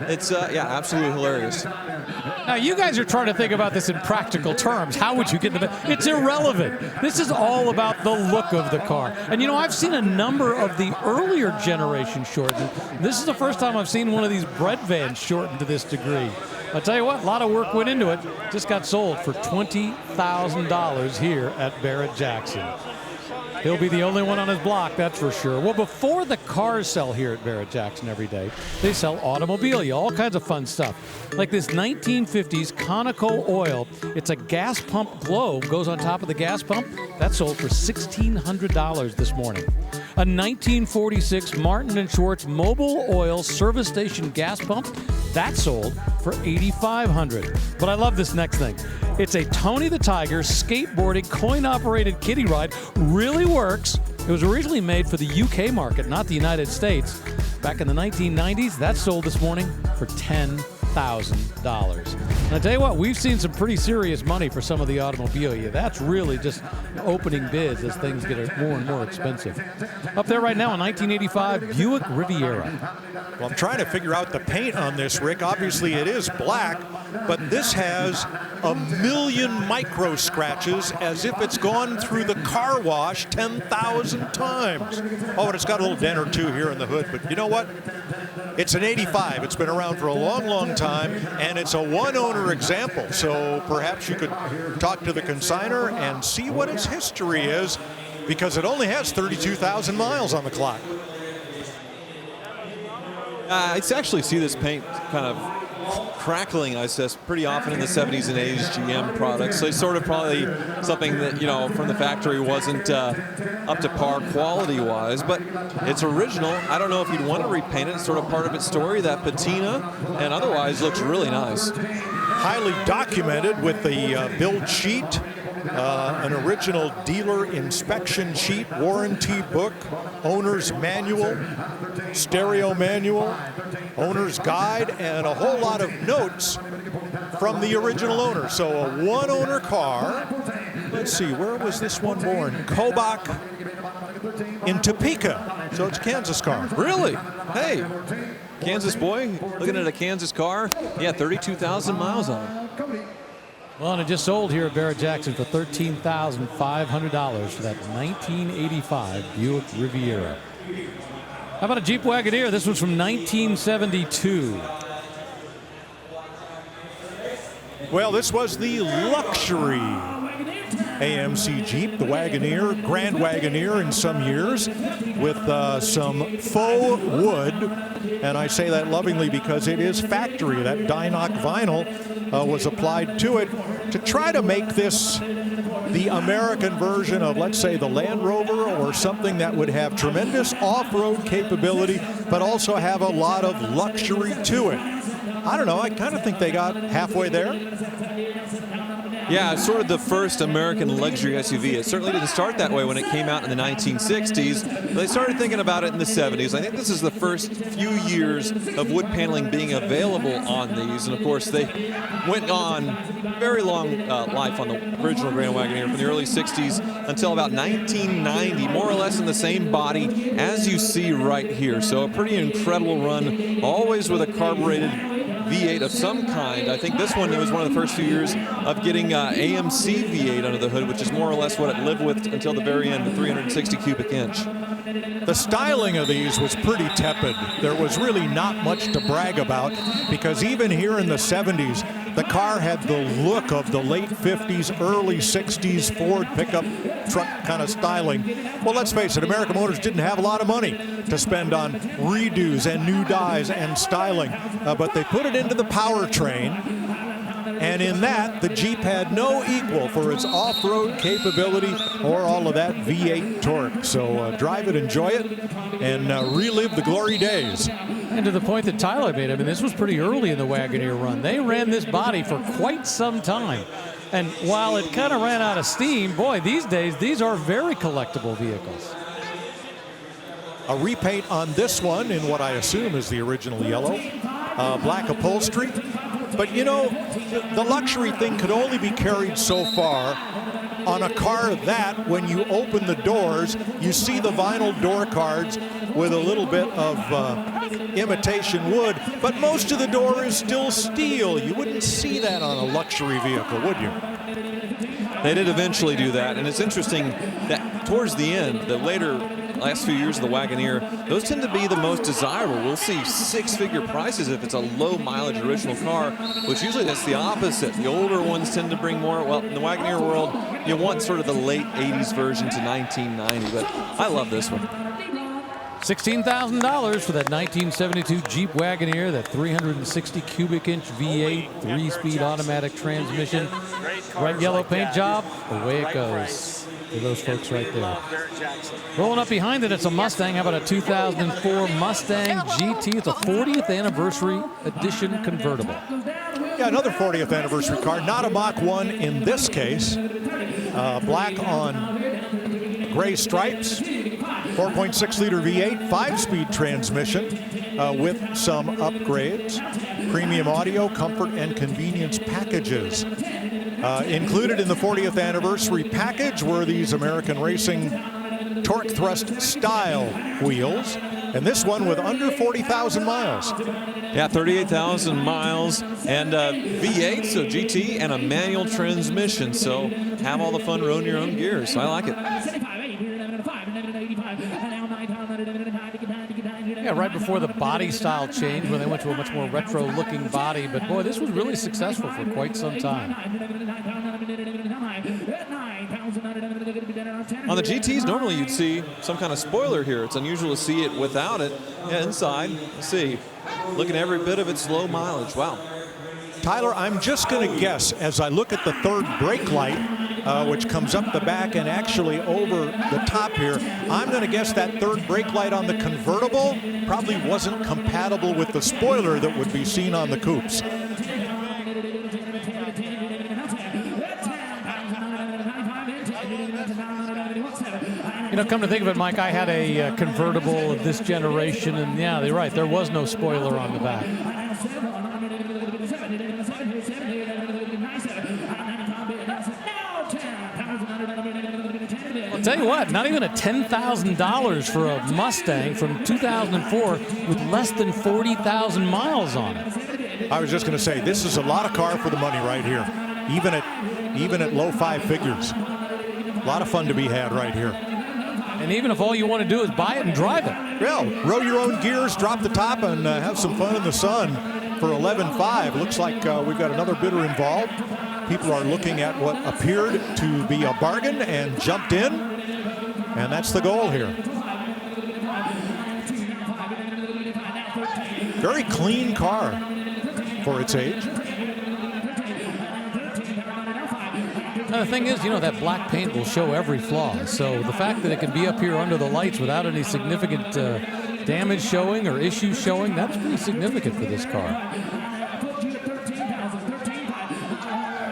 Speaker 6: It's, yeah, absolutely hilarious.
Speaker 5: Now, you guys are trying to think about this in practical terms. How would you get in the back? It's irrelevant. This is all about the look of the car. And, you know, I've seen a number of the earlier generation shortened. This is the first time I've seen one of these bread vans shortened to this degree. I'll tell you what, a lot of work went into it. Just got sold for $20,000 here at Barrett-Jackson. He'll be the only one on his block, that's for sure. Well, before the cars sell here at Barrett-Jackson every day, they sell automobilia, all kinds of fun stuff. Like this 1950s Conoco oil. It's a gas pump globe, goes on top of the gas pump. That sold for $1,600 this morning. A 1946 Martin & Schwartz mobile oil service station gas pump. That sold for $8,500. But I love this next thing. It's a Tony the Tiger skateboarding coin-operated kiddie ride. Really works. It was originally made for the UK market, not the United States. Back in the 1990s, that sold this morning for $10,000. And I tell you what, we've seen some pretty serious money for some of the automobilia. That's really just opening bids as things get more and more expensive. Up there right now, a 1985 Buick Riviera.
Speaker 4: Well, I'm trying to figure out the paint on this, Rick. Obviously, it is black, but this has 1 million micro scratches as if it's gone through the car wash 10,000 times. Oh, and it's got a little dent or two here in the hood, but you know what? It's an 85. It's been around for a long, long time, and it's a one-owner example. So perhaps you could talk to the consignor and see what its history is, because it only has 32,000 miles on the clock.
Speaker 6: I actually see this paint kind of crackling, I guess, pretty often in the 70s and 80s GM products. So it's sort of probably something that, you know, from the factory wasn't up to par quality-wise, but it's original. I don't know if you'd want to repaint it. It's sort of part of its story, that patina, and otherwise looks really nice.
Speaker 4: Highly documented with the build sheet, an original dealer inspection sheet, warranty book, owner's manual, stereo manual, owner's guide, and a whole lot of notes from the original owner. So a one-owner car. Let's see, where was this one born? Kobach in Topeka. So it's a Kansas car.
Speaker 6: Really? Hey, Kansas boy, looking at a Kansas car. Yeah, 32,000 miles on it.
Speaker 5: Well, and it just sold here at Barrett-Jackson for $13,500 for that 1985 Buick Riviera. How about a Jeep Wagoneer? This one's from 1972.
Speaker 4: Well, this was the luxury AMC Jeep, the Wagoneer, Grand Wagoneer in some years, with some faux wood, and I say that lovingly because it is factory. That Dynoc vinyl was applied to it to try to make this the American version of, let's say, the Land Rover, or something that would have tremendous off-road capability, but also have a lot of luxury to it. I don't know, I kind of think they got halfway there.
Speaker 6: Yeah, it's sort of the first American luxury SUV. It certainly didn't start that way when it came out in the 1960s, but they started thinking about it in the 70s. I think this is the first few years of wood paneling being available on these, and of course they went on very long life on the original Grand Wagoneer from the early 60s until about 1990, more or less in the same body as you see right here. So a pretty incredible run, always with a carbureted V8 of some kind. I think this one was one of the first few years of getting AMC V8 under the hood, which is more or less what it lived with until the very end, the 360 cubic inch.
Speaker 4: The styling of these was pretty tepid. There was really not much to brag about, because even here in the 70s, the car had the look of the late 50s, early 60s Ford pickup truck kind of styling. Well, let's face it, American Motors didn't have a lot of money to spend on redos and new dyes and styling, but they put it into the powertrain, And in that, the Jeep had no equal for its off-road capability or all of that V8 torque. So drive it, enjoy it, and relive the glory days.
Speaker 5: And to the point that Tyler made, I mean, this was pretty early in the Wagoneer run. They ran this body for quite some time. And while it kind of ran out of steam, boy, these days, these are very collectible vehicles.
Speaker 4: A repaint on this one in what I assume is the original yellow. Black upholstery. But you know, the luxury thing could only be carried so far. On a car that, when you open the doors, you see the vinyl door cards with a little bit of imitation wood, but most of the door is still steel. You wouldn't see that on a luxury vehicle, would you?
Speaker 6: They did eventually do that, and it's interesting that towards the end, the last few years of the Wagoneer, those tend to be the most desirable. We'll see six-figure prices if it's a low-mileage original car, which usually that's the opposite. The older ones tend to bring more. Well, in the Wagoneer world, you want sort of the late 80s version to 1990, but I love this one.
Speaker 5: $16,000 for that 1972 Jeep Wagoneer, that 360 cubic inch V8, 3-speed automatic transmission. Bright yellow paint job, away it goes. For those folks right there. Rolling up behind it, it's a Mustang. How about a 2004 Mustang GT? It's a 40th anniversary edition convertible.
Speaker 4: Yeah, another 40th anniversary car. Not a Mach 1 in this case. Black on gray stripes. 4.6-liter V8, 5-speed transmission with some upgrades. Premium audio, comfort, and convenience packages. Included in the 40th anniversary package were these American Racing torque thrust style wheels, and this one with under 40,000 miles.
Speaker 6: Yeah, 38,000 miles, and V8, so GT, and a manual transmission, so have all the fun rowing your own gears. So I like it.
Speaker 5: Yeah, right before the body style change when they went to a much more retro looking body, but boy, this was really successful for quite some time.
Speaker 6: On the GTs, normally you'd see some kind of spoiler here. It's unusual to see it without it. Yeah, inside, let's see. Looking at every bit of its low mileage. Wow.
Speaker 4: Tyler, I'm just going to guess as I look at the third brake light, which comes up the back and actually over the top here, I'm going to guess that third brake light on the convertible probably wasn't compatible with the spoiler that would be seen on the coupes.
Speaker 5: You know, come to think of it, Mike, I had a convertible of this generation, and yeah, they're right, there was no spoiler on the back. I'll tell you what, not even a $10,000 for a Mustang from 2004 with less than 40,000 miles on it.
Speaker 4: I was just going to say, this is a lot of car for the money right here, even at low five figures. A lot of fun to be had right here.
Speaker 5: And even if all you want to do is buy it and drive it.
Speaker 4: Well, row your own gears, drop the top, and have some fun in the sun for 11.5. Looks like we've got another bidder involved. People are looking at what appeared to be a bargain and jumped in, and that's the goal here. Very clean car for its age.
Speaker 5: Now, the thing is, you know, that black paint will show every flaw. So the fact that it can be up here under the lights without any significant damage showing or issues showing, that's pretty significant for this car.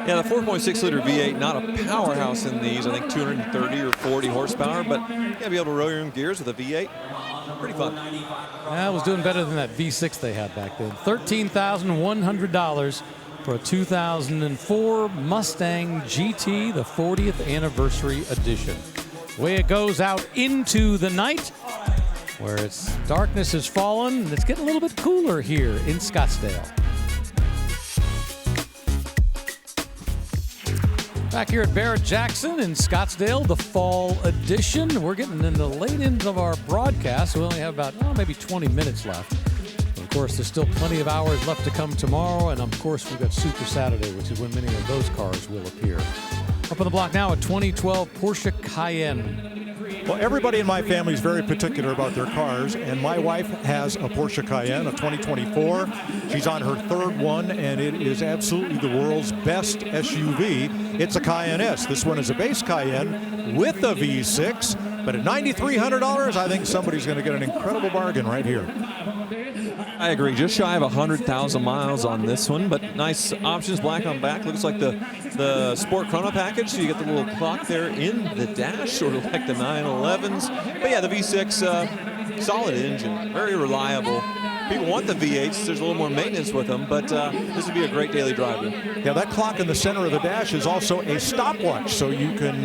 Speaker 6: Yeah, the 4.6-liter V8, not a powerhouse in these. I think 230 or 40 horsepower, but yeah, be able to row your own gears with a V8, pretty fun.
Speaker 5: Yeah, it was doing better than that V6 they had back then. $13,100 for a 2004 Mustang GT, the 40th anniversary edition. Way it goes out into the night, where its darkness has fallen, and it's getting a little bit cooler here in Scottsdale. Back here at Barrett-Jackson in Scottsdale, the fall edition. We're getting in the late ends of our broadcast. We only have about maybe 20 minutes left. Of course, there's still plenty of hours left to come tomorrow, and of course, we've got Super Saturday, which is when many of those cars will appear. Up on the block now, a 2012 Porsche Cayenne.
Speaker 4: Well, everybody in my family is very particular about their cars, and my wife has a Porsche Cayenne, a 2024. She's on her third one, and it is absolutely the world's best SUV. It's a Cayenne S. This one is a base Cayenne with a V6, but at $9,300, I think somebody's going to get an incredible bargain right here.
Speaker 6: I agree. Just shy of 100,000 miles on this one, but nice options, black on back. Looks like the Sport Chrono package, so you get the little clock there in the dash, sort of like the 911s. But yeah, the V6, solid engine, very reliable. People want the V8s. There's a little more maintenance with them, but this would be a great daily driver.
Speaker 4: Yeah, that clock in the center of the dash is also a stopwatch, so you can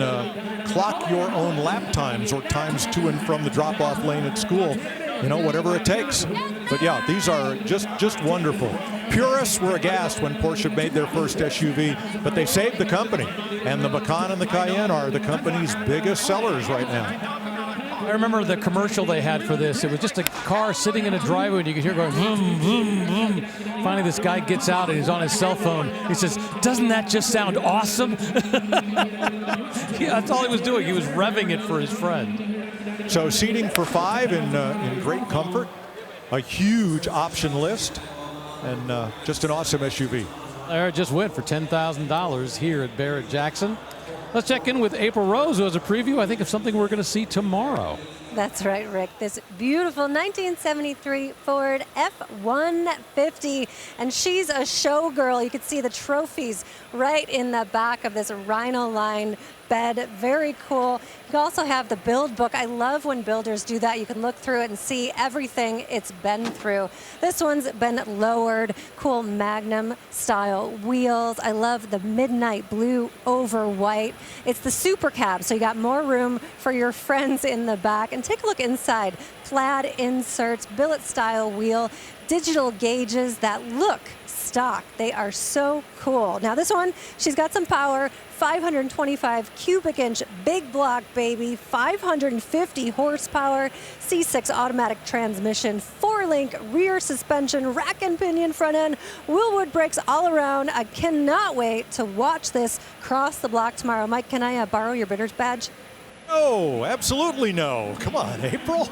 Speaker 4: clock your own lap times or times to and from the drop-off lane at school. You know, whatever it takes. But yeah, these are just wonderful. Purists were aghast when Porsche made their first SUV, but they saved the company. And the Macan and the Cayenne are the company's biggest sellers right now.
Speaker 5: I remember the commercial they had for this. It was just a car sitting in a driveway, and you could hear going vroom, vroom, vroom. Finally, this guy gets out, and he's on his cell phone. He says, "Doesn't that just sound awesome?" Yeah, that's all he was doing. He was revving it for his friend.
Speaker 4: So seating for 5 in great comfort, a huge option list, and just an awesome SUV.
Speaker 5: There it just went for $10,000 here at Barrett-Jackson. Let's check in with April Rose, who has a preview, I think, of something we're going to see tomorrow.
Speaker 1: That's right, Rick. This beautiful 1973 Ford F-150, and she's a showgirl. You can see the trophies right in the back of this rhino-lined bed. Very cool. You also have the build book. I love when builders do that. You can look through it and see everything it's been through. This one's been lowered. Cool Magnum style wheels. I love the midnight blue over white. It's the super cab, so you got more room for your friends in the back. And take a look inside. Plaid inserts, billet style wheel, digital gauges that look stock. They are so cool. Now this one, she's got some power, 525 cubic inch big block baby, 550 horsepower, C6 automatic transmission, 4-link rear suspension, rack and pinion front end, Willwood brakes all around. I cannot wait to watch this cross the block tomorrow. Mike, can I borrow your bidder's badge?
Speaker 4: No, absolutely no. Come on, April.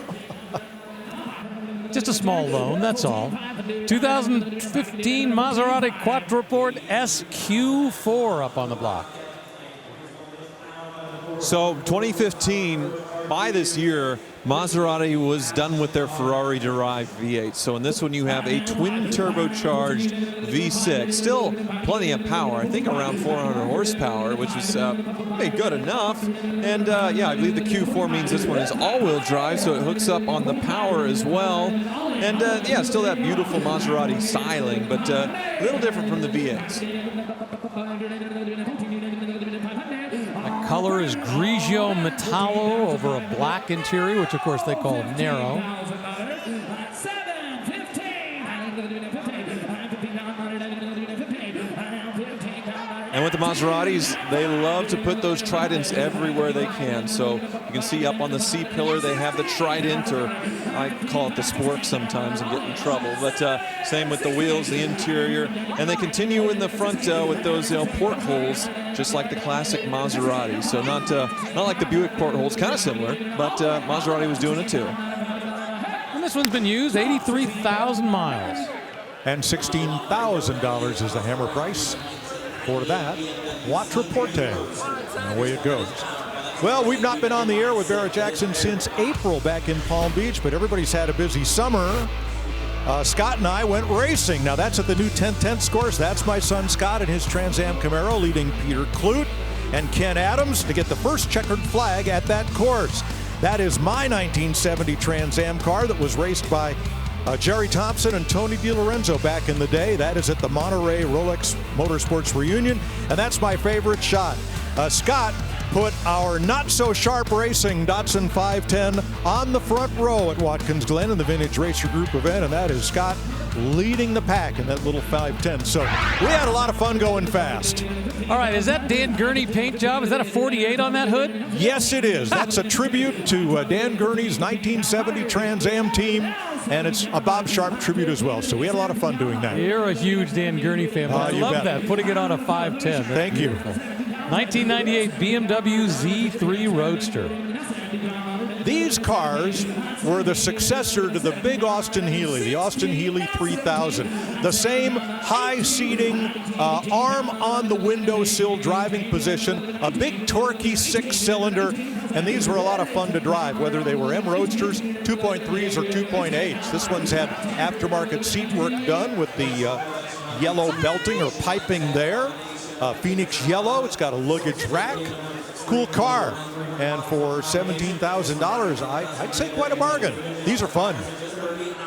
Speaker 5: Just a small loan, that's all. 2015 Maserati Quattroporte SQ4 up on the block.
Speaker 6: So 2015, by this year, Maserati was done with their Ferrari-derived V8. So in this one, you have a twin-turbocharged V6. Still plenty of power. I think around 400 horsepower, which is good enough. And yeah, I believe the Q4 means this one is all-wheel drive, so it hooks up on the power as well. And yeah, still that beautiful Maserati styling, but a little different from the V8s.
Speaker 5: Color is Grigio Metallo over a black interior, which of course they call narrow.
Speaker 6: And with the Maseratis, they love to put those Tridents everywhere they can. So you can see up on the C-pillar, they have the Trident, or I call it the Spork sometimes and get in trouble. But same with the wheels, the interior. And they continue in the front with those portholes, just like the classic Maserati. So not like the Buick portholes, kind of similar, but Maserati was doing it too.
Speaker 5: And this one's been used 83,000 miles.
Speaker 4: And $16,000 is the hammer price for that Quattroporte. And away it goes. Well, we've not been on the air with Barrett-Jackson since April back in Palm Beach, but everybody's had a busy summer. Scott and I went racing. Now that's at the new 10/10 course. That's my son Scott and his Trans Am Camaro, leading Peter Kloot and Ken Adams to get the first checkered flag at that course. That is my 1970 Trans Am car that was raced by Jerry Thompson and Tony DiLorenzo back in the day. That is at the Monterey Rolex Motorsports Reunion, and that's my favorite shot. Scott put our not-so-sharp racing Datsun 510 on the front row at Watkins Glen in the Vintage Racer Group event, and that is Scott leading the pack in that little 510. So we had a lot of fun going fast.
Speaker 5: All right, is that Dan Gurney paint job? Is that a 48 on that hood?
Speaker 4: Yes, it is. That's a tribute to Dan Gurney's 1970 Trans Am team, and it's a Bob Sharp tribute as well. So we had a lot of fun doing that.
Speaker 5: You're a huge Dan Gurney fan. I love that, putting it on a 510.
Speaker 4: Thank you.
Speaker 5: 1998 BMW Z3 Roadster.
Speaker 4: These cars were the successor to the big Austin Healey, the Austin Healey 3000. The same high seating, arm on the windowsill driving position, a big torquey 6-cylinder, and these were a lot of fun to drive, whether they were M Roadsters, 2.3s or 2.8s. This one's had aftermarket seat work done with the yellow belting or piping there. Phoenix yellow, it's got a luggage rack. Cool car, and for $17,000, I'd say quite a bargain. These are fun.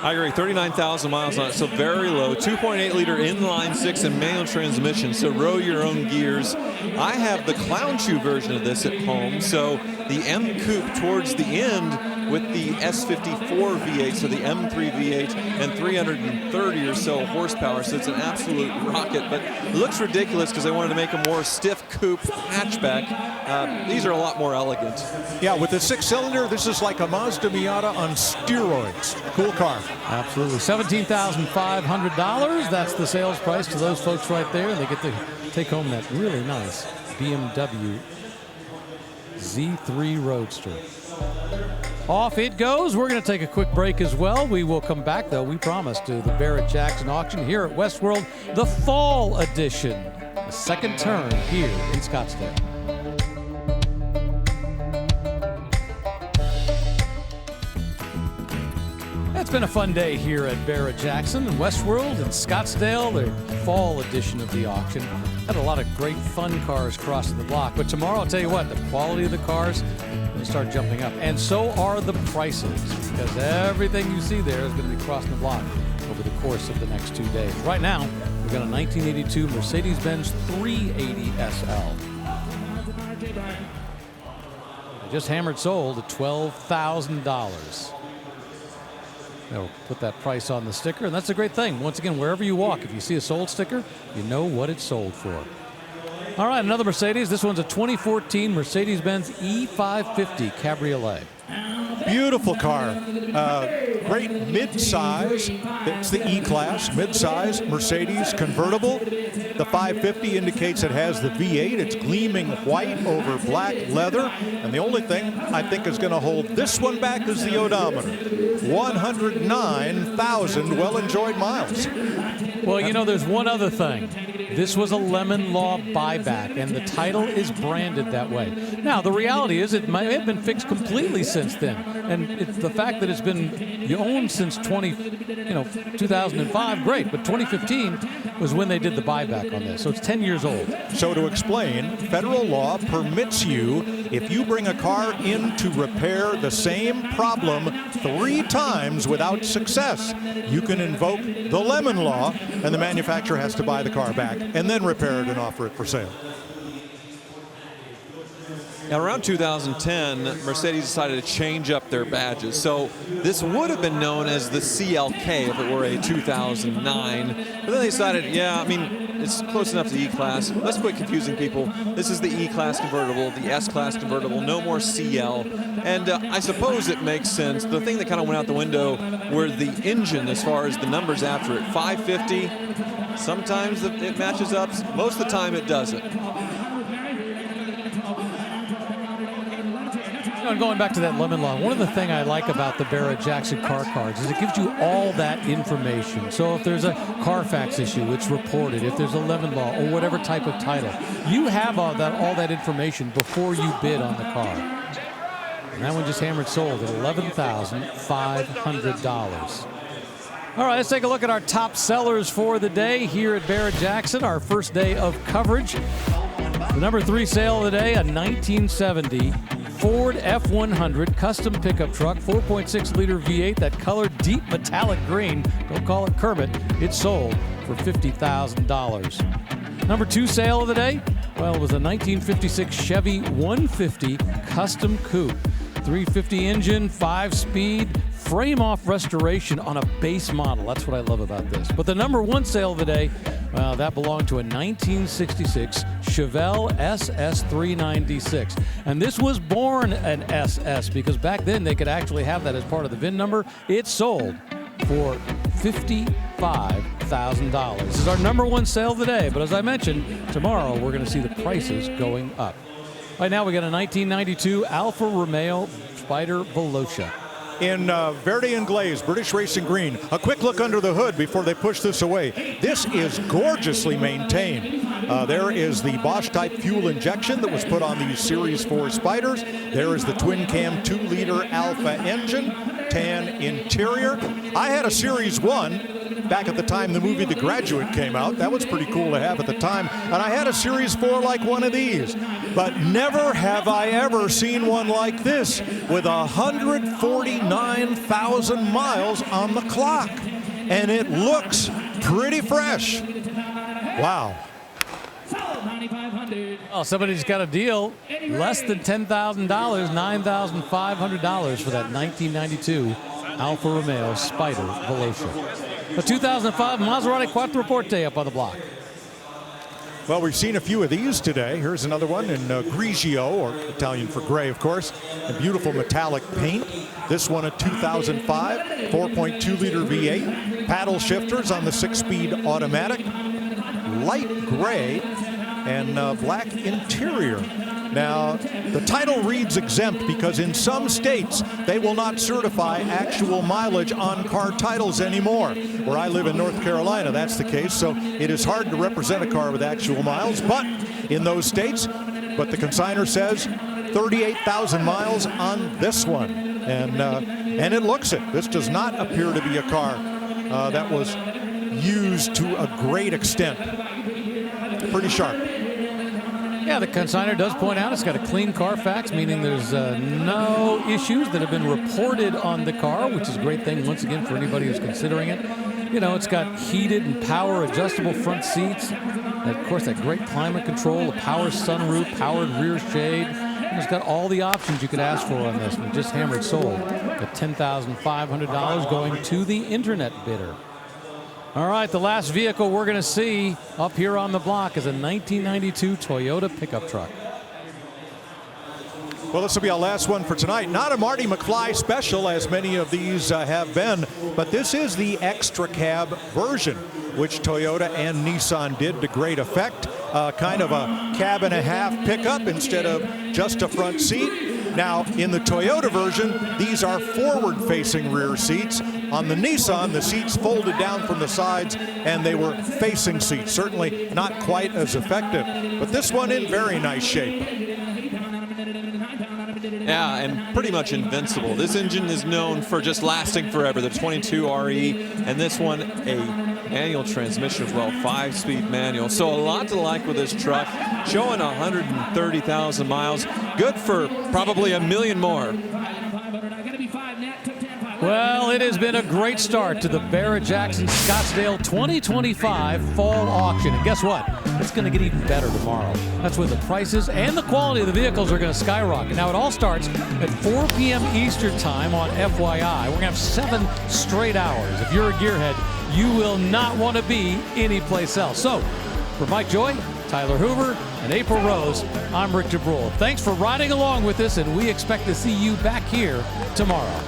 Speaker 6: I agree, 39,000 miles on it, so very low. 2.8-liter inline-6 and manual transmission, so row your own gears. I have the Clown Shoe version of this at home, so the M Coupe towards the end with the S54 V8, so the M3 V8 and 330 or so horsepower, so it's an absolute rocket, but it looks ridiculous because they wanted to make a more stiff coupe hatchback. These are a lot more elegant.
Speaker 4: Yeah, with the 6-cylinder, this is like a Mazda Miata on steroids. Cool car.
Speaker 5: Absolutely. $17,500. That's the sales price to those folks right there. They get to take home that really nice BMW Z3 Roadster. Off it goes. We're going to take a quick break as well. We will come back, though, we promise, to the Barrett-Jackson auction here at Westworld, the fall edition, the second turn here in Scottsdale. It's been a fun day here at Barrett-Jackson and Westworld and Scottsdale, their fall edition of the auction. Had a lot of great fun cars crossing the block, but tomorrow, I'll tell you what, the quality of the cars will start jumping up, and so are the prices, because everything you see there is going to be crossing the block over the course of the next 2 days. Right now, we've got a 1982 Mercedes-Benz 380 SL. I just hammered sold at $12,000. They'll put that price on the sticker, and that's a great thing. Once again, wherever you walk, if you see a sold sticker, you know what it's sold for. All right, another Mercedes. This one's a 2014 Mercedes-Benz E550 Cabriolet.
Speaker 4: Beautiful car. Great mid-size. It's the E-Class, mid-size Mercedes convertible. The 550 indicates it has the V8. It's gleaming white over black leather. And the only thing I think is going to hold this one back is the odometer. 109,000 well-enjoyed miles.
Speaker 5: Well, you know, there's one other thing. This was a Lemon Law buyback, and the title is branded that way. Now, the reality is it might have been fixed completely since then. And it's the fact that it's been owned since 2005, great. But 2015 was when they did the buyback on this. So it's 10 years old.
Speaker 4: So to explain, federal law permits you, if you bring a car in to repair the same problem 3 times without success, you can invoke the Lemon Law, and the manufacturer has to buy the car back and then repair it and offer it for sale.
Speaker 6: Now, around 2010, Mercedes decided to change up their badges. So this would have been known as the CLK if it were a 2009. But then they decided, yeah, I mean, it's close enough to the E-Class. Let's quit confusing people. This is the E-Class convertible, the S-Class convertible, no more CL. And I suppose it makes sense. The thing that kind of went out the window were the engine as far as the numbers after it. 550, sometimes it matches up. Most of the time it doesn't.
Speaker 5: And going back to that Lemon Law, one of the things I like about the Barrett-Jackson car cards is it gives you all that information. So if there's a Carfax issue, it's reported. If there's a Lemon Law or whatever type of title, you have all that information before you bid on the car. And that one just hammered sold at $11,500. All right, let's take a look at our top sellers for the day here at Barrett-Jackson, our first day of coverage. The number 3 sale of the day, a 1970 Ford F100 custom pickup truck, 4.6-liter V8, that color deep metallic green. Don't call it Kermit. It's sold for $50,000. Number 2 sale of the day, well, it was a 1956 Chevy 150 custom coupe. 350 engine, 5-speed, frame-off restoration on a base model. That's what I love about this. But the number 1 sale of the day, well, that belonged to a 1966 Chevelle SS396. And this was born an SS because back then they could actually have that as part of the VIN number. It sold for $55,000. This is our number 1 sale of the day. But as I mentioned, tomorrow we're going to see the prices going up. Right now we got a 1992 Alfa Romeo Spider Velocia.
Speaker 4: In Verde and Glaze, British Racing Green. A quick look under the hood before they push this away. This is gorgeously maintained. There is the Bosch type fuel injection that was put on these Series 4 Spiders. There is the twin cam 2-liter Alpha engine, tan interior. I had a Series 1 back at the time the movie The Graduate came out. That was pretty cool to have at the time. And I had a Series 4 like one of these. But never have I ever seen one like this with 149,000 miles on the clock. And it looks pretty fresh. Wow.
Speaker 5: Oh, somebody's got a deal. Less than $10,000, $9,500 for that 1992 Alfa Romeo Spider Velocia. The 2005 Maserati Quattroporte up on the block.
Speaker 4: Well, we've seen a few of these today. Here's another one in Grigio, or Italian for gray, of course. A beautiful metallic paint. This one a 2005, 4.2-liter V8. Paddle shifters on the 6-speed automatic. Light gray and black interior. Now, the title reads exempt because in some states, they will not certify actual mileage on car titles anymore. Where I live in North Carolina, that's the case, so it is hard to represent a car with actual miles, but in those states, but the consignor says 38,000 miles on this one. And it looks it. This does not appear to be a car that was used to a great extent. Pretty sharp.
Speaker 5: Yeah, the consignor does point out it's got a clean Carfax, meaning there's no issues that have been reported on the car, which is a great thing, once again, for anybody who's considering it. You know, it's got heated and power adjustable front seats. And of course, that great climate control, a power sunroof, powered rear shade. And it's got all the options you could ask for on this one. Just hammered sold at $10,500 going to the internet bidder. All right, the last vehicle we're going to see up here on the block is a 1992 Toyota pickup truck.
Speaker 4: Well, this will be our last one for tonight. Not a Marty McFly special, as many of these have been, but this is the extra cab version, which Toyota and Nissan did to great effect. Kind of a cab and a half pickup instead of just a front seat. Now, in the Toyota version, these are forward-facing rear seats. On the Nissan, the seats folded down from the sides, and they were facing seats. Certainly not quite as effective, but this one in very nice shape.
Speaker 6: Yeah, and pretty much invincible. This engine is known for just lasting forever. The 22 RE, and this one a manual transmission as well, 5-speed manual. So a lot to like with this truck, showing 130,000 miles. Good for probably a million more.
Speaker 5: Well, it has been a great start to the Barrett-Jackson Scottsdale 2025 fall auction. And guess what? It's going to get even better tomorrow. That's when the prices and the quality of the vehicles are going to skyrocket. Now, it all starts at 4 p.m. Eastern time on FYI. We're going to have 7 straight hours. If you're a gearhead, you will not want to be anyplace else. So, for Mike Joy, Tyler Hoover, and April Rose, I'm Rick DeBrule. Thanks for riding along with us, and we expect to see you back here tomorrow.